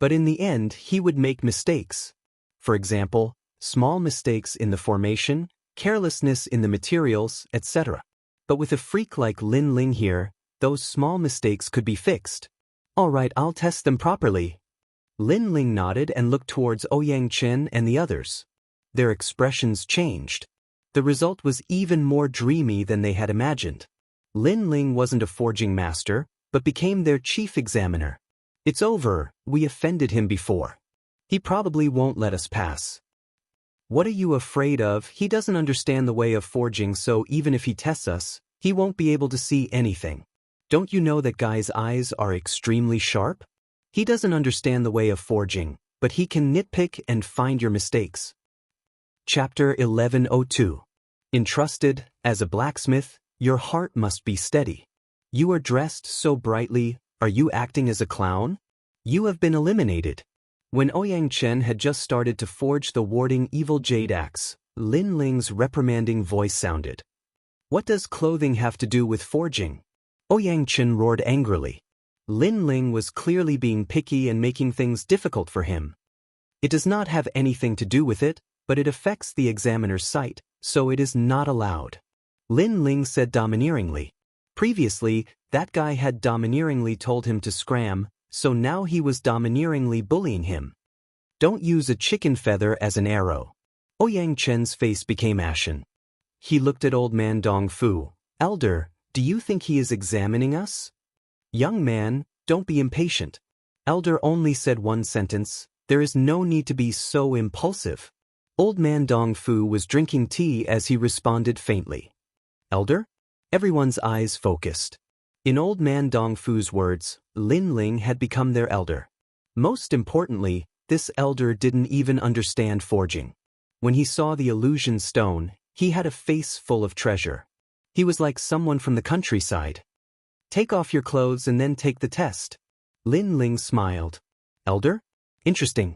But in the end, he would make mistakes. For example, small mistakes in the formation, carelessness in the materials, etc. But with a freak like Lin Ling here, those small mistakes could be fixed. All right, I'll test them properly. Lin Ling nodded and looked towards Ouyang Chen and the others. Their expressions changed. The result was even more dreamy than they had imagined. Lin Ling wasn't a forging master, but became their chief examiner. It's over, we offended him before. He probably won't let us pass. What are you afraid of? He doesn't understand the way of forging, so even if he tests us, he won't be able to see anything. Don't you know that guy's eyes are extremely sharp? He doesn't understand the way of forging, but he can nitpick and find your mistakes. Chapter 1102. Entrusted, as a blacksmith, your heart must be steady. You are dressed so brightly. Are you acting as a clown? You have been eliminated. When Ouyang Chen had just started to forge the warding evil jade axe, Lin Ling's reprimanding voice sounded. What does clothing have to do with forging? Ouyang Chen roared angrily. Lin Ling was clearly being picky and making things difficult for him. It does not have anything to do with it, but it affects the examiner's sight, so it is not allowed. Lin Ling said domineeringly. Previously, that guy had domineeringly told him to scram, so now he was domineeringly bullying him. Don't use a chicken feather as an arrow. Ouyang Chen's face became ashen. He looked at old man Dongfu. Elder, do you think he is examining us? Young man, don't be impatient. Elder only said one sentence. There is no need to be so impulsive. Old man Dongfu was drinking tea as he responded faintly. Elder? Everyone's eyes focused. In old man Dongfu's words, Lin Ling had become their elder. Most importantly, this elder didn't even understand forging. When he saw the illusion stone, he had a face full of treasure. He was like someone from the countryside. Take off your clothes and then take the test. Lin Ling smiled. Elder? Interesting.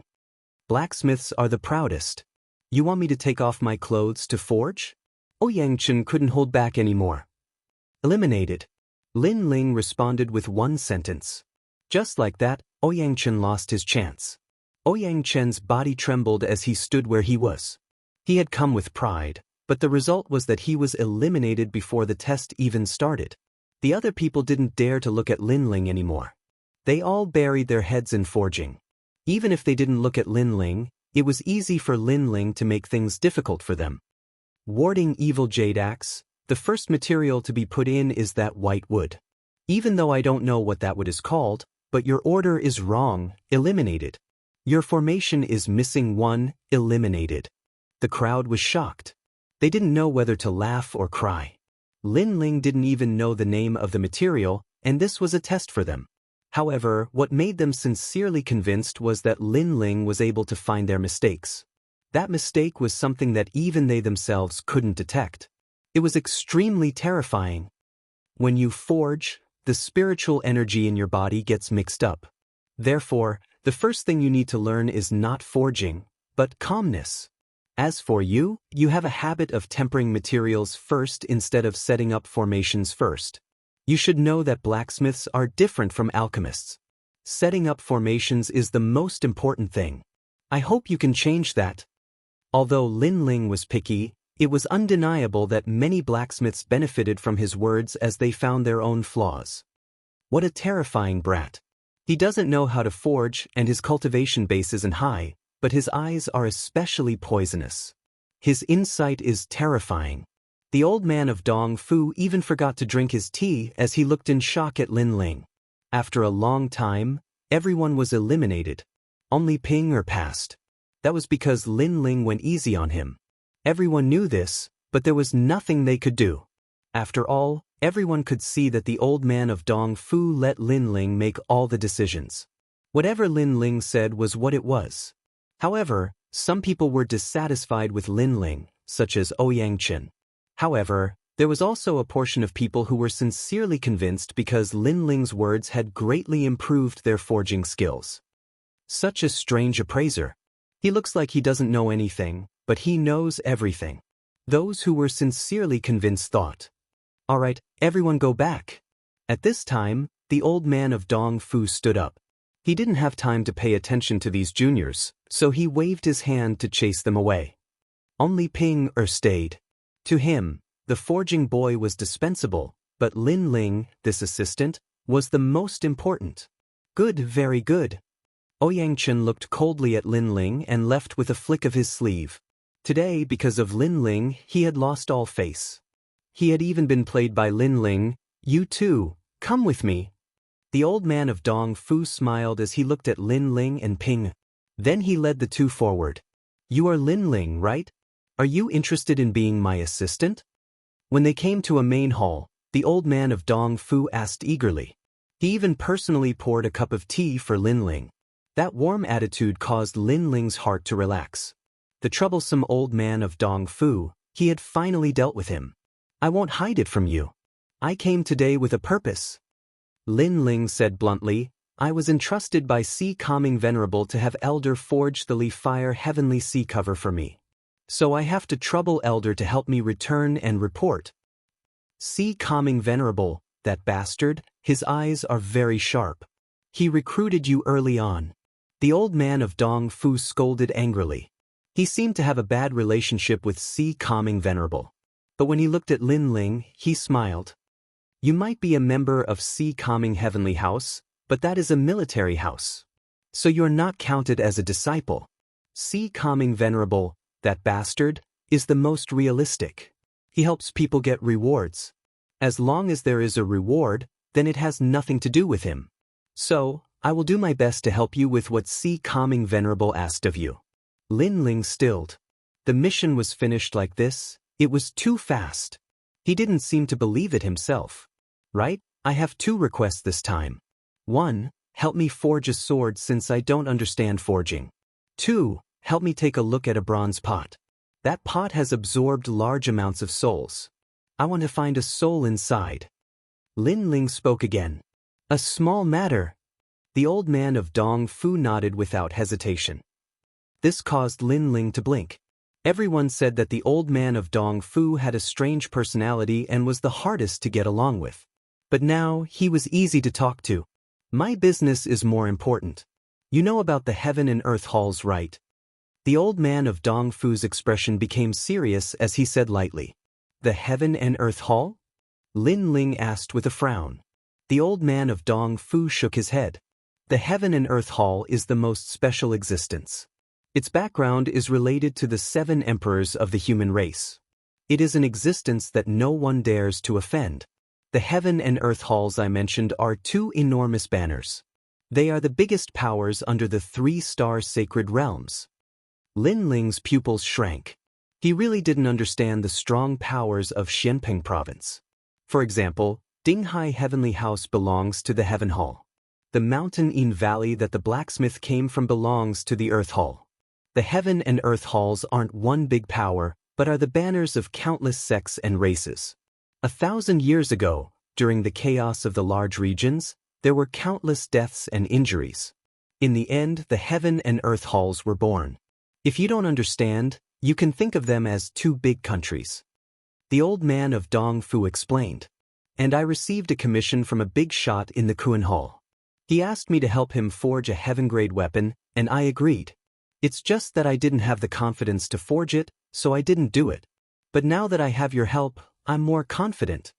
Blacksmiths are the proudest. You want me to take off my clothes to forge? Ouyang Chen couldn't hold back anymore. Eliminated. Lin Ling responded with one sentence. Just like that, Ouyang Chen lost his chance. Ouyang Chen's body trembled as he stood where he was. He had come with pride, but the result was that he was eliminated before the test even started. The other people didn't dare to look at Lin Ling anymore. They all buried their heads in forging. Even if they didn't look at Lin Ling, it was easy for Lin Ling to make things difficult for them. Warding evil jade axe, the first material to be put in is that white wood. Even though I don't know what that wood is called, but your order is wrong, eliminated. Your formation is missing one, eliminated. The crowd was shocked. They didn't know whether to laugh or cry. Lin Ling didn't even know the name of the material, and this was a test for them. However, what made them sincerely convinced was that Lin Ling was able to find their mistakes. That mistake was something that even they themselves couldn't detect. It was extremely terrifying. When you forge, the spiritual energy in your body gets mixed up. Therefore, the first thing you need to learn is not forging, but calmness. As for you, you have a habit of tempering materials first instead of setting up formations first. You should know that blacksmiths are different from alchemists. Setting up formations is the most important thing. I hope you can change that. Although Lin Ling was picky, it was undeniable that many blacksmiths benefited from his words as they found their own flaws. What a terrifying brat. He doesn't know how to forge and his cultivation base isn't high, but his eyes are especially poisonous. His insight is terrifying. The old man of Dongfu even forgot to drink his tea as he looked in shock at Lin Ling. After a long time, everyone was eliminated. Only Ping Er passed. That was because Lin Ling went easy on him. Everyone knew this, but there was nothing they could do. After all, everyone could see that the old man of Dongfu let Lin Ling make all the decisions. Whatever Lin Ling said was what it was. However, some people were dissatisfied with Lin Ling, such as Ouyang Chen. However, there was also a portion of people who were sincerely convinced because Lin Ling's words had greatly improved their forging skills. Such a strange appraiser. He looks like he doesn't know anything, but he knows everything. Those who were sincerely convinced thought, "All right, everyone go back." At this time, the old man of Dongfu stood up. He didn't have time to pay attention to these juniors, so he waved his hand to chase them away. Only Ping Er stayed. To him, the forging boy was dispensable, but Lin Ling, this assistant, was the most important. Good, very good. Ouyang Chen looked coldly at Lin Ling and left with a flick of his sleeve. Today, because of Lin Ling, he had lost all face. He had even been played by Lin Ling. You too, come with me. The old man of Dongfu smiled as he looked at Lin Ling and Ping. Then he led the two forward. You are Lin Ling, right? Are you interested in being my assistant? When they came to a main hall, the old man of Dongfu asked eagerly. He even personally poured a cup of tea for Lin Ling. That warm attitude caused Lin Ling's heart to relax. The troublesome old man of Dongfu, he had finally dealt with him. I won't hide it from you. I came today with a purpose. Lin Ling said bluntly, I was entrusted by Sea Calming Venerable to have Elder forge the Leaf Fire Heavenly Sea cover for me. So I have to trouble Elder to help me return and report. Sea Calming Venerable, that bastard, his eyes are very sharp. He recruited you early on. The old man of Dongfu scolded angrily. He seemed to have a bad relationship with Sea Calming Venerable. But when he looked at Lin Ling, he smiled. You might be a member of Sea Calming Heavenly House, but that is a military house. So you're not counted as a disciple. Sea Calming Venerable, that bastard, is the most realistic. He helps people get rewards. As long as there is a reward, then it has nothing to do with him. So, I will do my best to help you with what Si Calming Venerable asked of you. Lin Ling stilled. The mission was finished like this. It was too fast. He didn't seem to believe it himself. Right? I have 2 requests this time. 1. Help me forge a sword since I don't understand forging. 2. Help me take a look at a bronze pot. That pot has absorbed large amounts of souls. I want to find a soul inside. Lin Ling spoke again. A small matter. The old man of Dong Fu nodded without hesitation. This caused Lin Ling to blink. Everyone said that the old man of Dong Fu had a strange personality and was the hardest to get along with. But now, he was easy to talk to. My business is more important. You know about the heaven and earth halls, right? The old man of Dong Fu's expression became serious as he said lightly. The heaven and earth hall? Lin Ling asked with a frown. The old man of Dong Fu shook his head. The heaven and earth hall is the most special existence. Its background is related to the 7 emperors of the human race. It is an existence that no one dares to offend. The heaven and earth halls I mentioned are 2 enormous banners. They are the biggest powers under the 3-star sacred realms. Lin Ling's pupils shrank. He really didn't understand the strong powers of Xianping province. For example, Dinghai Heavenly House belongs to the Heaven Hall. The mountain in valley that the blacksmith came from belongs to the Earth Hall. The Heaven and Earth Halls aren't one big power, but are the banners of countless sects and races. 1,000 years ago, during the chaos of the large regions, there were countless deaths and injuries. In the end, the Heaven and Earth Halls were born. If you don't understand, you can think of them as 2 big countries. The old man of Dong Fu explained. And I received a commission from a big shot in the Kuan Hall. He asked me to help him forge a heaven-grade weapon, and I agreed. It's just that I didn't have the confidence to forge it, so I didn't do it. But now that I have your help, I'm more confident.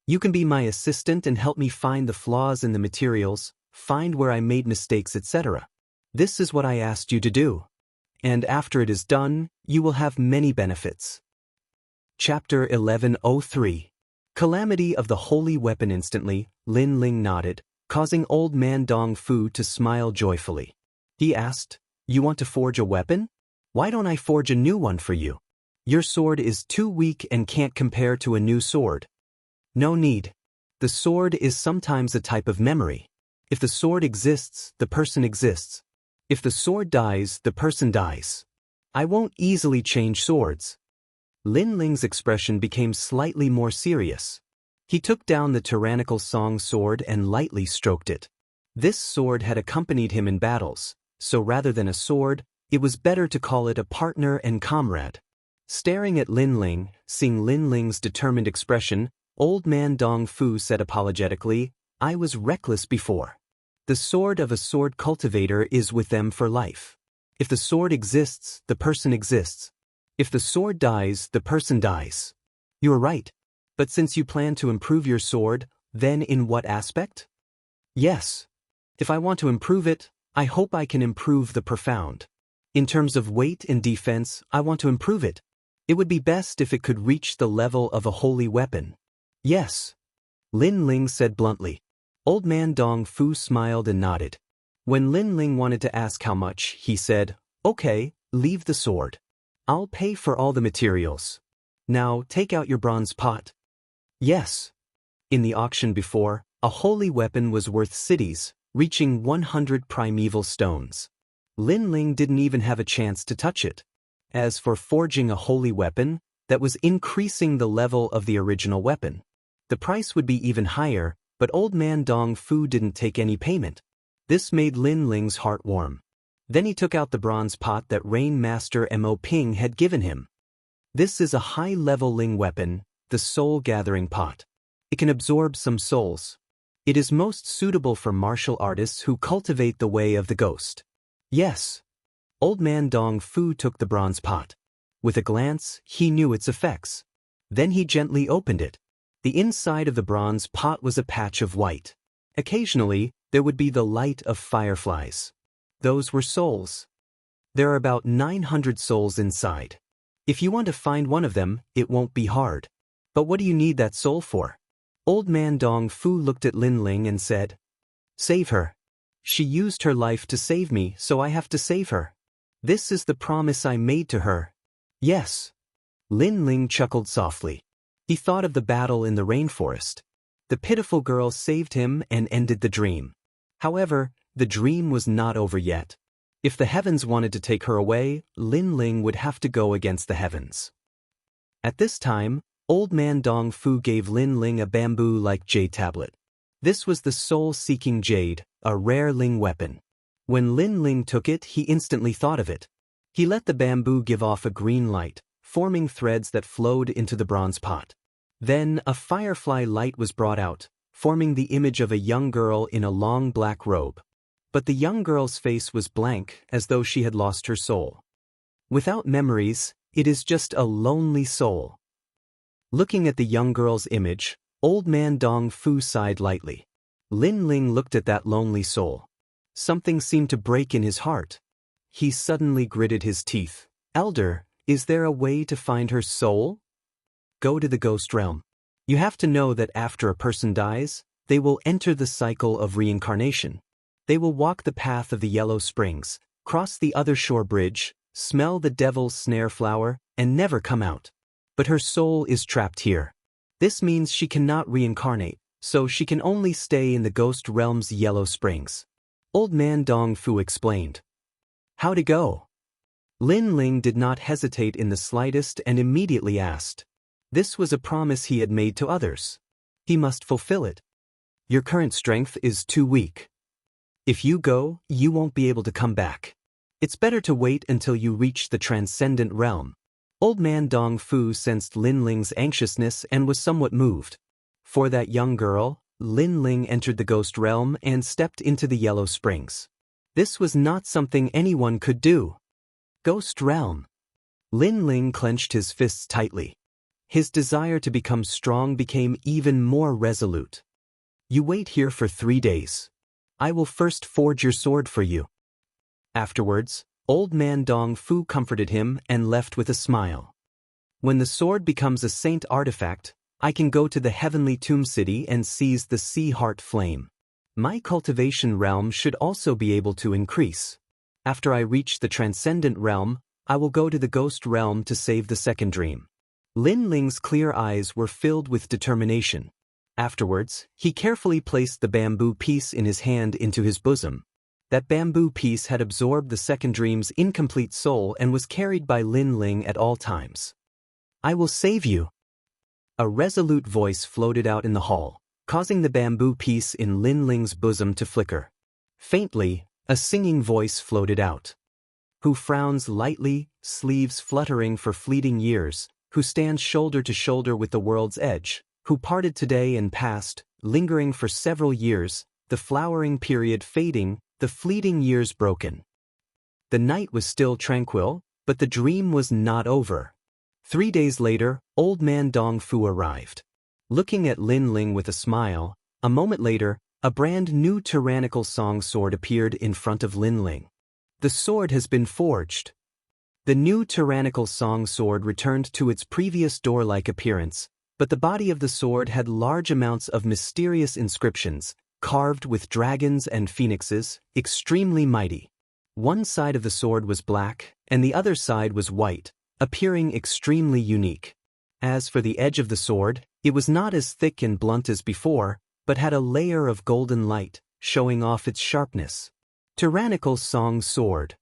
You can be my assistant and help me find the flaws in the materials, find where I made mistakes, etc. This is what I asked you to do. And after it is done, you will have many benefits. Chapter 1103. Calamity of the Holy Weapon. Instantly, Lin Ling nodded, causing old man Dong Fu to smile joyfully. He asked, You want to forge a weapon? Why don't I forge a new one for you? Your sword is too weak and can't compare to a new sword. No need. The sword is sometimes a type of memory. If the sword exists, the person exists. If the sword dies, the person dies. I won't easily change swords. Lin Ling's expression became slightly more serious. He took down the tyrannical song sword and lightly stroked it. This sword had accompanied him in battles, so rather than a sword, it was better to call it a partner and comrade. Staring at Lin Ling, seeing Lin Ling's determined expression, old man Dong Fu said apologetically, I was reckless before. The sword of a sword cultivator is with them for life. If the sword exists, the person exists. If the sword dies, the person dies. You are right. But since you plan to improve your sword, then in what aspect? Yes. If I want to improve it, I hope I can improve the profound. In terms of weight and defense, I want to improve it. It would be best if it could reach the level of a holy weapon. Yes. Lin Ling said bluntly. Old man Dong Fu smiled and nodded. When Lin Ling wanted to ask how much, he said, Okay, leave the sword. I'll pay for all the materials. Now take out your bronze pot. Yes. In the auction before, a holy weapon was worth cities, reaching 100 primeval stones. Lin Ling didn't even have a chance to touch it. As for forging a holy weapon, that was increasing the level of the original weapon. The price would be even higher, but old man Dong Fu didn't take any payment. This made Lin Ling's heart warm. Then he took out the bronze pot that Rain Master Mo Ping had given him. This is a high-level Ling weapon, the soul-gathering pot. It can absorb some souls. It is most suitable for martial artists who cultivate the way of the ghost. Yes. Old man Dong Fu took the bronze pot. With a glance, he knew its effects. Then he gently opened it. The inside of the bronze pot was a patch of white. Occasionally, there would be the light of fireflies. Those were souls. There are about 900 souls inside. If you want to find one of them, it won't be hard. But what do you need that soul for? Old man Dong Fu looked at Lin Ling and said, Save her. She used her life to save me, so I have to save her. This is the promise I made to her. Yes. Lin Ling chuckled softly. He thought of the battle in the rainforest. The pitiful girl saved him and ended the dream. However, the dream was not over yet. If the heavens wanted to take her away, Lin Ling would have to go against the heavens. At this time, Old Man Dong Fu gave Lin Ling a bamboo-like jade tablet. This was the soul-seeking jade, a rare Ling weapon. When Lin Ling took it, he instantly thought of it. He let the bamboo give off a green light, forming threads that flowed into the bronze pot. Then a firefly light was brought out, forming the image of a young girl in a long black robe. But the young girl's face was blank, as though she had lost her soul. Without memories, it is just a lonely soul. Looking at the young girl's image, Old Man Dong Fu sighed lightly. Lin Ling looked at that lonely soul. Something seemed to break in his heart. He suddenly gritted his teeth. Elder, is there a way to find her soul? Go to the ghost realm. You have to know that after a person dies, they will enter the cycle of reincarnation. They will walk the path of the yellow springs, cross the other shore bridge, smell the devil's snare flower, and never come out. But her soul is trapped here. This means she cannot reincarnate, so she can only stay in the ghost realm's yellow springs. Old Man Dong Fu explained. How to go? Lin Ling did not hesitate in the slightest and immediately asked. This was a promise he had made to others. He must fulfill it. Your current strength is too weak. If you go, you won't be able to come back. It's better to wait until you reach the transcendent realm. Old Man Dong Fu sensed Lin Ling's anxiousness and was somewhat moved. For that young girl, Lin Ling entered the ghost realm and stepped into the yellow springs. This was not something anyone could do. Ghost realm. Lin Ling clenched his fists tightly. His desire to become strong became even more resolute. You wait here for 3 days. I will first forge your sword for you. Afterwards, Old Man Dong Fu comforted him and left with a smile. When the sword becomes a saint artifact, I can go to the heavenly tomb city and seize the sea heart flame. My cultivation realm should also be able to increase. After I reach the transcendent realm, I will go to the ghost realm to save the second dream. Lin Ling's clear eyes were filled with determination. Afterwards, he carefully placed the bamboo piece in his hand into his bosom. That bamboo piece had absorbed the second dream's incomplete soul and was carried by Lin Ling at all times. I will save you. A resolute voice floated out in the hall, causing the bamboo piece in Lin Ling's bosom to flicker. Faintly, a singing voice floated out. Who frowns lightly, sleeves fluttering for fleeting years, who stands shoulder to shoulder with the world's edge, who parted today and past, lingering for several years, the flowering period fading, the fleeting years broken. The night was still tranquil, but the dream was not over. 3 days later, Old Man Dong Fu arrived. Looking at Lin Ling with a smile, a moment later, a brand new tyrannical song sword appeared in front of Lin Ling. The sword has been forged. The new tyrannical song sword returned to its previous door-like appearance, but the body of the sword had large amounts of mysterious inscriptions, carved with dragons and phoenixes, extremely mighty. One side of the sword was black, and the other side was white, appearing extremely unique. As for the edge of the sword, it was not as thick and blunt as before, but had a layer of golden light, showing off its sharpness. Tyrannical Song Sword.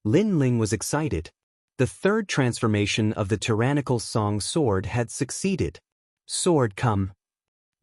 Lin Ling was excited. The third transformation of the tyrannical song sword had succeeded. Sword come.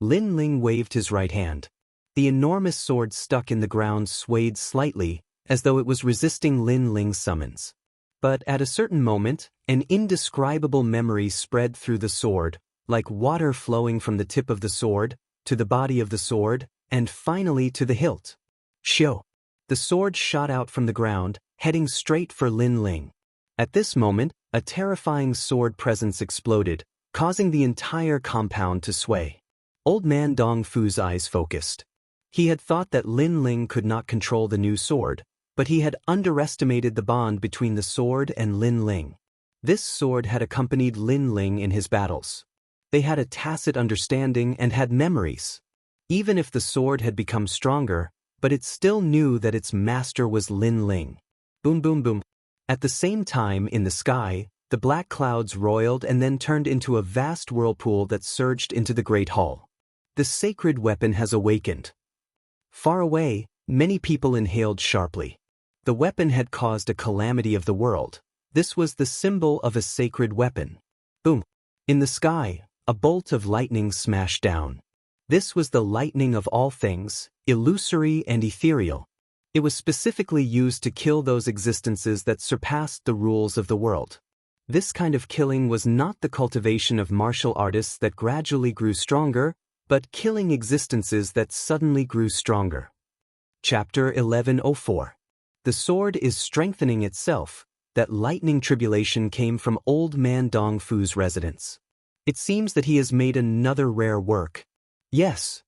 Lin Ling waved his right hand. The enormous sword stuck in the ground swayed slightly, as though it was resisting Lin Ling's summons. But at a certain moment, an indescribable memory spread through the sword, like water flowing from the tip of the sword, to the body of the sword, and finally to the hilt. Shio! The sword shot out from the ground, heading straight for Lin Ling. At this moment, a terrifying sword presence exploded, causing the entire compound to sway. Old Man Dong Fu's eyes focused. He had thought that Lin Ling could not control the new sword, But he had underestimated the bond between the sword and Lin Ling. This sword had accompanied Lin Ling in his battles. They had a tacit understanding and had memories. Even if the sword had become stronger, but it still knew that its master was Lin Ling. Boom boom boom. At the same time in the sky, the black clouds roiled and then turned into a vast whirlpool that surged into the great hall. The sacred weapon has awakened. Far away, many people inhaled sharply. The weapon had caused a calamity of the world. This was the symbol of a sacred weapon. Boom. In the sky, a bolt of lightning smashed down. This was the lightning of all things, illusory and ethereal. It was specifically used to kill those existences that surpassed the rules of the world. This kind of killing was not the cultivation of martial artists that gradually grew stronger, but killing existences that suddenly grew stronger. Chapter 1104. The sword is strengthening itself. That lightning tribulation came from Old Man Dong Fu's residence. It seems that he has made another rare work. Yes.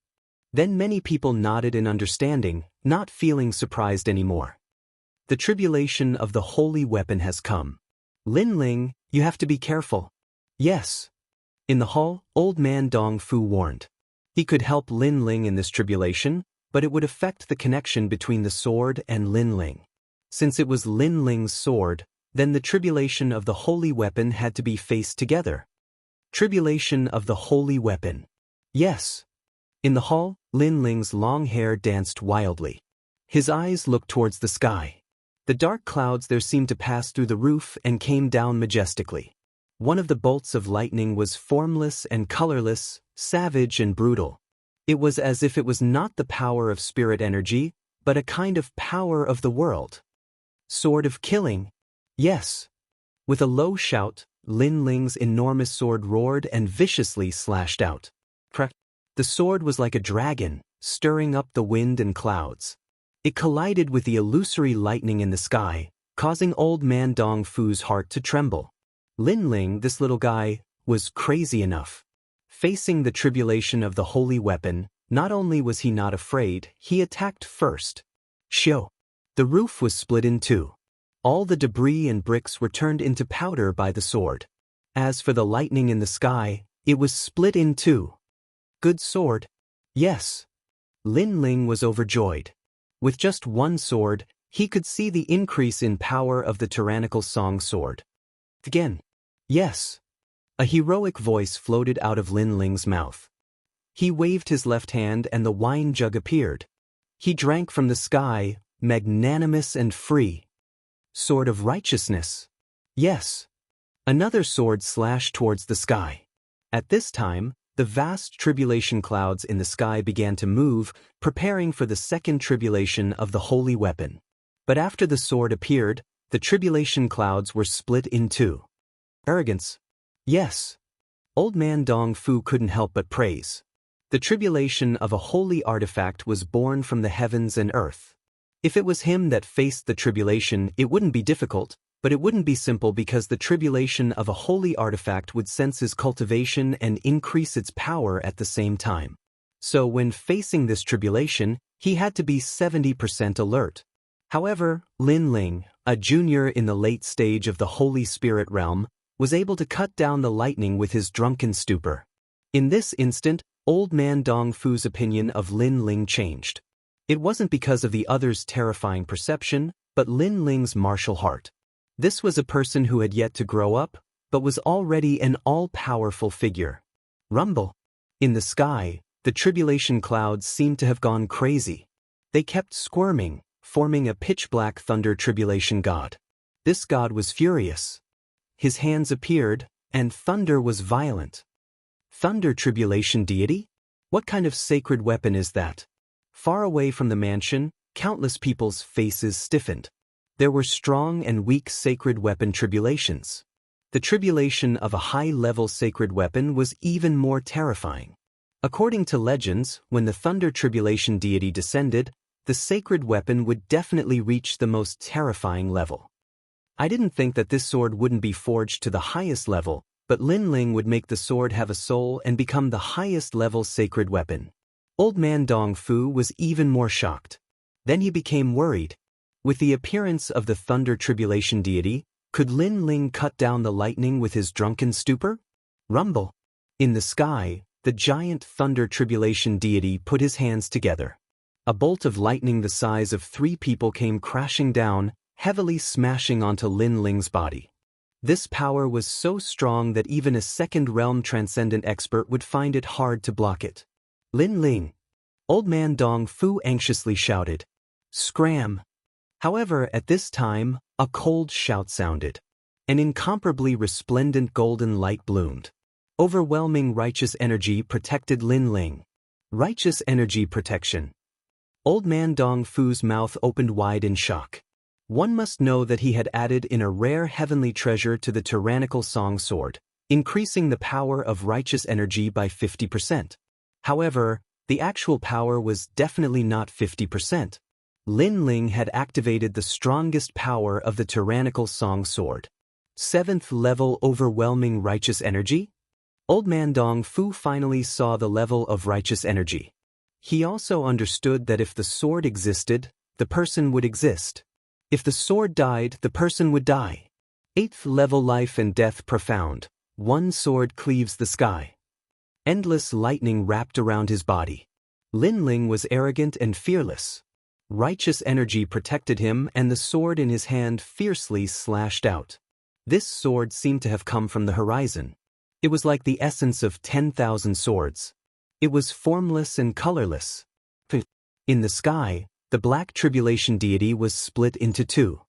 Then many people nodded in understanding, not feeling surprised anymore. The tribulation of the holy weapon has come. Lin Ling, you have to be careful. Yes. In the hall, Old Man Dong Fu warned. He could help Lin Ling in this tribulation, but it would affect the connection between the sword and Lin Ling. Since it was Lin Ling's sword, then the tribulation of the holy weapon had to be faced together. Tribulation of the holy weapon. Yes. In the hall, Lin Ling's long hair danced wildly. His eyes looked towards the sky. The dark clouds there seemed to pass through the roof and came down majestically. One of the bolts of lightning was formless and colorless, savage and brutal. It was as if it was not the power of spirit energy, but a kind of power of the world. Sword of killing. Yes. With a low shout, Lin Ling's enormous sword roared and viciously slashed out. Crack. The sword was like a dragon, stirring up the wind and clouds. It collided with the illusory lightning in the sky, causing Old Man Dong Fu's heart to tremble. Lin Ling, this little guy, was crazy enough. Facing the tribulation of the holy weapon, not only was he not afraid, he attacked first. Shio. The roof was split in two. All the debris and bricks were turned into powder by the sword. As for the lightning in the sky, it was split in two. Good sword. Yes. Lin Ling was overjoyed. With just one sword, he could see the increase in power of the tyrannical Song sword. Again. Yes. A heroic voice floated out of Lin Ling's mouth. He waved his left hand and the wine jug appeared. He drank from the sky, magnanimous and free. Sword of righteousness. Yes. Another sword slashed towards the sky. At this time, the vast tribulation clouds in the sky began to move, preparing for the second tribulation of the holy weapon. But after the sword appeared, the tribulation clouds were split in two. Arrogance. Yes. Old Man Dong Fu couldn't help but praise. The tribulation of a holy artifact was born from the heavens and earth. If it was him that faced the tribulation, it wouldn't be difficult, but it wouldn't be simple because the tribulation of a holy artifact would sense his cultivation and increase its power at the same time. So when facing this tribulation, he had to be 70% alert. However, Lin Ling, a junior in the late stage of the Holy Spirit realm, was able to cut down the lightning with his drunken stupor. In this instant, Old Man Dong Fu's opinion of Lin Ling changed. It wasn't because of the other's terrifying perception, but Lin Ling's martial heart. This was a person who had yet to grow up, but was already an all-powerful figure. Rumble. In the sky, the tribulation clouds seemed to have gone crazy. They kept squirming, forming a pitch-black thunder tribulation god. This god was furious. His hands appeared, and thunder was violent. Thunder tribulation deity? What kind of sacred weapon is that? Far away from the mansion, countless people's faces stiffened. There were strong and weak sacred weapon tribulations. The tribulation of a high-level sacred weapon was even more terrifying. According to legends, when the thunder tribulation deity descended, the sacred weapon would definitely reach the most terrifying level. I didn't think that this sword wouldn't be forged to the highest level, but Lin Ling would make the sword have a soul and become the highest-level sacred weapon. Old Man Dong Fu was even more shocked. Then he became worried. With the appearance of the thunder tribulation deity, could Lin Ling cut down the lightning with his drunken stupor? Rumble. In the sky, the giant thunder tribulation deity put his hands together. A bolt of lightning the size of 3 people came crashing down, heavily smashing onto Lin Ling's body. This power was so strong that even a second-realm transcendent expert would find it hard to block it. Lin Ling! Old man Dong Fu anxiously shouted. Scram! However, at this time, a cold shout sounded. An incomparably resplendent golden light bloomed. Overwhelming righteous energy protected Lin Ling. Righteous energy protection. Old man Dong Fu's mouth opened wide in shock. One must know that he had added in a rare heavenly treasure to the tyrannical song sword, increasing the power of righteous energy by 50%. However, the actual power was definitely not 50%. Lin Ling had activated the strongest power of the tyrannical song sword. 7th level overwhelming righteous energy? Old man Dong Fu finally saw the level of righteous energy. He also understood that if the sword existed, the person would exist. If the sword died, the person would die. 8th level life and death profound. One sword cleaves the sky. Endless lightning wrapped around his body. Lin Ling was arrogant and fearless. Righteous energy protected him and the sword in his hand fiercely slashed out. This sword seemed to have come from the horizon. It was like the essence of 10,000 swords. It was formless and colorless. In the sky, the black tribulation deity was split into 2.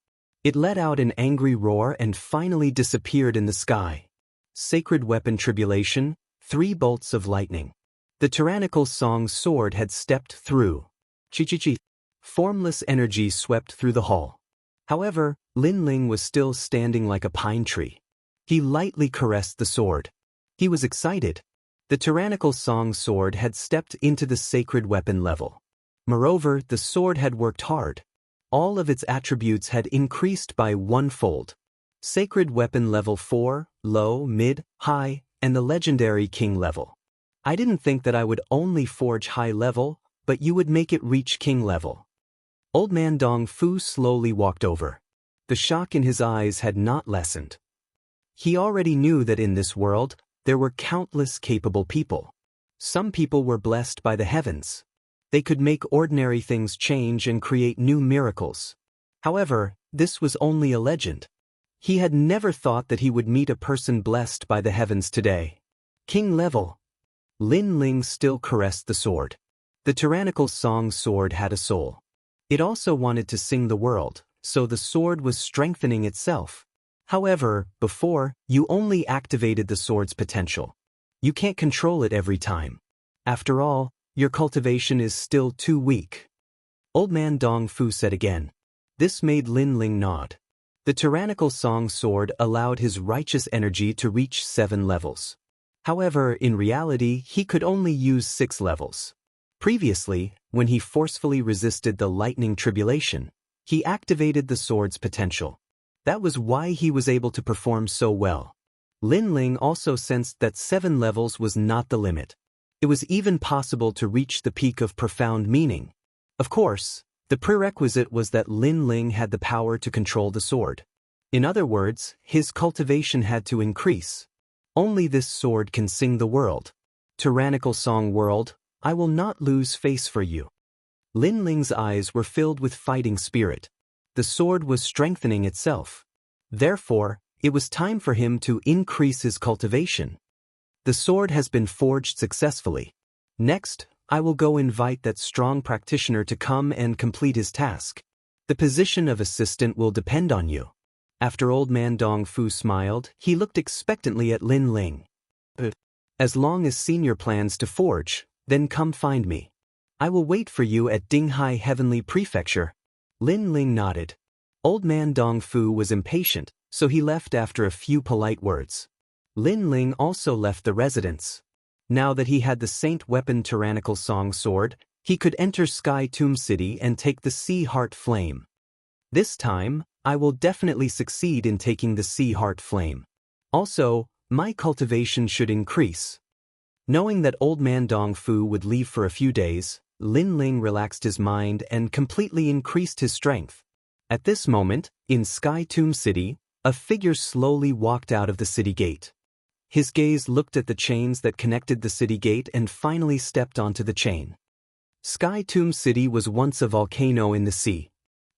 It let out an angry roar and finally disappeared in the sky. Sacred weapon tribulation, 3 bolts of lightning. The tyrannical song sword had stepped through. Chi-chi-chi. Formless energy swept through the hall. However, Lin Ling was still standing like a pine tree. He lightly caressed the sword. He was excited. The tyrannical song sword had stepped into the sacred weapon level. Moreover, the sword had worked hard. All of its attributes had increased by 1-fold. Sacred weapon level 4, low, mid, high, and the legendary king level. I didn't think that I would only forge high level, but you would make it reach king level. Old man Dong Fu slowly walked over. The shock in his eyes had not lessened. He already knew that in this world, there were countless capable people. Some people were blessed by the heavens. They could make ordinary things change and create new miracles. However, this was only a legend. He had never thought that he would meet a person blessed by the heavens today. King level. Lin Ling still caressed the sword. The tyrannical song sword had a soul. It also wanted to sing the world, so the sword was strengthening itself. However, before, you only activated the sword's potential. You can't control it every time. After all, your cultivation is still too weak. Old man Dong Fu said again. This made Lin Ling nod. The tyrannical song sword allowed his righteous energy to reach 7 levels. However, in reality, he could only use 6 levels. Previously, when he forcefully resisted the lightning tribulation, he activated the sword's potential. That was why he was able to perform so well. Lin Ling also sensed that 7 levels was not the limit. It was even possible to reach the peak of profound meaning. Of course, the prerequisite was that Lin Ling had the power to control the sword. In other words, his cultivation had to increase. Only this sword can sing the world. Tyrannical song world, I will not lose face for you. Lin Ling's eyes were filled with fighting spirit. The sword was strengthening itself. Therefore, it was time for him to increase his cultivation. The sword has been forged successfully. Next, I will go invite that strong practitioner to come and complete his task. The position of assistant will depend on you. After old man Dong Fu smiled, he looked expectantly at Lin Ling. As long as senior plans to forge, then come find me. I will wait for you at Dinghai Heavenly Prefecture. Lin Ling nodded. Old man Dong Fu was impatient, so he left after a few polite words. Lin Ling also left the residence. Now that he had the Saint Weapon Tyrannical Song Sword, he could enter Sky Tomb City and take the Sea Heart Flame. This time, I will definitely succeed in taking the Sea Heart Flame. Also, my cultivation should increase. Knowing that old man Dong Fu would leave for a few days, Lin Ling relaxed his mind and completely increased his strength. At this moment, in Sky Tomb City, a figure slowly walked out of the city gate. His gaze looked at the chains that connected the city gate and finally stepped onto the chain. Sky Tomb City was once a volcano in the sea.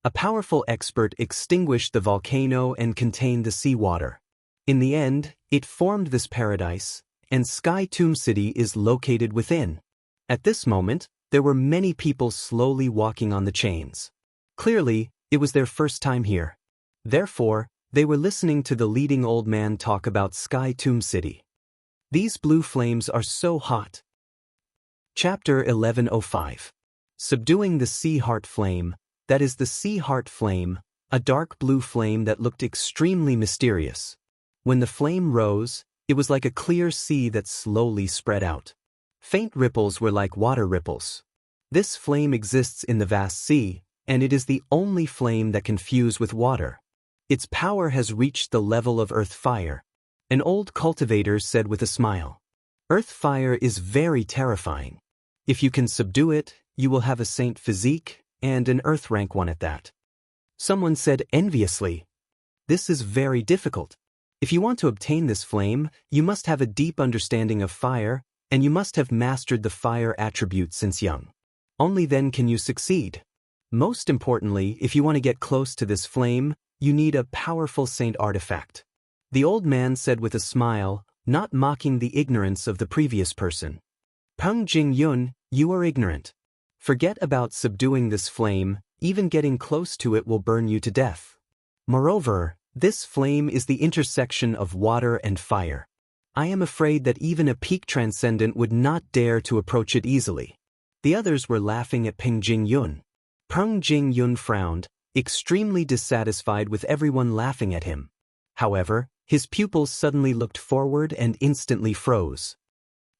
A powerful expert extinguished the volcano and contained the seawater. In the end, it formed this paradise, and Sky Tomb City is located within. At this moment, there were many people slowly walking on the chains. Clearly, it was their first time here. Therefore, they were listening to the leading old man talk about Sky Tomb City. These blue flames are so hot. Chapter 1105. Subduing the Sea Heart Flame, that is the Sea Heart Flame, a dark blue flame that looked extremely mysterious. When the flame rose, it was like a clear sea that slowly spread out. Faint ripples were like water ripples. This flame exists in the vast sea, and it is the only flame that can fuse with water. Its power has reached the level of earth fire. An old cultivator said with a smile. Earth fire is very terrifying. If you can subdue it, you will have a saint physique, and an earth rank one at that. Someone said enviously. This is very difficult. If you want to obtain this flame, you must have a deep understanding of fire, and you must have mastered the fire attribute since young. Only then can you succeed. Most importantly, if you want to get close to this flame, you need a powerful saint artifact. The old man said with a smile, not mocking the ignorance of the previous person. Peng Jing-yun, you are ignorant. Forget about subduing this flame, even getting close to it will burn you to death. Moreover, this flame is the intersection of water and fire. I am afraid that even a peak transcendent would not dare to approach it easily. The others were laughing at Peng Jing-yun. Peng Jing-yun frowned, extremely dissatisfied with everyone laughing at him. However, his pupils suddenly looked forward and instantly froze.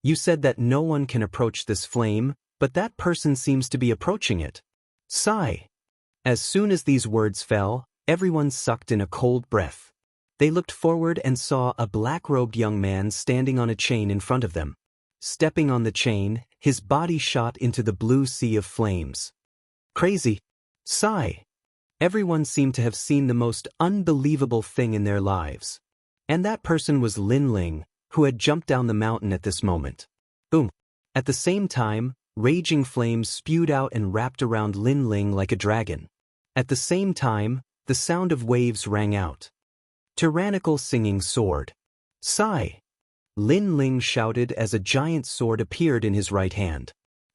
You said that no one can approach this flame, but that person seems to be approaching it. Sigh. As soon as these words fell, everyone sucked in a cold breath. They looked forward and saw a black-robed young man standing on a chain in front of them. Stepping on the chain, his body shot into the blue sea of flames. Crazy. Sigh. Everyone seemed to have seen the most unbelievable thing in their lives. And that person was Lin Ling, who had jumped down the mountain at this moment. Boom. At the same time, raging flames spewed out and wrapped around Lin Ling like a dragon. At the same time, the sound of waves rang out. Tyrannical singing sword. Sigh. Lin Ling shouted as a giant sword appeared in his right hand.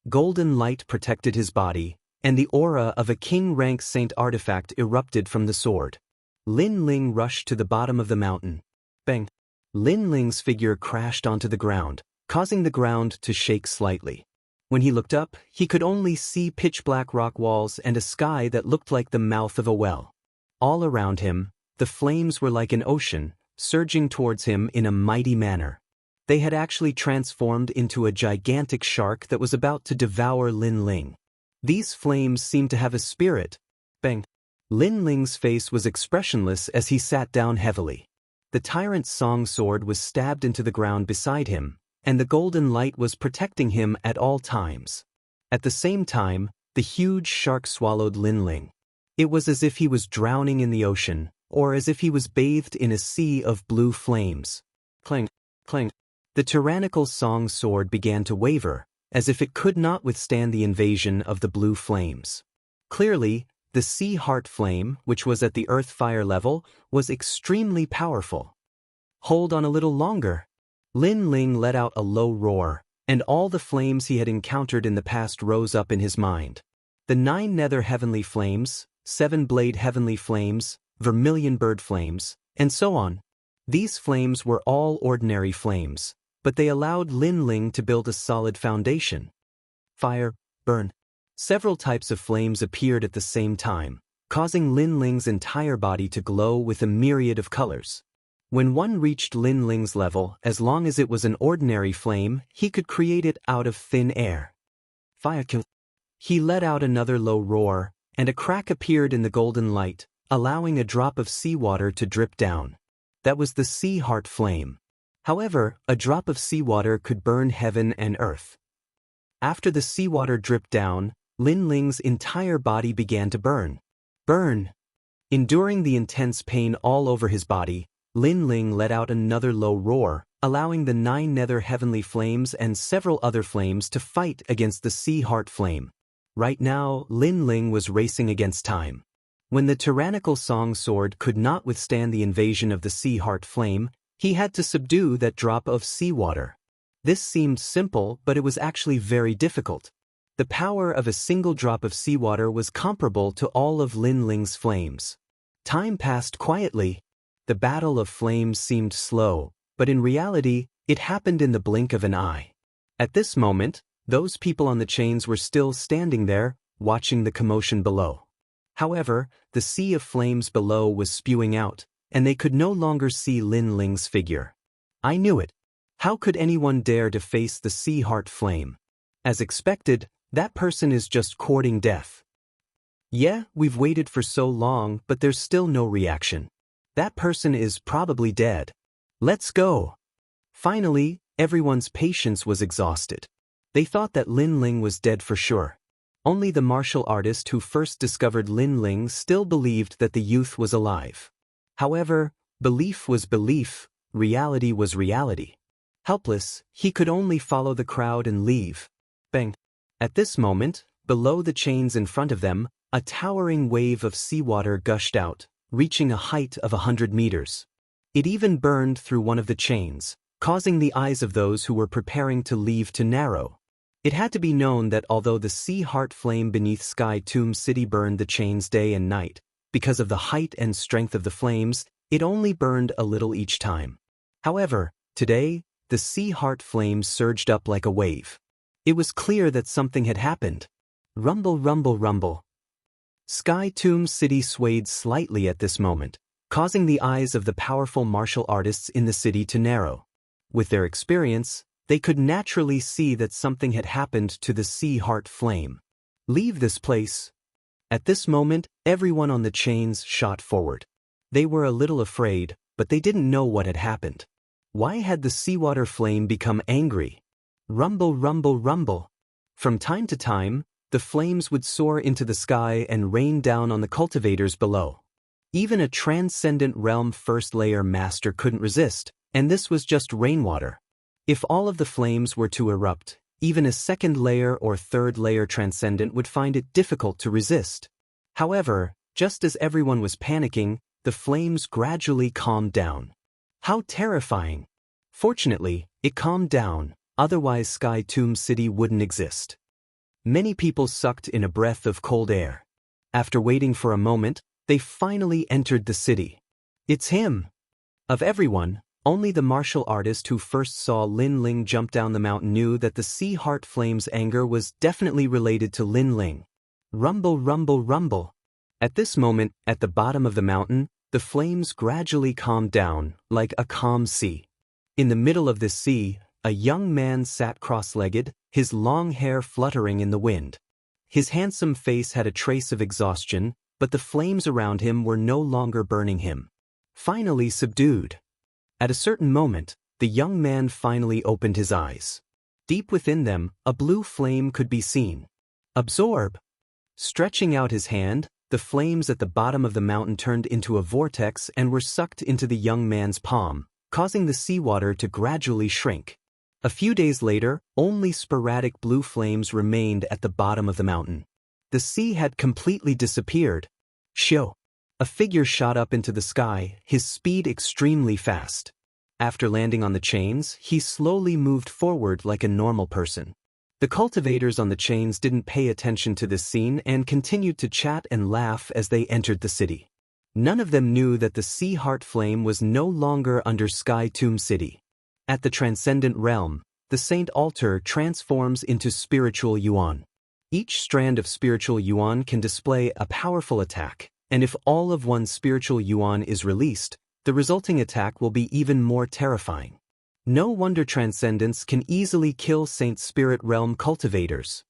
Golden light protected his body, and the aura of a king-rank saint artifact erupted from the sword. Lin Ling rushed to the bottom of the mountain. Bang! Lin Ling's figure crashed onto the ground, causing the ground to shake slightly. When he looked up, he could only see pitch-black rock walls and a sky that looked like the mouth of a well. All around him, the flames were like an ocean, surging towards him in a mighty manner. They had actually transformed into a gigantic shark that was about to devour Lin Ling. These flames seemed to have a spirit. Bang! Lin Ling's face was expressionless as he sat down heavily. The tyrant's song sword was stabbed into the ground beside him, and the golden light was protecting him at all times. At the same time, the huge shark swallowed Lin Ling. It was as if he was drowning in the ocean, or as if he was bathed in a sea of blue flames. Clang, clang. The tyrannical song sword began to waver, as if it could not withstand the invasion of the blue flames. Clearly, the Sea Heart Flame, which was at the earth fire level, was extremely powerful. Hold on a little longer. Lin Ling let out a low roar, and all the flames he had encountered in the past rose up in his mind. The 9 nether heavenly flames, 7 blade heavenly flames, vermilion bird flames, and so on. These flames were all ordinary flames, but they allowed Lin Ling to build a solid foundation. Fire, burn. Several types of flames appeared at the same time, causing Lin Ling's entire body to glow with a myriad of colors. When one reached Lin Ling's level, as long as it was an ordinary flame, he could create it out of thin air. Fire kill. He let out another low roar, and a crack appeared in the golden light, allowing a drop of seawater to drip down. That was the Sea Heart Flame. However, a drop of seawater could burn heaven and earth. After the seawater dripped down, Lin Ling's entire body began to burn. Burn! Enduring the intense pain all over his body, Lin Ling let out another low roar, allowing the 9 nether heavenly flames and several other flames to fight against the sea heart flame. Right now, Lin Ling was racing against time. When the tyrannical song sword could not withstand the invasion of the sea heart flame, he had to subdue that drop of seawater. This seemed simple, but it was actually very difficult. The power of a single drop of seawater was comparable to all of Lin Ling's flames. Time passed quietly. The battle of flames seemed slow, but in reality, it happened in the blink of an eye. At this moment, those people on the chains were still standing there, watching the commotion below. However, the sea of flames below was spewing out, and they could no longer see Lin Ling's figure. I knew it. How could anyone dare to face the sea heart flame? As expected, that person is just courting death. Yeah, we've waited for so long, but there's still no reaction. That person is probably dead. Let's go. Finally, everyone's patience was exhausted. They thought that Lin Ling was dead for sure. Only the martial artist who first discovered Lin Ling still believed that the youth was alive. However, belief was belief, reality was reality. Helpless, he could only follow the crowd and leave. Bang! At this moment, below the chains in front of them, a towering wave of seawater gushed out, reaching a height of 100 meters. It even burned through one of the chains, causing the eyes of those who were preparing to leave to narrow. It had to be known that although the sea heart flame beneath Sky Tomb City burned the chains day and night, because of the height and strength of the flames, it only burned a little each time. However, today, the sea heart flame surged up like a wave. It was clear that something had happened. Rumble, rumble, rumble. Sky Tomb City swayed slightly at this moment, causing the eyes of the powerful martial artists in the city to narrow. With their experience, they could naturally see that something had happened to the sea heart flame. Leave this place. At this moment, everyone on the chains shot forward. They were a little afraid, but they didn't know what had happened. Why had the seawater flame become angry? Rumble, rumble, rumble. From time to time, the flames would soar into the sky and rain down on the cultivators below. Even a transcendent realm first layer master couldn't resist, and this was just rainwater. If all of the flames were to erupt, even a second layer or third layer transcendent would find it difficult to resist. However, just as everyone was panicking, the flames gradually calmed down. How terrifying! Fortunately, it calmed down, otherwise Sky Tomb City wouldn't exist. Many people sucked in a breath of cold air. After waiting for a moment, they finally entered the city. It's him! Of everyone, only the martial artist who first saw Lin Ling jump down the mountain knew that the sea heart flame's anger was definitely related to Lin Ling. Rumble, rumble, rumble. At this moment, at the bottom of the mountain, the flames gradually calmed down, like a calm sea. In the middle of this sea, a young man sat cross-legged, his long hair fluttering in the wind. His handsome face had a trace of exhaustion, but the flames around him were no longer burning him. Finally subdued. At a certain moment, the young man finally opened his eyes. Deep within them, a blue flame could be seen. Absorb! Stretching out his hand, the flames at the bottom of the mountain turned into a vortex and were sucked into the young man's palm, causing the seawater to gradually shrink. A few days later, only sporadic blue flames remained at the bottom of the mountain. The sea had completely disappeared. Shoo! A figure shot up into the sky, his speed extremely fast. After landing on the chains, he slowly moved forward like a normal person. The cultivators on the chains didn't pay attention to this scene and continued to chat and laugh as they entered the city. None of them knew that the sea heart flame was no longer under Sky Tomb City. At the transcendent realm, the Saint Altar transforms into spiritual yuan. Each strand of spiritual yuan can display a powerful attack, and if all of one's spiritual yuan is released, the resulting attack will be even more terrifying. No wonder Transcendence can easily kill Saint Spirit Realm cultivators.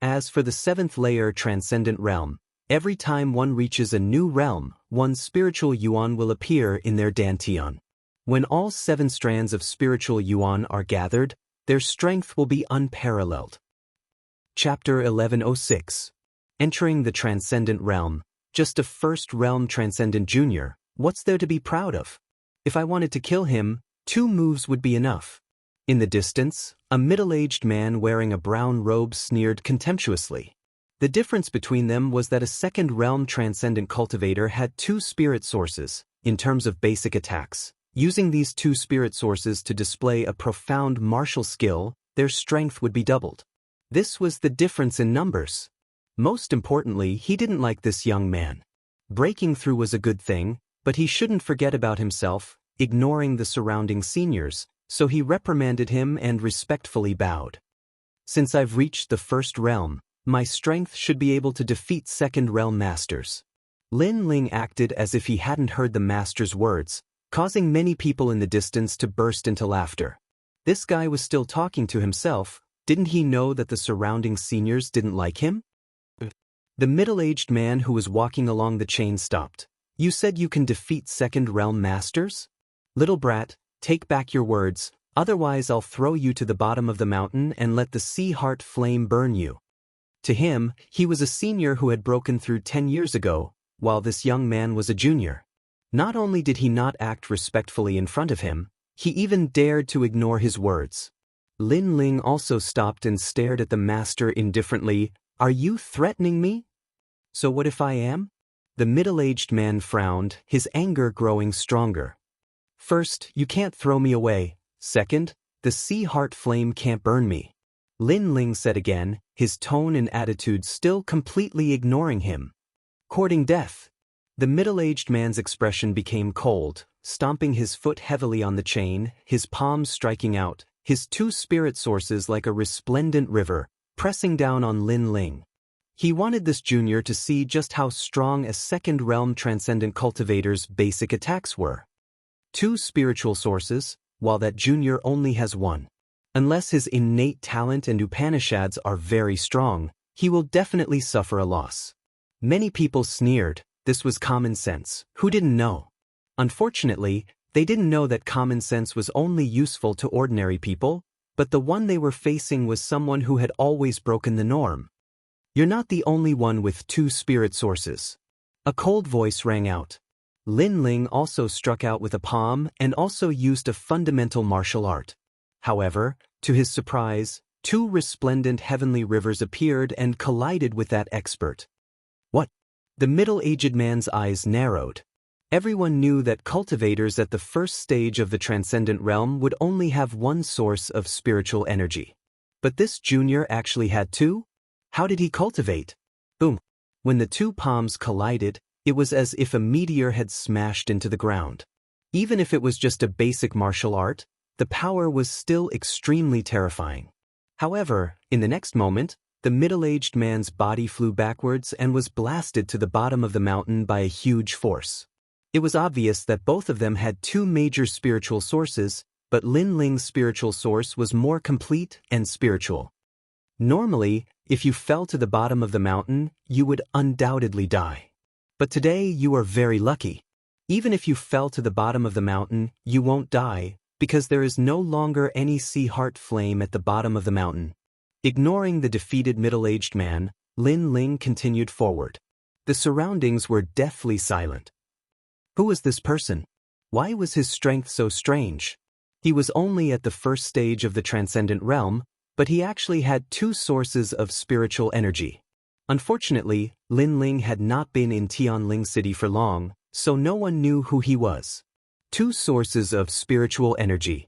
As for the 7th layer Transcendent Realm, every time one reaches a new realm, one's spiritual yuan will appear in their dantian. When all 7 strands of spiritual yuan are gathered, their strength will be unparalleled. Chapter 1106. Entering the Transcendent Realm, Just a first realm transcendent junior, what's there to be proud of? If I wanted to kill him, 2 moves would be enough. In the distance, a middle-aged man wearing a brown robe sneered contemptuously. The difference between them was that a second realm transcendent cultivator had 2 spirit sources, in terms of basic attacks. Using these 2 spirit sources to display a profound martial skill, their strength would be doubled. This was the difference in numbers. Most importantly, he didn't like this young man. Breaking through was a good thing, but he shouldn't forget about himself, ignoring the surrounding seniors, so he reprimanded him and respectfully bowed. Since I've reached the first realm, my strength should be able to defeat second realm masters. Lin Ling acted as if he hadn't heard the master's words, causing many people in the distance to burst into laughter. This guy was still talking to himself. Didn't he know that the surrounding seniors didn't like him? The middle-aged man who was walking along the chain stopped. You said you can defeat second realm masters? Little brat, take back your words, otherwise I'll throw you to the bottom of the mountain and let the sea heart flame burn you. To him, he was a senior who had broken through 10 years ago, while this young man was a junior. Not only did he not act respectfully in front of him, he even dared to ignore his words. Lin Ling also stopped and stared at the master indifferently. Are you threatening me? So what if I am? The middle-aged man frowned, his anger growing stronger. First, you can't throw me away. Second, the sea heart flame can't burn me. Lin Ling said again, his tone and attitude still completely ignoring him. Courting death. The middle-aged man's expression became cold, stomping his foot heavily on the chain, his palms striking out, his 2 spirit sources like a resplendent river, pressing down on Lin Ling. He wanted this junior to see just how strong a second realm transcendent cultivator's basic attacks were. 2 spiritual sources, while that junior only has 1. Unless his innate talent and Upanishads are very strong, he will definitely suffer a loss. Many people sneered. This was common sense. Who didn't know? Unfortunately, they didn't know that common sense was only useful to ordinary people, but the one they were facing was someone who had always broken the norm. You're not the only one with 2 spirit sources. A cold voice rang out. Lin Ling also struck out with a palm and also used a fundamental martial art. However, to his surprise, 2 resplendent heavenly rivers appeared and collided with that expert. What? The middle-aged man's eyes narrowed. Everyone knew that cultivators at the first stage of the transcendent realm would only have 1 source of spiritual energy. But this junior actually had 2? How did he cultivate? Boom. When the 2 palms collided, it was as if a meteor had smashed into the ground. Even if it was just a basic martial art, the power was still extremely terrifying. However, in the next moment, the middle-aged man's body flew backwards and was blasted to the bottom of the mountain by a huge force. It was obvious that both of them had 2 major spiritual sources, but Lin Ling's spiritual source was more complete and spiritual. Normally, if you fell to the bottom of the mountain, you would undoubtedly die. But today you are very lucky. Even if you fell to the bottom of the mountain, you won't die, because there is no longer any sea heart flame at the bottom of the mountain. Ignoring the defeated middle-aged man, Lin Ling continued forward. The surroundings were deathly silent. Who was this person? Why was his strength so strange? He was only at the first stage of the transcendent realm, but he actually had 2 sources of spiritual energy. Unfortunately, Lin Ling had not been in Tianling City for long, so no one knew who he was. 2 sources of spiritual energy.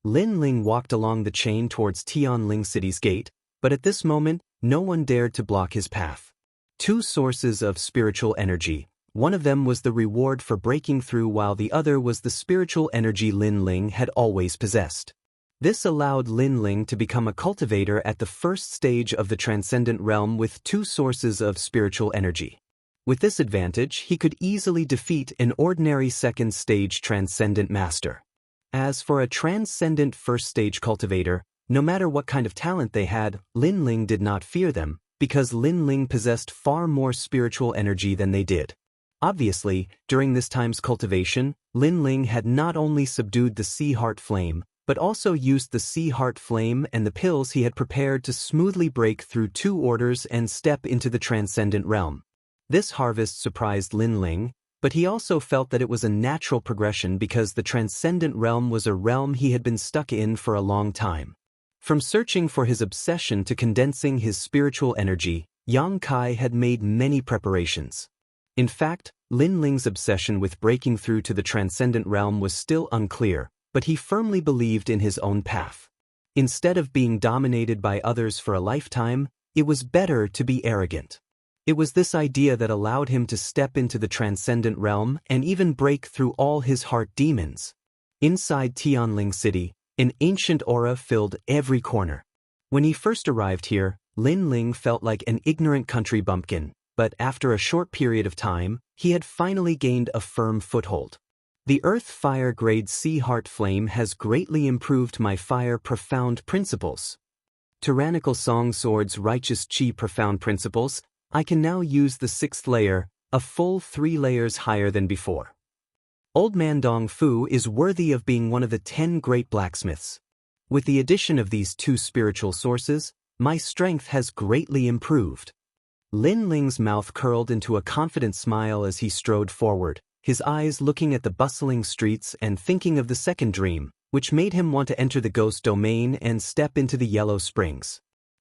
Lin Ling walked along the chain towards Tianling City's gate, but at this moment, no one dared to block his path. 2 sources of spiritual energy. One of them was the reward for breaking through, while the other was the spiritual energy Lin Ling had always possessed. This allowed Lin Ling to become a cultivator at the first stage of the transcendent realm with 2 sources of spiritual energy. With this advantage, he could easily defeat an ordinary second stage transcendent master. As for a transcendent first stage cultivator, no matter what kind of talent they had, Lin Ling did not fear them, because Lin Ling possessed far more spiritual energy than they did. Obviously, during this time's cultivation, Lin Ling had not only subdued the sea heart flame, but also used the sea heart flame and the pills he had prepared to smoothly break through 2 orders and step into the transcendent realm. This harvest surprised Lin Ling, but he also felt that it was a natural progression because the transcendent realm was a realm he had been stuck in for a long time. From searching for his obsession to condensing his spiritual energy, Yang Kai had made many preparations. In fact, Lin Ling's obsession with breaking through to the transcendent realm was still unclear, but he firmly believed in his own path. Instead of being dominated by others for a lifetime, it was better to be arrogant. It was this idea that allowed him to step into the transcendent realm and even break through all his heart demons. Inside Tianling City, an ancient aura filled every corner. When he first arrived here, Lin Ling felt like an ignorant country bumpkin, but after a short period of time, he had finally gained a firm foothold. The Earth Fire Grade C Heart Flame has greatly improved my Fire Profound Principles. Tyrannical Song Sword's Righteous Chi Profound Principles. I can now use the 6th layer, a full 3 layers higher than before. Old Man Dong Fu is worthy of being one of the 10 great blacksmiths. With the addition of these 2 spiritual sources, my strength has greatly improved. Lin Ling's mouth curled into a confident smile as he strode forward, his eyes looking at the bustling streets and thinking of the second dream, which made him want to enter the ghost domain and step into the Yellow Springs.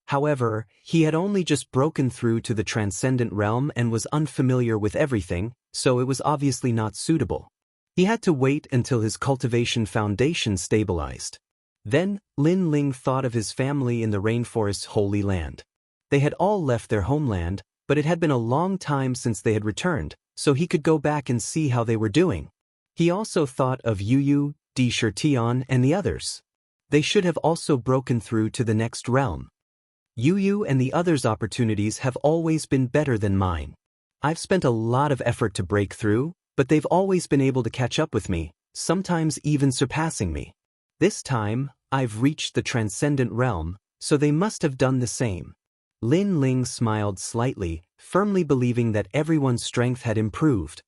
However, he had only just broken through to the transcendent realm and was unfamiliar with everything, so it was obviously not suitable. He had to wait until his cultivation foundation stabilized. Then, Lin Ling thought of his family in the rainforest's Holy Land. They had all left their homeland, but it had been a long time since they had returned, so he could go back and see how they were doing. He also thought of Yu, Di Shirtian, and the others. They should have also broken through to the next realm. Yu and the others' opportunities have always been better than mine. I've spent a lot of effort to break through, but they've always been able to catch up with me, sometimes even surpassing me. This time, I've reached the transcendent realm, so they must have done the same. Lin Ling smiled slightly, firmly believing that everyone's strength had improved.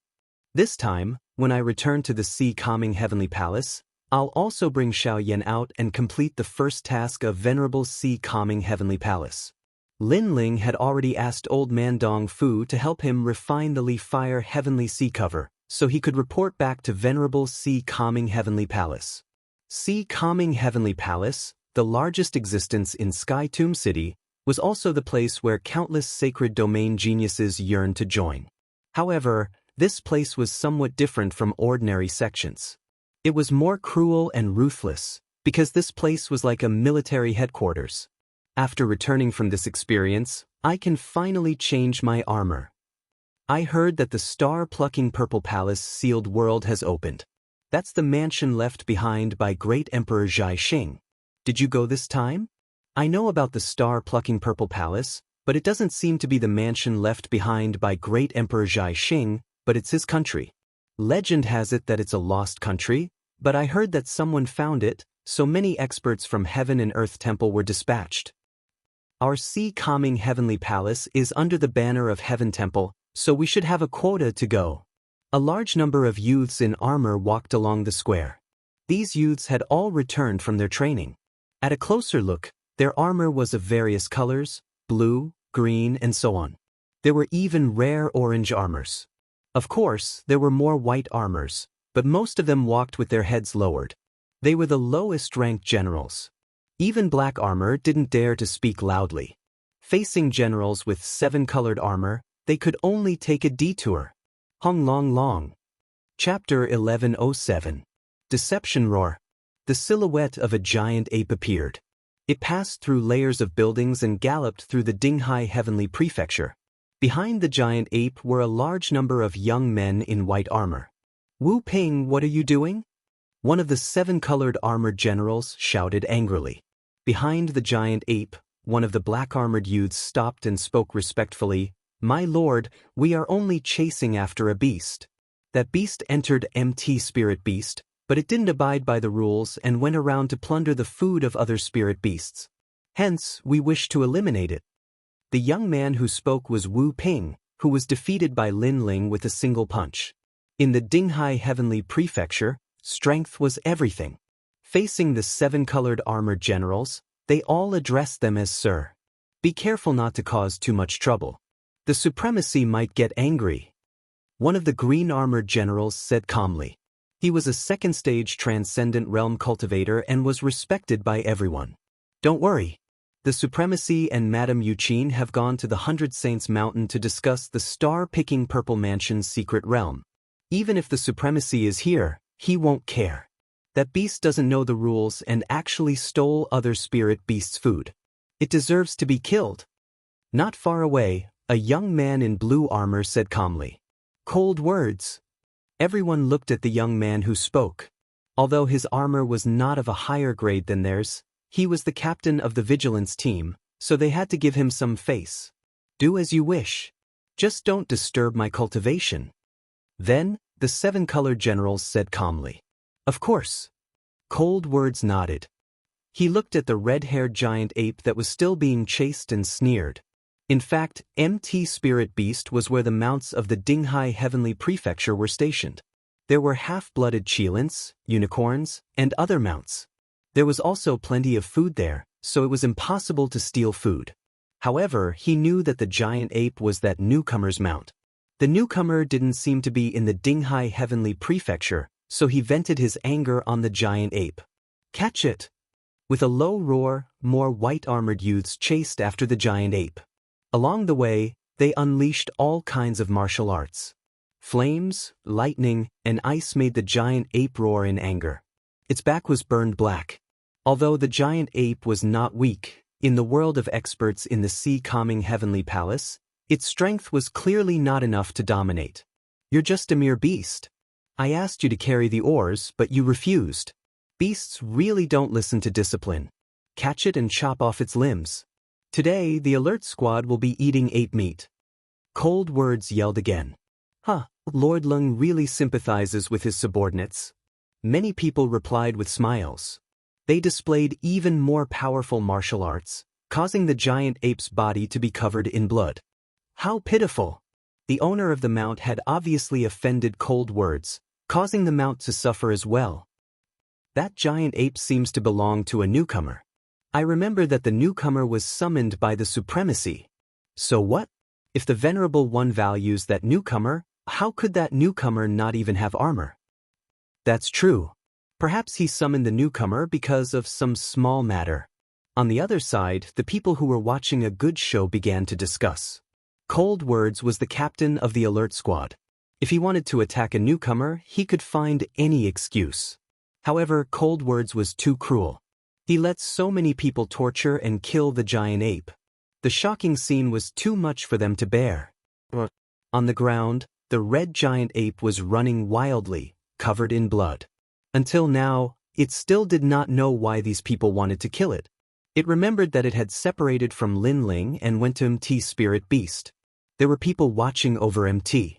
This time, when I return to the Sea Calming Heavenly Palace, I'll also bring Xiao Yan out and complete the first task of Venerable Sea Calming Heavenly Palace. Lin Ling had already asked Old Man Dong Fu to help him refine the Li Fire Heavenly Sea Cover, so he could report back to Venerable Sea Calming Heavenly Palace. Sea Calming Heavenly Palace, the largest existence in Sky Tomb City, was also the place where countless sacred domain geniuses yearned to join. However, this place was somewhat different from ordinary sections. It was more cruel and ruthless, because this place was like a military headquarters. After returning from this experience, I can finally change my armor. I heard that the star-plucking Purple Palace sealed world has opened. That's the mansion left behind by Great Emperor Zhaixing. Did you go this time? I know about the star-plucking Purple Palace, but it doesn't seem to be the mansion left behind by Great Emperor Zhaixing, but it's his country. Legend has it that it's a lost country, but I heard that someone found it, so many experts from Heaven and Earth Temple were dispatched. Our Sea Calming Heavenly Palace is under the banner of Heaven Temple, so we should have a quota to go. A large number of youths in armor walked along the square. These youths had all returned from their training. At a closer look, their armor was of various colors, blue, green, and so on. There were even rare orange armors. Of course, there were more white armors, but most of them walked with their heads lowered. They were the lowest-ranked generals. Even black armor didn't dare to speak loudly. Facing generals with 7-colored armor, they could only take a detour. Hong Long Long. Chapter 1107. Deception Roar. The silhouette of a giant ape appeared. It passed through layers of buildings and galloped through the Dinghai Heavenly Prefecture. Behind the giant ape were a large number of young men in white armor. Wu Ping, what are you doing? One of the 7-colored armored generals shouted angrily. Behind the giant ape, one of the black-armored youths stopped and spoke respectfully. My lord, we are only chasing after a beast. That beast entered MT Spirit Beast, but it didn't abide by the rules and went around to plunder the food of other spirit beasts. Hence, we wish to eliminate it. The young man who spoke was Wu Ping, who was defeated by Lin Ling with a single punch. In the Dinghai Heavenly Prefecture, strength was everything. Facing the 7-colored armored generals, they all addressed them as Sir. Be careful not to cause too much trouble. The supremacy might get angry. One of the green-armored generals said calmly. He was a second-stage transcendent realm cultivator and was respected by everyone. Don't worry. The supremacy and Madame Eugene have gone to the 100 Saints Mountain to discuss the star-picking Purple Mansion's secret realm. Even if the supremacy is here, he won't care. That beast doesn't know the rules and actually stole other spirit beasts' food. It deserves to be killed. Not far away, a young man in blue armor said calmly. Cold words. Everyone looked at the young man who spoke. Although his armor was not of a higher grade than theirs, he was the captain of the vigilance team, so they had to give him some face. Do as you wish. Just don't disturb my cultivation. Then, the 7-colored generals said calmly. Of course. Cold words nodded. He looked at the red-haired giant ape that was still being chased and sneered. In fact, MT Spirit Beast was where the mounts of the Dinghai Heavenly Prefecture were stationed. There were half-blooded Qilins, unicorns, and other mounts. There was also plenty of food there, so it was impossible to steal food. However, he knew that the giant ape was that newcomer's mount. The newcomer didn't seem to be in the Dinghai Heavenly Prefecture, so he vented his anger on the giant ape. Catch it! With a low roar, more white-armored youths chased after the giant ape. Along the way, they unleashed all kinds of martial arts. Flames, lightning, and ice made the giant ape roar in anger. Its back was burned black. Although the giant ape was not weak, in the world of experts in the sea-calming heavenly palace, its strength was clearly not enough to dominate. You're just a mere beast. I asked you to carry the oars, but you refused. Beasts really don't listen to discipline. Catch it and chop off its limbs. Today, the alert squad will be eating ape meat. Cold words yelled again. Lord Lung really sympathizes with his subordinates. Many people replied with smiles. They displayed even more powerful martial arts, causing the giant ape's body to be covered in blood. How pitiful! The owner of the mount had obviously offended cold words, causing the mount to suffer as well. That giant ape seems to belong to a newcomer. I remember that the newcomer was summoned by the supremacy. So what? If the Venerable One values that newcomer, how could that newcomer not even have armor? That's true. Perhaps he summoned the newcomer because of some small matter. On the other side, the people who were watching a good show began to discuss. Cold Words was the captain of the alert squad. If he wanted to attack a newcomer, he could find any excuse. However, Cold Words was too cruel. He let so many people torture and kill the giant ape. The shocking scene was too much for them to bear. On the ground, the red giant ape was running wildly, covered in blood. Until now, it still did not know why these people wanted to kill it. It remembered that it had separated from Lin Ling and went to MT Spirit Beast. There were people watching over MT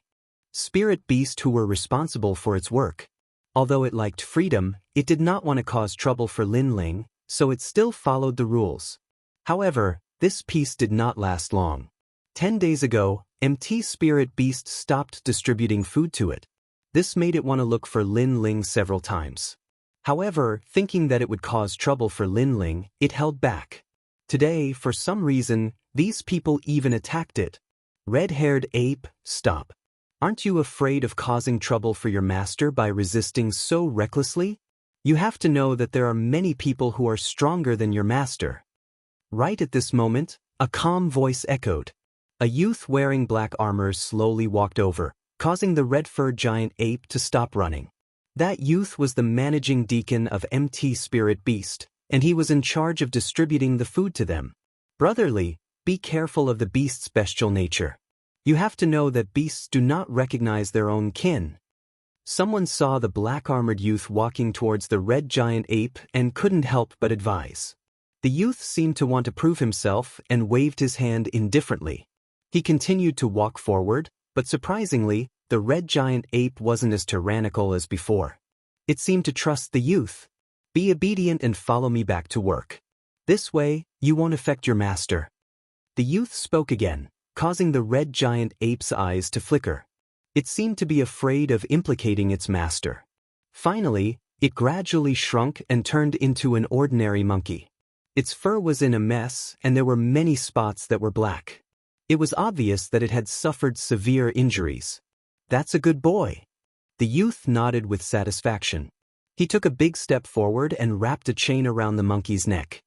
Spirit Beast who were responsible for its work. Although it liked freedom, it did not want to cause trouble for Lin Ling, so it still followed the rules. However, this peace did not last long. 10 days ago, MT Spirit Beast stopped distributing food to it. This made it want to look for Lin Ling several times. However, thinking that it would cause trouble for Lin Ling, it held back. Today, for some reason, these people even attacked it. Red-haired ape, stop. Aren't you afraid of causing trouble for your master by resisting so recklessly? You have to know that there are many people who are stronger than your master. Right at this moment, a calm voice echoed. A youth wearing black armor slowly walked over, causing the red-furred giant ape to stop running. That youth was the managing deacon of MT Spirit Beast, and he was in charge of distributing the food to them. Brotherly, be careful of the beast's bestial nature. You have to know that beasts do not recognize their own kin. Someone saw the black-armored youth walking towards the red giant ape and couldn't help but advise. The youth seemed to want to prove himself and waved his hand indifferently. He continued to walk forward, but surprisingly, the red giant ape wasn't as tyrannical as before. It seemed to trust the youth. Be obedient and follow me back to work. This way, you won't affect your master. The youth spoke again, causing the red giant ape's eyes to flicker. It seemed to be afraid of implicating its master. Finally, it gradually shrunk and turned into an ordinary monkey. Its fur was in a mess and there were many spots that were black. It was obvious that it had suffered severe injuries. "That's a good boy." The youth nodded with satisfaction. He took a big step forward and wrapped a chain around the monkey's neck.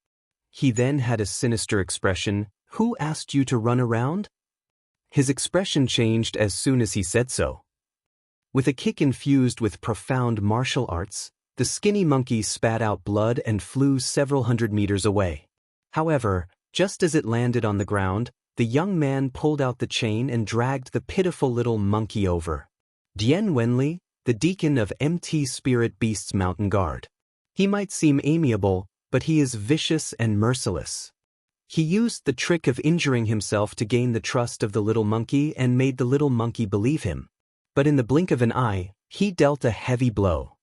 He then had a sinister expression. "Who asked you to run around?" His expression changed as soon as he said so. With a kick infused with profound martial arts, the skinny monkey spat out blood and flew several hundred meters away. However, just as it landed on the ground, the young man pulled out the chain and dragged the pitiful little monkey over. Dian Wenli, the deacon of MT Spirit Beast's Mountain Guard. He might seem amiable, but he is vicious and merciless. He used the trick of injuring himself to gain the trust of the little monkey and made the little monkey believe him. But in the blink of an eye, he dealt a heavy blow.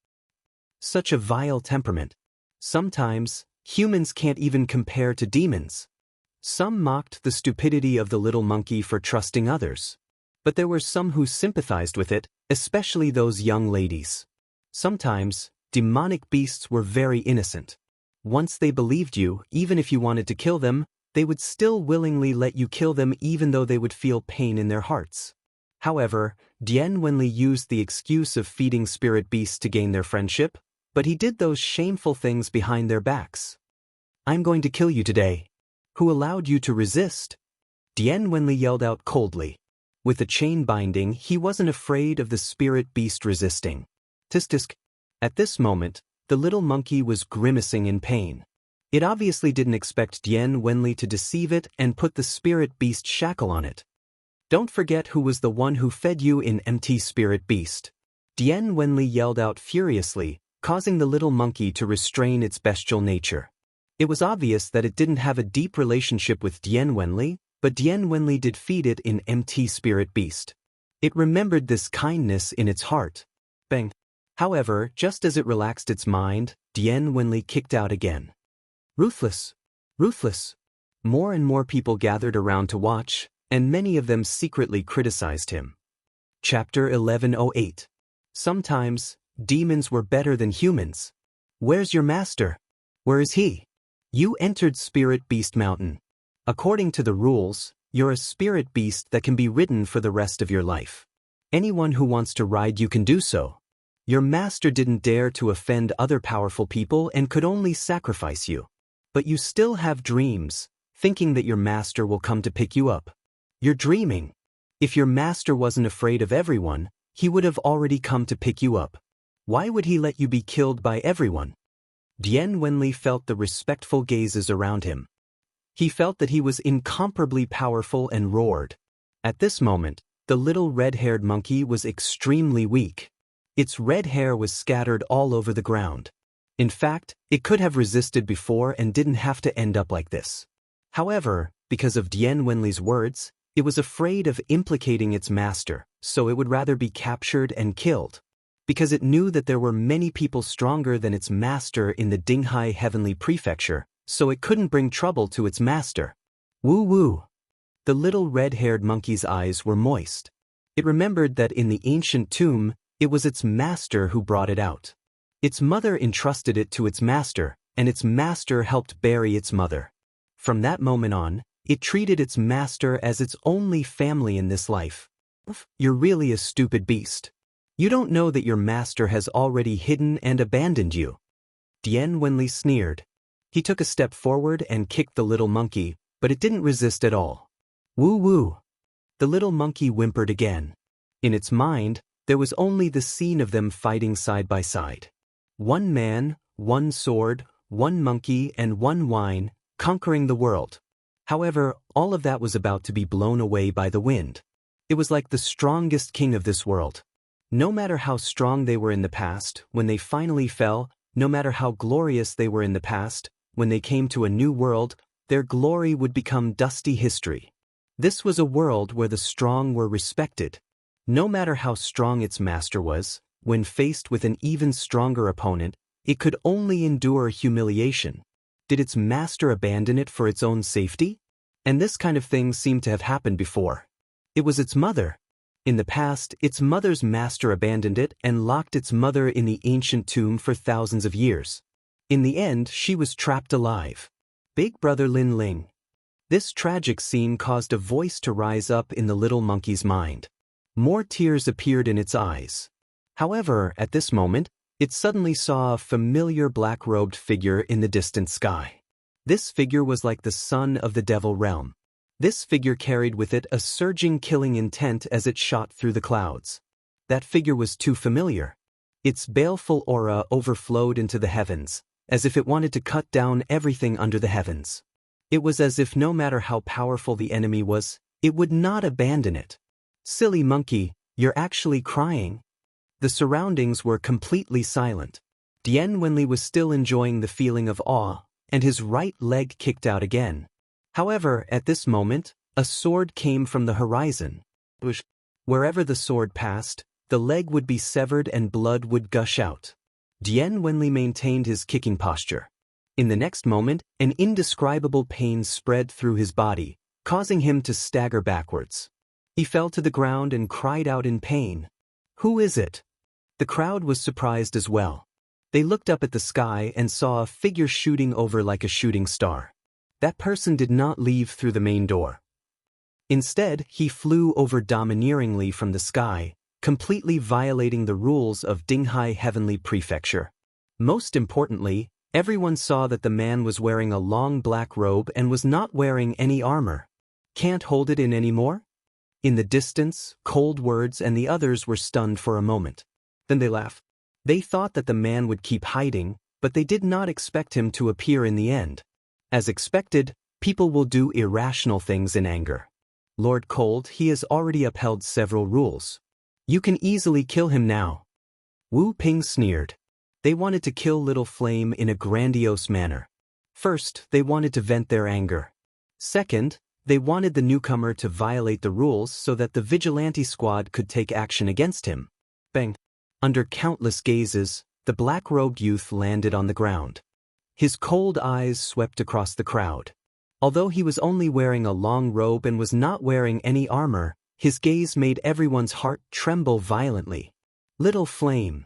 Such a vile temperament. Sometimes, humans can't even compare to demons. Some mocked the stupidity of the little monkey for trusting others. But there were some who sympathized with it, especially those young ladies. Sometimes, demonic beasts were very innocent. Once they believed you, even if you wanted to kill them, they would still willingly let you kill them even though they would feel pain in their hearts. However, Dian Wenli used the excuse of feeding spirit beasts to gain their friendship, but he did those shameful things behind their backs. "I'm going to kill you today." "Who allowed you to resist?" Dian Wenli yelled out coldly. With the chain binding, he wasn't afraid of the spirit beast resisting. Tisk. At this moment, the little monkey was grimacing in pain. It obviously didn't expect Dian Wenli to deceive it and put the spirit beast shackle on it. "Don't forget who was the one who fed you in MT Spirit Beast." Dian Wenli yelled out furiously, causing the little monkey to restrain its bestial nature. It was obvious that it didn't have a deep relationship with Dian Wenli, but Dian Wenli did feed it in MT Spirit Beast. It remembered this kindness in its heart. Bang. However, just as it relaxed its mind, Dian Wenli kicked out again. "Ruthless! Ruthless!" More and more people gathered around to watch, and many of them secretly criticized him. Chapter 1108. Sometimes, demons were better than humans. "Where's your master? Where is he?" "You entered Spirit Beast Mountain. According to the rules, you're a spirit beast that can be ridden for the rest of your life. Anyone who wants to ride you can do so. Your master didn't dare to offend other powerful people and could only sacrifice you. But you still have dreams, thinking that your master will come to pick you up. You're dreaming. If your master wasn't afraid of everyone, he would have already come to pick you up. Why would he let you be killed by everyone?" Dian Wenli felt the respectful gazes around him. He felt that he was incomparably powerful and roared. At this moment, the little red-haired monkey was extremely weak. Its red hair was scattered all over the ground. In fact, it could have resisted before and didn't have to end up like this. However, because of Dian Wenli's words, it was afraid of implicating its master, so it would rather be captured and killed. Because it knew that there were many people stronger than its master in the Dinghai Heavenly Prefecture, so it couldn't bring trouble to its master. Woo-woo! The little red-haired monkey's eyes were moist. It remembered that in the ancient tomb, it was its master who brought it out. Its mother entrusted it to its master, and its master helped bury its mother. From that moment on, it treated its master as its only family in this life. "You're really a stupid beast. You don't know that your master has already hidden and abandoned you." Dian Wenli sneered. He took a step forward and kicked the little monkey, but it didn't resist at all. Woo-woo! The little monkey whimpered again. In its mind, there was only the scene of them fighting side by side. One man, one sword, one monkey, and one wine, conquering the world. However, all of that was about to be blown away by the wind. It was like the strongest king of this world. No matter how strong they were in the past, when they finally fell, no matter how glorious they were in the past, when they came to a new world, their glory would become dusty history. This was a world where the strong were respected. No matter how strong its master was, when faced with an even stronger opponent, it could only endure humiliation. Did its master abandon it for its own safety? And this kind of thing seemed to have happened before. It was its mother. In the past, its mother's master abandoned it and locked its mother in the ancient tomb for thousands of years. In the end, she was trapped alive. Big Brother Lin Ling. This tragic scene caused a voice to rise up in the little monkey's mind. More tears appeared in its eyes. However, at this moment, it suddenly saw a familiar black-robed figure in the distant sky. This figure was like the son of the devil realm. This figure carried with it a surging killing intent as it shot through the clouds. That figure was too familiar. Its baleful aura overflowed into the heavens, as if it wanted to cut down everything under the heavens. It was as if no matter how powerful the enemy was, it would not abandon it. "Silly monkey, you're actually crying." The surroundings were completely silent. Dian Wenli was still enjoying the feeling of awe, and his right leg kicked out again. However, at this moment, a sword came from the horizon. Wherever the sword passed, the leg would be severed and blood would gush out. Dian Wenli maintained his kicking posture. In the next moment, an indescribable pain spread through his body, causing him to stagger backwards. He fell to the ground and cried out in pain. "Who is it?" The crowd was surprised as well. They looked up at the sky and saw a figure shooting over like a shooting star. That person did not leave through the main door. Instead, he flew over domineeringly from the sky, completely violating the rules of Dinghai Heavenly Prefecture. Most importantly, everyone saw that the man was wearing a long black robe and was not wearing any armor. "Can't hold it in anymore?" In the distance, Cold Words and the others were stunned for a moment. Then they laughed. They thought that the man would keep hiding, but they did not expect him to appear in the end. As expected, people will do irrational things in anger. Lord Cold, he has already upheld several rules. You can easily kill him now. Wu Ping sneered. They wanted to kill Little Flame in a grandiose manner. First, they wanted to vent their anger. Second, they wanted the newcomer to violate the rules so that the vigilante squad could take action against him. Bang! Under countless gazes, the black-robed youth landed on the ground. His cold eyes swept across the crowd. Although he was only wearing a long robe and was not wearing any armor, his gaze made everyone's heart tremble violently. "Little Flame."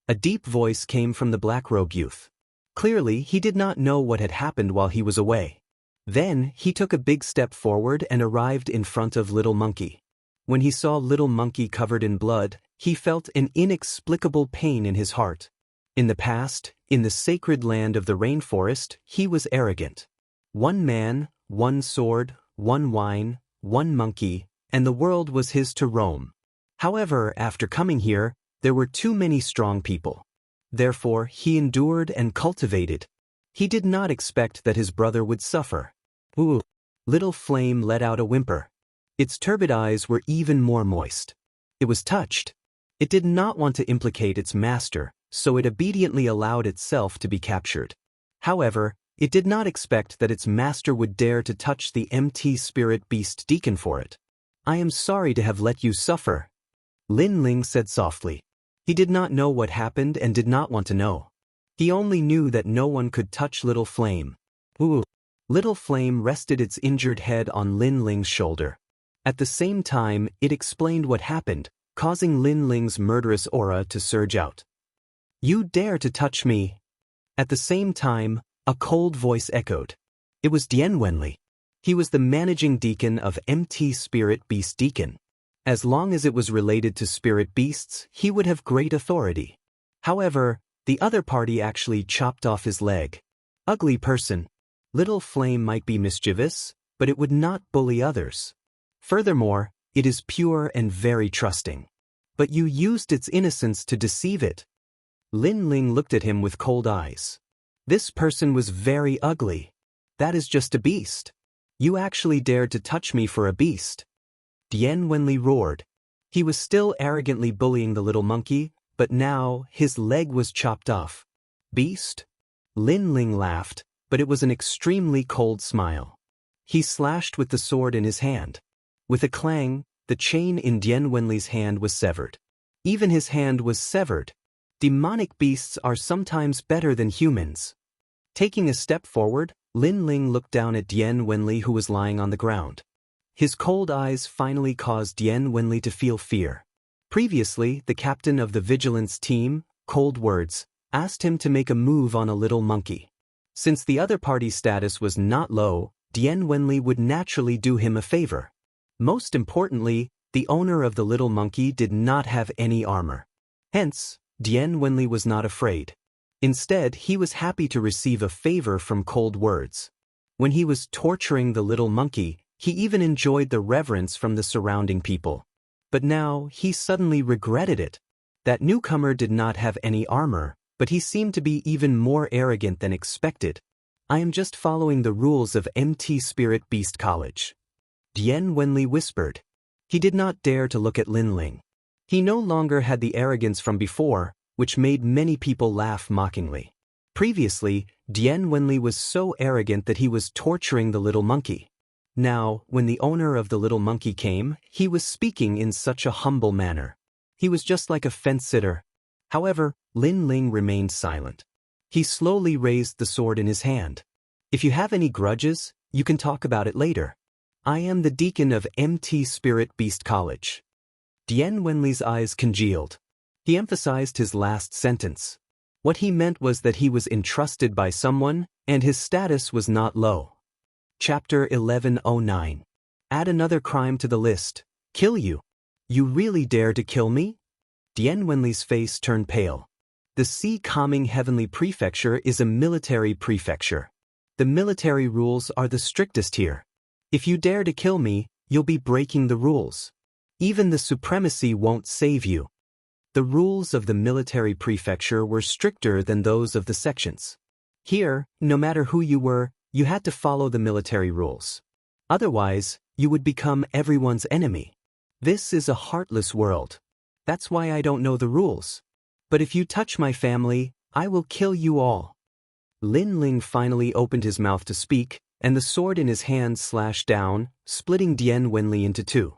A deep voice came from the black-robed youth. Clearly, he did not know what had happened while he was away. Then, he took a big step forward and arrived in front of Little Monkey. When he saw Little Monkey covered in blood, he felt an inexplicable pain in his heart. In the past, in the sacred land of the rainforest, he was arrogant. One man, one sword, one wine, one monkey, and the world was his to roam. However, after coming here, there were too many strong people. Therefore, he endured and cultivated. He did not expect that his brother would suffer. Ooh! Little Flame let out a whimper. Its turbid eyes were even more moist. It was touched. It did not want to implicate its master, so it obediently allowed itself to be captured. However, it did not expect that its master would dare to touch the MT Spirit Beast Deacon for it. "I am sorry to have let you suffer," Lin Ling said softly. He did not know what happened and did not want to know. He only knew that no one could touch Little Flame. Ooh! Little Flame rested its injured head on Lin Ling's shoulder. At the same time, it explained what happened, causing Lin Ling's murderous aura to surge out. "You dare to touch me?" At the same time, a cold voice echoed. It was Dian Wenli. He was the managing deacon of MT Spirit Beast Deacon. As long as it was related to spirit beasts, he would have great authority. However, the other party actually chopped off his leg. Ugly person. Little Flame might be mischievous, but it would not bully others. Furthermore, it is pure and very trusting. But you used its innocence to deceive it. Lin Ling looked at him with cold eyes. This person was very ugly. That is just a beast. You actually dared to touch me for a beast. Dian Wenli roared. He was still arrogantly bullying the little monkey, but now his leg was chopped off. Beast? Lin Ling laughed, but it was an extremely cold smile. He slashed with the sword in his hand. With a clang, the chain in Dian Wenli's hand was severed. Even his hand was severed. Demonic beasts are sometimes better than humans. Taking a step forward, Lin Ling looked down at Dian Wenli, who was lying on the ground. His cold eyes finally caused Dian Wenli to feel fear. Previously, the captain of the vigilance team, Cold Words, asked him to make a move on a little monkey. Since the other party's status was not low, Dian Wenli would naturally do him a favor. Most importantly, the owner of the little monkey did not have any armor. Hence, Dian Wenli was not afraid. Instead, he was happy to receive a favor from cold words. When he was torturing the little monkey, he even enjoyed the reverence from the surrounding people. But now, he suddenly regretted it. That newcomer did not have any armor, but he seemed to be even more arrogant than expected. I am just following the rules of MT Spirit Beast College. Dian Wenli whispered. He did not dare to look at Lin Ling. He no longer had the arrogance from before, which made many people laugh mockingly. Previously, Dian Wenli was so arrogant that he was torturing the little monkey. Now, when the owner of the little monkey came, he was speaking in such a humble manner. He was just like a fence-sitter. However, Lin Ling remained silent. He slowly raised the sword in his hand. If you have any grudges, you can talk about it later. I am the deacon of MT Spirit Beast College. Dian Wenli's eyes congealed. He emphasized his last sentence. What he meant was that he was entrusted by someone, and his status was not low. Chapter 1109. Add another crime to the list. Kill you. You really dare to kill me? Dian Wenli's face turned pale. The Sea Calming Heavenly Prefecture is a military prefecture. The military rules are the strictest here. If you dare to kill me, you'll be breaking the rules. Even the supremacy won't save you. The rules of the military prefecture were stricter than those of the sections. Here, no matter who you were, you had to follow the military rules. Otherwise, you would become everyone's enemy. This is a heartless world. That's why I don't know the rules. But if you touch my family, I will kill you all. Lin Ling finally opened his mouth to speak, and the sword in his hand slashed down, splitting Dian Wenli into two.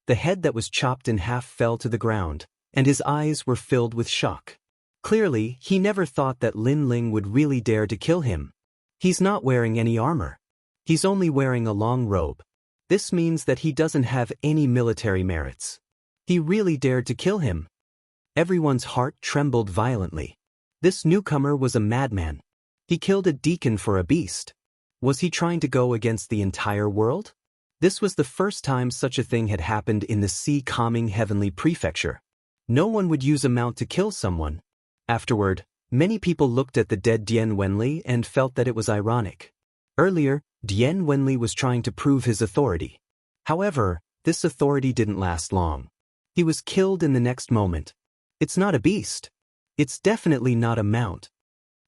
The head that was chopped in half fell to the ground, and his eyes were filled with shock. Clearly, he never thought that Lin Ling would really dare to kill him. He's not wearing any armor. He's only wearing a long robe. This means that he doesn't have any military merits. He really dared to kill him. Everyone's heart trembled violently. This newcomer was a madman. He killed a deacon for a beast. Was he trying to go against the entire world? This was the first time such a thing had happened in the Sea Calming Heavenly Prefecture. No one would use a mount to kill someone. Afterward, many people looked at the dead Dian Wenli and felt that it was ironic. Earlier, Dian Wenli was trying to prove his authority. However, this authority didn't last long. He was killed in the next moment. It's not a beast. It's definitely not a mount.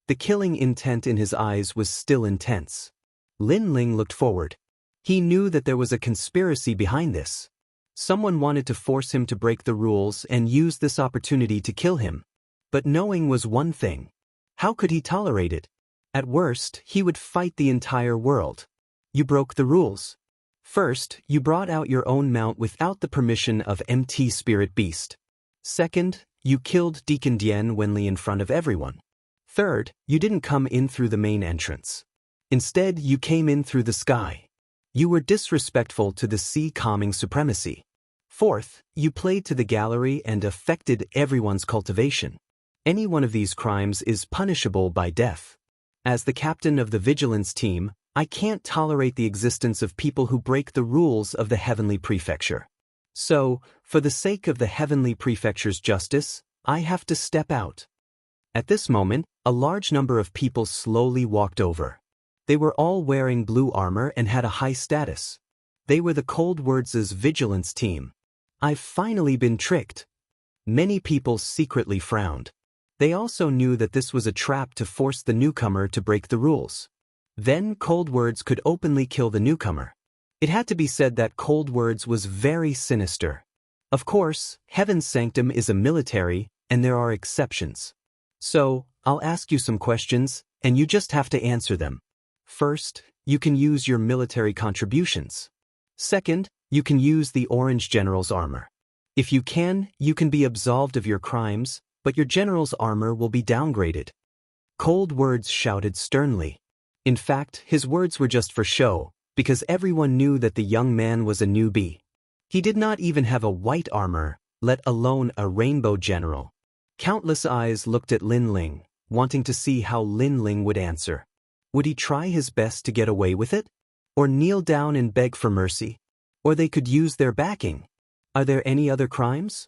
The killing intent in his eyes was still intense. Lin Ling looked forward. He knew that there was a conspiracy behind this. Someone wanted to force him to break the rules and use this opportunity to kill him. But knowing was one thing. How could he tolerate it? At worst, he would fight the entire world. You broke the rules. First, you brought out your own mount without the permission of MT Spirit Beast. Second, you killed Deacon Dian Wenli in front of everyone. Third, you didn't come in through the main entrance. Instead, you came in through the sky. You were disrespectful to the Sea Calming supremacy. Fourth, you played to the gallery and affected everyone's cultivation. Any one of these crimes is punishable by death. As the captain of the vigilance team, I can't tolerate the existence of people who break the rules of the Heavenly Prefecture. So, for the sake of the Heavenly Prefecture's justice, I have to step out. At this moment, a large number of people slowly walked over. They were all wearing blue armor and had a high status. They were the Cold Words' vigilance team. I've finally been tricked. Many people secretly frowned. They also knew that this was a trap to force the newcomer to break the rules. Then Cold Words could openly kill the newcomer. It had to be said that Cold Words was very sinister. Of course, Heaven's Sanctum is a military, and there are exceptions. So, I'll ask you some questions, and you just have to answer them. First, you can use your military contributions. Second, you can use the Orange General's armor. If you can be absolved of your crimes, but your general's armor will be downgraded. Cold Words shouted sternly. In fact, his words were just for show, because everyone knew that the young man was a newbie. He did not even have a white armor, let alone a rainbow general. Countless eyes looked at Lin Ling, wanting to see how Lin Ling would answer. Would he try his best to get away with it? or kneel down and beg for mercy, or they could use their backing. Are there any other crimes?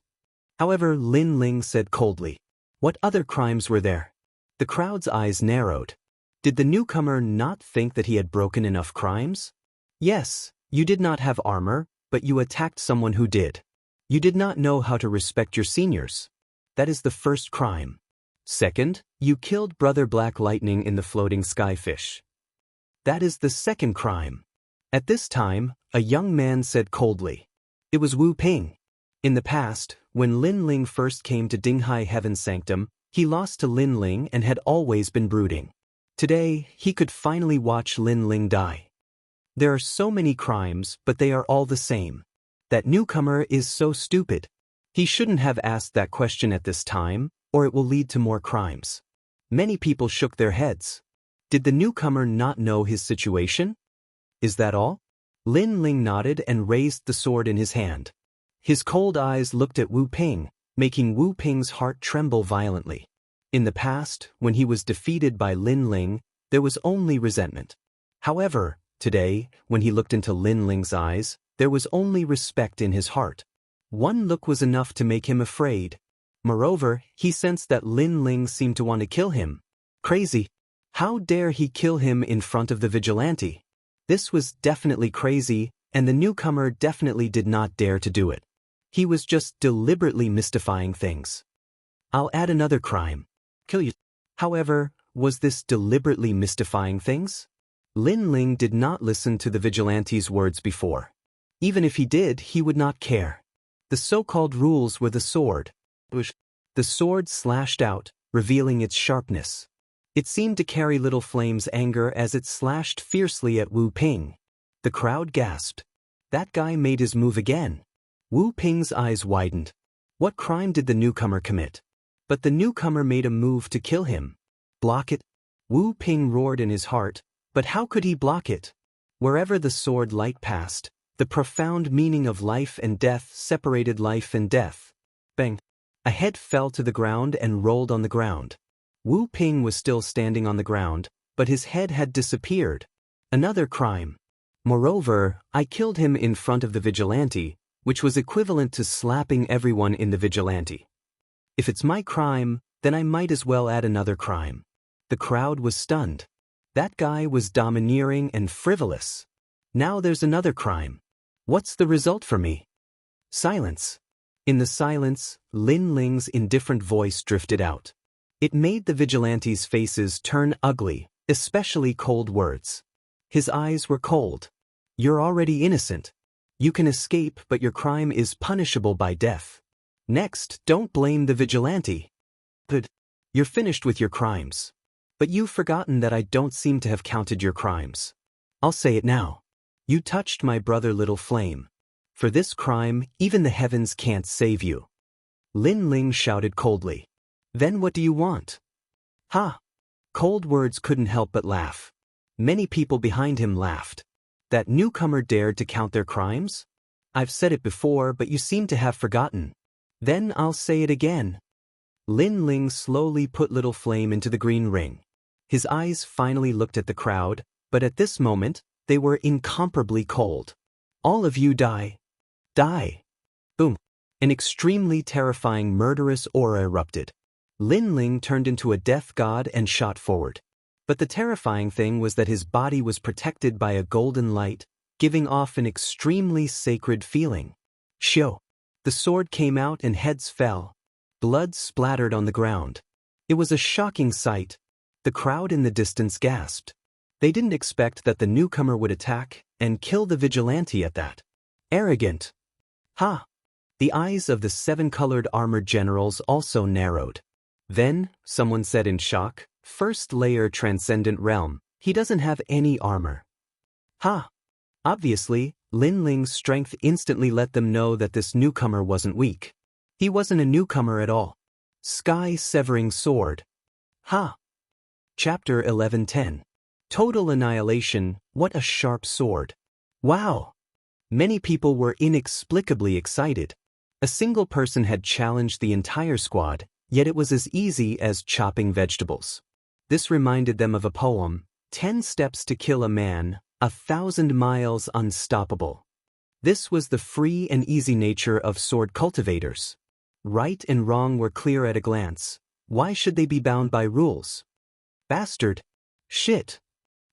However, Lin Ling said coldly. What other crimes were there? The crowd's eyes narrowed. Did the newcomer not think that he had broken enough crimes? Yes, you did not have armor, but you attacked someone who did. You did not know how to respect your seniors. That is the first crime. Second, you killed Brother Black Lightning in the floating skyfish. That is the second crime. At this time, a young man said coldly. It was Wu Ping. In the past, when Lin Ling first came to Dinghai Heaven's Sanctum, he lost to Lin Ling and had always been brooding. Today, he could finally watch Lin Ling die. There are so many crimes, but they are all the same. That newcomer is so stupid. He shouldn't have asked that question at this time, or it will lead to more crimes. Many people shook their heads. Did the newcomer not know his situation? Is that all? Lin Ling nodded and raised the sword in his hand. His cold eyes looked at Wu Ping, making Wu Ping's heart tremble violently. In the past, when he was defeated by Lin Ling, there was only resentment. However, today, when he looked into Lin Ling's eyes, there was only respect in his heart. One look was enough to make him afraid. Moreover, he sensed that Lin Ling seemed to want to kill him. Crazy. How dare he kill him in front of the vigilante? This was definitely crazy, and the newcomer definitely did not dare to do it. He was just deliberately mystifying things. I'll add another crime. Kill you. However, was this deliberately mystifying things? Lin Ling did not listen to the vigilante's words before. Even if he did, he would not care. The so-called rules were the sword. The sword slashed out, revealing its sharpness. It seemed to carry Little Flame's anger as it slashed fiercely at Wu Ping. The crowd gasped. That guy made his move again. Wu Ping's eyes widened. What crime did the newcomer commit? But the newcomer made a move to kill him. Block it? Wu Ping roared in his heart, but how could he block it? Wherever the sword light passed, the profound meaning of life and death separated life and death. Bang! A head fell to the ground and rolled on the ground. Wu Ping was still standing on the ground, but his head had disappeared. Another crime. Moreover, I killed him in front of the vigilante, which was equivalent to slapping everyone in the vigilante. If it's my crime, then I might as well add another crime. The crowd was stunned. That guy was domineering and frivolous. Now there's another crime. What's the result for me? Silence. In the silence, Lin Ling's indifferent voice drifted out. It made the vigilantes' faces turn ugly, especially cold words. His eyes were cold. You're already innocent. You can escape, but your crime is punishable by death. Next, don't blame the vigilante. But you're finished with your crimes. But you've forgotten that I don't seem to have counted your crimes. I'll say it now. You touched my brother Little Flame. For this crime, even the heavens can't save you. Lin Ling shouted coldly. Then what do you want? Ha! Cold words couldn't help but laugh. Many people behind him laughed. That newcomer dared to count their crimes? I've said it before, but you seem to have forgotten. Then I'll say it again. Lin Ling slowly put Little Flame into the green ring. His eyes finally looked at the crowd, but at this moment, they were incomparably cold. All of you die. Die. Boom. An extremely terrifying murderous aura erupted. Lin Ling turned into a death god and shot forward. But the terrifying thing was that his body was protected by a golden light, giving off an extremely sacred feeling. Shoo! The sword came out and heads fell. Blood splattered on the ground. It was a shocking sight. The crowd in the distance gasped. They didn't expect that the newcomer would attack and kill the vigilante at that. Arrogant. Ha! The eyes of the seven-colored armored generals also narrowed. Then, someone said in shock, First layer transcendent realm, he doesn't have any armor. Ha! Obviously, Lin Ling's strength instantly let them know that this newcomer wasn't weak. He wasn't a newcomer at all. Sky-severing sword. Ha! Chapter 11:10. Total annihilation, what a sharp sword. Wow! Many people were inexplicably excited. A single person had challenged the entire squad, yet it was as easy as chopping vegetables. This reminded them of a poem, 10 Steps to Kill a Man, 1,000 miles unstoppable. This was the free and easy nature of sword cultivators. Right and wrong were clear at a glance. Why should they be bound by rules? Bastard. Shit.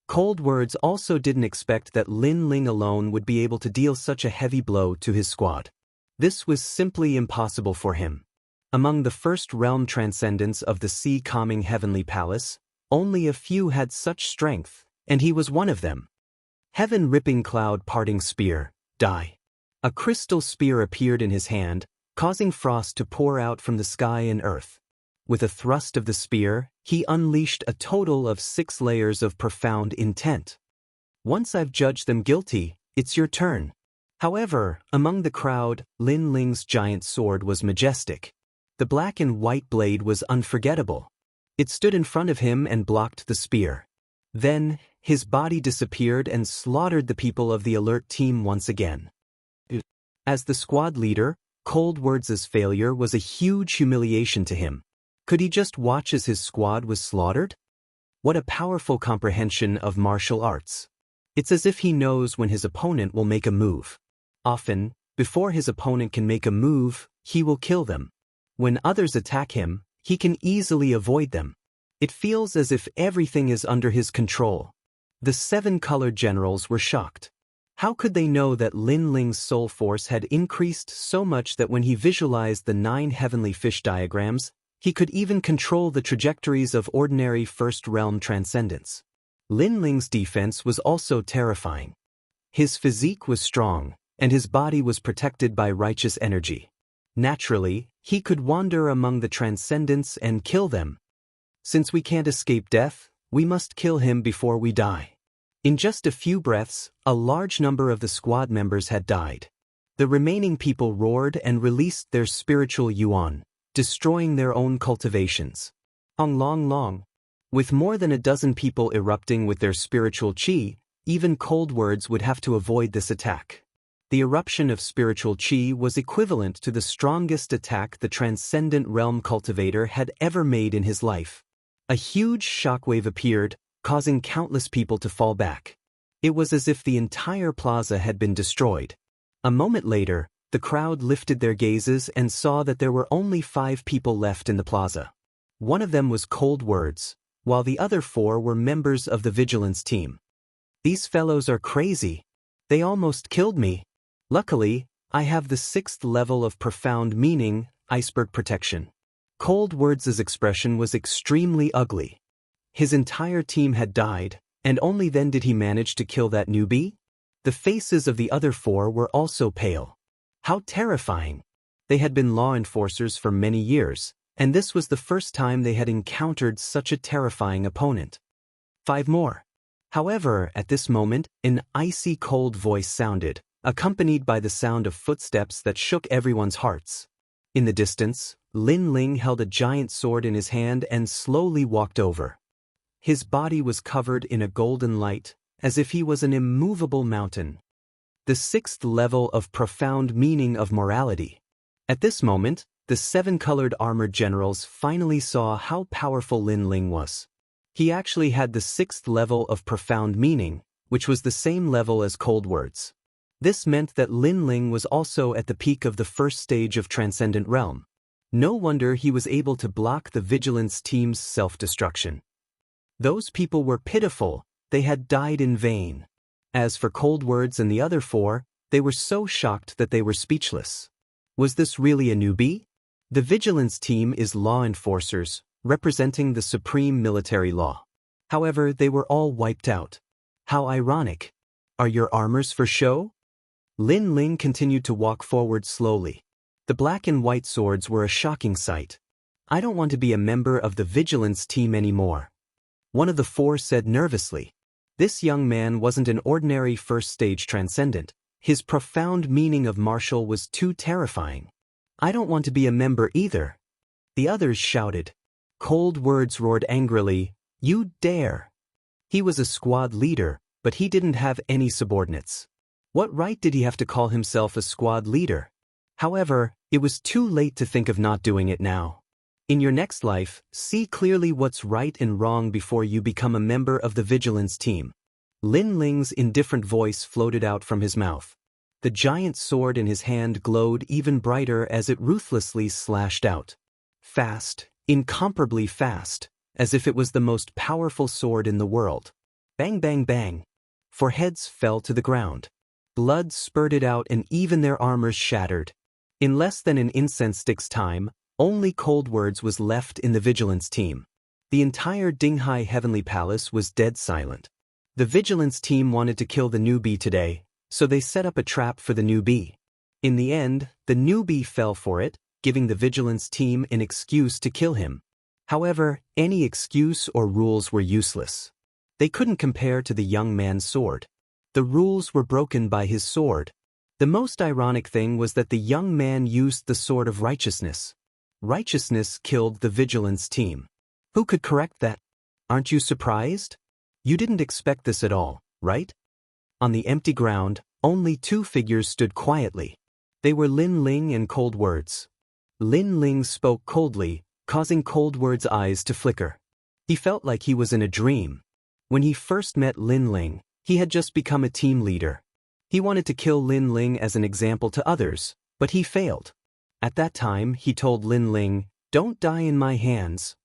Cold Words also didn't expect that Lin Ling alone would be able to deal such a heavy blow to his squad. This was simply impossible for him. Among the first realm transcendents of the sea-calming heavenly palace, only a few had such strength, and he was one of them. Heaven-ripping cloud-parting spear, die. A crystal spear appeared in his hand, causing frost to pour out from the sky and earth. With a thrust of the spear, he unleashed a total of 6 layers of profound intent. Once I've judged them guilty, it's your turn. However, among the crowd, Lin Ling's giant sword was majestic. The black and white blade was unforgettable. It stood in front of him and blocked the spear. Then, his body disappeared and slaughtered the people of the alert team once again. As the squad leader, Cold Words' failure was a huge humiliation to him. Could he just watch as his squad was slaughtered? What a powerful comprehension of martial arts. It's as if he knows when his opponent will make a move. Often, before his opponent can make a move, he will kill them. When others attack him, he can easily avoid them. It feels as if everything is under his control. The 7 colored generals were shocked. How could they know that Lin Ling's soul force had increased so much that when he visualized the 9 heavenly fish diagrams, he could even control the trajectories of ordinary first realm transcendents? Lin Ling's defense was also terrifying. His physique was strong, and his body was protected by righteous energy. Naturally, he could wander among the transcendents and kill them. Since we can't escape death, we must kill him before we die. In just a few breaths, a large number of the squad members had died. The remaining people roared and released their spiritual yuan, destroying their own cultivations. Long. With more than a dozen people erupting with their spiritual chi, even Cold Words would have to avoid this attack. The eruption of spiritual chi was equivalent to the strongest attack the transcendent realm cultivator had ever made in his life. A huge shockwave appeared, causing countless people to fall back. It was as if the entire plaza had been destroyed. A moment later, the crowd lifted their gazes and saw that there were only 5 people left in the plaza. One of them was Cold Words, while the other 4 were members of the vigilance team. These fellows are crazy. They almost killed me. Luckily, I have the 6th level of profound meaning, iceberg protection. Cold Words' expression was extremely ugly. His entire team had died, and only then did he manage to kill that newbie? The faces of the other 4 were also pale. How terrifying! They had been law enforcers for many years, and this was the first time they had encountered such a terrifying opponent. 5 more. However, at this moment, an icy cold voice sounded, accompanied by the sound of footsteps that shook everyone's hearts. In the distance, Lin Ling held a giant sword in his hand and slowly walked over. His body was covered in a golden light, as if he was an immovable mountain. The 6th level of profound meaning of morality. At this moment, the 7-colored armored generals finally saw how powerful Lin Ling was. He actually had the 6th level of profound meaning, which was the same level as Cold Words. This meant that Lin Ling was also at the peak of the first stage of Transcendent Realm. No wonder he was able to block the Vigilance team's self-destruction. Those people were pitiful, they had died in vain. As for Cold Words and the other 4, they were so shocked that they were speechless. Was this really a newbie? The Vigilance team is law enforcers, representing the supreme military law. However, they were all wiped out. How ironic. Are your armors for show? Lin Ling continued to walk forward slowly. The black and white swords were a shocking sight. I don't want to be a member of the Vigilance team anymore. One of the 4 said nervously. This young man wasn't an ordinary first-stage transcendent. His profound meaning of martial was too terrifying. I don't want to be a member either. The others shouted. Cold Words roared angrily, "You dare!" He was a squad leader, but he didn't have any subordinates. What right did he have to call himself a squad leader? However, it was too late to think of not doing it now. In your next life, see clearly what's right and wrong before you become a member of the Vigilance team. Lin Ling's indifferent voice floated out from his mouth. The giant sword in his hand glowed even brighter as it ruthlessly slashed out. Fast, incomparably fast, as if it was the most powerful sword in the world. Bang bang bang. Four heads fell to the ground. Blood spurted out and even their armors shattered. In less than an incense stick's time, only Cold Words was left in the vigilance team. The entire Dinghai Heavenly Palace was dead silent. The vigilance team wanted to kill the newbie today, so they set up a trap for the newbie. In the end, the newbie fell for it, giving the vigilance team an excuse to kill him. However, any excuse or rules were useless. They couldn't compare to the young man's sword. The rules were broken by his sword. The most ironic thing was that the young man used the sword of righteousness. Righteousness killed the vigilance team. Who could correct that? Aren't you surprised? You didn't expect this at all, right? On the empty ground, only two figures stood quietly. They were Lin Ling and Cold Words. Lin Ling spoke coldly, causing Cold Words' eyes to flicker. He felt like he was in a dream. When he first met Lin Ling, he had just become a team leader. He wanted to kill Lin Ling as an example to others, but he failed. At that time, he told Lin Ling, "Don't die in my hands."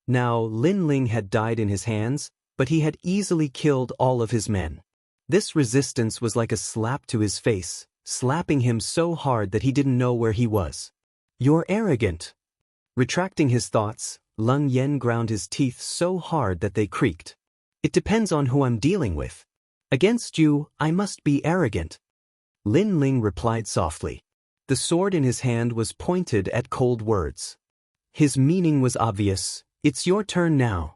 Now, Lin Ling had died in his hands, but he had easily killed all of his men. This resistance was like a slap to his face, slapping him so hard that he didn't know where he was. "You're arrogant." Retracting his thoughts, Lung Yen ground his teeth so hard that they creaked. "It depends on who I'm dealing with. Against you, I must be arrogant." Lin Ling replied softly. The sword in his hand was pointed at Cold Words. His meaning was obvious. "It's your turn now."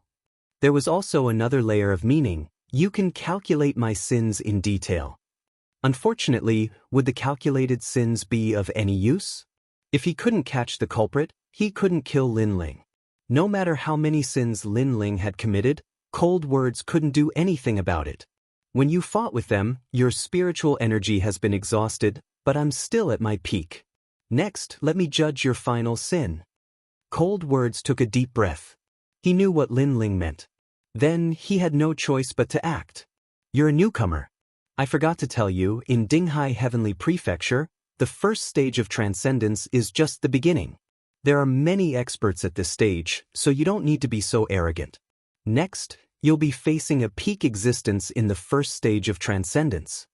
There was also another layer of meaning. "You can calculate my sins in detail." Unfortunately, would the calculated sins be of any use? If he couldn't catch the culprit, he couldn't kill Lin Ling. No matter how many sins Lin Ling had committed, Cold Words couldn't do anything about it. "When you fought with them, your spiritual energy has been exhausted, but I'm still at my peak. Next, let me judge your final sin." Cold Words took a deep breath. He knew what Lin Ling meant. Then he had no choice but to act. "You're a newcomer. I forgot to tell you, in Dinghai Heavenly Prefecture, the first stage of transcendence is just the beginning. There are many experts at this stage, so you don't need to be so arrogant. Next, you'll be facing a peak existence in the first stage of transcendence."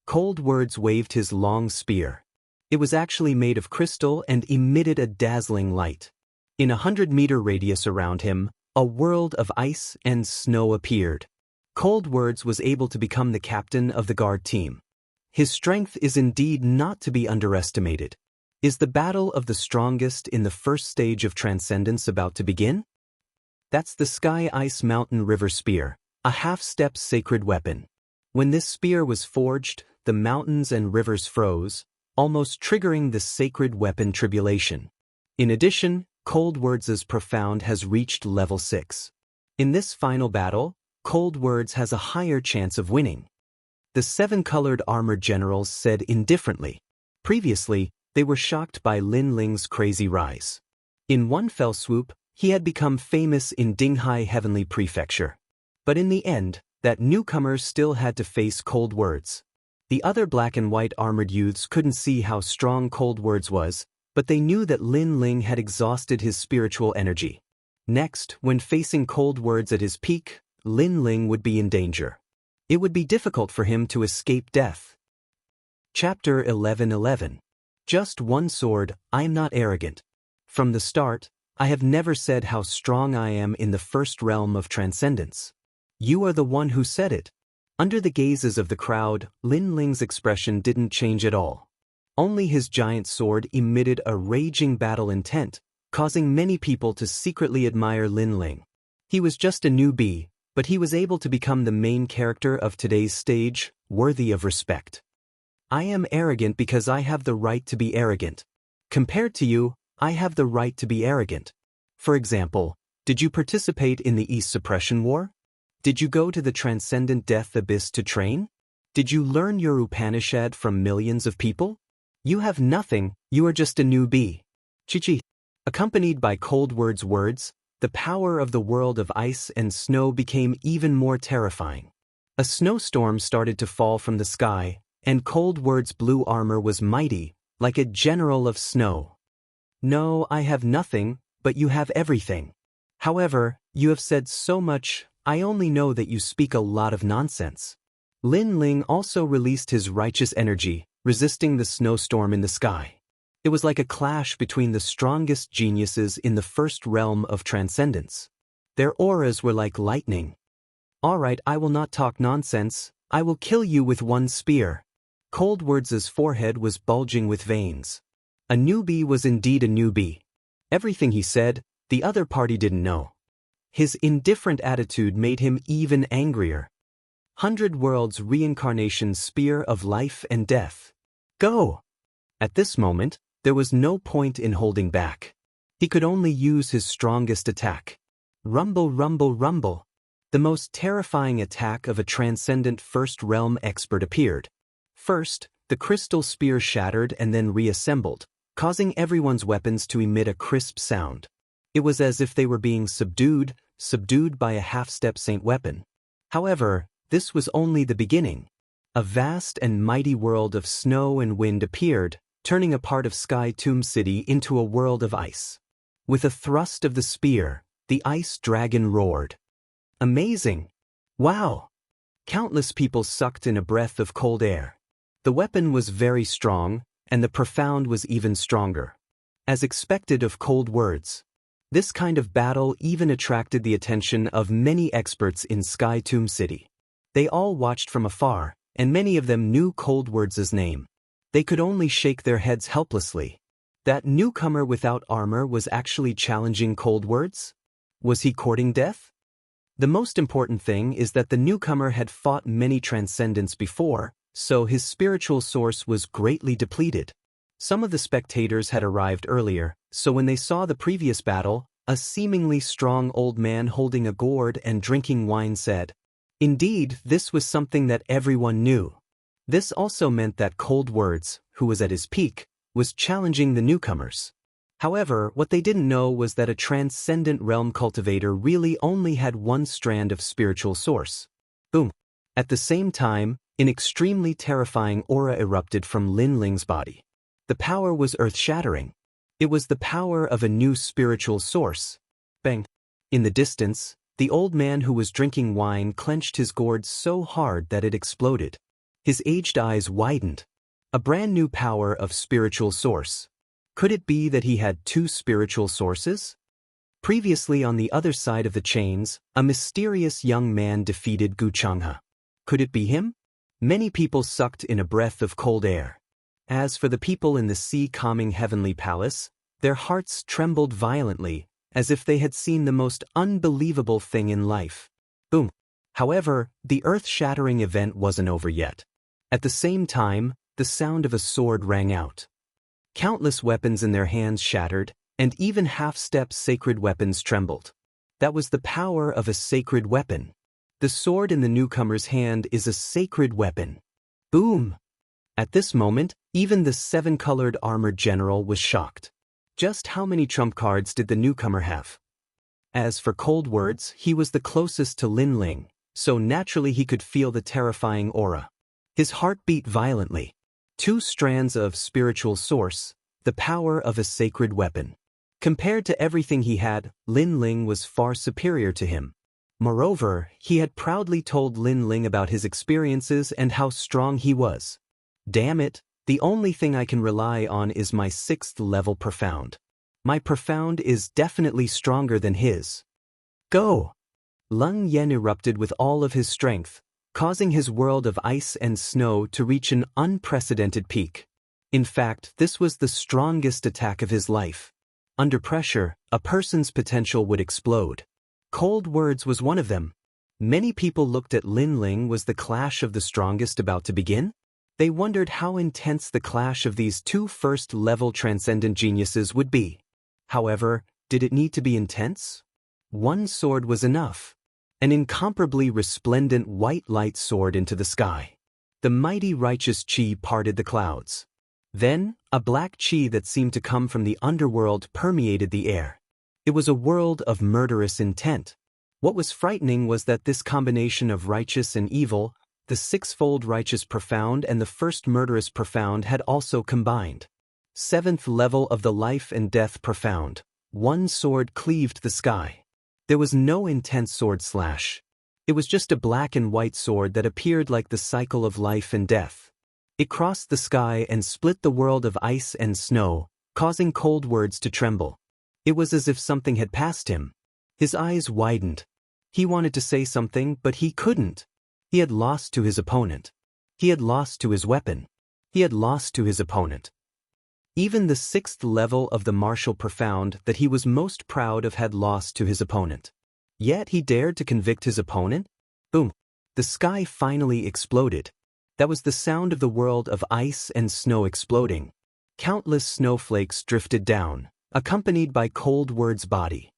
Cold Words waved his long spear. It was actually made of crystal and emitted a dazzling light. In a 100-meter radius around him, a world of ice and snow appeared. Cold Words was able to become the captain of the guard team. His strength is indeed not to be underestimated. Is the battle of the strongest in the first stage of transcendence about to begin? That's the Sky Ice Mountain River Spear, a half-step sacred weapon. When this spear was forged, the mountains and rivers froze, almost triggering the sacred weapon tribulation. In addition, Cold Words' profound has reached level 6. In this final battle, Cold Words has a higher chance of winning. The 7-colored armored generals said indifferently. Previously, they were shocked by Lin Ling's crazy rise. In one fell swoop, he had become famous in Dinghai Heavenly Prefecture. But in the end, that newcomer still had to face Cold Words. The other black and white armored youths couldn't see how strong Cold Words was, but they knew that Lin Ling had exhausted his spiritual energy. Next, when facing Cold Words at his peak, Lin Ling would be in danger. It would be difficult for him to escape death. Chapter 11:11. Just one sword, I am not arrogant. From the start, I have never said how strong I am in the first realm of transcendence. You are the one who said it. Under the gazes of the crowd, Lin Ling's expression didn't change at all. Only his giant sword emitted a raging battle intent, causing many people to secretly admire Lin Ling. He was just a newbie, but he was able to become the main character of today's stage, worthy of respect. I am arrogant because I have the right to be arrogant. Compared to you, I have the right to be arrogant. For example, did you participate in the East Suppression War? Did you go to the Transcendent Death Abyss to train? Did you learn your Upanishad from millions of people? You have nothing, you are just a newbie. Chichi. Accompanied by Cold Words, the power of the world of ice and snow became even more terrifying. A snowstorm started to fall from the sky, and Cold Word's blue armor was mighty, like a general of snow. No, I have nothing, but you have everything. However, you have said so much, I only know that you speak a lot of nonsense. Lin Ling also released his righteous energy, resisting the snowstorm in the sky. It was like a clash between the strongest geniuses in the first realm of transcendence. Their auras were like lightning. All right, I will not talk nonsense, I will kill you with one spear. Cold Words' forehead was bulging with veins. A newbie was indeed a newbie. Everything he said, the other party didn't know. His indifferent attitude made him even angrier. 100 Worlds Reincarnation Spear of Life and Death. Go! At this moment, there was no point in holding back. He could only use his strongest attack. Rumble, rumble, rumble. The most terrifying attack of a transcendent first realm expert appeared. First, the crystal spear shattered and then reassembled, causing everyone's weapons to emit a crisp sound. It was as if they were being subdued by a half-step saint weapon. However, this was only the beginning. A vast and mighty world of snow and wind appeared, turning a part of Sky Tomb City into a world of ice. With a thrust of the spear, the ice dragon roared. Amazing! Wow! Countless people sucked in a breath of cold air. The weapon was very strong, and the profound was even stronger. As expected of Cold Words, this kind of battle even attracted the attention of many experts in Sky Tomb City. They all watched from afar, and many of them knew Cold Words' name. They could only shake their heads helplessly. That newcomer without armor was actually challenging Cold Words? Was he courting death? The most important thing is that the newcomer had fought many transcendents before, so his spiritual source was greatly depleted. Some of the spectators had arrived earlier, so when they saw the previous battle, a seemingly strong old man holding a gourd and drinking wine said, "Indeed, this was something that everyone knew." This also meant that Cold Words, who was at his peak, was challenging the newcomers. However, what they didn't know was that a transcendent realm cultivator really only had one strand of spiritual source. Boom! At the same time, an extremely terrifying aura erupted from Lin Ling's body. The power was earth-shattering. It was the power of a new spiritual source. Bang! In the distance, the old man who was drinking wine clenched his gourd so hard that it exploded. His aged eyes widened. A brand new power of spiritual source. Could it be that he had two spiritual sources? Previously on the other side of the chains, a mysterious young man defeated Gu Changhe. Could it be him? Many people sucked in a breath of cold air. As for the people in the sea-calming heavenly palace, their hearts trembled violently, as if they had seen the most unbelievable thing in life. Boom! However, the earth-shattering event wasn't over yet. At the same time, the sound of a sword rang out. Countless weapons in their hands shattered, and even half-step sacred weapons trembled. That was the power of a sacred weapon. The sword in the newcomer's hand is a sacred weapon. Boom! At this moment, even the seven-colored armored general was shocked. Just how many trump cards did the newcomer have? As for Cold Words, he was the closest to Lin Ling, so naturally he could feel the terrifying aura. His heart beat violently. Two strands of spiritual source, the power of a sacred weapon. Compared to everything he had, Lin Ling was far superior to him. Moreover, he had proudly told Lin Ling about his experiences and how strong he was. Damn it, the only thing I can rely on is my 6th level profound. My profound is definitely stronger than his. Go! Lung Yen erupted with all of his strength, causing his world of ice and snow to reach an unprecedented peak. In fact, this was the strongest attack of his life. Under pressure, a person's potential would explode. Cold Words was one of them. Many people looked at Lin Ling was the clash of the strongest about to begin. They wondered how intense the clash of these two first-level transcendent geniuses would be. However, did it need to be intense? One sword was enough. An incomparably resplendent white light soared into the sky. The mighty righteous chi parted the clouds. Then, a black chi that seemed to come from the underworld permeated the air. It was a world of murderous intent. What was frightening was that this combination of righteous and evil, the sixfold righteous profound and the first murderous profound, had also combined. Seventh level of the life and death profound. One sword cleaved the sky. There was no intense sword slash. It was just a black and white sword that appeared like the cycle of life and death. It crossed the sky and split the world of ice and snow, causing cold words to tremble. It was as if something had passed him. His eyes widened. He wanted to say something, but he couldn't. He had lost to his opponent. He had lost to his weapon. He had lost to his opponent. Even the sixth level of the martial profound that he was most proud of had lost to his opponent. Yet he dared to convict his opponent? Boom! The sky finally exploded. That was the sound of the world of ice and snow exploding. Countless snowflakes drifted down, accompanied by cold words body.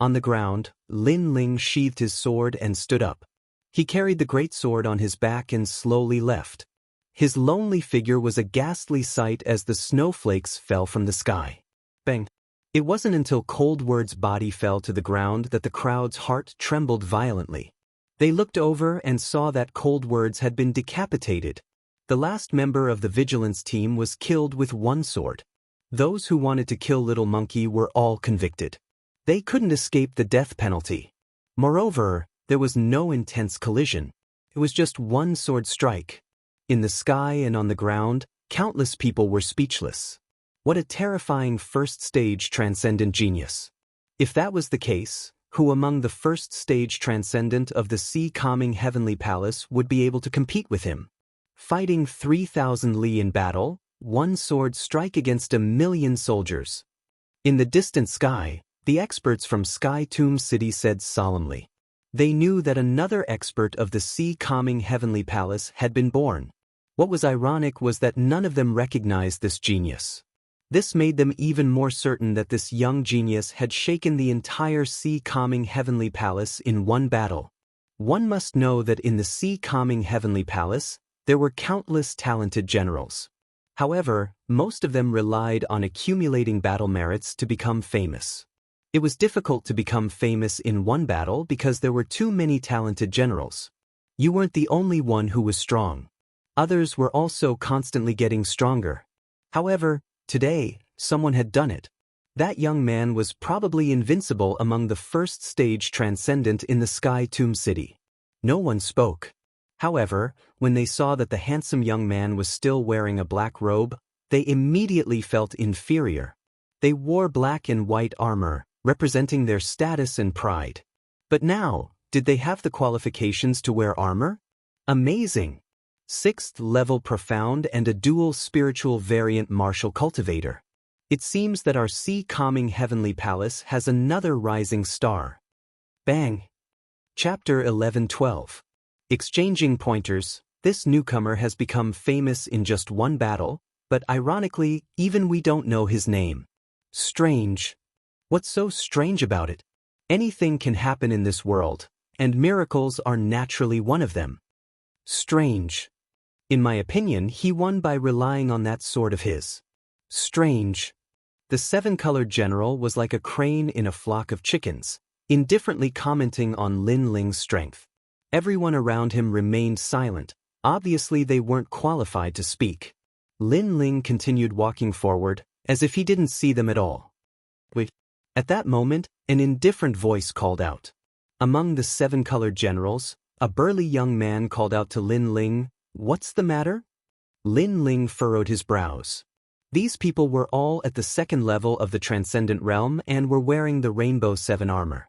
On the ground, Lin Ling sheathed his sword and stood up. He carried the great sword on his back and slowly left. His lonely figure was a ghastly sight as the snowflakes fell from the sky. Bang! It wasn't until Cold Word's body fell to the ground that the crowd's heart trembled violently. They looked over and saw that Cold Words had been decapitated. The last member of the vigilance team was killed with one sword. Those who wanted to kill Little Monkey were all convicted. They couldn't escape the death penalty. Moreover, there was no intense collision. It was just one sword strike. In the sky and on the ground, countless people were speechless. What a terrifying first-stage transcendent genius. If that was the case, who among the first-stage transcendent of the sea-calming heavenly palace would be able to compete with him? Fighting 3,000 li in battle, one sword strike against 1,000,000 soldiers. In the distant sky, the experts from Sky Tomb City said solemnly. They knew that another expert of the sea-calming heavenly palace had been born. What was ironic was that none of them recognized this genius. This made them even more certain that this young genius had shaken the entire sea-calming heavenly palace in one battle. One must know that in the sea-calming heavenly palace, there were countless talented generals. However, most of them relied on accumulating battle merits to become famous. It was difficult to become famous in one battle because there were too many talented generals. You weren't the only one who was strong. Others were also constantly getting stronger. However, today, someone had done it. That young man was probably invincible among the first-stage transcendent in the Sky Tomb City. No one spoke. However, when they saw that the handsome young man was still wearing a black robe, they immediately felt inferior. They wore black and white armor, representing their status and pride. But now, did they have the qualifications to wear armor? Amazing! Sixth level profound and a dual spiritual variant martial cultivator. It seems that our sea-calming heavenly palace has another rising star. Bang! Chapter 11-12. Exchanging pointers. This newcomer has become famous in just one battle, but ironically, even we don't know his name. Strange. What's so strange about it? Anything can happen in this world, and miracles are naturally one of them. Strange. In my opinion, he won by relying on that sword of his. Strange. The seven-colored general was like a crane in a flock of chickens, indifferently commenting on Lin Ling's strength. Everyone around him remained silent. Obviously they weren't qualified to speak. Lin Ling continued walking forward, as if he didn't see them at all. Wait. At that moment, an indifferent voice called out. Among the seven-colored generals, a burly young man called out to Lin Ling, "What's the matter?" Lin Ling furrowed his brows. These people were all at the second level of the transcendent realm and were wearing the Rainbow 7 armor.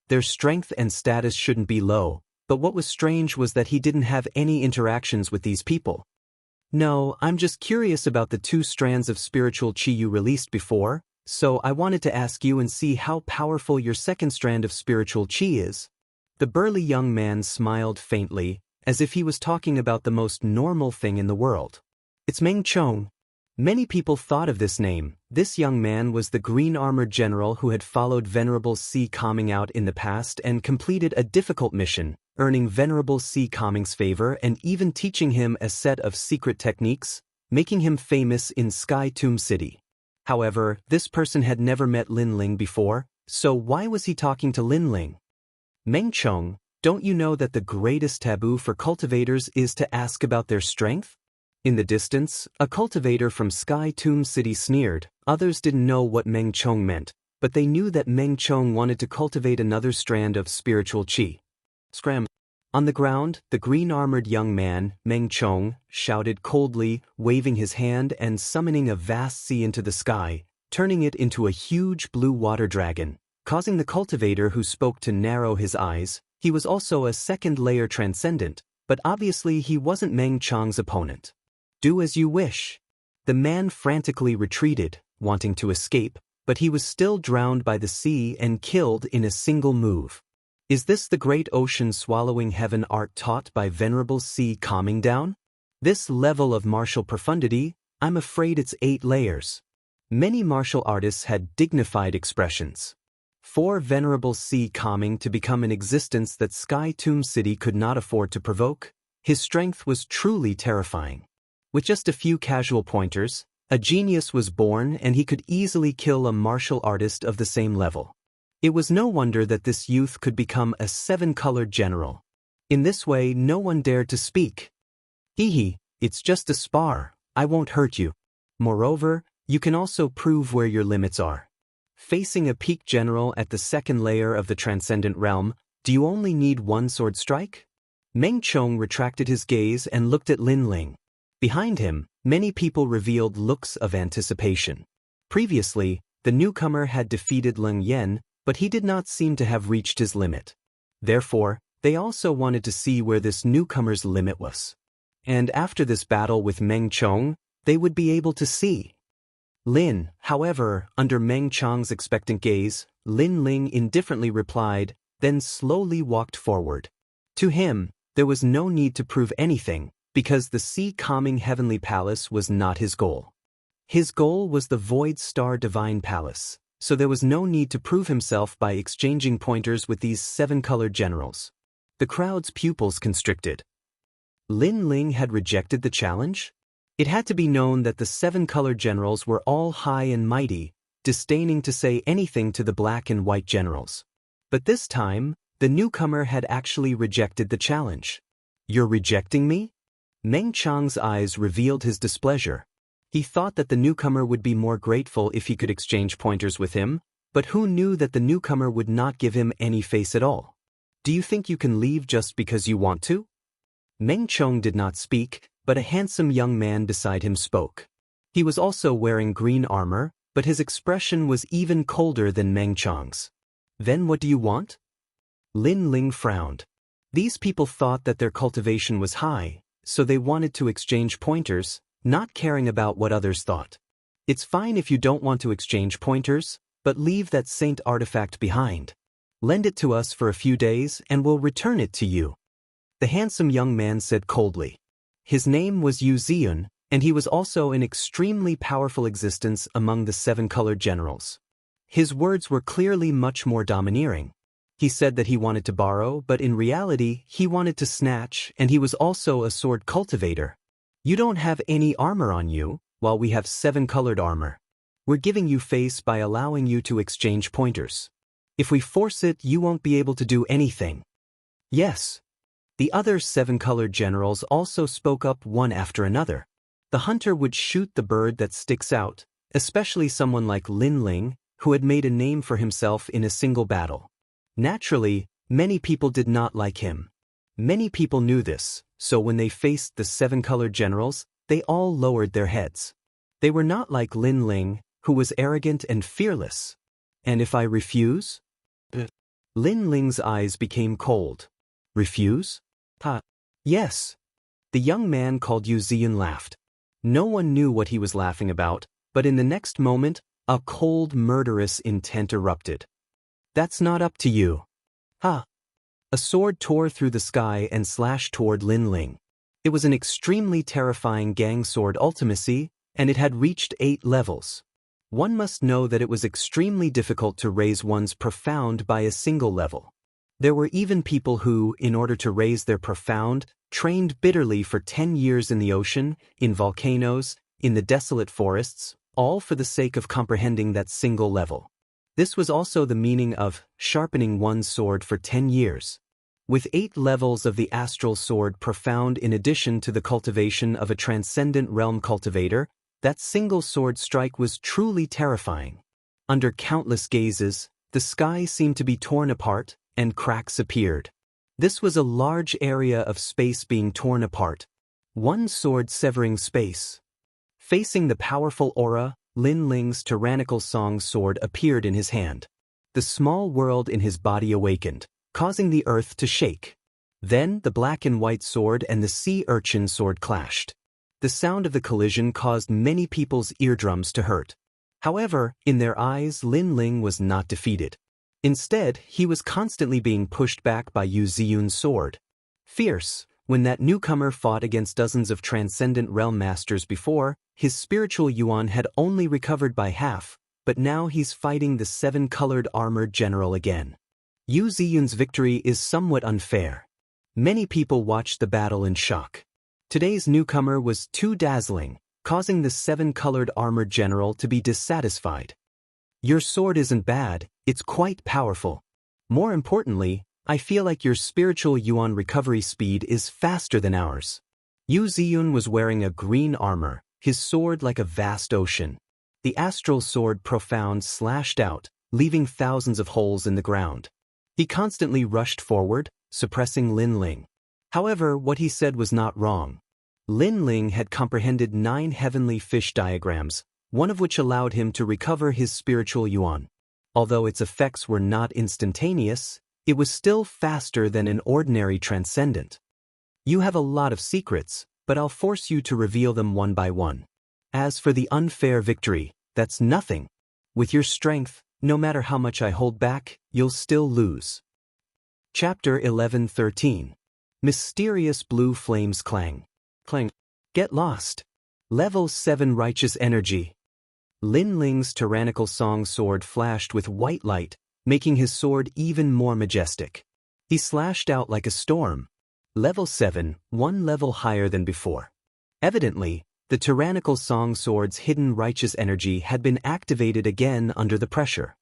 Their strength and status shouldn't be low, but what was strange was that he didn't have any interactions with these people. "No, I'm just curious about the 2 strands of spiritual chi you released before, so I wanted to ask you and see how powerful your second strand of spiritual chi is." The burly young man smiled faintly, as if he was talking about the most normal thing in the world. It's Meng Chong. Many people thought of this name. This young man was the green-armored general who had followed Venerable Sea Calming out in the past and completed a difficult mission, earning Venerable Sea Calming's favor and even teaching him a set of secret techniques, making him famous in Sky Tomb City. However, this person had never met Lin Ling before, so why was he talking to Lin Ling? Meng Chong, don't you know that the greatest taboo for cultivators is to ask about their strength? In the distance, a cultivator from Sky Tomb City sneered. Others didn't know what Meng Chong meant, but they knew that Meng Chong wanted to cultivate another strand of spiritual qi. Scram. On the ground, the green-armored young man, Meng Chong, shouted coldly, waving his hand and summoning a vast sea into the sky, turning it into a huge blue water dragon, causing the cultivator who spoke to narrow his eyes. He was also a second-layer transcendent, but obviously he wasn't Meng Chong's opponent. Do as you wish. The man frantically retreated, wanting to escape, but he was still drowned by the sea and killed in a single move. Is this the great ocean swallowing heaven art taught by venerable sea calming down? This level of martial profundity, I'm afraid it's 8 layers. Many martial artists had dignified expressions. For venerable sea calming to become an existence that Sky Tomb City could not afford to provoke, his strength was truly terrifying. With just a few casual pointers, a genius was born and he could easily kill a martial artist of the same level. It was no wonder that this youth could become a 7-colored general. In this way, no one dared to speak. Hee, it's just a spar, I won't hurt you. Moreover, you can also prove where your limits are. Facing a peak general at the 2nd layer of the transcendent realm, do you only need 1 sword strike? Meng Chong retracted his gaze and looked at Lin Ling. Behind him, many people revealed looks of anticipation. Previously, the newcomer had defeated Leng Yen, but he did not seem to have reached his limit. Therefore, they also wanted to see where this newcomer's limit was. And after this battle with Meng Chong, they would be able to see. Lin, however, under Meng Chong's expectant gaze, Lin Ling indifferently replied, then slowly walked forward. To him, there was no need to prove anything, because the sea-calming heavenly palace was not his goal. His goal was the Void Star Divine Palace, so there was no need to prove himself by exchanging pointers with these 7-colored generals. The crowd's pupils constricted. Lin Ling had rejected the challenge? It had to be known that the 7-colored generals were all high and mighty, disdaining to say anything to the black and white generals. But this time, the newcomer had actually rejected the challenge. You're rejecting me? Meng Chong's eyes revealed his displeasure. He thought that the newcomer would be more grateful if he could exchange pointers with him, but who knew that the newcomer would not give him any face at all? Do you think you can leave just because you want to? Meng Chong did not speak, but a handsome young man beside him spoke. He was also wearing green armor, but his expression was even colder than Meng Chong's. Then what do you want? Lin Ling frowned. These people thought that their cultivation was high, so they wanted to exchange pointers, not caring about what others thought. It's fine if you don't want to exchange pointers, but leave that saint artifact behind. Lend it to us for a few days and we'll return it to you. The handsome young man said coldly. His name was Yu Ziyun, and he was also an extremely powerful existence among the 7-colored generals. His words were clearly much more domineering. He said that he wanted to borrow, but in reality, he wanted to snatch, and he was also a sword cultivator. You don't have any armor on you, while we have 7-colored armor. We're giving you face by allowing you to exchange pointers. If we force it, you won't be able to do anything. Yes. The other 7-colored generals also spoke up one after another. The hunter would shoot the bird that sticks out, especially someone like Lin Ling, who had made a name for himself in a single battle. Naturally, many people did not like him. Many people knew this, so when they faced the 7-colored generals, they all lowered their heads. They were not like Lin Ling, who was arrogant and fearless. And if I refuse? Lin Ling's eyes became cold. Refuse? Yes. The young man called Yu Ziyun laughed. No one knew what he was laughing about, but in the next moment, a cold, murderous intent erupted. That's not up to you. A sword tore through the sky and slashed toward Lin Ling. It was an extremely terrifying gang sword ultimacy, and it had reached 8 levels. One must know that it was extremely difficult to raise one's profound by a single level. There were even people who, in order to raise their profound, trained bitterly for 10 years in the ocean, in volcanoes, in the desolate forests, all for the sake of comprehending that single level. This was also the meaning of sharpening one's sword for 10 years. With 8 levels of the astral sword profound in addition to the cultivation of a transcendent realm cultivator, that single sword strike was truly terrifying. Under countless gazes, the sky seemed to be torn apart, and cracks appeared. This was a large area of space being torn apart. One sword severing space. Facing the powerful aura, Lin Ling's tyrannical song sword appeared in his hand. The small world in his body awakened, causing the earth to shake. Then the black and white sword and the sea urchin sword clashed. The sound of the collision caused many people's eardrums to hurt. However, in their eyes, Lin Ling was not defeated. Instead, he was constantly being pushed back by Yu Ziyun's sword. Fierce, when that newcomer fought against dozens of transcendent realm masters before, his spiritual yuan had only recovered by half, but now he's fighting the 7-colored armored general again. Yu Ziyun's victory is somewhat unfair. Many people watched the battle in shock. Today's newcomer was too dazzling, causing the 7-colored armored general to be dissatisfied. Your sword isn't bad, it's quite powerful. More importantly, I feel like your spiritual yuan recovery speed is faster than ours. Yu Ziyun was wearing a green armor, his sword like a vast ocean. The astral sword profound slashed out, leaving thousands of holes in the ground. He constantly rushed forward, suppressing Lin Ling. However, what he said was not wrong. Lin Ling had comprehended 9 heavenly fish diagrams, one of which allowed him to recover his spiritual yuan. Although its effects were not instantaneous, it was still faster than an ordinary transcendent. You have a lot of secrets, but I'll force you to reveal them one by one. As for the unfair victory, that's nothing. With your strength, no matter how much I hold back, you'll still lose. Chapter 11:13. Mysterious blue flames clang. Clang. Get lost. Level 7 righteous energy. Lin Ling's tyrannical song sword flashed with white light, making his sword even more majestic. He slashed out like a storm. Level 7, 1 level higher than before. Evidently, the tyrannical song sword's hidden righteous energy had been activated again under the pressure.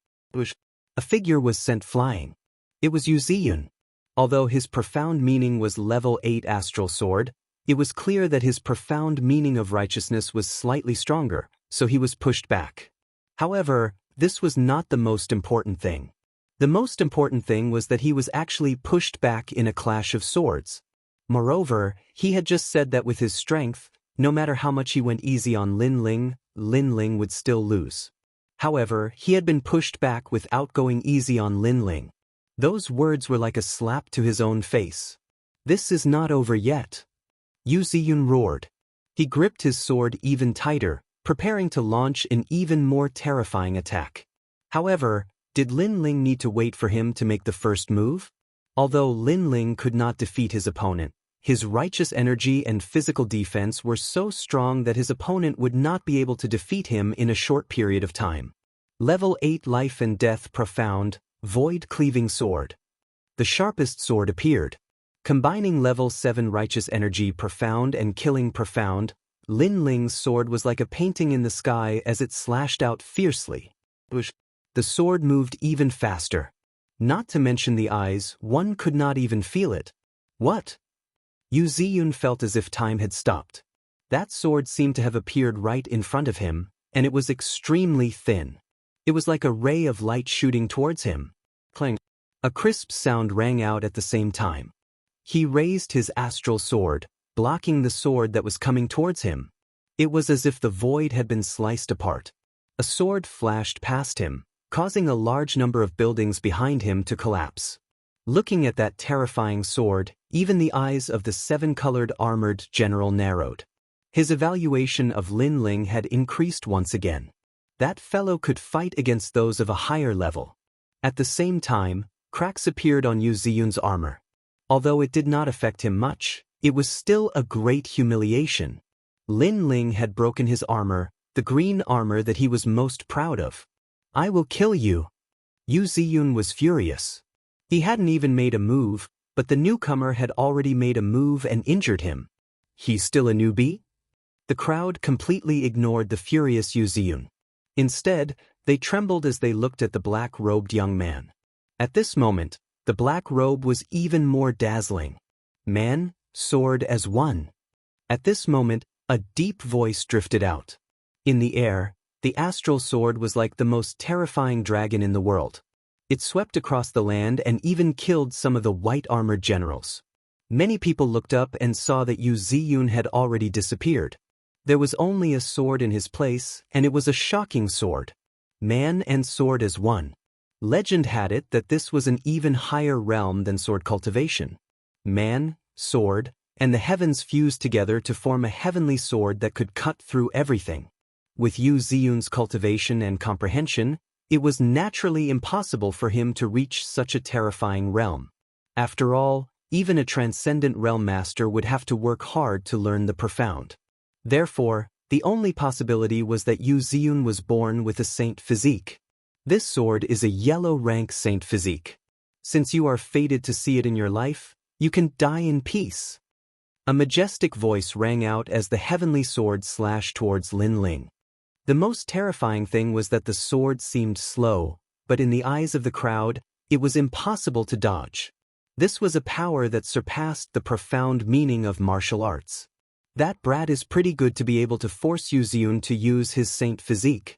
A figure was sent flying. It was Yu Ziyun. Although his profound meaning was level 8 astral sword, it was clear that his profound meaning of righteousness was slightly stronger, so he was pushed back. However, this was not the most important thing. The most important thing was that he was actually pushed back in a clash of swords. Moreover, he had just said that with his strength, no matter how much he went easy on Lin Ling would still lose. However, he had been pushed back without going easy on Lin Ling. Those words were like a slap to his own face. This is not over yet. Yu Ziyun roared. He gripped his sword even tighter, preparing to launch an even more terrifying attack. However, did Lin Ling need to wait for him to make the first move? Although Lin Ling could not defeat his opponent, his righteous energy and physical defense were so strong that his opponent would not be able to defeat him in a short period of time. Level 8 Life and Death Profound, Void-Cleaving Sword. The sharpest sword appeared. Combining level 7 righteous energy profound and killing profound, Lin Ling's sword was like a painting in the sky as it slashed out fiercely. The sword moved even faster. Not to mention the eyes, one could not even feel it. What? Yu Ziyun felt as if time had stopped. That sword seemed to have appeared right in front of him, and it was extremely thin. It was like a ray of light shooting towards him. Clang. A crisp sound rang out at the same time. He raised his astral sword, blocking the sword that was coming towards him. It was as if the void had been sliced apart. A sword flashed past him, causing a large number of buildings behind him to collapse. Looking at that terrifying sword, even the eyes of the 7-colored armored general narrowed. His evaluation of Lin Ling had increased once again. That fellow could fight against those of a higher level. At the same time, cracks appeared on Yu Ziyun's armor. Although it did not affect him much, it was still a great humiliation. Lin Ling had broken his armor, the green armor that he was most proud of. I will kill you. Yu Ziyun was furious. He hadn't even made a move, but the newcomer had already made a move and injured him. He's still a newbie? The crowd completely ignored the furious Yu Ziyun. Instead, They trembled as they looked at the black-robed young man. At this moment, the black robe was even more dazzling. Man, sword as one. At this moment, a deep voice drifted out. In the air, the astral sword was like the most terrifying dragon in the world. It swept across the land and even killed some of the white-armored generals. Many people looked up and saw that Yu Ziyun had already disappeared. There was only a sword in his place, and it was a shocking sword. Man and sword as one. Legend had it that this was an even higher realm than sword cultivation. Man, sword, and the heavens fused together to form a heavenly sword that could cut through everything. With Yu Ziyun's cultivation and comprehension, it was naturally impossible for him to reach such a terrifying realm. After all, even a transcendent realm master would have to work hard to learn the profound. Therefore, the only possibility was that Yu Ziyun was born with a saint physique. This sword is a yellow rank saint physique. Since you are fated to see it in your life, you can die in peace. A majestic voice rang out as the heavenly sword slashed towards Lin Ling. The most terrifying thing was that the sword seemed slow, but in the eyes of the crowd, it was impossible to dodge. This was a power that surpassed the profound meaning of martial arts. That brat is pretty good to be able to force Yu Ziyun to use his saint physique.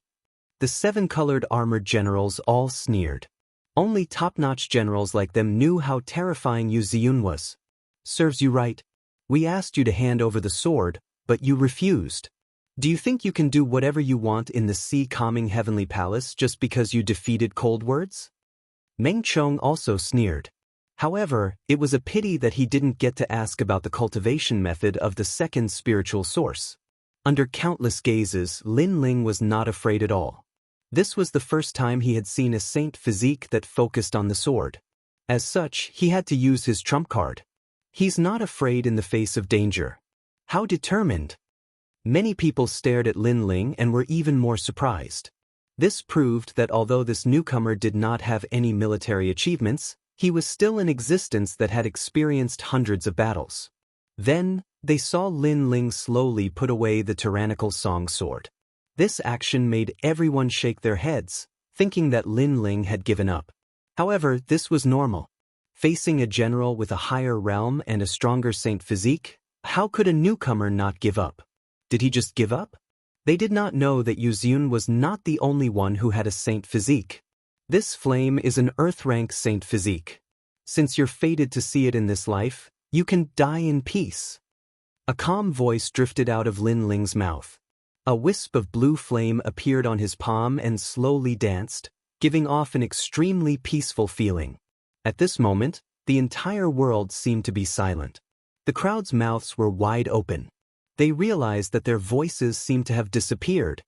The 7-colored armored generals all sneered. Only top-notch generals like them knew how terrifying Yu Ziyun was. Serves you right. We asked you to hand over the sword, but you refused. Do you think you can do whatever you want in the sea-calming heavenly palace just because you defeated cold words? Meng Chong also sneered. However, it was a pity that he didn't get to ask about the cultivation method of the second spiritual source. Under countless gazes, Lin Ling was not afraid at all. This was the first time he had seen a saint physique that focused on the sword. As such, he had to use his trump card. He's not afraid in the face of danger. How determined! Many people stared at Lin Ling and were even more surprised. This proved that although this newcomer did not have any military achievements, he was still in existence that had experienced hundreds of battles. Then, they saw Lin Ling slowly put away the tyrannical song sword. This action made everyone shake their heads, thinking that Lin Ling had given up. However, this was normal. Facing a general with a higher realm and a stronger saint physique, how could a newcomer not give up? Did he just give up? They did not know that Yu Ziyun was not the only one who had a saint physique. This flame is an earth-rank saint physique. Since you're fated to see it in this life, you can die in peace. A calm voice drifted out of Lin Ling's mouth. A wisp of blue flame appeared on his palm and slowly danced, giving off an extremely peaceful feeling. At this moment, the entire world seemed to be silent. The crowd's mouths were wide open. They realized that their voices seemed to have disappeared.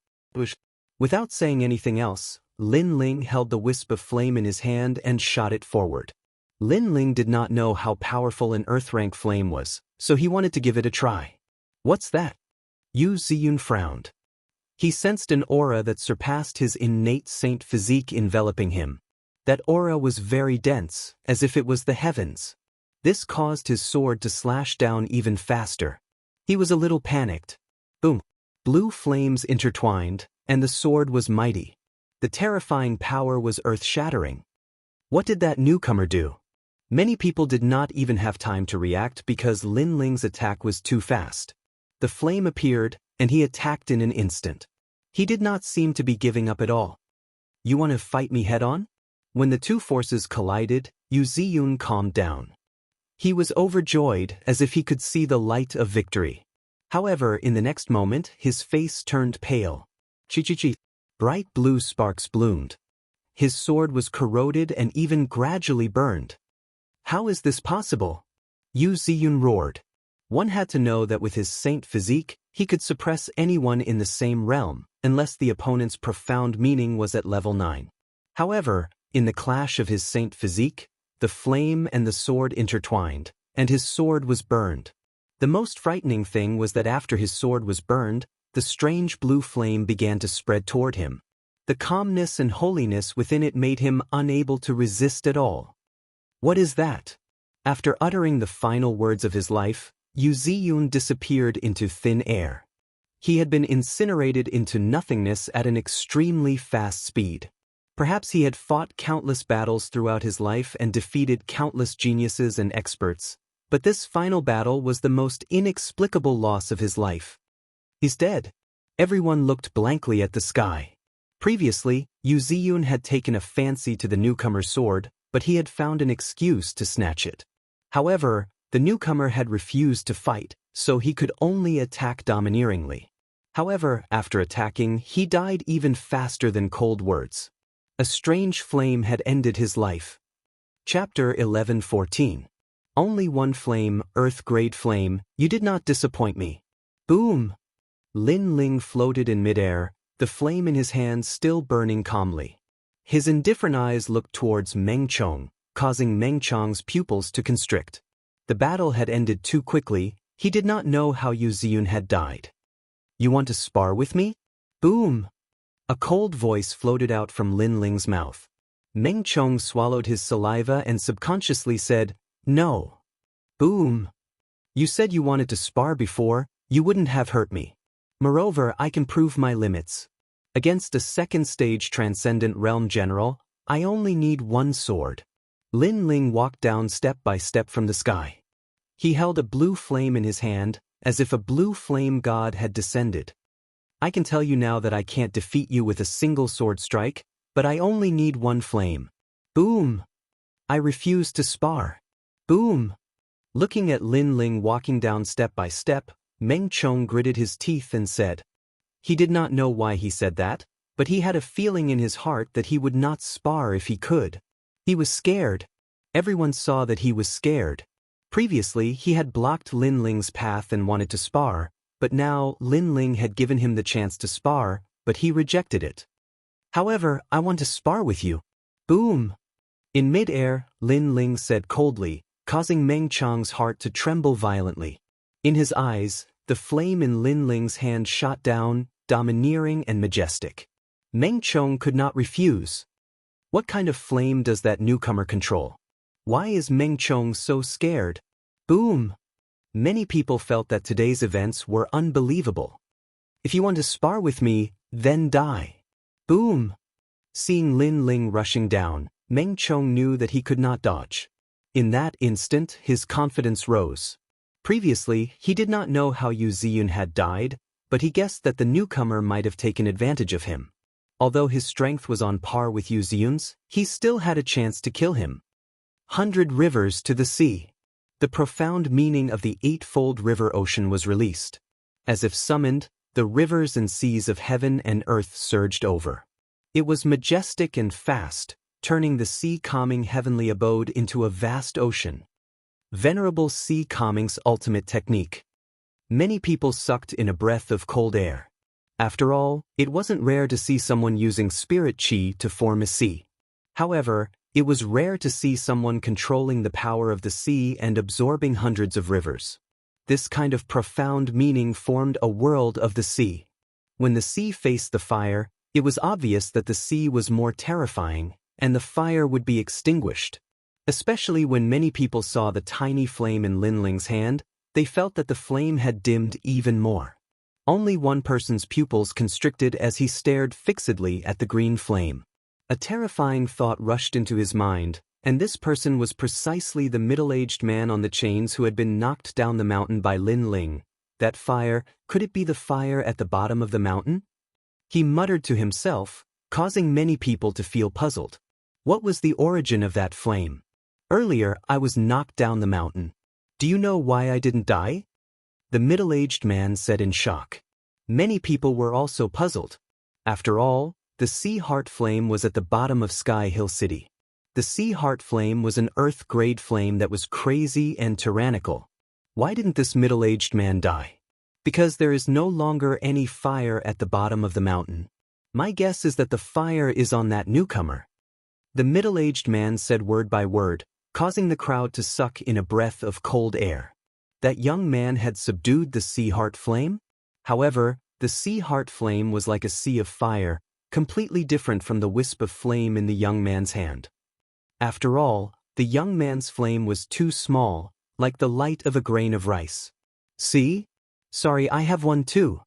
Without saying anything else, Lin Ling held the wisp of flame in his hand and shot it forward. Lin Ling did not know how powerful an earth-rank flame was, so he wanted to give it a try. What's that? Yu Ziyun frowned. He sensed an aura that surpassed his innate saint physique enveloping him. That aura was very dense, as if it was the heavens. This caused his sword to slash down even faster. He was a little panicked. Boom! Blue flames intertwined, and the sword was mighty. The terrifying power was earth-shattering. What did that newcomer do? Many people did not even have time to react because Lin Ling's attack was too fast. The flame appeared, and he attacked in an instant. He did not seem to be giving up at all. You want to fight me head-on? When the two forces collided, Yu Ziyun calmed down. He was overjoyed as if he could see the light of victory. However, in the next moment, his face turned pale. Chi-chi-chi. Bright blue sparks bloomed. His sword was corroded and even gradually burned. How is this possible? Yu Ziyun roared. One had to know that with his saint physique, he could suppress anyone in the same realm, unless the opponent's profound meaning was at level 9. However, in the clash of his saint physique, the flame and the sword intertwined, and his sword was burned. The most frightening thing was that after his sword was burned, the strange blue flame began to spread toward him. The calmness and holiness within it made him unable to resist at all. What is that? After uttering the final words of his life, Yu Ziyun disappeared into thin air. He had been incinerated into nothingness at an extremely fast speed. Perhaps he had fought countless battles throughout his life and defeated countless geniuses and experts, but this final battle was the most inexplicable loss of his life. He's dead. Everyone looked blankly at the sky. Previously, Yu Ziyun had taken a fancy to the newcomer's sword, but he had found an excuse to snatch it. However, the newcomer had refused to fight, so he could only attack domineeringly. However, after attacking, he died even faster than cold words. A strange flame had ended his life. Chapter 11:14. Only one flame, earth-grade flame, you did not disappoint me. Boom! Lin Ling floated in midair, the flame in his hand still burning calmly. His indifferent eyes looked towards Meng Chong, causing Meng Chong's pupils to constrict. The battle had ended too quickly, he did not know how Yu Ziyun had died. You want to spar with me? Boom! A cold voice floated out from Lin Ling's mouth. Meng Chong swallowed his saliva and subconsciously said, No. Boom! You said you wanted to spar before, you wouldn't have hurt me. Moreover, I can prove my limits. Against a second-stage transcendent realm general, I only need one sword. Lin Ling walked down step by step from the sky. He held a blue flame in his hand, as if a blue flame god had descended. I can tell you now that I can't defeat you with a single sword strike, but I only need one flame. Boom! I refuse to spar. Boom! Looking at Lin Ling walking down step by step, Meng Chong gritted his teeth and said. He did not know why he said that, but he had a feeling in his heart that he would not spar if he could. He was scared. Everyone saw that he was scared. Previously, he had blocked Lin Ling's path and wanted to spar, but now Lin Ling had given him the chance to spar, but he rejected it. However, I want to spar with you. Boom! In mid-air, Lin Ling said coldly, causing Meng Chong's heart to tremble violently. In his eyes, the flame in Lin Ling's hand shot down, domineering and majestic. Meng Chong could not refuse. What kind of flame does that newcomer control? Why is Meng Chong so scared? Boom! Many people felt that today's events were unbelievable. If you want to spar with me, then die. Boom! Seeing Lin Ling rushing down, Meng Chong knew that he could not dodge. In that instant, his confidence rose. Previously, he did not know how Yu Ziyun had died, but he guessed that the newcomer might have taken advantage of him. Although his strength was on par with Yu Ziyun's, he still had a chance to kill him. 100 rivers to the sea. The profound meaning of the eightfold river ocean was released. As if summoned, the rivers and seas of heaven and earth surged over. It was majestic and fast, turning the sea-calming heavenly abode into a vast ocean. Venerable sea calming's ultimate technique. Many people sucked in a breath of cold air. After all, it wasn't rare to see someone using spirit chi to form a sea. However, it was rare to see someone controlling the power of the sea and absorbing hundreds of rivers. This kind of profound meaning formed a world of the sea. When the sea faced the fire, it was obvious that the sea was more terrifying, and the fire would be extinguished. Especially when many people saw the tiny flame in Lin Ling's hand, they felt that the flame had dimmed even more. Only one person's pupils constricted as he stared fixedly at the green flame. A terrifying thought rushed into his mind, and this person was precisely the middle-aged man on the chains who had been knocked down the mountain by Lin Ling. That fire, could it be the fire at the bottom of the mountain? He muttered to himself, causing many people to feel puzzled. What was the origin of that flame? Earlier, I was knocked down the mountain. Do you know why I didn't die? The middle-aged man said in shock. Many people were also puzzled. After all, the Sea Heart Flame was at the bottom of Sky Hill City. The Sea Heart Flame was an earth-grade flame that was crazy and tyrannical. Why didn't this middle-aged man die? Because there is no longer any fire at the bottom of the mountain. My guess is that the fire is on that newcomer. The middle-aged man said word by word, causing the crowd to suck in a breath of cold air. That young man had subdued the Sea Heart Flame? However, the Sea Heart Flame was like a sea of fire, completely different from the wisp of flame in the young man's hand. After all, the young man's flame was too small, like the light of a grain of rice. See? Sorry, I have one too.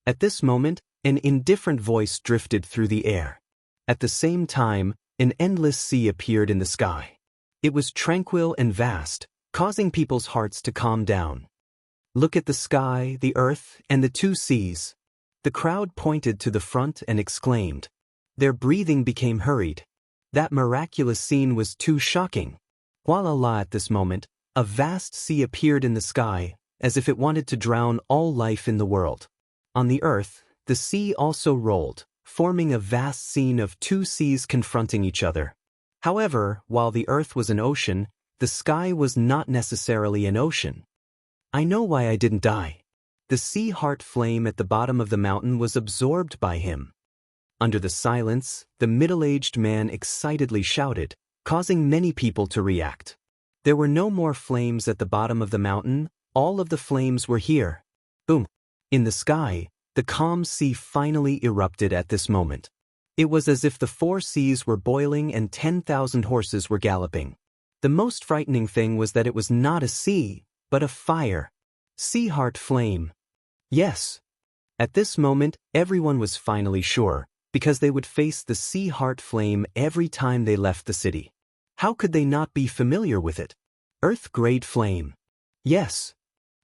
At this moment, an indifferent voice drifted through the air. At the same time, an endless sea appeared in the sky. It was tranquil and vast, causing people's hearts to calm down. Look at the sky, the earth, and the two seas. The crowd pointed to the front and exclaimed. Their breathing became hurried. That miraculous scene was too shocking. Voila! At this moment, a vast sea appeared in the sky, as if it wanted to drown all life in the world. On the earth, the sea also rolled, forming a vast scene of two seas confronting each other. However, while the earth was an ocean, the sky was not necessarily an ocean. I know why I didn't die. The sea heart flame at the bottom of the mountain was absorbed by him. Under the silence, the middle-aged man excitedly shouted, causing many people to react. There were no more flames at the bottom of the mountain, all of the flames were here. Boom! In the sky, the calm sea finally erupted at this moment. It was as if the four seas were boiling and 10,000 horses were galloping. The most frightening thing was that it was not a sea, but a fire. Sea heart flame. Yes. At this moment, everyone was finally sure, because they would face the sea heart flame every time they left the city. How could they not be familiar with it? Earth-grade flame. Yes.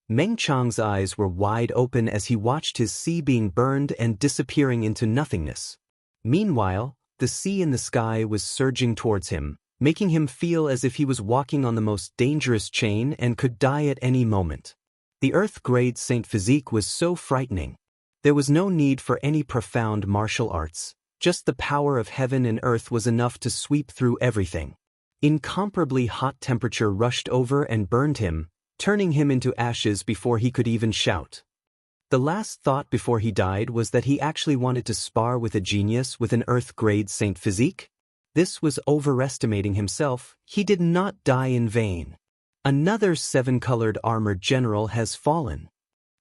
Meng Chang's eyes were wide open as he watched his sea being burned and disappearing into nothingness. Meanwhile, the sea in the sky was surging towards him, making him feel as if he was walking on the most dangerous chain and could die at any moment. The Earth-grade Saint Physique was so frightening. There was no need for any profound martial arts, just the power of heaven and earth was enough to sweep through everything. Incomparably hot temperature rushed over and burned him, turning him into ashes before he could even shout. The last thought before he died was that he actually wanted to spar with a genius with an Earth-grade Saint Physique. This was overestimating himself. He did not die in vain. Another 7-colored armored general has fallen.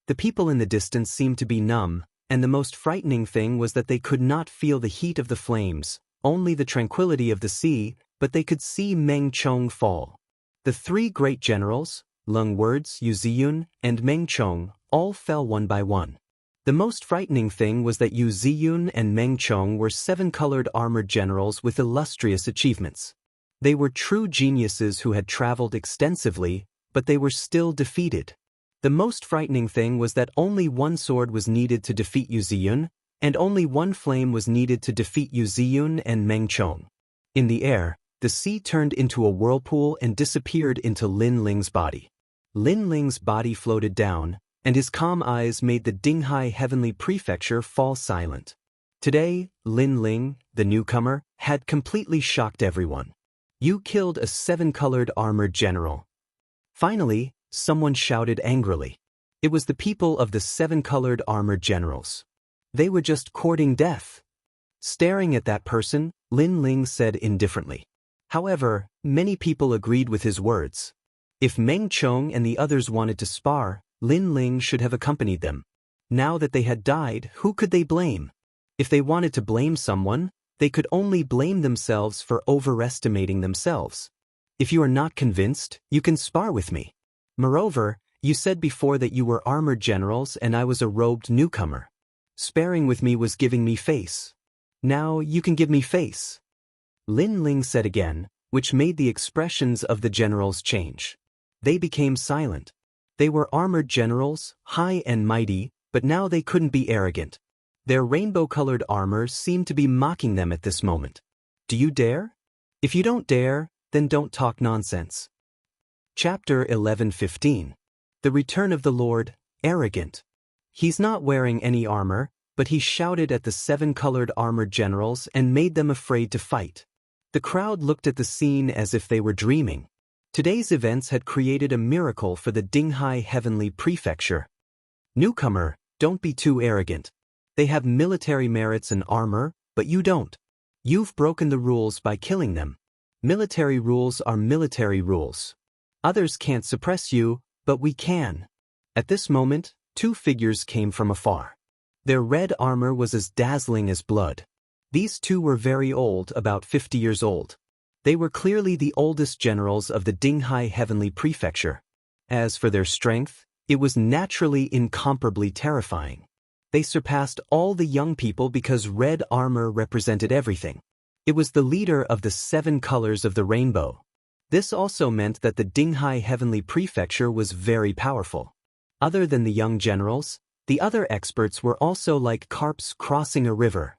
The people in the distance seemed to be numb, and the most frightening thing was that they could not feel the heat of the flames, only the tranquility of the sea, but they could see Meng Chong fall. The three great generals, Lung Words, Yu Ziyun, and Meng Chong, all fell one by one. The most frightening thing was that Yu Ziyun and Meng Chong were 7-colored armored generals with illustrious achievements. They were true geniuses who had traveled extensively, but they were still defeated. The most frightening thing was that only one sword was needed to defeat Yu Ziyun, and only one flame was needed to defeat Yu Ziyun and Meng Chong. In the air, the sea turned into a whirlpool and disappeared into Lin Ling's body. Lin Ling's body floated down, and his calm eyes made the Dinghai Heavenly Prefecture fall silent. Today, Lin Ling, the newcomer, had completely shocked everyone. You killed a 7-colored armored general. Finally, someone shouted angrily. It was the people of the 7-colored armored generals. They were just courting death. Staring at that person, Lin Ling said indifferently. However, many people agreed with his words. If Meng Chong and the others wanted to spar, Lin Ling should have accompanied them. Now that they had died, who could they blame? If they wanted to blame someone, they could only blame themselves for overestimating themselves. If you are not convinced, you can spar with me. Moreover, you said before that you were armored generals and I was a robed newcomer. Sparring with me was giving me face. Now you can give me face. Lin Ling said again, which made the expressions of the generals change. They became silent. They were armored generals, high and mighty, but now they couldn't be arrogant. Their rainbow-colored armor seemed to be mocking them at this moment. Do you dare? If you don't dare, then don't talk nonsense. Chapter 11:15. The Return of the Lord, Arrogant. He's not wearing any armor, but he shouted at the 7-colored armored generals and made them afraid to fight. The crowd looked at the scene as if they were dreaming. Today's events had created a miracle for the Dinghai Heavenly Prefecture. Newcomer, don't be too arrogant. They have military merits and armor, but you don't. You've broken the rules by killing them. Military rules are military rules. Others can't suppress you, but we can. At this moment, two figures came from afar. Their red armor was as dazzling as blood. These two were very old, about 50 years old. They were clearly the oldest generals of the Dinghai Heavenly Prefecture. As for their strength, it was naturally incomparably terrifying. They surpassed all the young people because red armor represented everything. It was the leader of the 7 colors of the rainbow. This also meant that the Dinghai Heavenly Prefecture was very powerful. Other than the young generals, the other experts were also like carps crossing a river.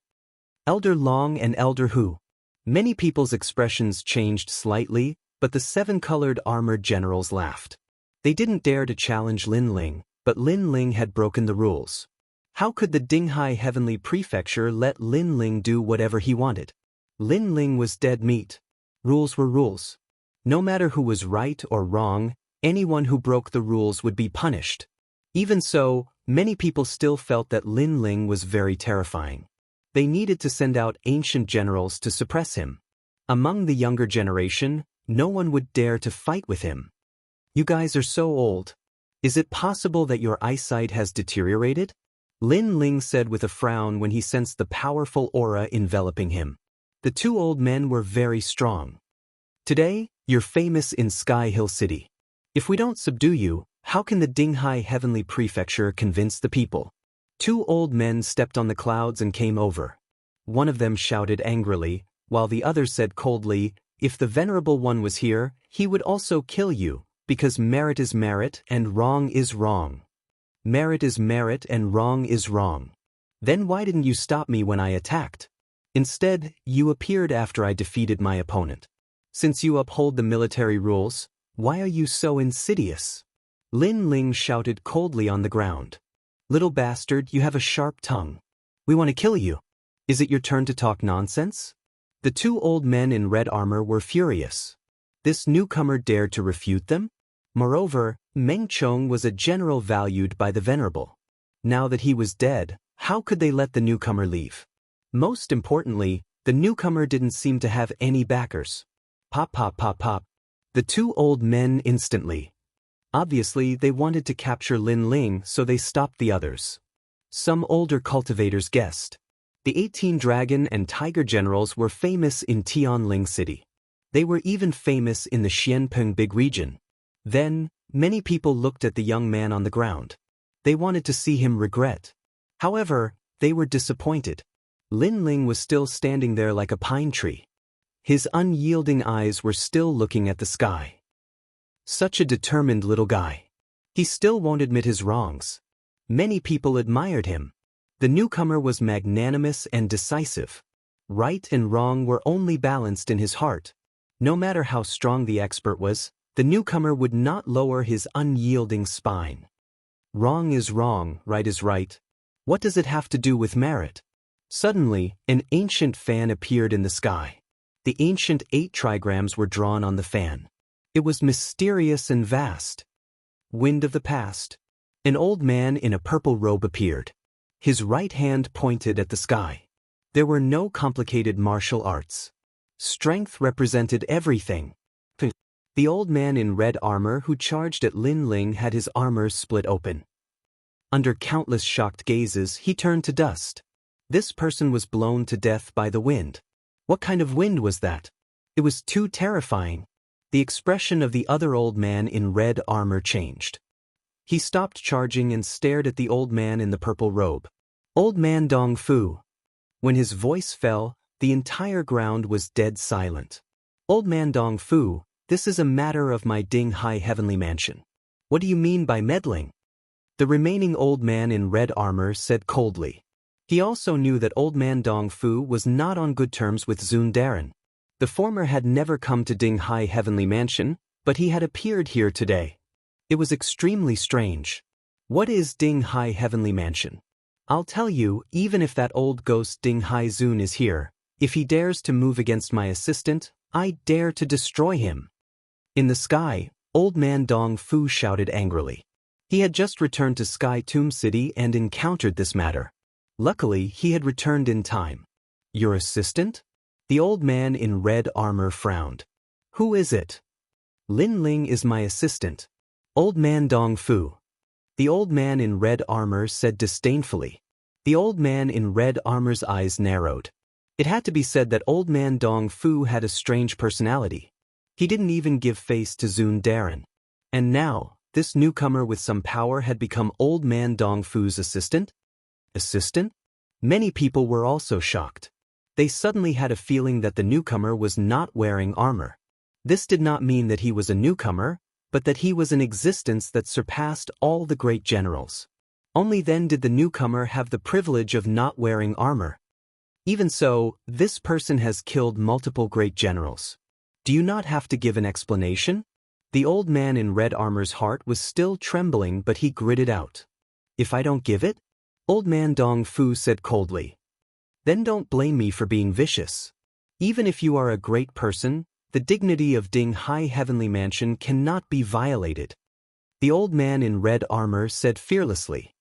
Elder Long and Elder Hu. Many people's expressions changed slightly, but the 7-colored armored generals laughed. They didn't dare to challenge Lin Ling, but Lin Ling had broken the rules. How could the Dinghai Heavenly Prefecture let Lin Ling do whatever he wanted? Lin Ling was dead meat. Rules were rules. No matter who was right or wrong, anyone who broke the rules would be punished. Even so, many people still felt that Lin Ling was very terrifying. They needed to send out ancient generals to suppress him. Among the younger generation, no one would dare to fight with him. You guys are so old. Is it possible that your eyesight has deteriorated? Lin Ling said with a frown when he sensed the powerful aura enveloping him. The 2 old men were very strong. Today, you're famous in Sky Hill City. If we don't subdue you, how can the Dinghai Heavenly Prefecture convince the people? 2 old men stepped on the clouds and came over. One of them shouted angrily, while the other said coldly, "If the Venerable One was here, he would also kill you, because merit is merit and wrong is wrong. Merit is merit and wrong is wrong. Then why didn't you stop me when I attacked? Instead, you appeared after I defeated my opponent. Since you uphold the military rules, why are you so insidious?" Lin Ling shouted coldly on the ground. "Little bastard, you have a sharp tongue. We want to kill you. Is it your turn to talk nonsense?" The 2 old men in red armor were furious. This newcomer dared to refute them? Moreover, Meng Chong was a general valued by the Venerable. Now that he was dead, how could they let the newcomer leave? Most importantly, the newcomer didn't seem to have any backers. Pop pop pop pop. The 2 old men instantly. Obviously, they wanted to capture Lin Ling, so they stopped the others. Some older cultivators guessed. The 18 dragon and tiger generals were famous in Tianling City. They were even famous in the Xianpeng Big region. Then, many people looked at the young man on the ground. They wanted to see him regret. However, they were disappointed. Lin Ling was still standing there like a pine tree. His unyielding eyes were still looking at the sky. Such a determined little guy. He still won't admit his wrongs. Many people admired him. The newcomer was magnanimous and decisive. Right and wrong were only balanced in his heart. No matter how strong the expert was, the newcomer would not lower his unyielding spine. Wrong is wrong, right is right. What does it have to do with merit? Suddenly, an ancient fan appeared in the sky. The ancient 8 trigrams were drawn on the fan. It was mysterious and vast. Wind of the past. An old man in a purple robe appeared. His right hand pointed at the sky. There were no complicated martial arts. Strength represented everything. The old man in red armor who charged at Lin Ling had his armor split open. Under countless shocked gazes, he turned to dust. This person was blown to death by the wind. What kind of wind was that? It was too terrifying. The expression of the other old man in red armor changed. He stopped charging and stared at the old man in the purple robe. Old man Dong Fu. When his voice fell, the entire ground was dead silent. Old man Dong Fu, this is a matter of my Dinghai Heavenly Mansion. What do you mean by meddling? The remaining old man in red armor said coldly. He also knew that old man Dong Fu was not on good terms with Zun Darren. The former had never come to Dinghai Heavenly Mansion, but he had appeared here today. It was extremely strange. What is Dinghai Heavenly Mansion? I'll tell you, even if that old ghost Dinghai Zun is here, if he dares to move against my assistant, I dare to destroy him. In the sky, old man Dong Fu shouted angrily. He had just returned to Sky Tomb City and encountered this matter. Luckily, he had returned in time. Your assistant? The old man in red armor frowned. Who is it? Lin Ling is my assistant. Old man Dong Fu. The old man in red armor said disdainfully. The old man in red armor's eyes narrowed. It had to be said that old man Dong Fu had a strange personality. He didn't even give face to Zun Darren. And now, this newcomer with some power had become old man Dong Fu's assistant? Assistant? Many people were also shocked. They suddenly had a feeling that the newcomer was not wearing armor. This did not mean that he was a newcomer, but that he was an existence that surpassed all the great generals. Only then did the newcomer have the privilege of not wearing armor. Even so, this person has killed multiple great generals. Do you not have to give an explanation? The old man in red armor's heart was still trembling, but he gritted out. If I don't give it? Old man Dong Fu said coldly. Then don't blame me for being vicious. Even if you are a great person, the dignity of Ding Hai Heavenly Mansion cannot be violated. The old man in red armor said fearlessly.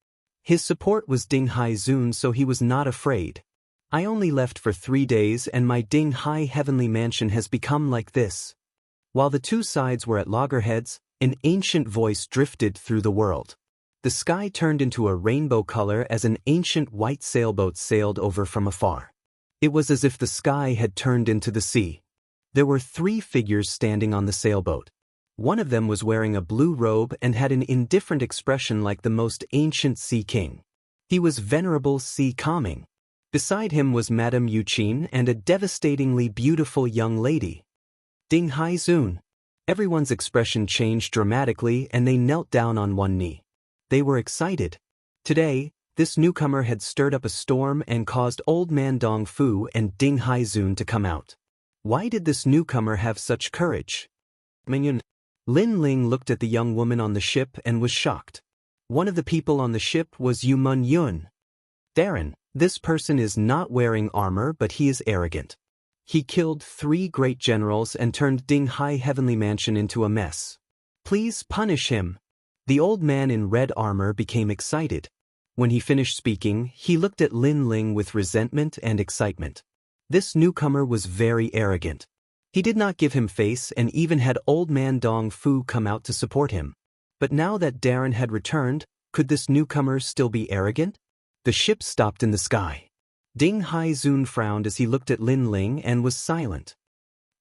His support was Ding Hai Zun, so he was not afraid. I only left for 3 days and my Ding Hai Heavenly Mansion has become like this. While the two sides were at loggerheads, an ancient voice drifted through the world. The sky turned into a rainbow color as an ancient white sailboat sailed over from afar. It was as if the sky had turned into the sea. There were 3 figures standing on the sailboat. One of them was wearing a blue robe and had an indifferent expression like the most ancient sea king. He was Venerable Sea Calming. Beside him was Madame Yuqin and a devastatingly beautiful young lady. Ding Hai Zun. Everyone's expression changed dramatically and they knelt down on one knee. They were excited. Today, this newcomer had stirred up a storm and caused Old Man Dong Fu and Ding Hai Zun to come out. Why did this newcomer have such courage? Lin Ling looked at the young woman on the ship and was shocked. One of the people on the ship was Yumun Yun. Darren, this person is not wearing armor, but he is arrogant. He killed 3 great generals and turned Ding Hai Heavenly Mansion into a mess. Please punish him. The old man in red armor became excited. When he finished speaking, he looked at Lin Ling with resentment and excitement. This newcomer was very arrogant. He did not give him face and even had Old Man Dong Fu come out to support him. But now that Darren had returned, could this newcomer still be arrogant? The ship stopped in the sky. Ding Hai Zun frowned as he looked at Lin Ling and was silent.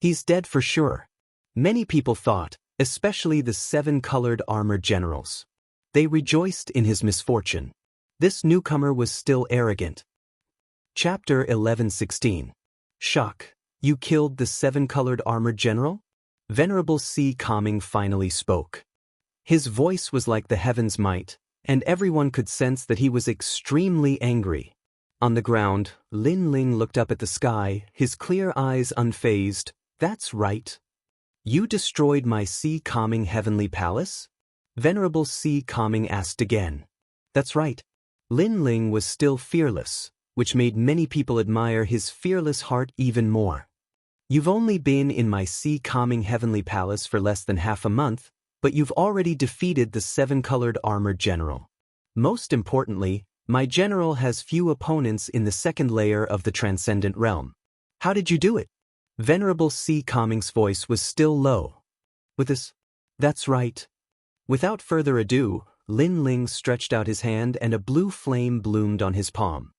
He's dead for sure. Many people thought, especially the 7-colored armored generals. They rejoiced in his misfortune. This newcomer was still arrogant. Chapter 11:16. Shock. You killed the 7-colored armored general? Venerable Sea Calming finally spoke. His voice was like the heaven's might, and everyone could sense that he was extremely angry. On the ground, Lin Ling looked up at the sky, his clear eyes unfazed. That's right. You destroyed my Sea Calming Heavenly Palace? Venerable Sea Calming asked again. That's right. Lin Ling was still fearless, which made many people admire his fearless heart even more. You've only been in my Sea Calming Heavenly Palace for less than half a month, but you've already defeated the 7-colored armored general. Most importantly, my general has few opponents in the 2nd layer of the Transcendent Realm. How did you do it? Venerable Sea Calming's voice was still low. With this, that's right. Without further ado, Lin Ling stretched out his hand and a blue flame bloomed on his palm.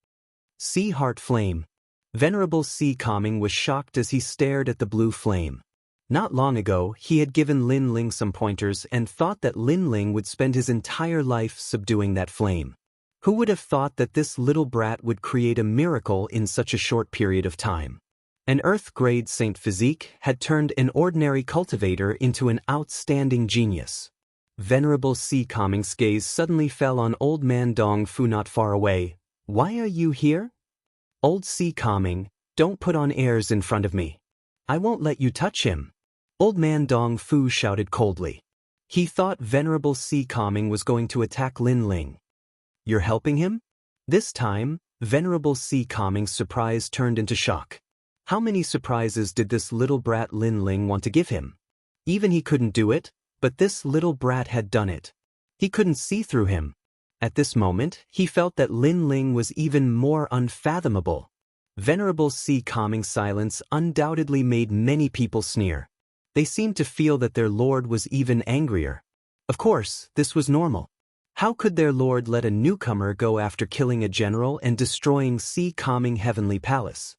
Sea Heart Flame. Venerable Sea Calming was shocked as he stared at the blue flame. Not long ago, he had given Lin Ling some pointers and thought that Lin Ling would spend his entire life subduing that flame. Who would have thought that this little brat would create a miracle in such a short period of time? An Earth-grade Saint Physique had turned an ordinary cultivator into an outstanding genius. Venerable Sea Calming's gaze suddenly fell on Old Man Dong Fu not far away. Why are you here? Old Sea Calming, don't put on airs in front of me. I won't let you touch him. Old Man Dong Fu shouted coldly. He thought Venerable Sea Calming was going to attack Lin Ling. You're helping him? This time, Venerable Sea Calming's surprise turned into shock. How many surprises did this little brat Lin Ling want to give him? Even he couldn't do it, but this little brat had done it. He couldn't see through him. At this moment, he felt that Lin Ling was even more unfathomable. Venerable Sea Calming's silence undoubtedly made many people sneer. They seemed to feel that their lord was even angrier. Of course, this was normal. How could their lord let a newcomer go after killing a general and destroying Sea Calming Heavenly Palace?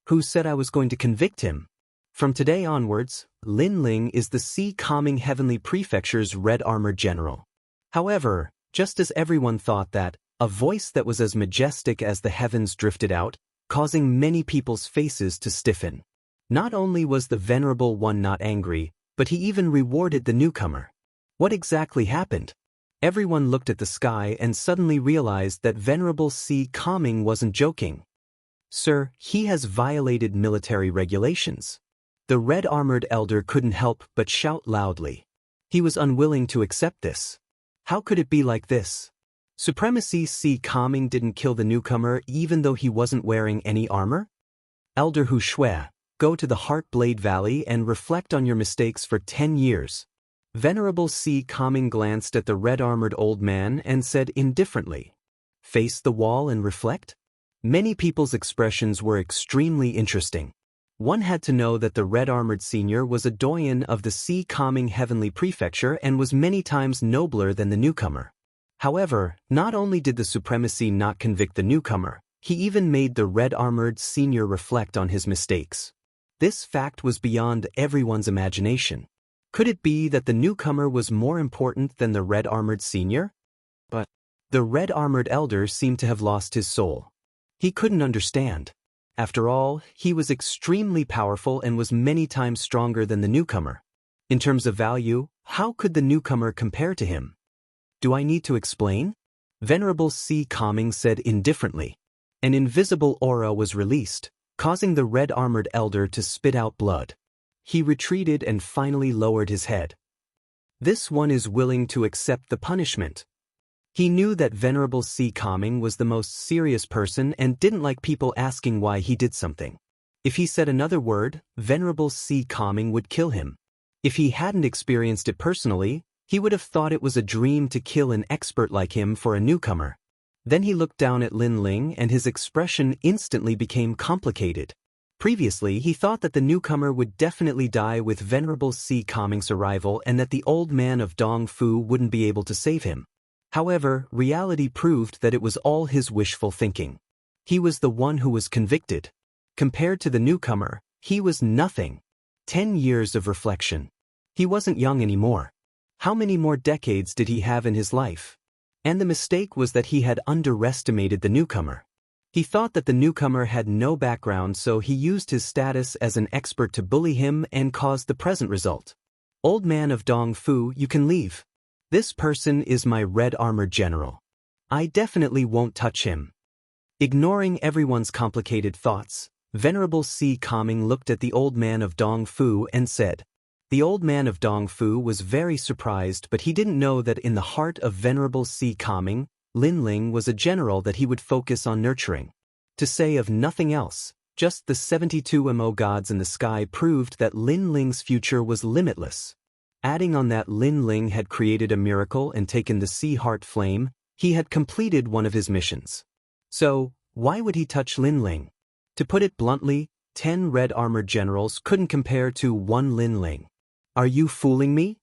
Who said I was going to convict him? From today onwards, Lin Ling is the Sea Calming Heavenly Prefecture's Red Armored General. However, just as everyone thought that, A voice that was as majestic as the heavens drifted out, causing many people's faces to stiffen. Not only was the venerable one not angry, but he even rewarded the newcomer. What exactly happened? Everyone looked at the sky and suddenly realized that Venerable C. Calming wasn't joking. Sir, he has violated military regulations. The red-armored elder couldn't help but shout loudly. He was unwilling to accept this. How could it be like this? Supremacy C. Calming didn't kill the newcomer even though he wasn't wearing any armor? Elder Hu Shui, go to the Heartblade Valley and reflect on your mistakes for 10 years. Venerable C. Calming glanced at the red-armored old man and said indifferently, face the wall and reflect? Many people's expressions were extremely interesting. One had to know that the red-armored senior was a doyen of the C. Calming Heavenly Prefecture and was many times nobler than the newcomer. However, not only did the supremacy not convict the newcomer, he even made the red-armored senior reflect on his mistakes. This fact was beyond everyone's imagination. Could it be that the newcomer was more important than the red-armored senior? But the red-armored elder seemed to have lost his soul. He couldn't understand. After all, he was extremely powerful and was many times stronger than the newcomer. In terms of value, how could the newcomer compare to him? Do I need to explain? Venerable C. Calming said indifferently. An invisible aura was released, causing the red-armored elder to spit out blood. He retreated and finally lowered his head. This one is willing to accept the punishment. He knew that Venerable C. Calming was the most serious person and didn't like people asking why he did something. If he said another word, Venerable C. Calming would kill him. If he hadn't experienced it personally, he would have thought it was a dream to kill an expert like him for a newcomer. Then he looked down at Lin Ling and his expression instantly became complicated. Previously, he thought that the newcomer would definitely die with Venerable C. Calming's arrival and that the old man of Dong Fu wouldn't be able to save him. However, reality proved that it was all his wishful thinking. He was the one who was convicted. Compared to the newcomer, he was nothing. 10 years of reflection. He wasn't young anymore. How many more decades did he have in his life? And the mistake was that he had underestimated the newcomer. He thought that the newcomer had no background, so he used his status as an expert to bully him and caused the present result. Old man of Dong Fu, you can leave. This person is my red-armored general. I definitely won't touch him. Ignoring everyone's complicated thoughts, Venerable C. Calming looked at the old man of Dong Fu and said. The old man of Dong Fu was very surprised, but he didn't know that in the heart of Venerable C. Calming, Lin Ling was a general that he would focus on nurturing. To say of nothing else, just the 72 Mo gods in the sky proved that Lin Ling's future was limitless. Adding on that Lin Ling had created a miracle and taken the Sea Heart Flame, he had completed one of his missions. So, why would he touch Lin Ling? To put it bluntly, 10 red-armored generals couldn't compare to one Lin Ling. Are you fooling me?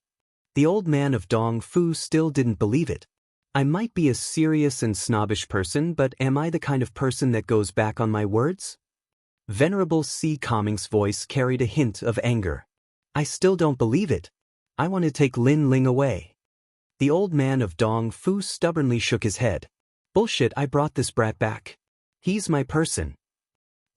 The old man of Dong Fu still didn't believe it. I might be a serious and snobbish person, but am I the kind of person that goes back on my words? Venerable C. Calming's voice carried a hint of anger. I still don't believe it. I want to take Lin Ling away. The old man of Dong Fu stubbornly shook his head. Bullshit, I brought this brat back. He's my person.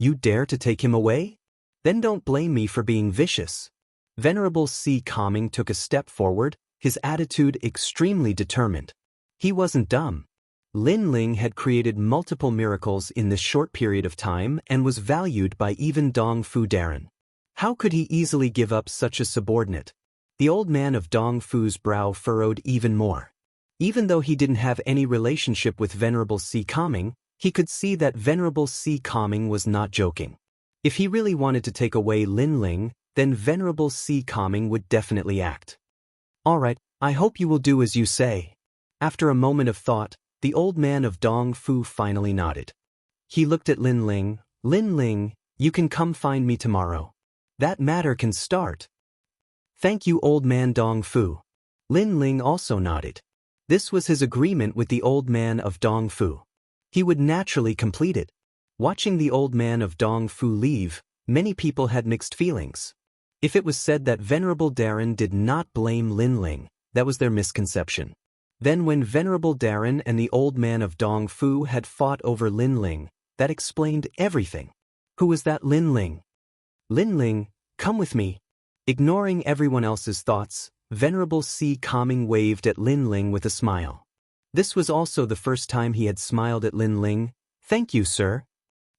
You dare to take him away? Then don't blame me for being vicious. Venerable C. Calming took a step forward, his attitude extremely determined. He wasn't dumb. Lin Ling had created multiple miracles in this short period of time and was valued by even Dong Fu Darren. How could he easily give up such a subordinate? The old man of Dong Fu's brow furrowed even more. Even though he didn't have any relationship with Venerable C. Calming, he could see that Venerable C. Calming was not joking. If he really wanted to take away Lin Ling, then Venerable C. Calming would definitely act. All right, I hope you will do as you say. After a moment of thought, the old man of Dong Fu finally nodded. He looked at Lin Ling. Lin Ling, you can come find me tomorrow. That matter can start. Thank you, old man Dong Fu. Lin Ling also nodded. This was his agreement with the old man of Dong Fu. He would naturally complete it. Watching the old man of Dong Fu leave, many people had mixed feelings. If it was said that Venerable Darren did not blame Lin Ling, that was their misconception. Then when Venerable Darren and the old man of Dong Fu had fought over Lin Ling, that explained everything. Who was that Lin Ling? Lin Ling, come with me. Ignoring everyone else's thoughts, Venerable Si Calming waved at Lin Ling with a smile. This was also the first time he had smiled at Lin Ling. Thank you, sir.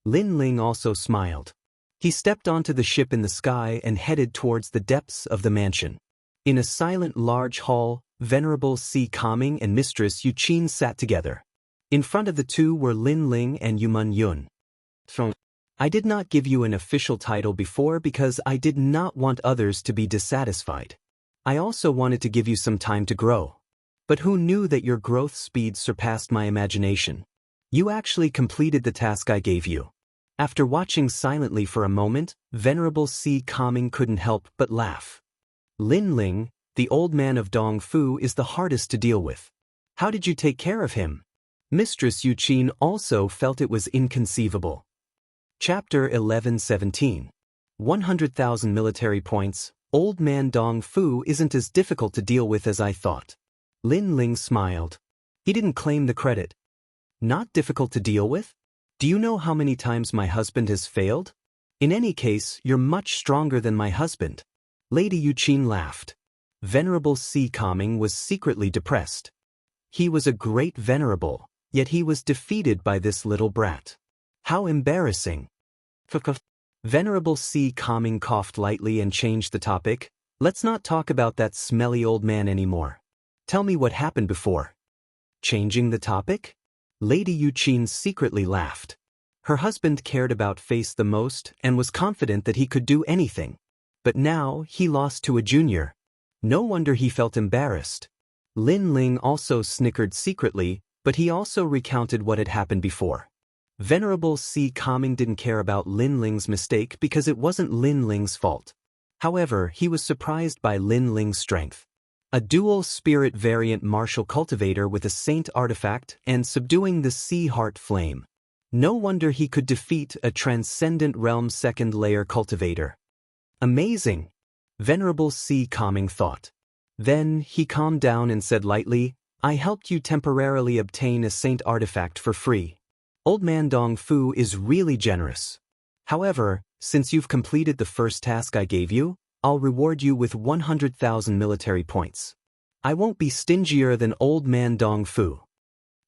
Lin Ling also smiled. He stepped onto the ship in the sky and headed towards the depths of the mansion. In a silent large hall, Venerable Si Calming and Mistress Yu Qin sat together. In front of the two were Lin Ling and Yumun Yun. I did not give you an official title before because I did not want others to be dissatisfied. I also wanted to give you some time to grow. But who knew that your growth speed surpassed my imagination? You actually completed the task I gave you. After watching silently for a moment, Venerable Si Calming couldn't help but laugh. Lin Ling, the old man of Dong Fu, is the hardest to deal with. How did you take care of him? Mistress Yu Qin also felt it was inconceivable. Chapter 11:17. 100,000 military points. Old man Dong Fu isn't as difficult to deal with as I thought. Lin Ling smiled. He didn't claim the credit. Not difficult to deal with? Do you know how many times my husband has failed? In any case, you're much stronger than my husband. Lady Yu Qin laughed. Venerable Si Calming was secretly depressed. He was a great venerable, yet he was defeated by this little brat. How embarrassing. Venerable Si Calming coughed lightly and changed the topic. Let's not talk about that smelly old man anymore. Tell me what happened before. Changing the topic? Lady Yu Qin secretly laughed. Her husband cared about Face the most and was confident that he could do anything. But now he lost to a junior. No wonder he felt embarrassed. Lin Ling also snickered secretly, but he also recounted what had happened before. Venerable Si Calming didn't care about Lin Ling's mistake because it wasn't Lin Ling's fault. However, he was surprised by Lin Ling's strength. A dual spirit variant martial cultivator with a saint artifact and subduing the sea heart flame. No wonder he could defeat a transcendent realm second layer cultivator. Amazing! Venerable Si Calming thought. Then he calmed down and said lightly, I helped you temporarily obtain a saint artifact for free. Old man Dong Fu is really generous. However, since you've completed the first task I gave you, I'll reward you with 100,000 military points. I won't be stingier than old man Dong Fu.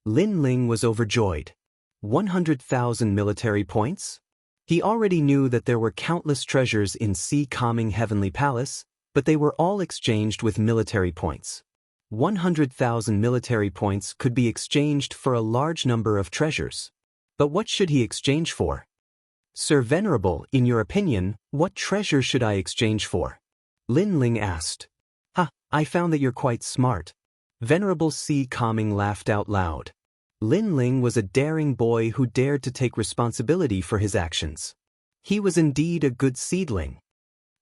Lin Ling was overjoyed. 100,000 military points? He already knew that there were countless treasures in Si Calming Heavenly Palace, but they were all exchanged with military points. 100,000 military points could be exchanged for a large number of treasures. But what should he exchange for? Sir Venerable, in your opinion, what treasure should I exchange for? Lin Ling asked. I found that you're quite smart. Venerable Si Calming laughed out loud. Lin Ling was a daring boy who dared to take responsibility for his actions. He was indeed a good seedling.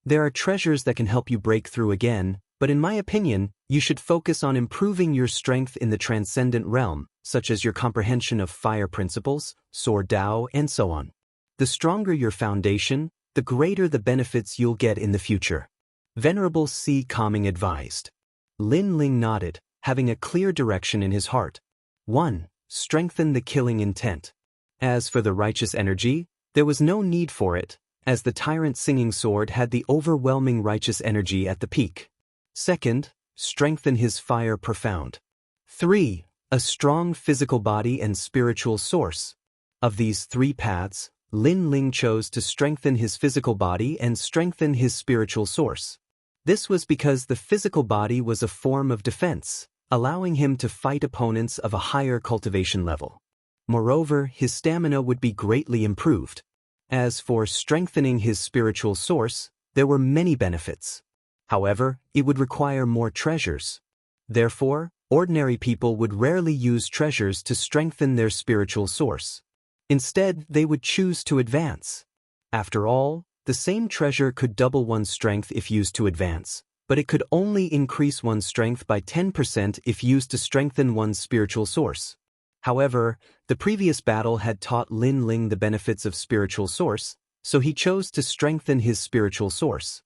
There are treasures that can help you break through again, but in my opinion, you should focus on improving your strength in the transcendent realm, such as your comprehension of fire principles, sword Dao, and so on. The stronger your foundation, the greater the benefits you'll get in the future. Venerable Si Calming advised. Lin Ling nodded, having a clear direction in his heart. 1. Strengthen the killing intent. As for the righteous energy, there was no need for it, as the tyrant singing sword had the overwhelming righteous energy at the peak. 2. Strengthen his fire profound. 3. A strong physical body and spiritual source. Of these three paths, Lin Ling chose to strengthen his physical body and strengthen his spiritual source. This was because the physical body was a form of defense, allowing him to fight opponents of a higher cultivation level. Moreover, his stamina would be greatly improved. As for strengthening his spiritual source, there were many benefits. However, it would require more treasures. Therefore, ordinary people would rarely use treasures to strengthen their spiritual source. Instead, they would choose to advance. After all, the same treasure could double one's strength if used to advance, but it could only increase one's strength by 10% if used to strengthen one's spiritual source. However, the previous battle had taught Lin Ling the benefits of spiritual source, so he chose to strengthen his spiritual source.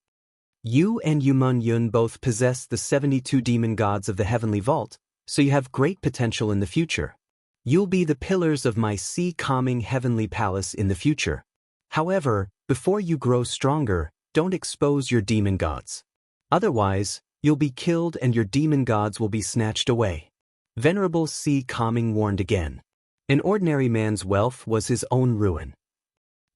You and Yumun Yun both possess the 72 demon gods of the heavenly vault, so you have great potential in the future. You'll be the pillars of my sea-calming heavenly palace in the future. However, before you grow stronger, don't expose your demon gods. Otherwise, you'll be killed and your demon gods will be snatched away. Venerable Sea-calming warned again. An ordinary man's wealth was his own ruin.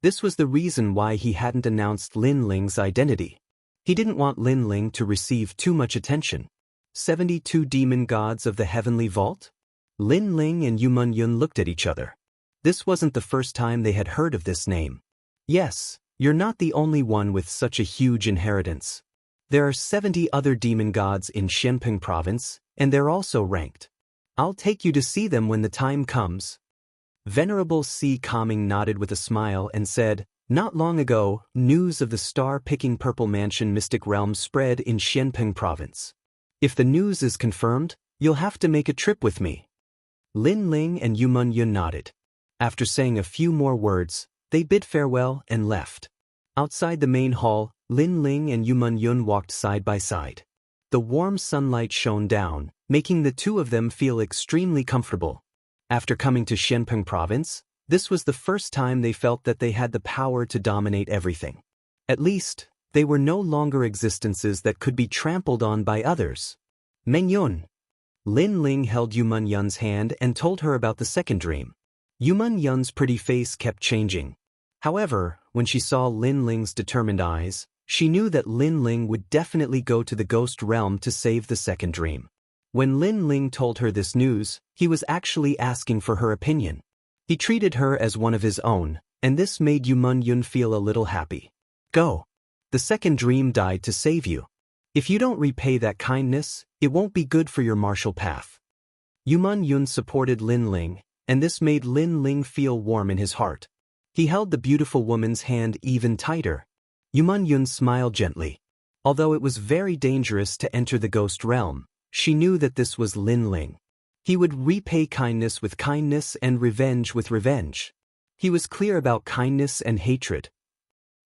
This was the reason why he hadn't announced Lin Ling's identity. He didn't want Lin Ling to receive too much attention. 72 demon gods of the heavenly vault? Lin Ling and Yumun Yun looked at each other. This wasn't the first time they had heard of this name. Yes, you're not the only one with such a huge inheritance. There are 70 other demon gods in Xianping province, and they're also ranked. I'll take you to see them when the time comes. Venerable Sea-calming nodded with a smile and said, not long ago, news of the star-picking Purple Mansion Mystic Realm spread in Xianping province. If the news is confirmed, you'll have to make a trip with me. Lin Ling and Yumun Yun nodded. After saying a few more words, they bid farewell and left. Outside the main hall, Lin Ling and Yumun Yun walked side by side. The warm sunlight shone down, making the two of them feel extremely comfortable. After coming to Xianping province, this was the first time they felt that they had the power to dominate everything. At least, they were no longer existences that could be trampled on by others. Meng Yun. Lin Ling held Yumun Yun's hand and told her about the second dream. Yumun Yun's pretty face kept changing. However, when she saw Lin Ling's determined eyes, she knew that Lin Ling would definitely go to the ghost realm to save the second dream. When Lin Ling told her this news, he was actually asking for her opinion. He treated her as one of his own, and this made Yumun Yun feel a little happy. Go. The second dream died to save you. If you don't repay that kindness, it won't be good for your martial path. Yumun Yun supported Lin Ling, and this made Lin Ling feel warm in his heart. He held the beautiful woman's hand even tighter. Yumun Yun smiled gently. Although it was very dangerous to enter the ghost realm, she knew that this was Lin Ling. He would repay kindness with kindness and revenge with revenge. He was clear about kindness and hatred.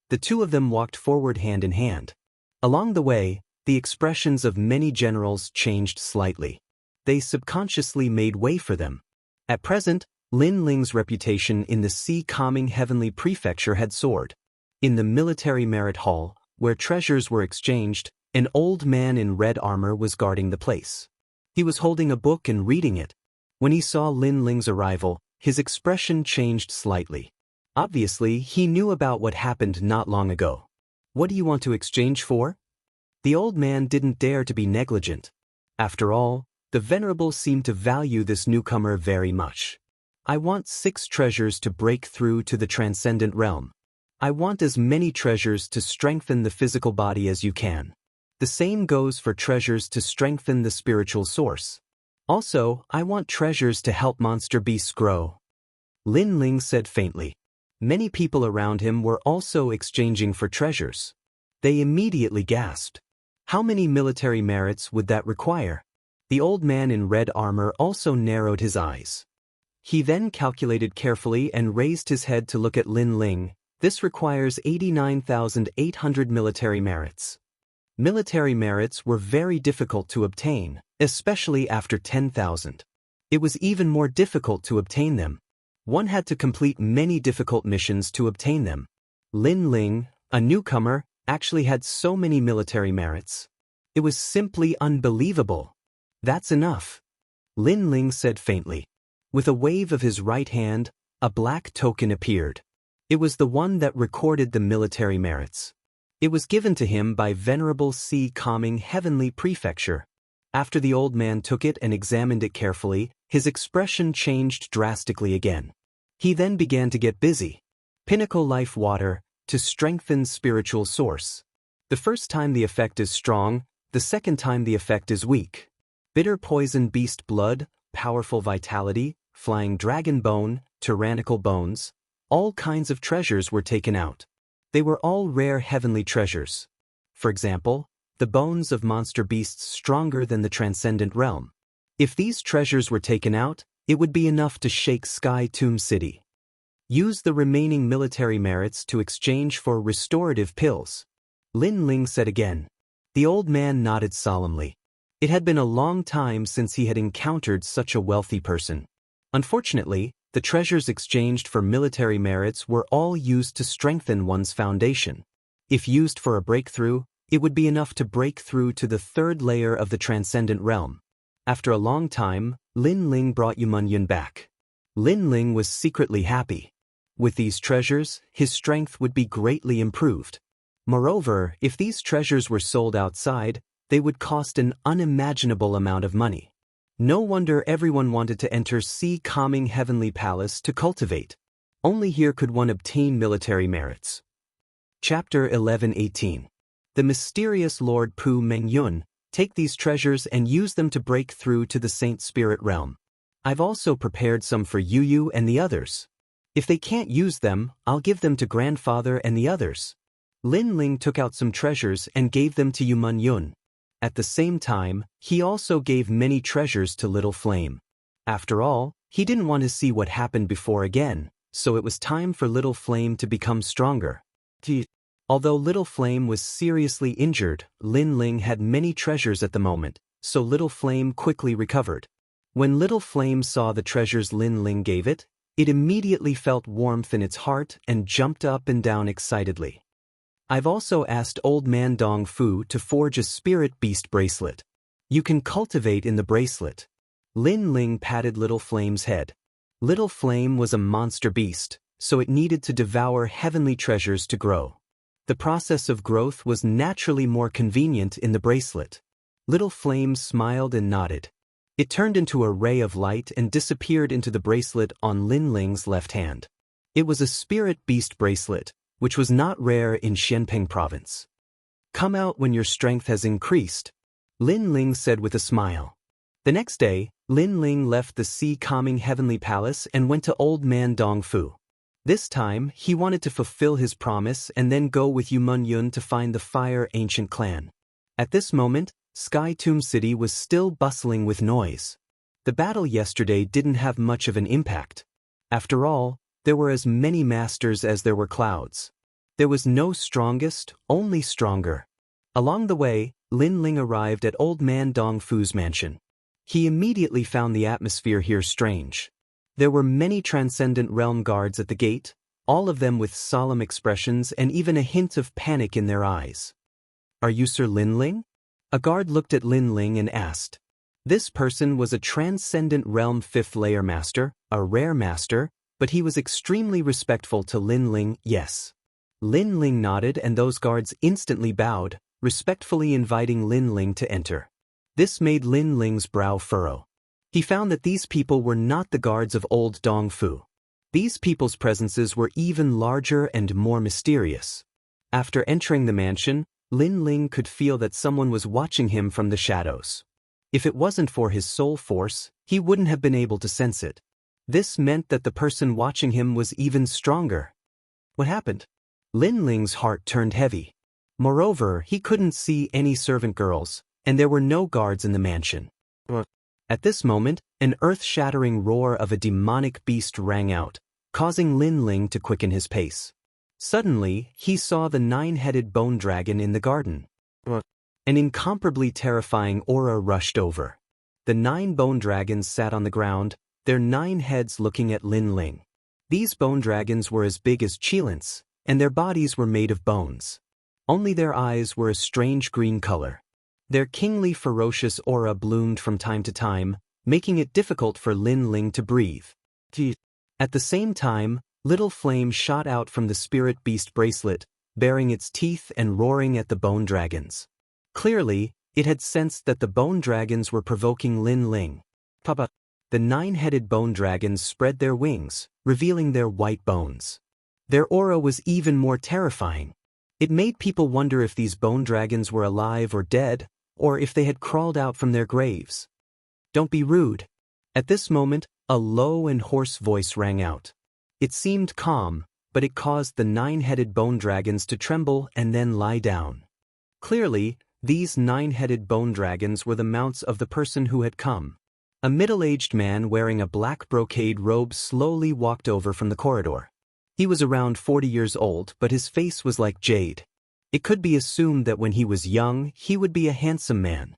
The two of them walked forward hand in hand. Along the way, the expressions of many generals changed slightly. They subconsciously made way for them. At present, Lin Ling's reputation in the sea-calming heavenly prefecture had soared. In the military merit hall, where treasures were exchanged, an old man in red armor was guarding the place. He was holding a book and reading it. When he saw Lin Ling's arrival, his expression changed slightly. Obviously, he knew about what happened not long ago. What do you want to exchange for? The old man didn't dare to be negligent. After all, the Venerable seemed to value this newcomer very much. I want 6 treasures to break through to the transcendent realm. I want as many treasures to strengthen the physical body as you can. The same goes for treasures to strengthen the spiritual source. Also, I want treasures to help monster beasts grow. Lin Ling said faintly. Many people around him were also exchanging for treasures. They immediately gasped. How many military merits would that require? The old man in red armor also narrowed his eyes. He then calculated carefully and raised his head to look at Lin Ling. This requires 89,800 military merits. Military merits were very difficult to obtain, especially after 10,000. It was even more difficult to obtain them. One had to complete many difficult missions to obtain them. Lin Ling, a newcomer, actually had so many military merits. It was simply unbelievable. That's enough. Lin Ling said faintly. With a wave of his right hand, a black token appeared. It was the one that recorded the military merits. It was given to him by Venerable Sea-calming Heavenly Prefecture. After the old man took it and examined it carefully, his expression changed drastically again. He then began to get busy. Pinnacle Life Water, to strengthen spiritual source. The first time the effect is strong, the second time the effect is weak. Bitter Poison Beast Blood, Powerful Vitality, Flying Dragon Bone, Tyrannical Bones, all kinds of treasures were taken out. They were all rare heavenly treasures. For example, the bones of monster beasts stronger than the transcendent realm. If these treasures were taken out, it would be enough to shake Sky Tomb City. Use the remaining military merits to exchange for restorative pills. Lin Ling said again. The old man nodded solemnly. It had been a long time since he had encountered such a wealthy person. Unfortunately, the treasures exchanged for military merits were all used to strengthen one's foundation. If used for a breakthrough, it would be enough to break through to the third layer of the transcendent realm. After a long time, Lin Ling brought Yumun back. Lin Ling was secretly happy. With these treasures, his strength would be greatly improved. Moreover, if these treasures were sold outside, they would cost an unimaginable amount of money. No wonder everyone wanted to enter Sea Calming Heavenly Palace to cultivate. Only here could one obtain military merits. Chapter 11-18. The mysterious Lord Pu Mengyun, take these treasures and use them to break through to the Saint Spirit realm. I've also prepared some for Yu and the others. If they can't use them, I'll give them to grandfather and the others. Lin Ling took out some treasures and gave them to Yumun. At the same time, he also gave many treasures to Little Flame. After all, he didn't want to see what happened before again, so it was time for Little Flame to become stronger. Although Little Flame was seriously injured, Lin Ling had many treasures at the moment, so Little Flame quickly recovered. When Little Flame saw the treasures Lin Ling gave it, it immediately felt warmth in its heart and jumped up and down excitedly. I've also asked Old Man Dong Fu to forge a spirit beast bracelet. You can cultivate in the bracelet. Lin Ling patted Little Flame's head. Little Flame was a monster beast, so it needed to devour heavenly treasures to grow. The process of growth was naturally more convenient in the bracelet. Little Flame smiled and nodded. It turned into a ray of light and disappeared into the bracelet on Lin Ling's left hand. It was a spirit beast bracelet, which was not rare in Xianping province. Come out when your strength has increased, Lin Ling said with a smile. The next day, Lin Ling left the Sea Calming Heavenly Palace and went to Old Man Dong Fu. This time, he wanted to fulfill his promise and then go with Yumun to find the Fire Ancient clan. At this moment, Sky Tomb City was still bustling with noise. The battle yesterday didn't have much of an impact. After all, there were as many masters as there were clouds. There was no strongest, only stronger. Along the way, Lin Ling arrived at Old Man Dong Fu's mansion. He immediately found the atmosphere here strange. There were many transcendent realm guards at the gate, all of them with solemn expressions and even a hint of panic in their eyes. Are you Sir Lin Ling? A guard looked at Lin Ling and asked. This person was a transcendent realm 5th layer master, a rare master, but he was extremely respectful to Lin Ling. Yes. Lin Ling nodded and those guards instantly bowed, respectfully inviting Lin Ling to enter. This made Lin Ling's brow furrow. He found that these people were not the guards of Old Dong Fu. These people's presences were even larger and more mysterious. After entering the mansion, Lin Ling could feel that someone was watching him from the shadows. If it wasn't for his soul force, he wouldn't have been able to sense it. This meant that the person watching him was even stronger. What happened? Lin Ling's heart turned heavy. Moreover, he couldn't see any servant girls, and there were no guards in the mansion. At this moment, an earth-shattering roar of a demonic beast rang out, causing Lin Ling to quicken his pace. Suddenly, he saw the 9-headed bone dragon in the garden. An incomparably terrifying aura rushed over. The 9 bone dragons sat on the ground, their 9 heads looking at Lin Ling. These bone dragons were as big as Chilants, and their bodies were made of bones. Only their eyes were a strange green color. Their kingly ferocious aura bloomed from time to time, making it difficult for Lin Ling to breathe. At the same time, Little Flame shot out from the spirit beast bracelet, baring its teeth and roaring at the bone dragons. Clearly, it had sensed that the bone dragons were provoking Lin Ling. Papa. The 9-headed bone dragons spread their wings, revealing their white bones. Their aura was even more terrifying. It made people wonder if these bone dragons were alive or dead, or if they had crawled out from their graves. Don't be rude. At this moment, a low and hoarse voice rang out. It seemed calm, but it caused the 9-headed bone dragons to tremble and then lie down. Clearly, these 9-headed bone dragons were the mounts of the person who had come. A middle-aged man wearing a black brocade robe slowly walked over from the corridor. He was around 40 years old, but his face was like jade. It could be assumed that when he was young, he would be a handsome man.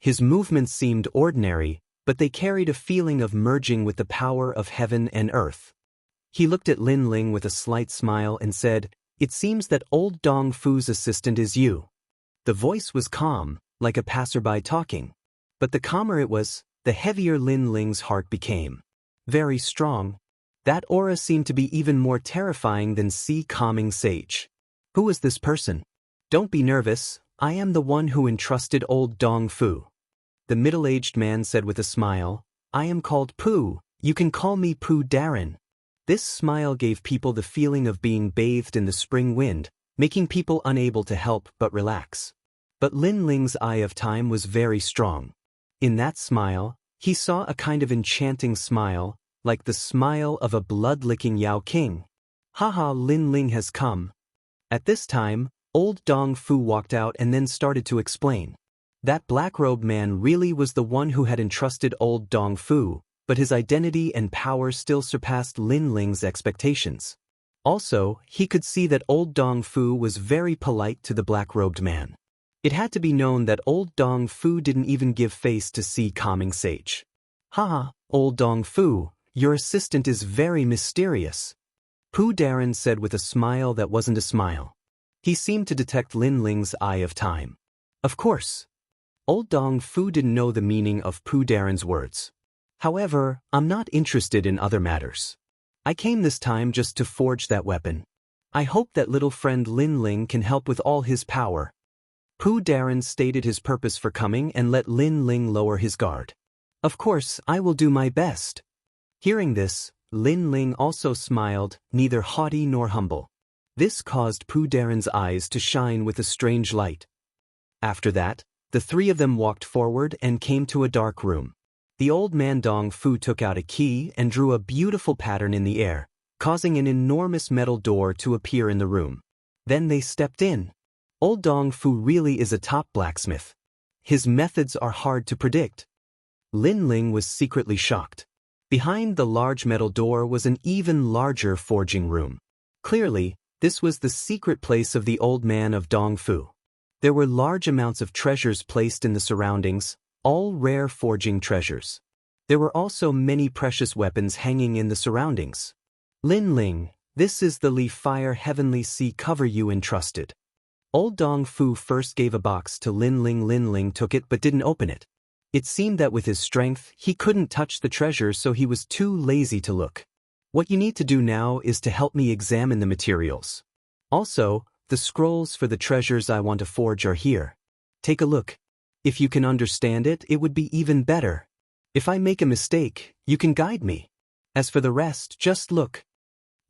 His movements seemed ordinary, but they carried a feeling of merging with the power of heaven and earth. He looked at Lin Ling with a slight smile and said, "It seems that old Dong Fu's assistant is you." The voice was calm, like a passerby talking. But the calmer it was, the heavier Lin Ling's heart became. Very strong. That aura seemed to be even more terrifying than calming sage. Who was this person? Don't be nervous, I am the one who entrusted old Dong Fu. The middle-aged man said with a smile, "I am called Pooh, you can call me Pooh Darren." This smile gave people the feeling of being bathed in the spring wind, making people unable to help but relax. But Lin Ling's eye of time was very strong. In that smile, he saw a kind of enchanting smile, like the smile of a blood-licking Yao King. "Haha, Lin Ling has come." At this time, old Dong Fu walked out and then started to explain. That black-robed man really was the one who had entrusted old Dong Fu, but his identity and power still surpassed Lin Ling's expectations. Also, he could see that old Dong Fu was very polite to the black-robed man. It had to be known that old Dong Fu didn't even give face to calming sage. "Haha, old Dong Fu, your assistant is very mysterious," Pooh Darren said with a smile that wasn't a smile. He seemed to detect Lin Ling's eye of time. Of course. Old Dong Fu didn't know the meaning of Pooh Darren's words. "However, I'm not interested in other matters. I came this time just to forge that weapon. I hope that little friend Lin Ling can help with all his power." Pooh Darren stated his purpose for coming and let Lin Ling lower his guard. "Of course, I will do my best." Hearing this, Lin Ling also smiled, neither haughty nor humble. This caused Pooh Darren's eyes to shine with a strange light. After that, the three of them walked forward and came to a dark room. The old man Dong Fu took out a key and drew a beautiful pattern in the air, causing an enormous metal door to appear in the room. Then they stepped in. Old Dong Fu really is a top blacksmith. His methods are hard to predict. Lin Ling was secretly shocked. Behind the large metal door was an even larger forging room. Clearly, this was the secret place of the old man of Dong Fu. There were large amounts of treasures placed in the surroundings, all rare forging treasures. There were also many precious weapons hanging in the surroundings. "Lin Ling, this is the Li Fire Heavenly Sea cover you entrusted." Old Dong Fu first gave a box to Lin Ling. Lin Ling took it but didn't open it. It seemed that with his strength, he couldn't touch the treasure, so he was too lazy to look. "What you need to do now is to help me examine the materials. Also, the scrolls for the treasures I want to forge are here. Take a look. If you can understand it, it would be even better. If I make a mistake, you can guide me. As for the rest, just look."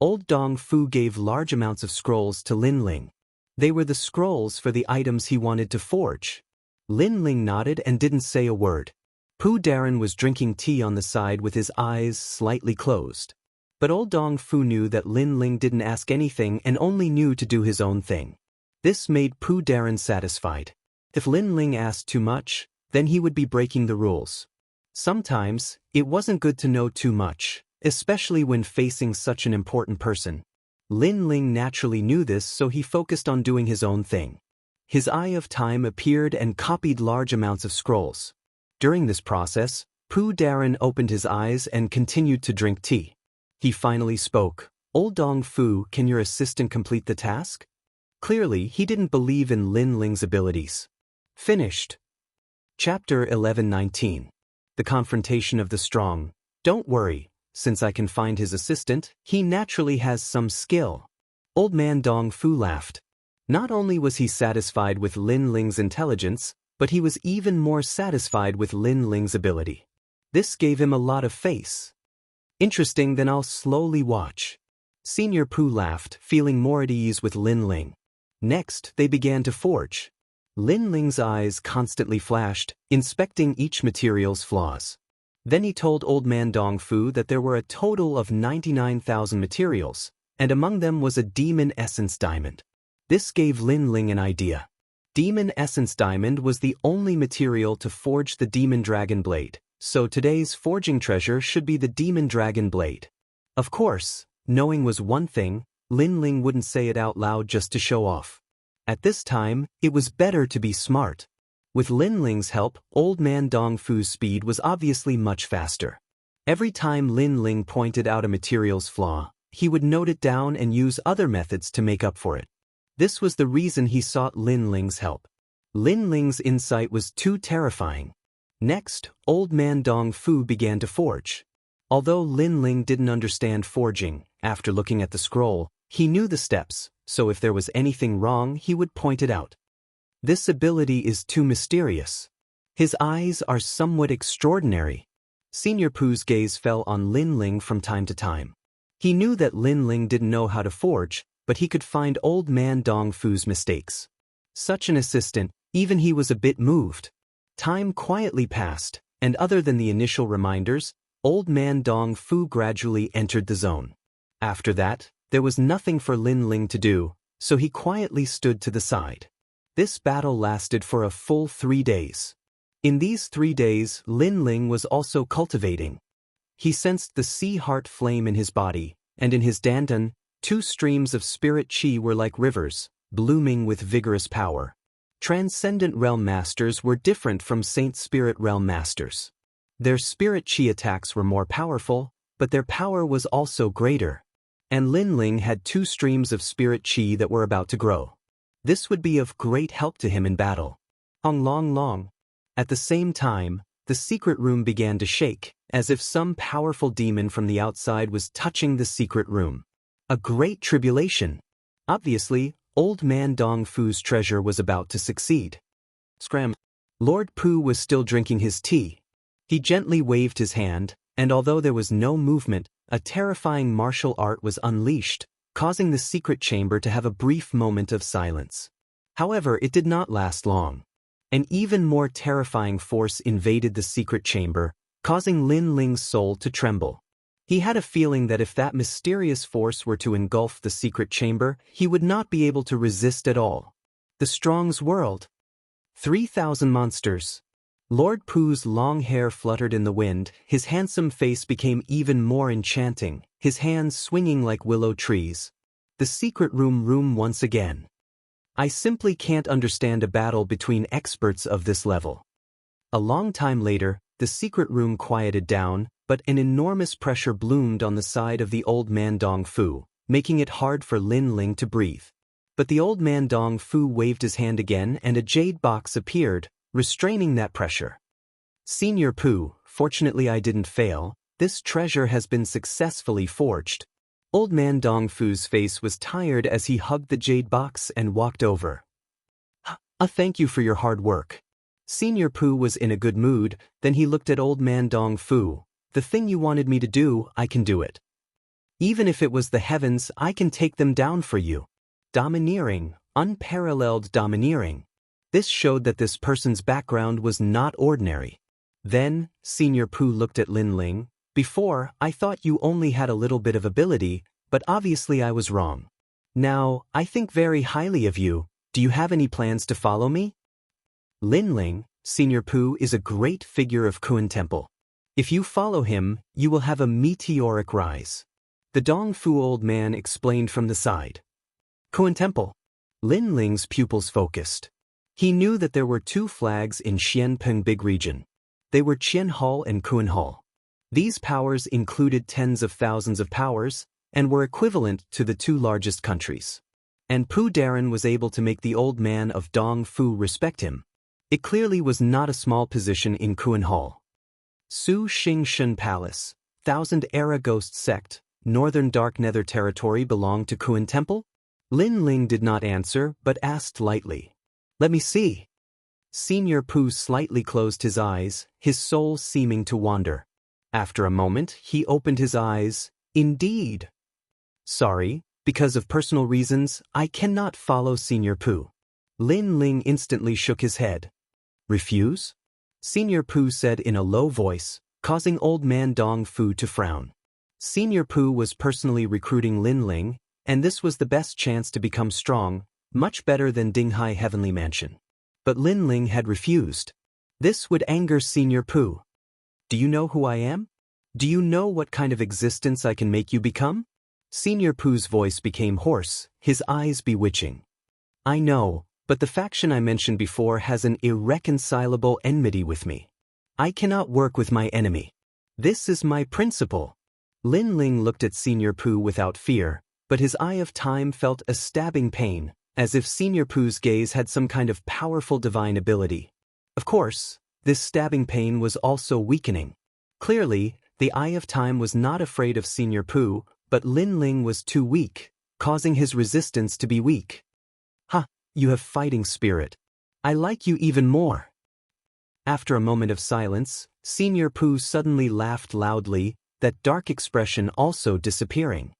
Old Dong Fu gave large amounts of scrolls to Lin Ling. They were the scrolls for the items he wanted to forge. Lin Ling nodded and didn't say a word. Pooh Darren was drinking tea on the side with his eyes slightly closed. But old Dong Fu knew that Lin Ling didn't ask anything and only knew to do his own thing. This made Pooh Darren satisfied. If Lin Ling asked too much, then he would be breaking the rules. Sometimes, it wasn't good to know too much, especially when facing such an important person. Lin Ling naturally knew this, so he focused on doing his own thing. His eye of time appeared and copied large amounts of scrolls. During this process, Pooh Darren opened his eyes and continued to drink tea. He finally spoke. "Old Dong Fu, can your assistant complete the task?" Clearly, he didn't believe in Lin Ling's abilities. Finished. Chapter 11:19. The Confrontation of the Strong. "Don't worry, since I can find his assistant, he naturally has some skill." Old man Dong Fu laughed. Not only was he satisfied with Lin Ling's intelligence, but he was even more satisfied with Lin Ling's ability. This gave him a lot of faith. "Interesting, then I'll slowly watch." Senior Pooh laughed, feeling more at ease with Lin Ling. Next, they began to forge. Lin Ling's eyes constantly flashed, inspecting each material's flaws. Then he told old man Dong Fu that there were a total of 99,000 materials, and among them was a demon essence diamond. This gave Lin Ling an idea. Demon essence diamond was the only material to forge the demon dragon blade, so today's forging treasure should be the demon dragon blade. Of course, knowing was one thing, Lin Ling wouldn't say it out loud just to show off. At this time, it was better to be smart. With Lin Ling's help, Old Man Dong Fu's speed was obviously much faster. Every time Lin Ling pointed out a material's flaw, he would note it down and use other methods to make up for it. This was the reason he sought Lin Ling's help. Lin Ling's insight was too terrifying. Next, Old Man Dong Fu began to forge. Although Lin Ling didn't understand forging, after looking at the scroll, he knew the steps, so if there was anything wrong he would point it out. This ability is too mysterious. His eyes are somewhat extraordinary. Senior Pooh's gaze fell on Lin Ling from time to time. He knew that Lin Ling didn't know how to forge, but he could find Old Man Dong Fu's mistakes. Such an assistant, even he was a bit moved. Time quietly passed, and other than the initial reminders, Old Man Dong Fu gradually entered the zone. After that, there was nothing for Lin Ling to do, so he quietly stood to the side. This battle lasted for a full 3 days. In these 3 days, Lin Ling was also cultivating. He sensed the sea heart flame in his body, and in his dandan, 2 streams of spirit chi were like rivers, blooming with vigorous power. Transcendent Realm Masters were different from Saint Spirit Realm Masters. Their spirit chi attacks were more powerful, but their power was also greater. And Lin Ling had 2 streams of spirit chi that were about to grow. This would be of great help to him in battle. Long. At the same time, the secret room began to shake, as if some powerful demon from the outside was touching the secret room. A great tribulation. Obviously, Old Man Dong Fu's treasure was about to succeed. Scram. Lord Pooh was still drinking his tea. He gently waved his hand, and although there was no movement, a terrifying martial art was unleashed, causing the secret chamber to have a brief moment of silence. However, it did not last long. An even more terrifying force invaded the secret chamber, causing Lin Ling's soul to tremble. He had a feeling that if that mysterious force were to engulf the secret chamber, he would not be able to resist at all. The Strong's world. 3,000 monsters. Lord Pooh's long hair fluttered in the wind, his handsome face became even more enchanting, his hands swinging like willow trees. The secret room once again. I simply can't understand a battle between experts of this level. A long time later, the secret room quieted down, but an enormous pressure bloomed on the side of the Old Man Dong Fu, making it hard for Lin Ling to breathe. But the Old Man Dong Fu waved his hand again and a jade box appeared, restraining that pressure. Senior Pooh, fortunately I didn't fail. This treasure has been successfully forged. Old Man Dong Fu's face was tired as he hugged the jade box and walked over. Thank you for your hard work. Senior Pooh was in a good mood, then he looked at Old Man Dong Fu. The thing you wanted me to do, I can do it. Even if it was the heavens, I can take them down for you. Domineering, unparalleled domineering. This showed that this person's background was not ordinary. Then, Senior Pooh looked at Lin Ling. Before, I thought you only had a little bit of ability, but obviously I was wrong. Now, I think very highly of you. Do you have any plans to follow me? Lin Ling, Senior Pooh is a great figure of Kuan Temple. If you follow him, you will have a meteoric rise. The Dong Fu old man explained from the side. Kuan Temple. Lin Ling's pupils focused. He knew that there were 2 flags in Xianpeng Big Region. They were Qian Hall and Kuan Hall. These powers included tens of thousands of powers, and were equivalent to the 2 largest countries. And Pooh Darren was able to make the old man of Dong Fu respect him. It clearly was not a small position in Kuan Hall. Su Xing Shun Palace, Thousand Era Ghost Sect, Northern Dark Nether Territory belonged to Kuan Temple? Lin Ling did not answer, but asked lightly. Let me see. Senior Pooh slightly closed his eyes, his soul seeming to wander. After a moment, he opened his eyes. Indeed. Sorry, because of personal reasons, I cannot follow Senior Pooh. Lin Ling instantly shook his head. Refuse? Senior Pooh said in a low voice, causing Old Man Dong Fu to frown. Senior Pooh was personally recruiting Lin Ling, and this was the best chance to become strong, much better than Dinghai Heavenly Mansion. But Lin Ling had refused. This would anger Senior Pooh. Do you know who I am? Do you know what kind of existence I can make you become? Senior Pooh's voice became hoarse, his eyes bewitching. I know, but the faction I mentioned before has an irreconcilable enmity with me. I cannot work with my enemy. This is my principle. Lin Ling looked at Senior Pooh without fear, but his eye of time felt a stabbing pain, as if Senior Pooh's gaze had some kind of powerful divine ability. Of course, this stabbing pain was also weakening. Clearly, the eye of time was not afraid of Senior Pooh, but Lin Ling was too weak, causing his resistance to be weak. Ha, you have fighting spirit. I like you even more. After a moment of silence, Senior Pooh suddenly laughed loudly, that dark expression also disappearing.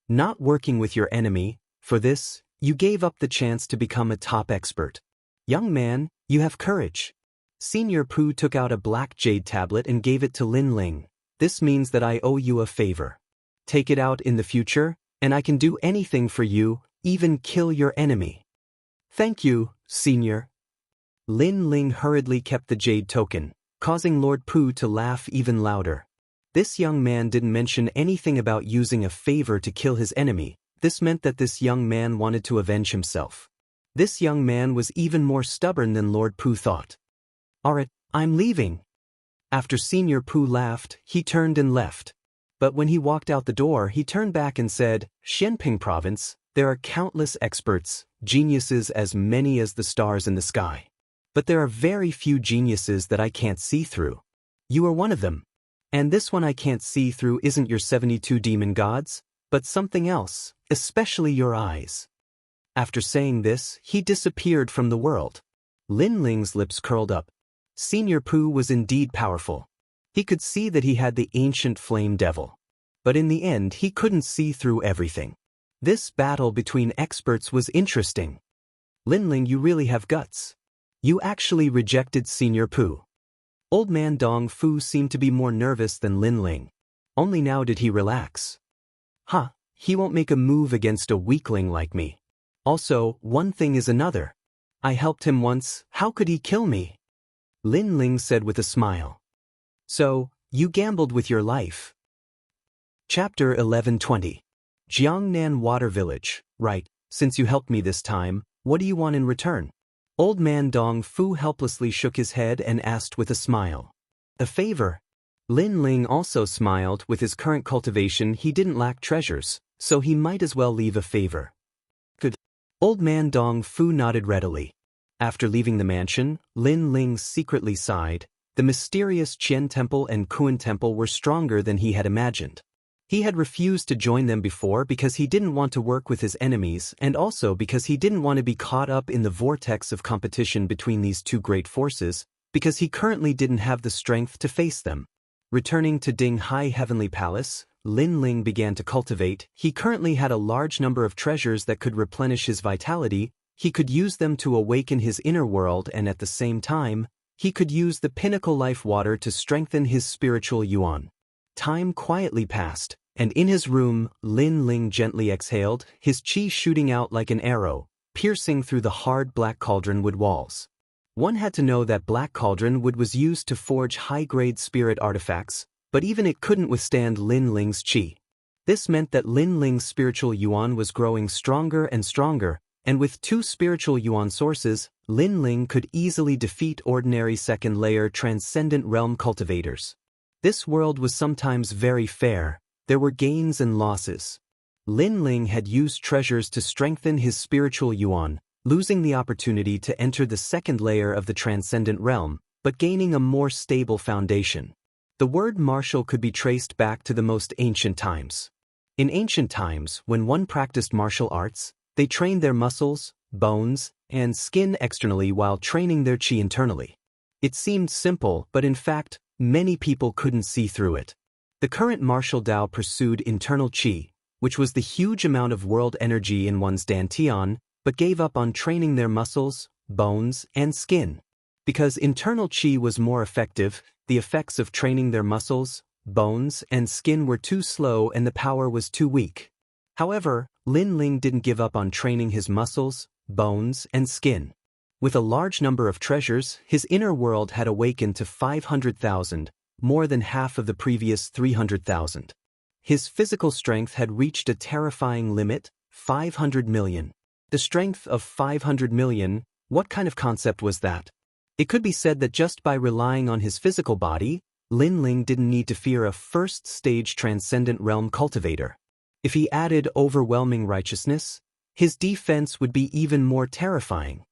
Not working with your enemy, for this, you gave up the chance to become a top expert. Young man, you have courage. Senior Pooh took out a black jade tablet and gave it to Lin Ling. This means that I owe you a favor. Take it out in the future, and I can do anything for you, even kill your enemy. Thank you, Senior. Lin Ling hurriedly kept the jade token, causing Lord Pooh to laugh even louder. This young man didn't mention anything about using a favor to kill his enemy. This meant that this young man wanted to avenge himself. This young man was even more stubborn than Lord Pooh thought. Alright, I'm leaving. After Senior Pooh laughed, he turned and left. But when he walked out the door, he turned back and said, Xianping Province, there are countless experts, geniuses as many as the stars in the sky. But there are very few geniuses that I can't see through. You are one of them. And this one I can't see through isn't your 72 demon gods, but something else, especially your eyes. After saying this, he disappeared from the world. Lin Ling's lips curled up. Senior Pooh was indeed powerful. He could see that he had the ancient flame devil. But in the end, he couldn't see through everything. This battle between experts was interesting. Lin Ling, you really have guts. You actually rejected Senior Pooh. Old man Dong Fu seemed to be more nervous than Lin Ling. Only now did he relax. He won't make a move against a weakling like me. Also, one thing is another. I helped him once, how could he kill me? Lin Ling said with a smile. So, you gambled with your life. Chapter 1120. Jiangnan Water Village. Right, since you helped me this time, what do you want in return? Old man Dong Fu helplessly shook his head and asked with a smile. A favor? Lin Ling also smiled. With his current cultivation he didn't lack treasures, so he might as well leave a favor. Good. Old man Dong Fu nodded readily. After leaving the mansion, Lin Ling secretly sighed. The mysterious Qian Temple and Kuan Temple were stronger than he had imagined. He had refused to join them before because he didn't want to work with his enemies and also because he didn't want to be caught up in the vortex of competition between these two great forces, because he currently didn't have the strength to face them. Returning to Ding Hai Heavenly Palace, Lin Ling began to cultivate. He currently had a large number of treasures that could replenish his vitality. He could use them to awaken his inner world, and at the same time, he could use the pinnacle life water to strengthen his spiritual yuan. Time quietly passed, and in his room, Lin Ling gently exhaled, his qi shooting out like an arrow, piercing through the hard black cauldron wood walls. One had to know that black cauldron wood was used to forge high-grade spirit artifacts, but even it couldn't withstand Lin Ling's qi. This meant that Lin Ling's spiritual yuan was growing stronger and stronger, and with 2 spiritual yuan sources, Lin Ling could easily defeat ordinary second-layer transcendent realm cultivators. This world was sometimes very fair. There were gains and losses. Lin Ling had used treasures to strengthen his spiritual yuan, losing the opportunity to enter the second layer of the transcendent realm, but gaining a more stable foundation. The word martial could be traced back to the most ancient times. In ancient times, when one practiced martial arts, they trained their muscles, bones, and skin externally while training their qi internally. It seemed simple, but in fact, many people couldn't see through it. The current martial Dao pursued internal qi, which was the huge amount of world energy in one's dantian, but gave up on training their muscles, bones, and skin. Because internal qi was more effective, the effects of training their muscles, bones, and skin were too slow and the power was too weak. However, Lin Ling didn't give up on training his muscles, bones, and skin. With a large number of treasures, his inner world had awakened to 500,000, more than half of the previous 300,000. His physical strength had reached a terrifying limit, 500 million. The strength of 500 million, What kind of concept was that? It could be said that just by relying on his physical body, Lin Ling didn't need to fear a first-stage transcendent realm cultivator. If he added overwhelming righteousness, his defense would be even more terrifying.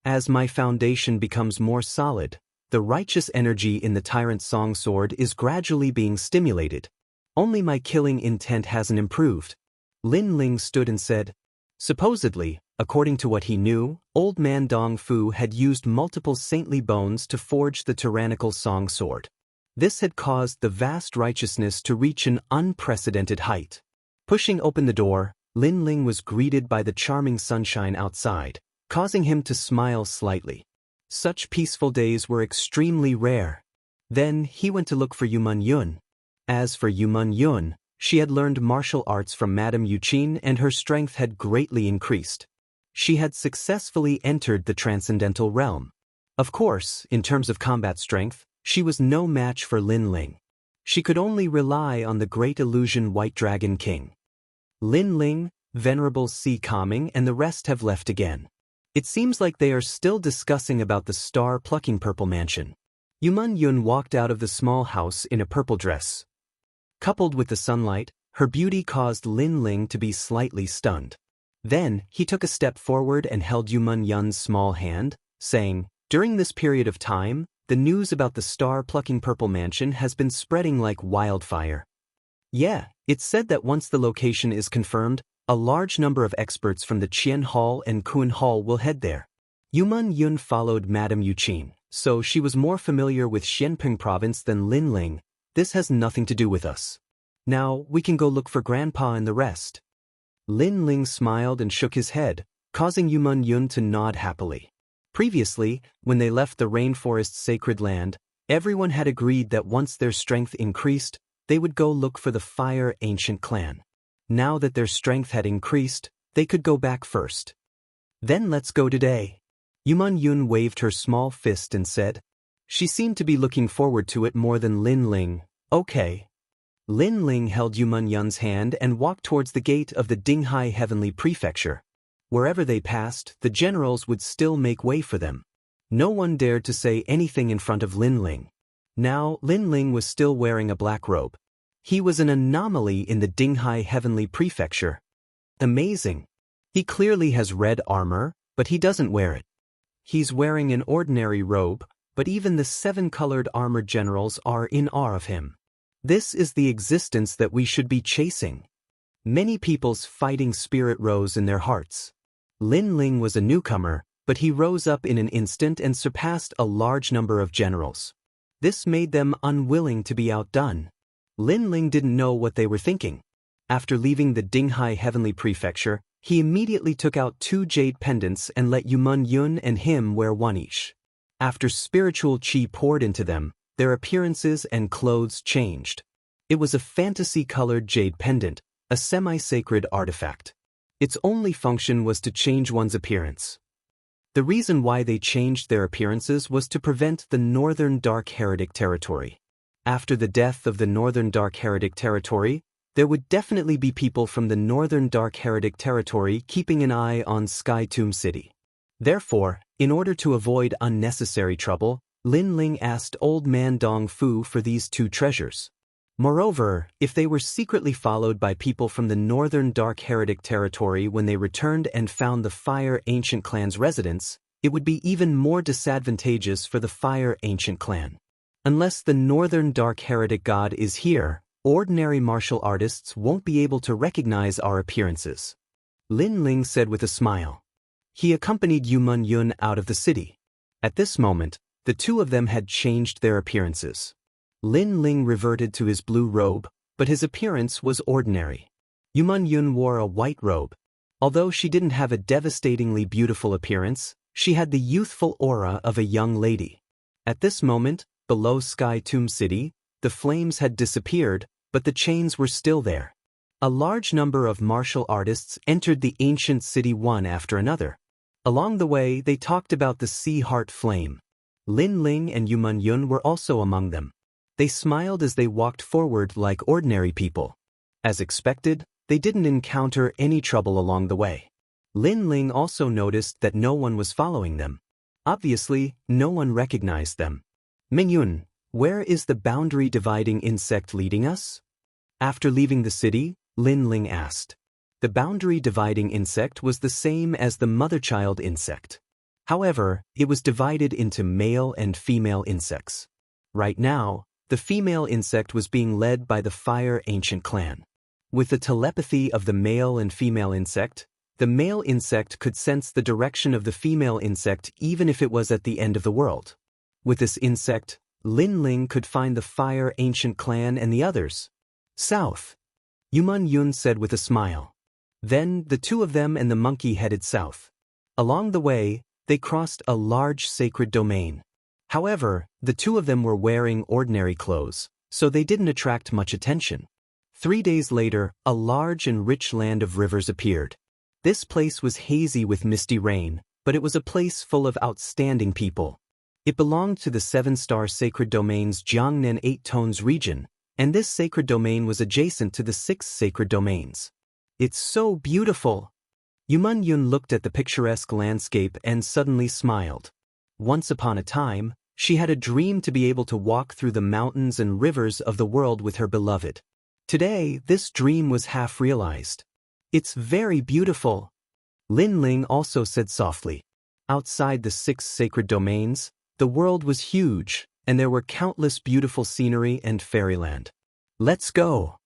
As my foundation becomes more solid, the righteous energy in the tyrant song sword is gradually being stimulated. Only my killing intent hasn't improved. Lin Ling stood and said. Supposedly, according to what he knew, Old Man Dong Fu had used multiple saintly bones to forge the tyrannical song sword. This had caused the vast righteousness to reach an unprecedented height. Pushing open the door, Lin Ling was greeted by the charming sunshine outside, causing him to smile slightly. Such peaceful days were extremely rare. Then he went to look for Yumun Yun. As for Yumun Yun, she had learned martial arts from Madame Yuqin and her strength had greatly increased. She had successfully entered the transcendental realm. Of course, in terms of combat strength, she was no match for Lin Ling. She could only rely on the great illusion White Dragon King. Lin Ling, Venerable Si Kaming and the rest have left again. It seems like they are still discussing about the star-plucking purple mansion. Yumun Yun walked out of the small house in a purple dress. Coupled with the sunlight, her beauty caused Lin Ling to be slightly stunned. Then, he took a step forward and held Yumun Yun's small hand, saying, "During this period of time, the news about the star-plucking purple mansion has been spreading like wildfire. Yeah, it's said that once the location is confirmed, a large number of experts from the Qian Hall and Kun Hall will head there." Yumun Yun followed Madame Yuqin, so she was more familiar with Xianping province than Lin Ling. This has nothing to do with us. Now, we can go look for Grandpa and the rest. Lin Ling smiled and shook his head, causing Yumun Yun to nod happily. Previously, when they left the rainforest's sacred land, everyone had agreed that once their strength increased, they would go look for the Fire Ancient Clan. Now that their strength had increased, they could go back first. Then let's go today. Yumun Yun waved her small fist and said. She seemed to be looking forward to it more than Lin Ling. Okay. Lin Ling held Yumun Yun's hand and walked towards the gate of the Dinghai Heavenly Prefecture. Wherever they passed, the generals would still make way for them. No one dared to say anything in front of Lin Ling. Now, Lin Ling was still wearing a black robe. He was an anomaly in the Dinghai Heavenly Prefecture. Amazing. He clearly has red armor, but he doesn't wear it. He's wearing an ordinary robe, but even the 7-colored armored generals are in awe of him. This is the existence that we should be chasing. Many people's fighting spirit rose in their hearts. Lin Ling was a newcomer, but he rose up in an instant and surpassed a large number of generals. This made them unwilling to be outdone. Lin Ling didn't know what they were thinking. After leaving the Dinghai Heavenly Prefecture, he immediately took out 2 jade pendants and let Yumun Yun and him wear one each. After spiritual qi poured into them, their appearances and clothes changed. It was a fantasy-colored jade pendant, a semi-sacred artifact. Its only function was to change one's appearance. The reason why they changed their appearances was to prevent the Northern Dark Heretic Territory. After the death of the Northern Dark Heretic Territory, there would definitely be people from the Northern Dark Heretic Territory keeping an eye on Sky Tomb City. Therefore, in order to avoid unnecessary trouble, Lin Ling asked Old Man Dong Fu for these 2 treasures. Moreover, if they were secretly followed by people from the Northern Dark Heretic Territory when they returned and found the Fire Ancient Clan's residence, it would be even more disadvantageous for the Fire Ancient Clan. Unless the Northern Dark Heretic God is here, ordinary martial artists won't be able to recognize our appearances. Lin Ling said with a smile. He accompanied Yumun Yun out of the city. At this moment, the 2 of them had changed their appearances. Lin Ling reverted to his blue robe, but his appearance was ordinary. Yumun Yun wore a white robe. Although she didn't have a devastatingly beautiful appearance, she had the youthful aura of a young lady. At this moment, below Sky Tomb City, the flames had disappeared, but the chains were still there. A large number of martial artists entered the ancient city one after another. Along the way, they talked about the Sea Heart Flame. Lin Ling and Yumun Yun were also among them. They smiled as they walked forward like ordinary people. As expected, they didn't encounter any trouble along the way. Lin Ling also noticed that no one was following them. Obviously, no one recognized them. Mengyun, where is the boundary dividing insect leading us? After leaving the city, Lin Ling asked. The boundary dividing insect was the same as the mother-child insect. However, it was divided into male and female insects. Right now, the female insect was being led by the Fire Ancient clan. With the telepathy of the male and female insect, the male insect could sense the direction of the female insect even if it was at the end of the world. With this insect, Lin Ling could find the Fire Ancient clan and the others. South, Yuman Yun said with a smile. Then, the two of them and the monkey headed south. Along the way, they crossed a large sacred domain. However, the two of them were wearing ordinary clothes, so they didn't attract much attention. 3 days later, a large and rich land of rivers appeared. This place was hazy with misty rain, but it was a place full of outstanding people. It belonged to the 7-star sacred domain's Jiangnan 8 Tones region, and this sacred domain was adjacent to the 6 sacred domains. It's so beautiful! Yuman Yun looked at the picturesque landscape and suddenly smiled. Once upon a time, she had a dream to be able to walk through the mountains and rivers of the world with her beloved. Today, this dream was half realized. It's very beautiful. Lin Ling also said softly. Outside the 6 sacred domains, the world was huge, and there were countless beautiful scenery and fairyland. Let's go!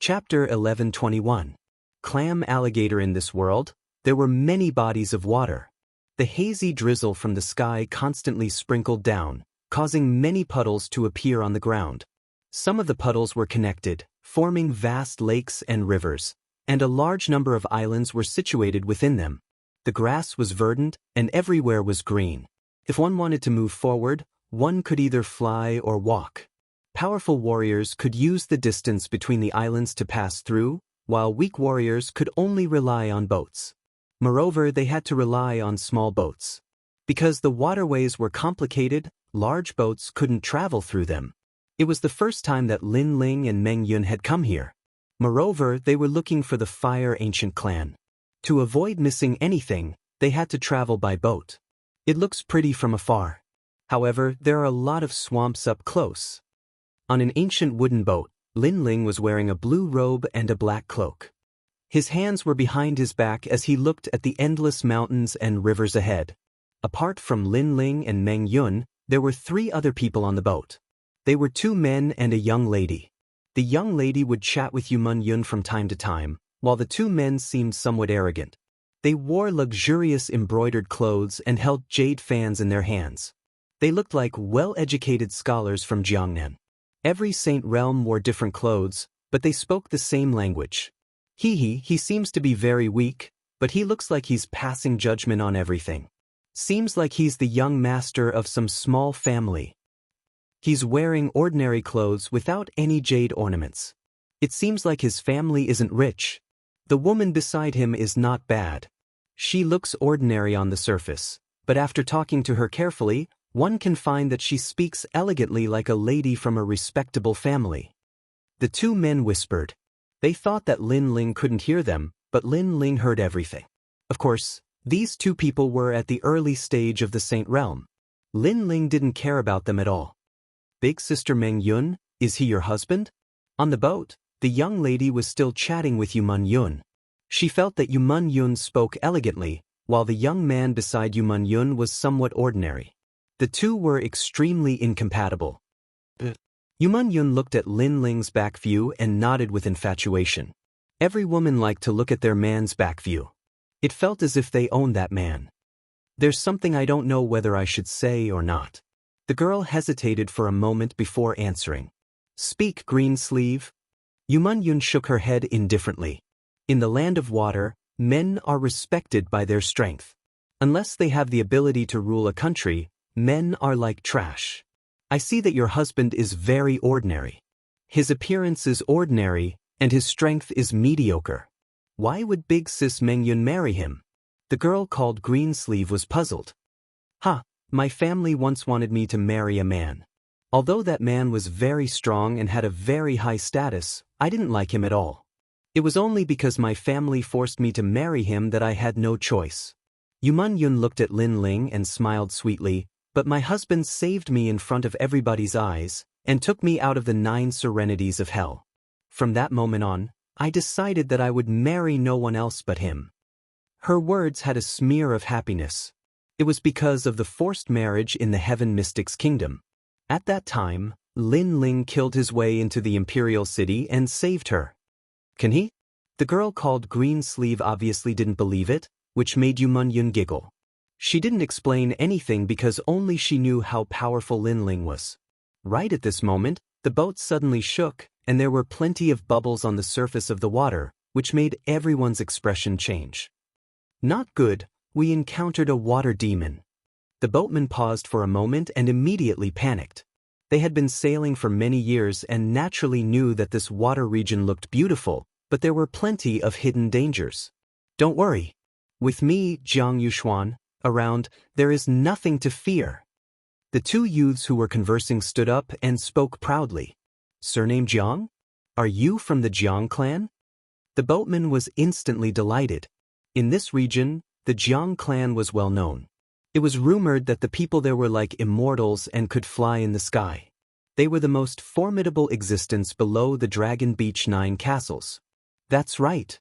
Chapter 1121. Clam alligator. In this world, there were many bodies of water. The hazy drizzle from the sky constantly sprinkled down, causing many puddles to appear on the ground. Some of the puddles were connected, forming vast lakes and rivers, and a large number of islands were situated within them. The grass was verdant, and everywhere was green. If one wanted to move forward, one could either fly or walk. Powerful warriors could use the distance between the islands to pass through, while weak warriors could only rely on boats. Moreover, they had to rely on small boats. Because the waterways were complicated, large boats couldn't travel through them. It was the first time that Lin Ling and Meng Yun had come here. Moreover, they were looking for the Fire Ancient clan. To avoid missing anything, they had to travel by boat. It looks pretty from afar. However, there are a lot of swamps up close. On an ancient wooden boat, Lin Ling was wearing a blue robe and a black cloak. His hands were behind his back as he looked at the endless mountains and rivers ahead. Apart from Lin Ling and Meng Yun, there were 3 other people on the boat. They were 2 men and a young lady. The young lady would chat with Yuman Yun from time to time, while the 2 men seemed somewhat arrogant. They wore luxurious embroidered clothes and held jade fans in their hands. They looked like well-educated scholars from Jiangnan. Every saint realm wore different clothes, but they spoke the same language. He seems to be very weak, but he looks like he's passing judgment on everything. Seems like he's the young master of some small family. He's wearing ordinary clothes without any jade ornaments. It seems like his family isn't rich. The woman beside him is not bad. She looks ordinary on the surface, but after talking to her carefully, one can find that she speaks elegantly like a lady from a respectable family. The 2 men whispered. They thought that Lin Ling couldn't hear them, but Lin Ling heard everything. Of course, these 2 people were at the early stage of the Saint realm. Lin Ling didn't care about them at all. Big sister Meng Yun, is he your husband? On the boat, the young lady was still chatting with Yuman Yun. She felt that Yuman Yun spoke elegantly, while the young man beside Yuman Yun was somewhat ordinary. The 2 were extremely incompatible. Yuman Yun looked at Lin Ling's back view and nodded with infatuation. Every woman liked to look at their man's back view. It felt as if they owned that man. There's something I don't know whether I should say or not. The girl hesitated for a moment before answering. Speak, green sleeve. Yuman Yun shook her head indifferently. In the land of water, men are respected by their strength. Unless they have the ability to rule a country, men are like trash. I see that your husband is very ordinary. His appearance is ordinary, and his strength is mediocre. Why would Big Sis Meng Yun marry him? The girl called Greensleeve was puzzled. My family once wanted me to marry a man. Although that man was very strong and had a very high status, I didn't like him at all. It was only because my family forced me to marry him that I had no choice. Yuman-yun looked at Lin Ling and smiled sweetly, but my husband saved me in front of everybody's eyes and took me out of the 9 serenities of hell. From that moment on, I decided that I would marry no one else but him. Her words had a smear of happiness. It was because of the forced marriage in the Heaven Mystics Kingdom. At that time, Lin Ling killed his way into the Imperial City and saved her. Can he? The girl called Green Sleeve obviously didn't believe it, which made Yuman-yun giggle. She didn't explain anything because only she knew how powerful Lin Ling was. Right at this moment, the boat suddenly shook, and there were plenty of bubbles on the surface of the water, which made everyone's expression change. Not good, we encountered a water demon. The boatmen paused for a moment and immediately panicked. They had been sailing for many years and naturally knew that this water region looked beautiful, but there were plenty of hidden dangers. Don't worry. With me, Jiang Yuxuan, around, there is nothing to fear. The 2 youths who were conversing stood up and spoke proudly. Surname Jiang? Are you from the Jiang clan? The boatman was instantly delighted. In this region, the Jiang clan was well known. It was rumored that the people there were like immortals and could fly in the sky. They were the most formidable existence below the Dragon Beach 9 castles. That's right.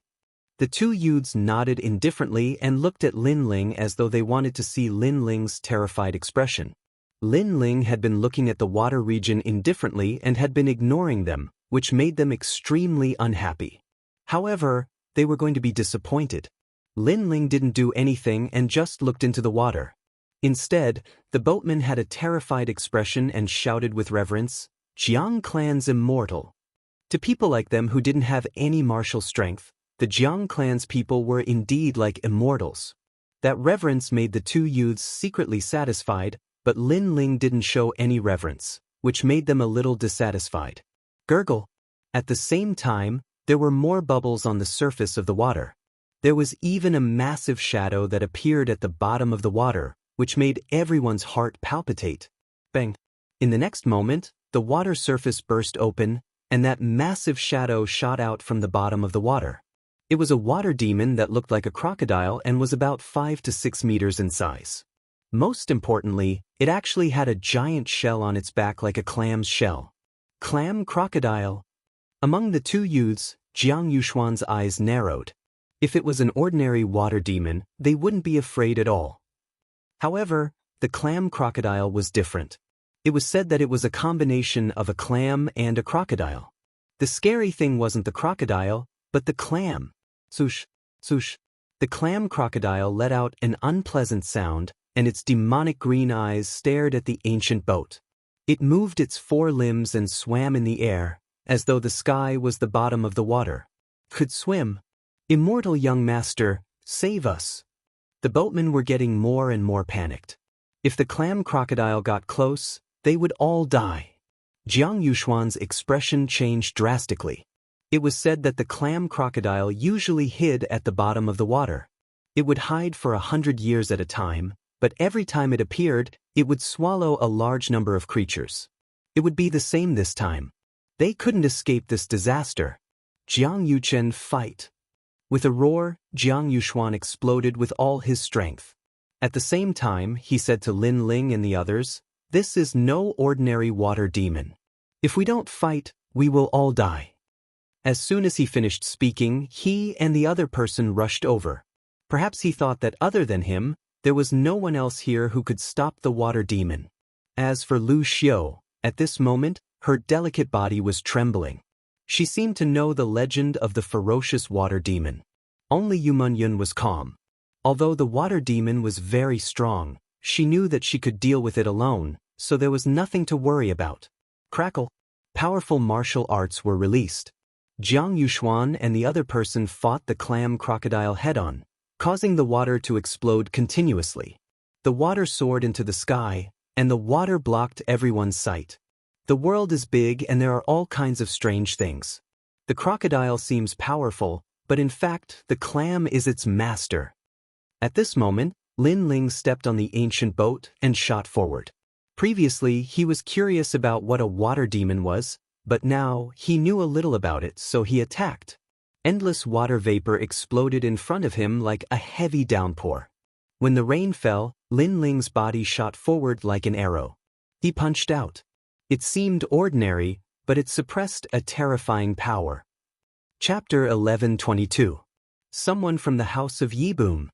The 2 youths nodded indifferently and looked at Lin Ling as though they wanted to see Lin Ling's terrified expression. Lin Ling had been looking at the water region indifferently and had been ignoring them, which made them extremely unhappy. However, they were going to be disappointed. Lin Ling didn't do anything and just looked into the water. Instead, the boatman had a terrified expression and shouted with reverence, "Jiang clan's immortal." To people like them who didn't have any martial strength, the Jiang clan's people were indeed like immortals. That reverence made the 2 youths secretly satisfied, but Lin Ling didn't show any reverence, which made them a little dissatisfied. Gurgle. At the same time, there were more bubbles on the surface of the water. There was even a massive shadow that appeared at the bottom of the water, which made everyone's heart palpitate. Bang! In the next moment, the water surface burst open, and that massive shadow shot out from the bottom of the water. It was a water demon that looked like a crocodile and was about 5 to 6 meters in size. Most importantly, it actually had a giant shell on its back like a clam's shell. Clam crocodile. Among the 2 youths, Jiang Yuxuan's eyes narrowed. If it was an ordinary water demon, they wouldn't be afraid at all. However, the clam crocodile was different. It was said that it was a combination of a clam and a crocodile. The scary thing wasn't the crocodile, but the clam. Swoosh, swoosh. The clam crocodile let out an unpleasant sound, and its demonic green eyes stared at the ancient boat. It moved its 4 limbs and swam in the air, as though the sky was the bottom of the water. Could swim. Immortal young master, save us. The boatmen were getting more and more panicked. If the clam crocodile got close, they would all die. Jiang Yuxuan's expression changed drastically. It was said that the clam crocodile usually hid at the bottom of the water. It would hide for 100 years at a time, but every time it appeared, it would swallow a large number of creatures. It would be the same this time. They couldn't escape this disaster. Jiang Yuchen fight. With a roar, Jiang Yuxuan exploded with all his strength. At the same time, he said to Lin Ling and the others, "This is no ordinary water demon. If we don't fight, we will all die." As soon as he finished speaking, he and the other person rushed over. Perhaps he thought that other than him, there was no one else here who could stop the water demon. As for Lu Xiu, at this moment, her delicate body was trembling. She seemed to know the legend of the ferocious water demon. Only Yuman-yun was calm. Although the water demon was very strong, she knew that she could deal with it alone, so there was nothing to worry about. Crackle. Powerful martial arts were released. Jiang Yuxuan and the other person fought the clam crocodile head-on, causing the water to explode continuously. The water soared into the sky, and the water blocked everyone's sight. The world is big and there are all kinds of strange things. The crocodile seems powerful, but in fact, the clam is its master. At this moment, Lin Ling stepped on the ancient boat and shot forward. Previously, he was curious about what a water demon was, but now he knew a little about it, so he attacked. Endless water vapor exploded in front of him like a heavy downpour. When the rain fell, Lin Ling's body shot forward like an arrow. He punched out. It seemed ordinary, but it suppressed a terrifying power. Chapter 1122. Someone from the House of Yiboom.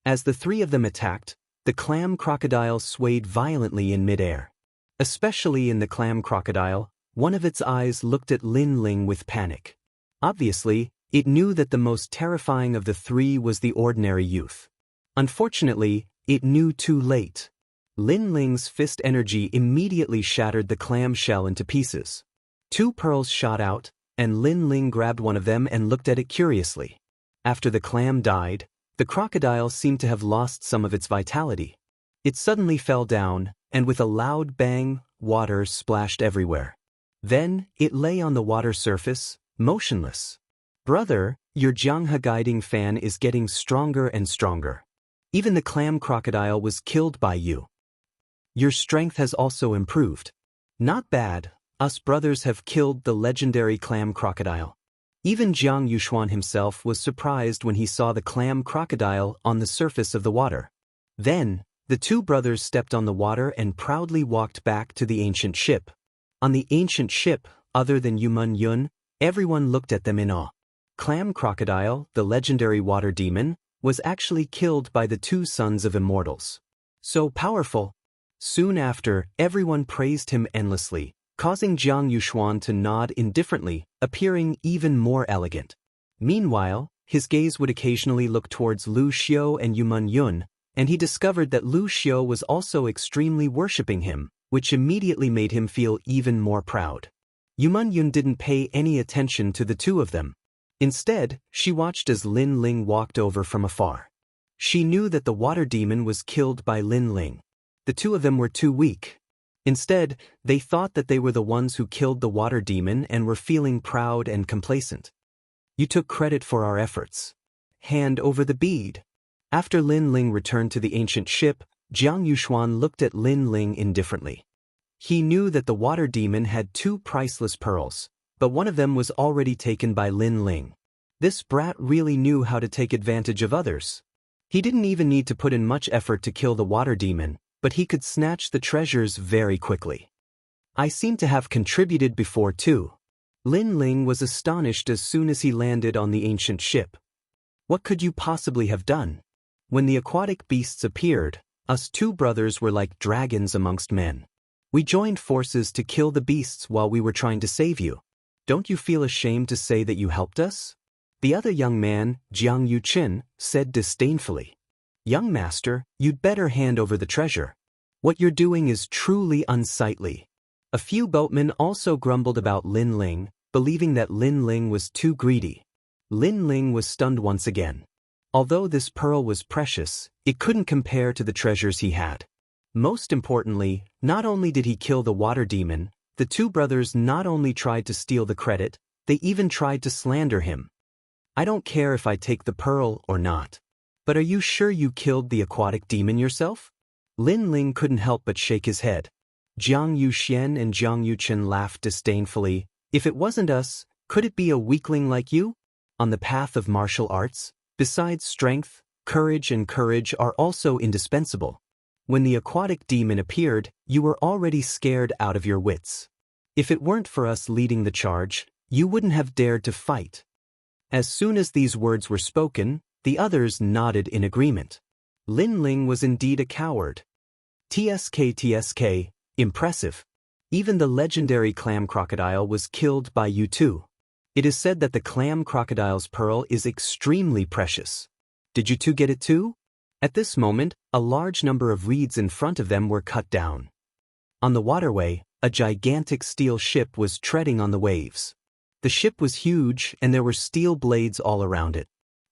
As the three of them attacked, the clam crocodile swayed violently in midair. Especially in the clam crocodile, one of its eyes looked at Lin Ling with panic. Obviously, it knew that the most terrifying of the three was the ordinary youth. Unfortunately, it knew too late. Lin Ling's fist energy immediately shattered the clam shell into pieces. Two pearls shot out, and Lin Ling grabbed one of them and looked at it curiously. After the clam died, the crocodile seemed to have lost some of its vitality. It suddenly fell down, and with a loud bang, water splashed everywhere. Then, it lay on the water surface, motionless. Brother, your Jianghe guiding fan is getting stronger and stronger. Even the clam crocodile was killed by you. Your strength has also improved. Not bad, us brothers have killed the legendary clam crocodile. Even Jiang Yuxuan himself was surprised when he saw the clam crocodile on the surface of the water. Then, the two brothers stepped on the water and proudly walked back to the ancient ship. On the ancient ship, other than Yuman Yun, everyone looked at them in awe. Clam crocodile, the legendary water demon, was actually killed by the two sons of immortals. So powerful. Soon after, everyone praised him endlessly, causing Jiang Yuxuan to nod indifferently, appearing even more elegant. Meanwhile, his gaze would occasionally look towards Lu Xiu and Yuman Yun, and he discovered that Lu Xiu was also extremely worshipping him, which immediately made him feel even more proud. Yuman Yun didn't pay any attention to the two of them. Instead, she watched as Lin Ling walked over from afar. She knew that the water demon was killed by Lin Ling. The two of them were too weak. Instead, they thought that they were the ones who killed the water demon and were feeling proud and complacent. You took credit for our efforts. Hand over the bead. After Lin Ling returned to the ancient ship, Jiang Yuxuan looked at Lin Ling indifferently. He knew that the water demon had two priceless pearls, but one of them was already taken by Lin Ling. This brat really knew how to take advantage of others. He didn't even need to put in much effort to kill the water demon, but he could snatch the treasures very quickly. I seem to have contributed before too. Lin Ling was astonished as soon as he landed on the ancient ship. What could you possibly have done? When the aquatic beasts appeared, us two brothers were like dragons amongst men. We joined forces to kill the beasts while we were trying to save you. Don't you feel ashamed to say that you helped us? The other young man, Jiang Yuqin, said disdainfully. Young master, you'd better hand over the treasure. What you're doing is truly unsightly. A few boatmen also grumbled about Lin Ling, believing that Lin Ling was too greedy. Lin Ling was stunned once again. Although this pearl was precious, it couldn't compare to the treasures he had. Most importantly, not only did he kill the water demon, the two brothers not only tried to steal the credit, they even tried to slander him. I don't care if I take the pearl or not. But are you sure you killed the aquatic demon yourself? Lin Ling couldn't help but shake his head. Jiang Yuxian and Jiang Yuqin laughed disdainfully. If it wasn't us, could it be a weakling like you? On the path of martial arts, besides strength, courage are also indispensable. When the aquatic demon appeared, you were already scared out of your wits. If it weren't for us leading the charge, you wouldn't have dared to fight. As soon as these words were spoken, the others nodded in agreement. Lin Ling was indeed a coward. TSK, impressive. Even the legendary clam crocodile was killed by you too. It is said that the clam crocodile's pearl is extremely precious. Did you two get it too? At this moment, a large number of reeds in front of them were cut down. On the waterway, a gigantic steel ship was treading on the waves. The ship was huge and there were steel blades all around it.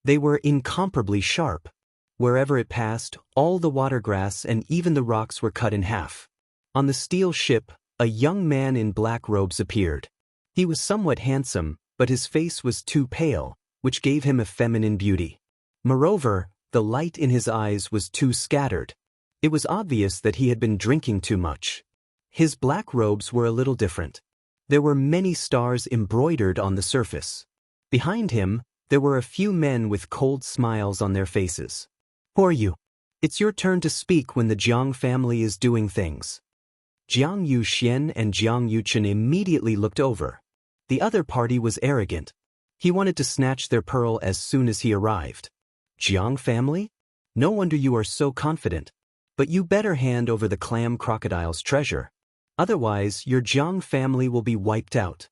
They were incomparably sharp. Wherever it passed, all the water grass and even the rocks were cut in half. On the steel ship, a young man in black robes appeared. He was somewhat handsome, but his face was too pale, which gave him a feminine beauty. Moreover, the light in his eyes was too scattered. It was obvious that he had been drinking too much. His black robes were a little different. There were many stars embroidered on the surface. Behind him, There were a few men with cold smiles on their faces. Who are you? It's your turn to speak when the Jiang family is doing things. Jiang Yuxian and Jiang Yuchen immediately looked over. The other party was arrogant. He wanted to snatch their pearl as soon as he arrived. Jiang family? No wonder you are so confident. But you better hand over the clam crocodile's treasure. Otherwise, your Jiang family will be wiped out.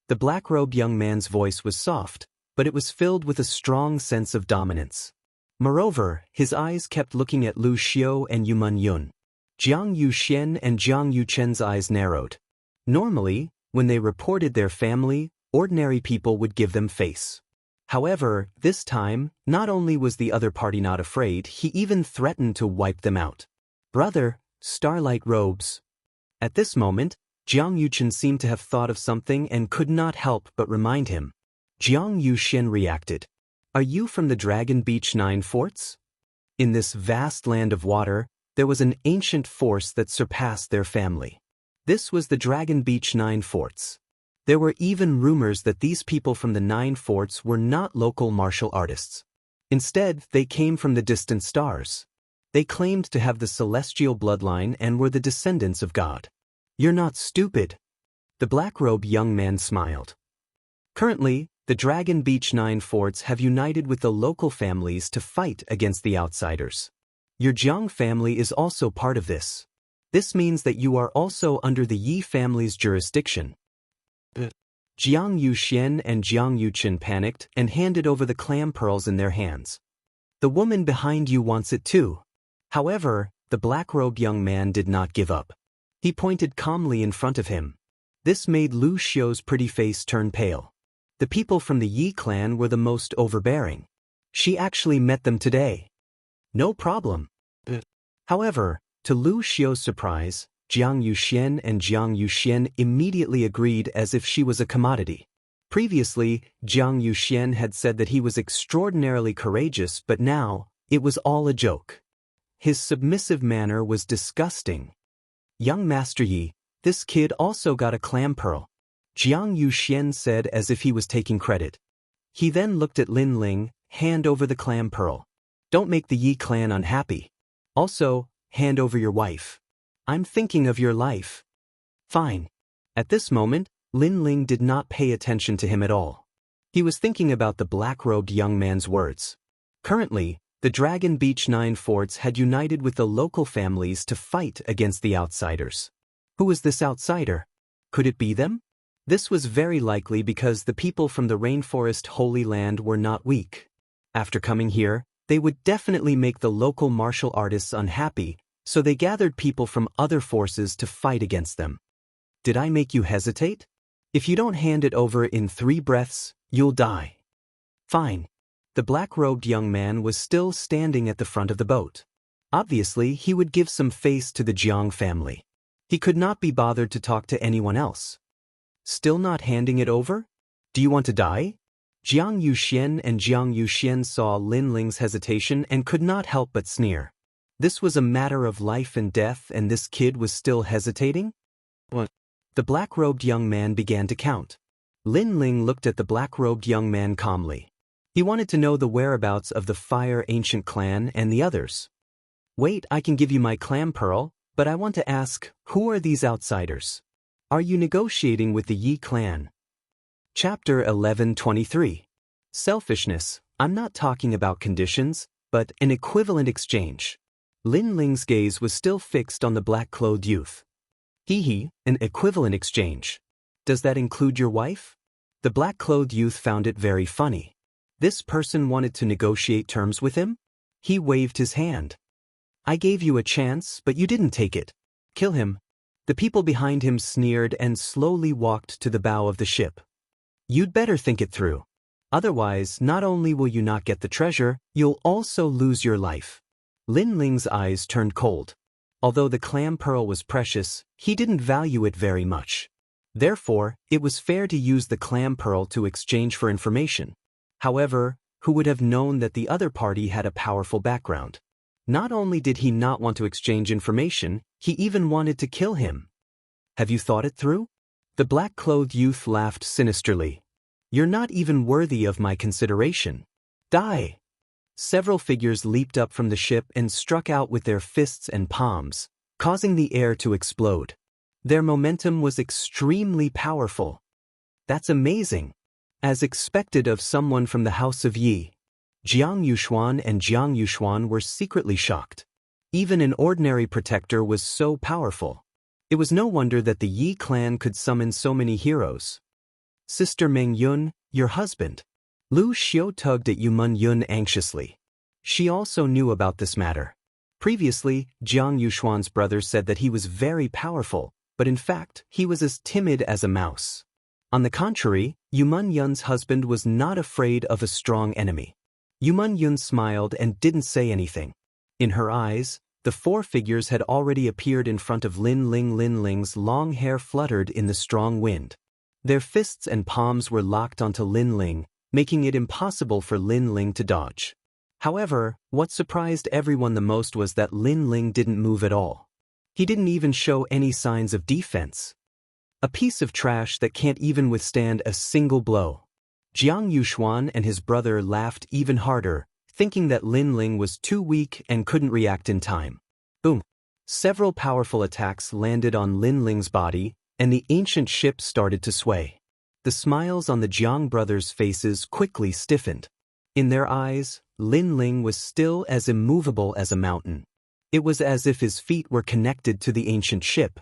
The black-robed young man's voice was soft, but it was filled with a strong sense of dominance. Moreover, his eyes kept looking at Lu Xiao and Yu Yun. Jiang Yuxian and Jiang Yuchen's eyes narrowed. Normally, when they reported their family, ordinary people would give them face. However, this time, not only was the other party not afraid, he even threatened to wipe them out. Brother, starlight robes. At this moment, Jiang Yuchen seemed to have thought of something and could not help but remind him. Jiang Yuxian reacted. Are you from the Dragon Beach 9 forts? In this vast land of water, there was an ancient force that surpassed their family. This was the Dragon Beach 9 forts. There were even rumors that these people from the 9 forts were not local martial artists. Instead, they came from the distant stars. They claimed to have the celestial bloodline and were the descendants of God. You're not stupid. The black-robed young man smiled. Currently, the Dragon Beach 9 forts have united with the local families to fight against the outsiders. Your Jiang family is also part of this. This means that you are also under the Yi family's jurisdiction. Jiang Yuxian and Jiang Yuchen panicked and handed over the clam pearls in their hands. The woman behind you wants it too. However, the black-robed young man did not give up. He pointed calmly in front of him. This made Lu Xiao's pretty face turn pale. The people from the Yi clan were the most overbearing. She actually met them today. No problem. However, to Lu Xiao's surprise, Jiang Yuxian and Jiang Yuxian immediately agreed as if she was a commodity. Previously, Jiang Yuxian had said that he was extraordinarily courageous, but now, it was all a joke. His submissive manner was disgusting. Young Master Yi, this kid also got a clam pearl. Jiang Yuxian said as if he was taking credit. He then looked at Lin Ling, hand over the clam pearl. Don't make the Yi clan unhappy. Also, hand over your wife. I'm thinking of your life. Fine. At this moment, Lin Ling did not pay attention to him at all. He was thinking about the black-robed young man's words. Currently, the Dragon Beach 9 forts had united with the local families to fight against the outsiders. Who was this outsider? Could it be them? This was very likely because the people from the Rainforest Holy Land were not weak. After coming here, they would definitely make the local martial artists unhappy, so they gathered people from other forces to fight against them. Did I make you hesitate? If you don't hand it over in 3 breaths, you'll die. Fine. The black-robed young man was still standing at the front of the boat. Obviously, he would give some face to the Jiang family. He could not be bothered to talk to anyone else. Still not handing it over? Do you want to die? Jiang Yuxian and Jiang Yuxian saw Lin Ling's hesitation and could not help but sneer. This was a matter of life and death, and this kid was still hesitating? What? The black-robed young man began to count. Lin Ling looked at the black-robed young man calmly. He wanted to know the whereabouts of the Fire Ancient Clan and the others. Wait, I can give you my clam pearl, but I want to ask, who are these outsiders? Are you negotiating with the Yi clan? Chapter 11:23. Selfishness. I'm not talking about conditions, but an equivalent exchange. Lin Ling's gaze was still fixed on the black-clothed youth. An equivalent exchange. Does that include your wife? The black-clothed youth found it very funny. This person wanted to negotiate terms with him? He waved his hand. I gave you a chance, but you didn't take it. Kill him. The people behind him sneered and slowly walked to the bow of the ship. You'd better think it through. Otherwise, not only will you not get the treasure, you'll also lose your life. Lin Ling's eyes turned cold. Although the clam pearl was precious, he didn't value it very much. Therefore, it was fair to use the clam pearl to exchange for information. However, who would have known that the other party had a powerful background? Not only did he not want to exchange information, he even wanted to kill him. Have you thought it through? The black-clothed youth laughed sinisterly. You're not even worthy of my consideration. Die! Several figures leaped up from the ship and struck out with their fists and palms, causing the air to explode. Their momentum was extremely powerful. That's amazing. As expected of someone from the House of Yi, Jiang Yuxuan and Jiang Yuxuan were secretly shocked. Even an ordinary protector was so powerful. It was no wonder that the Yi clan could summon so many heroes. Sister Meng Yun, your husband. Lu Xiu tugged at Yumun Yun anxiously. She also knew about this matter. Previously, Jiang Yuxuan's brother said that he was very powerful, but in fact, he was as timid as a mouse. On the contrary, Yumun Yun's husband was not afraid of a strong enemy. Yumun Yun smiled and didn't say anything. In her eyes, the four figures had already appeared in front of Lin Ling. Lin Ling's long hair fluttered in the strong wind. Their fists and palms were locked onto Lin Ling, making it impossible for Lin Ling to dodge. However, what surprised everyone the most was that Lin Ling didn't move at all. He didn't even show any signs of defense. A piece of trash that can't even withstand a single blow. Jiang Yuxuan and his brother laughed even harder, thinking that Lin Ling was too weak and couldn't react in time. Boom! Several powerful attacks landed on Lin Ling's body, and the ancient ship started to sway. The smiles on the Jiang brothers' faces quickly stiffened. In their eyes, Lin Ling was still as immovable as a mountain. It was as if his feet were connected to the ancient ship.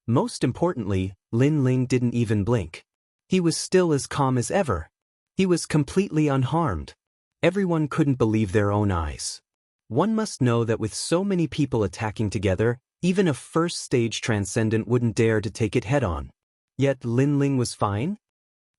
Most importantly, Lin Ling didn't even blink. He was still as calm as ever. He was completely unharmed. Everyone couldn't believe their own eyes. One must know that with so many people attacking together, even a first-stage transcendent wouldn't dare to take it head-on. Yet Lin Ling was fine?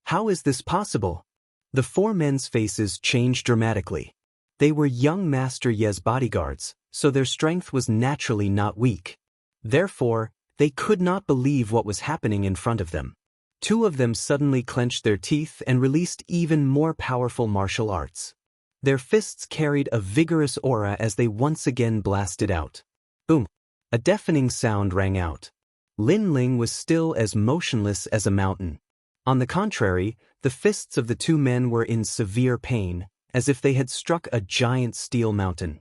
How is this possible? The four men's faces changed dramatically. They were young Master Ye's bodyguards, so their strength was naturally not weak. Therefore, they could not believe what was happening in front of them. Two of them suddenly clenched their teeth and released even more powerful martial arts. Their fists carried a vigorous aura as they once again blasted out. Boom! A deafening sound rang out. Lin Ling was still as motionless as a mountain. On the contrary, the fists of the two men were in severe pain, as if they had struck a giant steel mountain.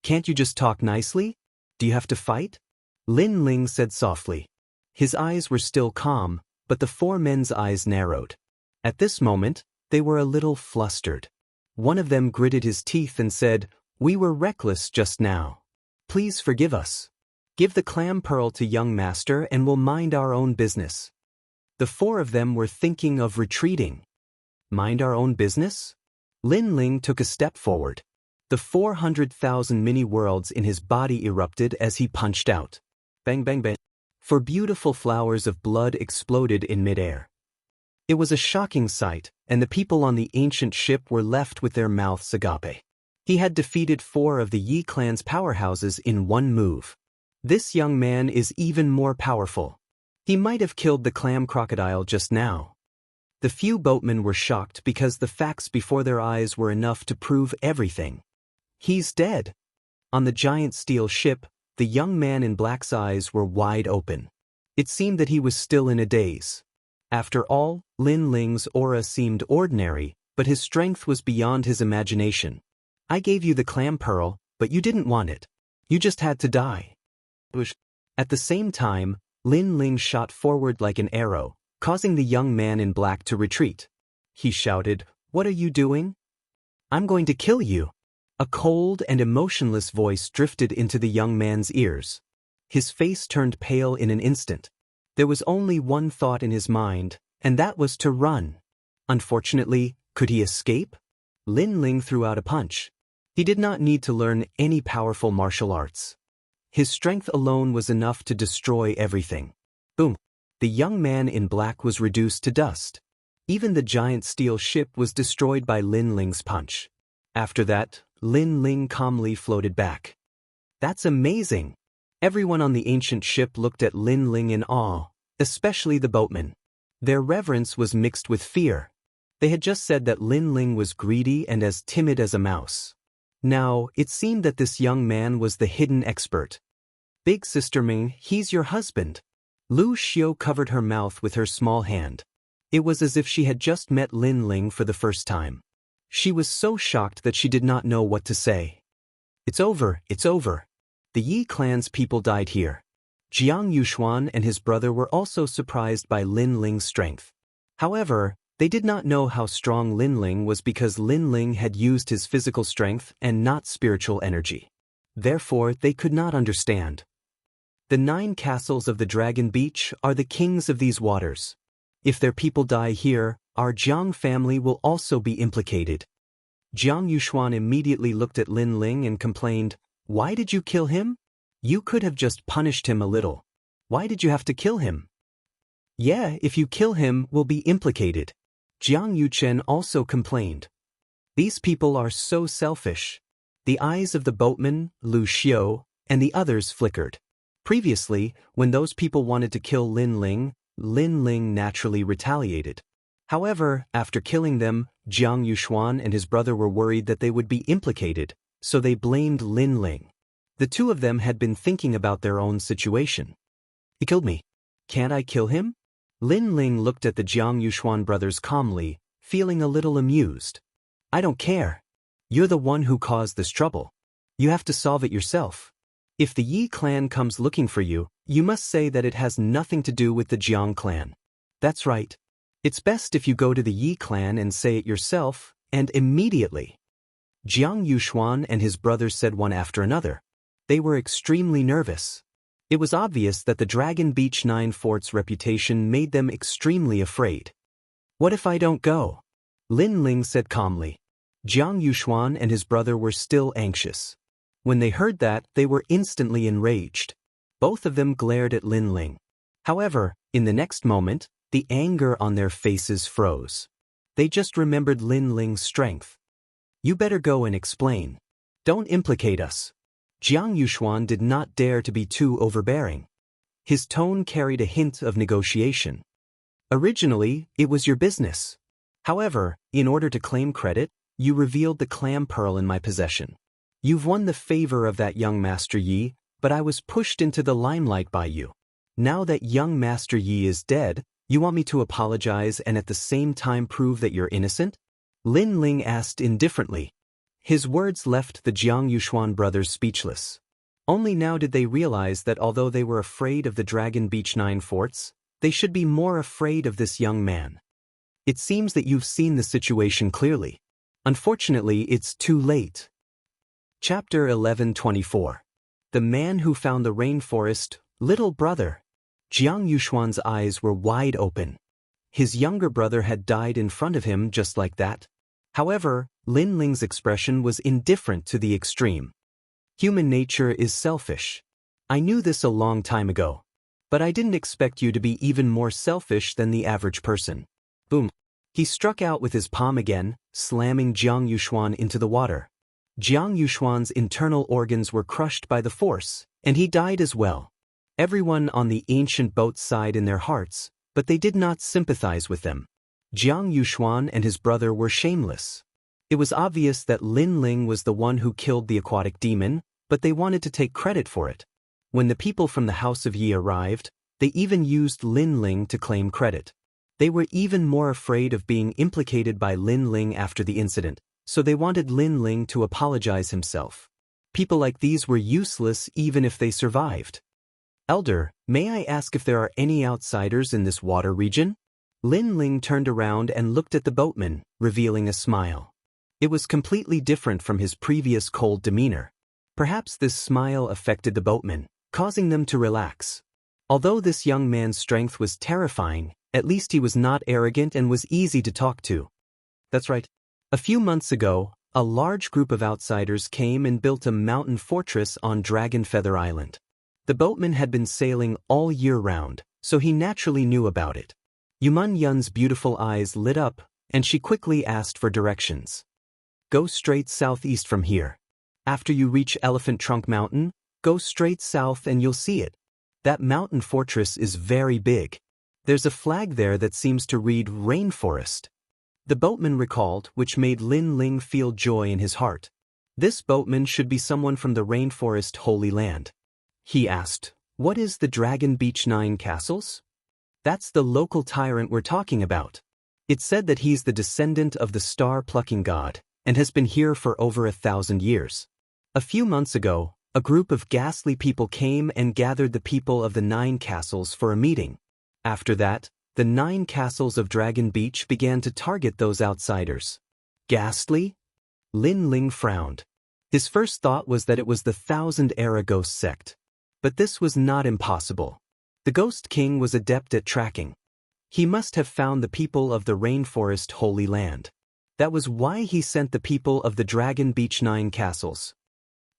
Can't you just talk nicely? Do you have to fight? Lin Ling said softly. His eyes were still calm, but the four men's eyes narrowed. At this moment, they were a little flustered. One of them gritted his teeth and said, "We were reckless just now. Please forgive us. Give the clam pearl to young master and we'll mind our own business." The four of them were thinking of retreating. Mind our own business? Lin Ling took a step forward. The 400,000 mini-worlds in his body erupted as he punched out. Bang bang bang. Four beautiful flowers of blood exploded in midair. It was a shocking sight, and the people on the ancient ship were left with their mouths agape. He had defeated 4 of the Yi clan's powerhouses in one move. This young man is even more powerful. He might have killed the clam crocodile just now. The few boatmen were shocked because the facts before their eyes were enough to prove everything. He's dead. On the giant steel ship, the young man in black's eyes were wide open. It seemed that he was still in a daze. After all, Lin Ling's aura seemed ordinary, but his strength was beyond his imagination. I gave you the clam pearl, but you didn't want it. You just had to die. At the same time, Lin Ling shot forward like an arrow, causing the young man in black to retreat. He shouted, "What are you doing? I'm going to kill you." A cold and emotionless voice drifted into the young man's ears. His face turned pale in an instant. There was only one thought in his mind, and that was to run. Unfortunately, could he escape? Lin Ling threw out a punch. He did not need to learn any powerful martial arts. His strength alone was enough to destroy everything. Boom! The young man in black was reduced to dust. Even the giant steel ship was destroyed by Lin Ling's punch. After that, Lin Ling calmly floated back. That's amazing! Everyone on the ancient ship looked at Lin Ling in awe, especially the boatmen. Their reverence was mixed with fear. They had just said that Lin Ling was greedy and as timid as a mouse. Now, it seemed that this young man was the hidden expert. Big Sister Ming, he's your husband. Lu Xiu covered her mouth with her small hand. It was as if she had just met Lin Ling for the first time. She was so shocked that she did not know what to say. It's over, it's over. The Yi clan's people died here. Jiang Yuxuan and his brother were also surprised by Lin Ling's strength. However, they did not know how strong Lin Ling was because Lin Ling had used his physical strength and not spiritual energy. Therefore, they could not understand. The 9 castles of the Dragon Beach are the kings of these waters. If their people die here, our Jiang family will also be implicated. Jiang Yuxuan immediately looked at Lin Ling and complained, "Why did you kill him? You could have just punished him a little. Why did you have to kill him?" "Yeah, if you kill him, we'll be implicated." Jiang Yuchen also complained. "These people are so selfish." The eyes of the boatman, Lu Xiu, and the others flickered. Previously, when those people wanted to kill Lin Ling naturally retaliated. However, after killing them, Jiang Yuxuan and his brother were worried that they would be implicated, so they blamed Lin Ling. The two of them had been thinking about their own situation. "He killed me. Can't I kill him?" Lin Ling looked at the Jiang Yuxuan brothers calmly, feeling a little amused. "I don't care. You're the one who caused this trouble. You have to solve it yourself. If the Yi clan comes looking for you, you must say that it has nothing to do with the Jiang clan." "That's right. It's best if you go to the Yi clan and say it yourself, and immediately." Jiang Yuxuan and his brothers said one after another. They were extremely nervous. It was obvious that the Dragon Beach 9 fort's reputation made them extremely afraid. "What if I don't go?" Lin Ling said calmly. Jiang Yuxuan and his brother were still anxious. When they heard that, they were instantly enraged. Both of them glared at Lin Ling. However, in the next moment, the anger on their faces froze. They just remembered Lin Ling's strength. "You better go and explain. Don't implicate us." Jiang Yuxuan did not dare to be too overbearing. His tone carried a hint of negotiation. "Originally, it was your business. However, in order to claim credit, you revealed the clam pearl in my possession. You've won the favor of that young Master Yi, but I was pushed into the limelight by you. Now that young Master Yi is dead, you want me to apologize and at the same time prove that you're innocent?" Lin Ling asked indifferently. His words left the Jiang Yuxuan brothers speechless. Only now did they realize that although they were afraid of the Dragon Beach 9 forts, they should be more afraid of this young man. "It seems that you've seen the situation clearly. Unfortunately, it's too late." Chapter 11:24. The Man Who Found the Rainforest, Little Brother. Jiang Yuxuan's eyes were wide open. His younger brother had died in front of him just like that. However, Lin Ling's expression was indifferent to the extreme. "Human nature is selfish. I knew this a long time ago. But I didn't expect you to be even more selfish than the average person." Boom. He struck out with his palm again, slamming Jiang Yuxuan into the water. Jiang Yuxuan's internal organs were crushed by the force, and he died as well. Everyone on the ancient boat sighed in their hearts, but they did not sympathize with them. Jiang Yuxuan and his brother were shameless. It was obvious that Lin Ling was the one who killed the aquatic demon, but they wanted to take credit for it. When the people from the House of Yi arrived, they even used Lin Ling to claim credit. They were even more afraid of being implicated by Lin Ling after the incident, so they wanted Lin Ling to apologize himself. People like these were useless even if they survived. "Elder, may I ask if there are any outsiders in this water region?" Lin Ling turned around and looked at the boatman, revealing a smile. It was completely different from his previous cold demeanor. Perhaps this smile affected the boatmen, causing them to relax. Although this young man's strength was terrifying, at least he was not arrogant and was easy to talk to. "That's right. A few months ago, a large group of outsiders came and built a mountain fortress on Dragon Feather Island. The boatman had been sailing all year round, so he naturally knew about it." Yuman Yun's beautiful eyes lit up, and she quickly asked for directions. "Go straight southeast from here. After you reach Elephant Trunk Mountain, go straight south and you'll see it. That mountain fortress is very big. There's a flag there that seems to read Rainforest." The boatman recalled, which made Lin Ling feel joy in his heart. This boatman should be someone from the Rainforest Holy Land. He asked, "What is the Dragon Beach 9 castles?" That's the local tyrant we're talking about. It said that he's the descendant of the star-plucking god, and has been here for over 1,000 years. A few months ago, a group of ghastly people came and gathered the people of the 9 castles for a meeting. After that, the 9 castles of Dragon Beach began to target those outsiders. Ghastly? Lin Ling frowned. His first thought was that it was the Thousand-Era Ghost sect. But this was not impossible. The Ghost King was adept at tracking. He must have found the people of the Rainforest Holy Land. That was why he sent the people of the Dragon Beach 9 castles.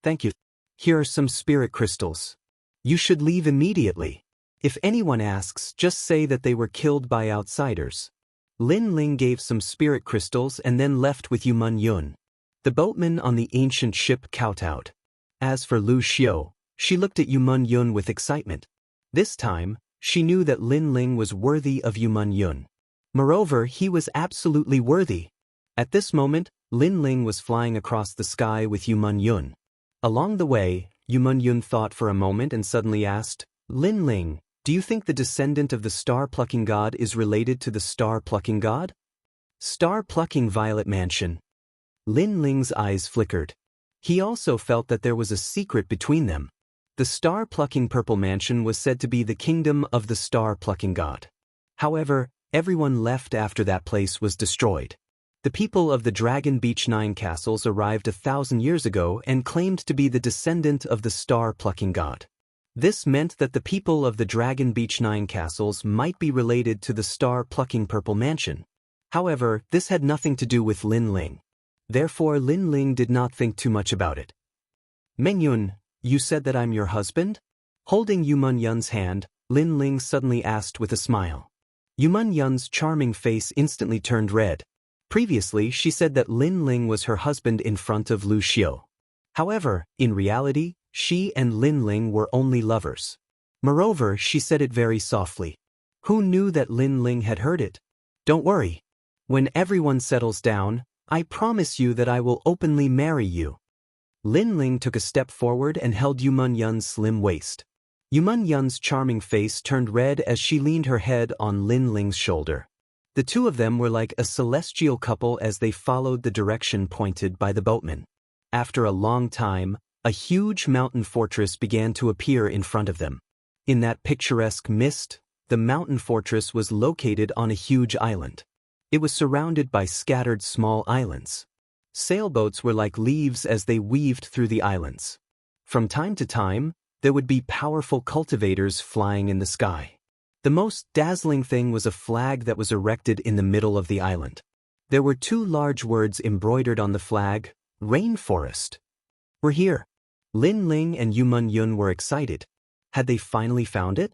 Thank you. Here are some spirit crystals. You should leave immediately. If anyone asks, just say that they were killed by outsiders. Lin Ling gave some spirit crystals and then left with Yu Mun Yun. The boatman on the ancient ship kowtowed. As for Lu Xiu, she looked at Yu Mun Yun with excitement. This time, she knew that Lin Ling was worthy of Yu Mun Yun. Moreover, he was absolutely worthy. At this moment, Lin Ling was flying across the sky with Yu Mun Yun. Along the way, Yu Mun Yun thought for a moment and suddenly asked, Lin Ling, do you think the descendant of the star-plucking god is related to the star-plucking god? Star-plucking Violet Mansion. Lin Ling's eyes flickered. He also felt that there was a secret between them. The star-plucking Purple Mansion was said to be the kingdom of the star-plucking god. However, everyone left after that place was destroyed. The people of the Dragon Beach 9 castles arrived 1,000 years ago and claimed to be the descendant of the star-plucking god. This meant that the people of the Dragon Beach 9 castles might be related to the star-plucking Purple Mansion. However, this had nothing to do with Lin Ling. Therefore, Lin Ling did not think too much about it. Mengyun, you said that I'm your husband? Holding Yu Mun Yun's hand, Lin Ling suddenly asked with a smile. Yu Mun Yun's charming face instantly turned red. Previously, she said that Lin Ling was her husband in front of Lu Xiu. However, in reality, she and Lin Ling were only lovers. Moreover, she said it very softly. Who knew that Lin Ling had heard it? Don't worry. When everyone settles down, I promise you that I will openly marry you. Lin Ling took a step forward and held Yu Mun Yun's slim waist. Yu Mun Yun's charming face turned red as she leaned her head on Lin Ling's shoulder. The two of them were like a celestial couple as they followed the direction pointed by the boatman. After a long time, a huge mountain fortress began to appear in front of them. In that picturesque mist, the mountain fortress was located on a huge island. It was surrounded by scattered small islands. Sailboats were like leaves as they weaved through the islands. From time to time, there would be powerful cultivators flying in the sky. The most dazzling thing was a flag that was erected in the middle of the island. There were 2 large words embroidered on the flag, Rainforest. We're here. Lin Ling and Yu Mun Yun were excited. Had they finally found it?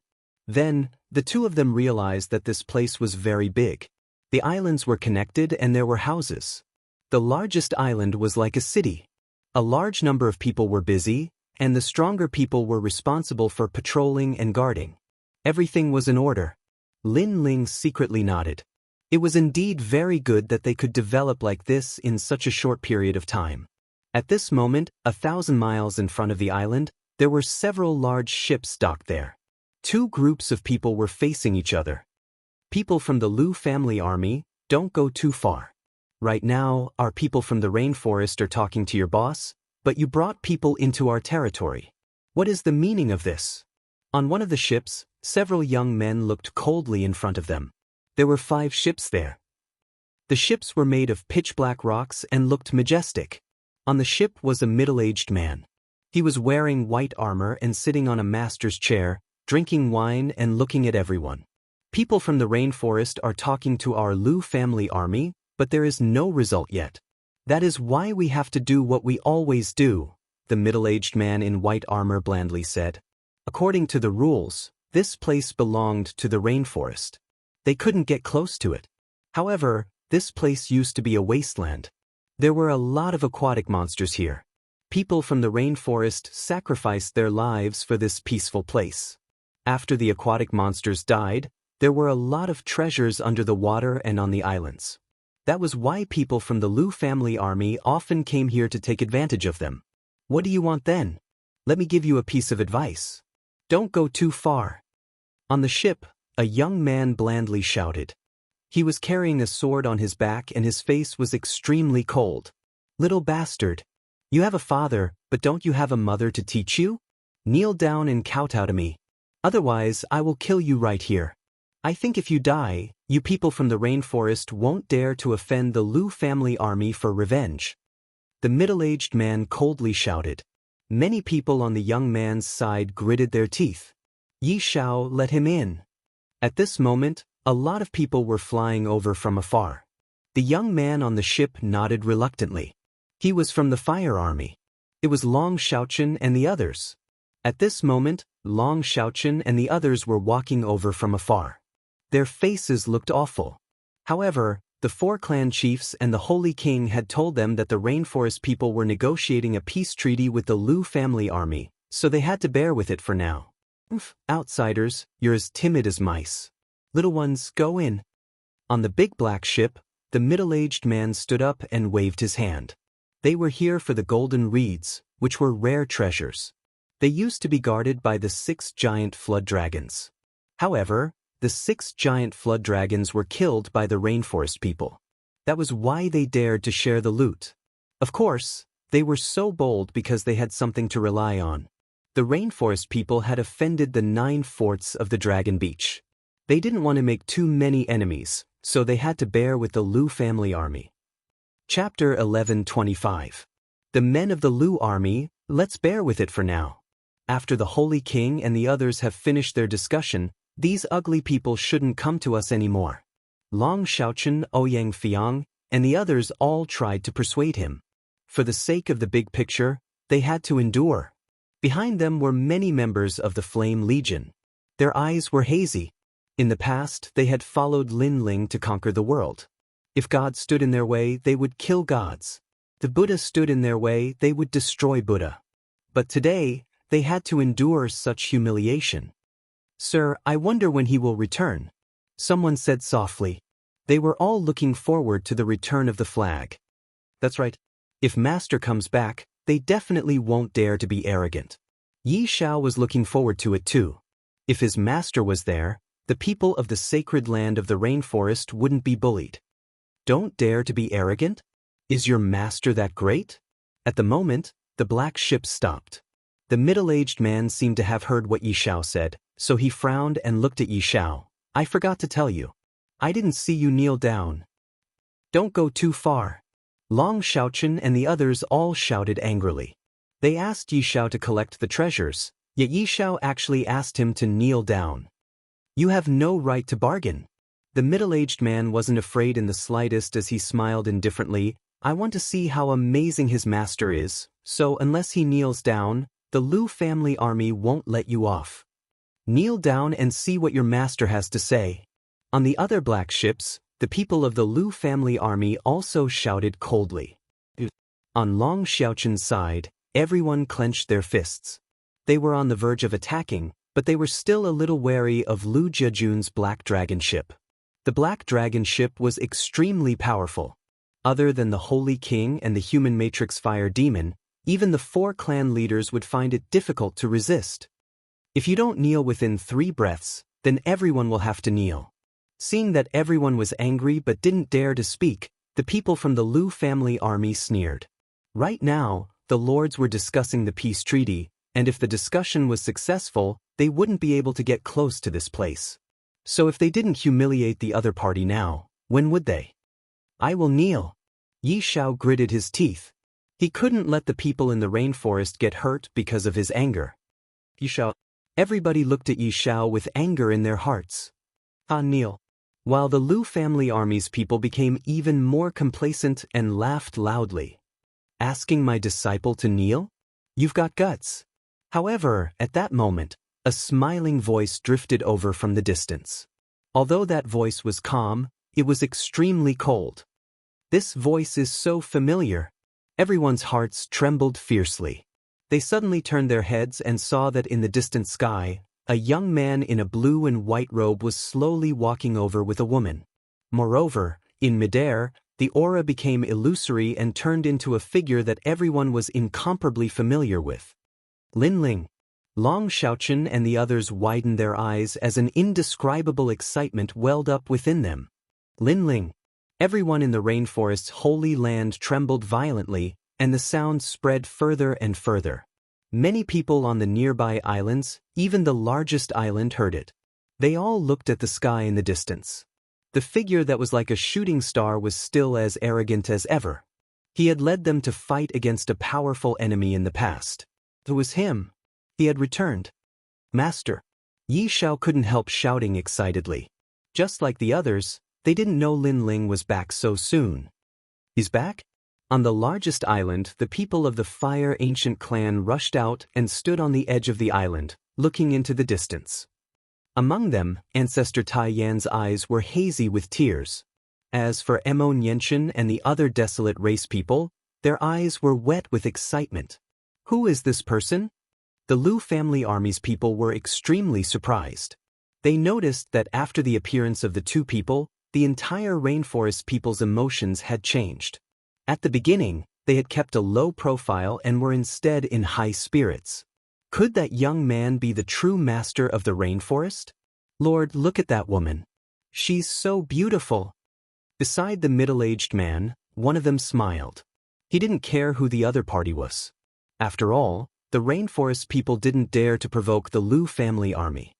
Then, the two of them realized that this place was very big. The islands were connected and there were houses. The largest island was like a city. A large number of people were busy, and the stronger people were responsible for patrolling and guarding. Everything was in order. Lin Ling secretly nodded. It was indeed very good that they could develop like this in such a short period of time. At this moment, 1,000 miles in front of the island, there were several large ships docked there. 2 groups of people were facing each other. People from the Lu family army, don't go too far. Right now, our people from the rainforest are talking to your boss, but you brought people into our territory. What is the meaning of this? On one of the ships, several young men looked coldly in front of them. There were 5 ships there. The ships were made of pitch-black rocks and looked majestic. On the ship was a middle-aged man. He was wearing white armor and sitting on a master's chair, drinking wine and looking at everyone. People from the rainforest are talking to our Lu family army, but there is no result yet. That is why we have to do what we always do, the middle-aged man in white armor blandly said. According to the rules, this place belonged to the rainforest. They couldn't get close to it. However, this place used to be a wasteland. There were a lot of aquatic monsters here. People from the rainforest sacrificed their lives for this peaceful place. After the aquatic monsters died, there were a lot of treasures under the water and on the islands. That was why people from the Lu family army often came here to take advantage of them. What do you want then? Let me give you a piece of advice. Don't go too far. On the ship, a young man blandly shouted. He was carrying a sword on his back and his face was extremely cold. Little bastard. You have a father, but don't you have a mother to teach you? Kneel down and kowtow to me. Otherwise, I will kill you right here. I think if you die, you people from the rainforest won't dare to offend the Lu family army for revenge. The middle-aged man coldly shouted. Many people on the young man's side gritted their teeth. Yi Xiao let him in. At this moment, a lot of people were flying over from afar. The young man on the ship nodded reluctantly. He was from the fire army. It was Long Xiaochen and the others. At this moment, Long Xiaochen and the others were walking over from afar. Their faces looked awful. However, the four clan chiefs and the Holy King had told them that the rainforest people were negotiating a peace treaty with the Lu family army, so they had to bear with it for now. Outsiders, you're as timid as mice. Little ones, go in. On the big black ship, the middle-aged man stood up and waved his hand. They were here for the golden reeds, which were rare treasures. They used to be guarded by the 6 giant flood dragons. However, the 6 giant flood dragons were killed by the rainforest people. That was why they dared to share the loot. Of course, they were so bold because they had something to rely on. The rainforest people had offended the 9 forts of the Dragon Beach. They didn't want to make too many enemies, so they had to bear with the Lu family army. Chapter 11:25. The men of the Lu army, let's bear with it for now. After the Holy King and the others have finished their discussion, these ugly people shouldn't come to us anymore. Long Xiaochen, Ouyang Fiang, and the others all tried to persuade him. For the sake of the big picture, they had to endure. Behind them were many members of the Flame Legion. Their eyes were hazy. In the past, they had followed Lin Ling to conquer the world. If God stood in their way, they would kill gods. The Buddha stood in their way, they would destroy Buddha. But today, they had to endure such humiliation. Sir, I wonder when he will return. Someone said softly. They were all looking forward to the return of the flag. That's right. If Master comes back, they definitely won't dare to be arrogant. Yi Xiao was looking forward to it too. If his master was there, the people of the sacred land of the rainforest wouldn't be bullied. Don't dare to be arrogant? Is your master that great? At the moment, the black ship stopped. The middle-aged man seemed to have heard what Yi Xiao said, so he frowned and looked at Yi Xiao. I forgot to tell you. I didn't see you kneel down. Don't go too far. Long Xiaochen and the others all shouted angrily. They asked Yi Xiao to collect the treasures, yet Yi Xiao actually asked him to kneel down. You have no right to bargain. The middle-aged man wasn't afraid in the slightest as he smiled indifferently. I want to see how amazing his master is, so unless he kneels down, the Lu family army won't let you off. Kneel down and see what your master has to say. On the other black ships, the people of the Lu family army also shouted coldly. On Long Xiaochen's side, everyone clenched their fists. They were on the verge of attacking, but they were still a little wary of Lu Jiajun's black dragon ship. The black dragon ship was extremely powerful. Other than the Holy King and the human matrix fire demon, even the 4 clan leaders would find it difficult to resist. If you don't kneel within 3 breaths, then everyone will have to kneel. Seeing that everyone was angry but didn't dare to speak, the people from the Lu family army sneered. Right now, the lords were discussing the peace treaty, and if the discussion was successful, they wouldn't be able to get close to this place. So if they didn't humiliate the other party now, when would they? I will kneel. Yi Xiao gritted his teeth. He couldn't let the people in the rainforest get hurt because of his anger. Yi Xiao. Everybody looked at Yi Xiao with anger in their hearts. Kneel. While the Lu family army's people became even more complacent and laughed loudly. Asking my disciple to kneel? You've got guts. However, at that moment, a smiling voice drifted over from the distance. Although that voice was calm, it was extremely cold. This voice is so familiar. Everyone's hearts trembled fiercely. They suddenly turned their heads and saw that in the distant sky, a young man in a blue and white robe was slowly walking over with a woman. Moreover, in midair, the aura became illusory and turned into a figure that everyone was incomparably familiar with. Lin Ling. Long Xiaochen and the others widened their eyes as an indescribable excitement welled up within them. Lin Ling. Everyone in the rainforest's holy land trembled violently, and the sound spread further and further. Many people on the nearby islands, even the largest island, heard it. They all looked at the sky in the distance. The figure that was like a shooting star was still as arrogant as ever. He had led them to fight against a powerful enemy in the past. It was him. He had returned. Master. Yi Xiao couldn't help shouting excitedly. Just like the others, they didn't know Lin Ling was back so soon. He's back? On the largest island, the people of the Fire Ancient clan rushed out and stood on the edge of the island, looking into the distance. Among them, Ancestor Tai Yan's eyes were hazy with tears. As for Mo Nianchen and the other desolate race people, their eyes were wet with excitement. Who is this person? The Lu family army's people were extremely surprised. They noticed that after the appearance of the two people, the entire rainforest people's emotions had changed. At the beginning, they had kept a low profile and were instead in high spirits. Could that young man be the true master of the rainforest? Lord, look at that woman. She's so beautiful. Beside the middle-aged man, one of them smiled. He didn't care who the other party was. After all, the rainforest people didn't dare to provoke the Lu family army.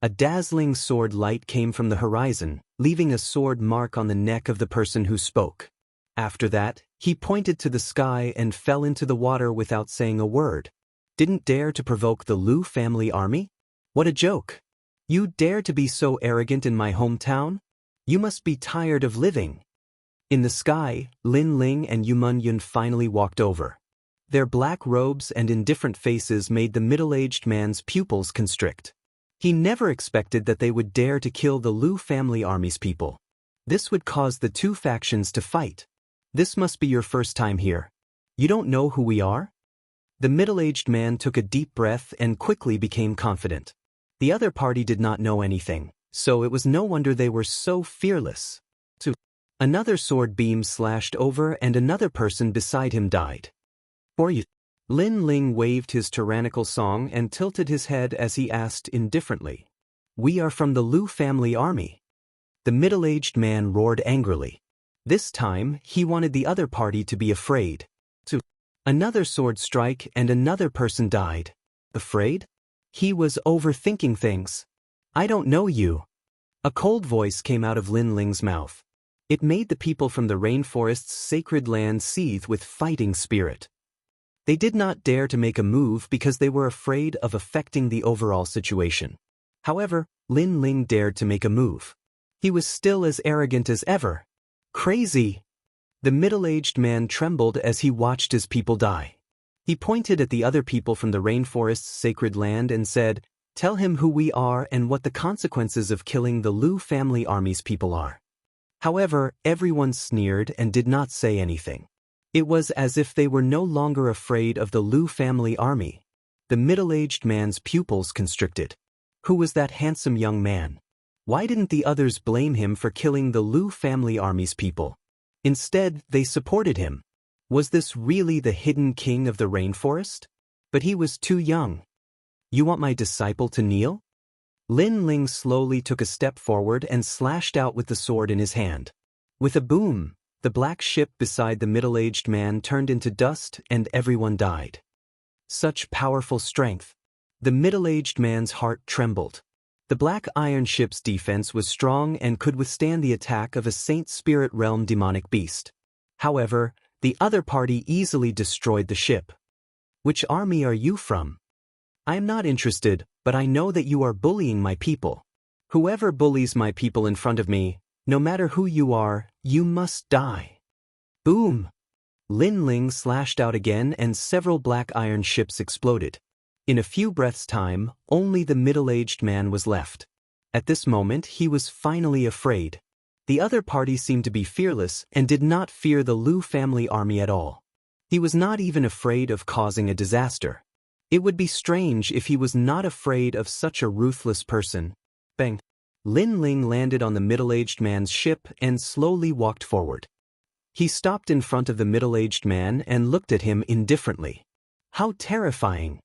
A dazzling sword light came from the horizon, leaving a sword mark on the neck of the person who spoke. After that, he pointed to the sky and fell into the water without saying a word. Didn't dare to provoke the Lu family army? What a joke! You dare to be so arrogant in my hometown? You must be tired of living. In the sky, Lin Ling and Yumun Yun finally walked over. Their black robes and indifferent faces made the middle-aged man's pupils constrict. He never expected that they would dare to kill the Lu family army's people. This would cause the two factions to fight. This must be your first time here. You don't know who we are? The middle-aged man took a deep breath and quickly became confident. The other party did not know anything, so it was no wonder they were so fearless. Another sword beam slashed over and another person beside him died. For you. Lin Ling waved his tyrannical song and tilted his head as he asked indifferently. We are from the Lu family army. The middle-aged man roared angrily. This time, he wanted the other party to be afraid. Another sword strike and another person died. Afraid? He was overthinking things. I don't know you. A cold voice came out of Lin Ling's mouth. It made the people from the rainforest's sacred land seethe with fighting spirit. They did not dare to make a move because they were afraid of affecting the overall situation. However, Lin Ling dared to make a move. He was still as arrogant as ever. Crazy! The middle-aged man trembled as he watched his people die. He pointed at the other people from the rainforest's sacred land and said, Tell him who we are and what the consequences of killing the Lu family army's people are. However, everyone sneered and did not say anything. It was as if they were no longer afraid of the Lu family army. The middle-aged man's pupils constricted. Who was that handsome young man? Why didn't the others blame him for killing the Lu family army's people? Instead, they supported him. Was this really the hidden king of the rainforest? But he was too young. You want my disciple to kneel? Lin Ling slowly took a step forward and slashed out with the sword in his hand. With a boom, the black ship beside the middle-aged man turned into dust and everyone died. Such powerful strength. The middle-aged man's heart trembled. The black iron ship's defense was strong and could withstand the attack of a Saint Spirit Realm demonic beast. However, the other party easily destroyed the ship. Which army are you from? I am not interested, but I know that you are bullying my people. Whoever bullies my people in front of me, no matter who you are, you must die. Boom! Lin Ling slashed out again and several black iron ships exploded. In a few breaths' time, only the middle-aged man was left. At this moment, he was finally afraid. The other party seemed to be fearless and did not fear the Lu family army at all. He was not even afraid of causing a disaster. It would be strange if he was not afraid of such a ruthless person. Bang! Lin Ling landed on the middle-aged man's ship and slowly walked forward. He stopped in front of the middle-aged man and looked at him indifferently. How terrifying!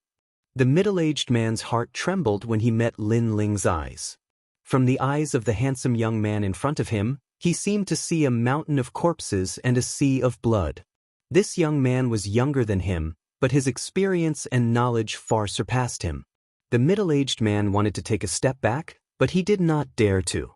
The middle-aged man's heart trembled when he met Lin Ling's eyes. From the eyes of the handsome young man in front of him, he seemed to see a mountain of corpses and a sea of blood. This young man was younger than him, but his experience and knowledge far surpassed him. The middle-aged man wanted to take a step back, but he did not dare to.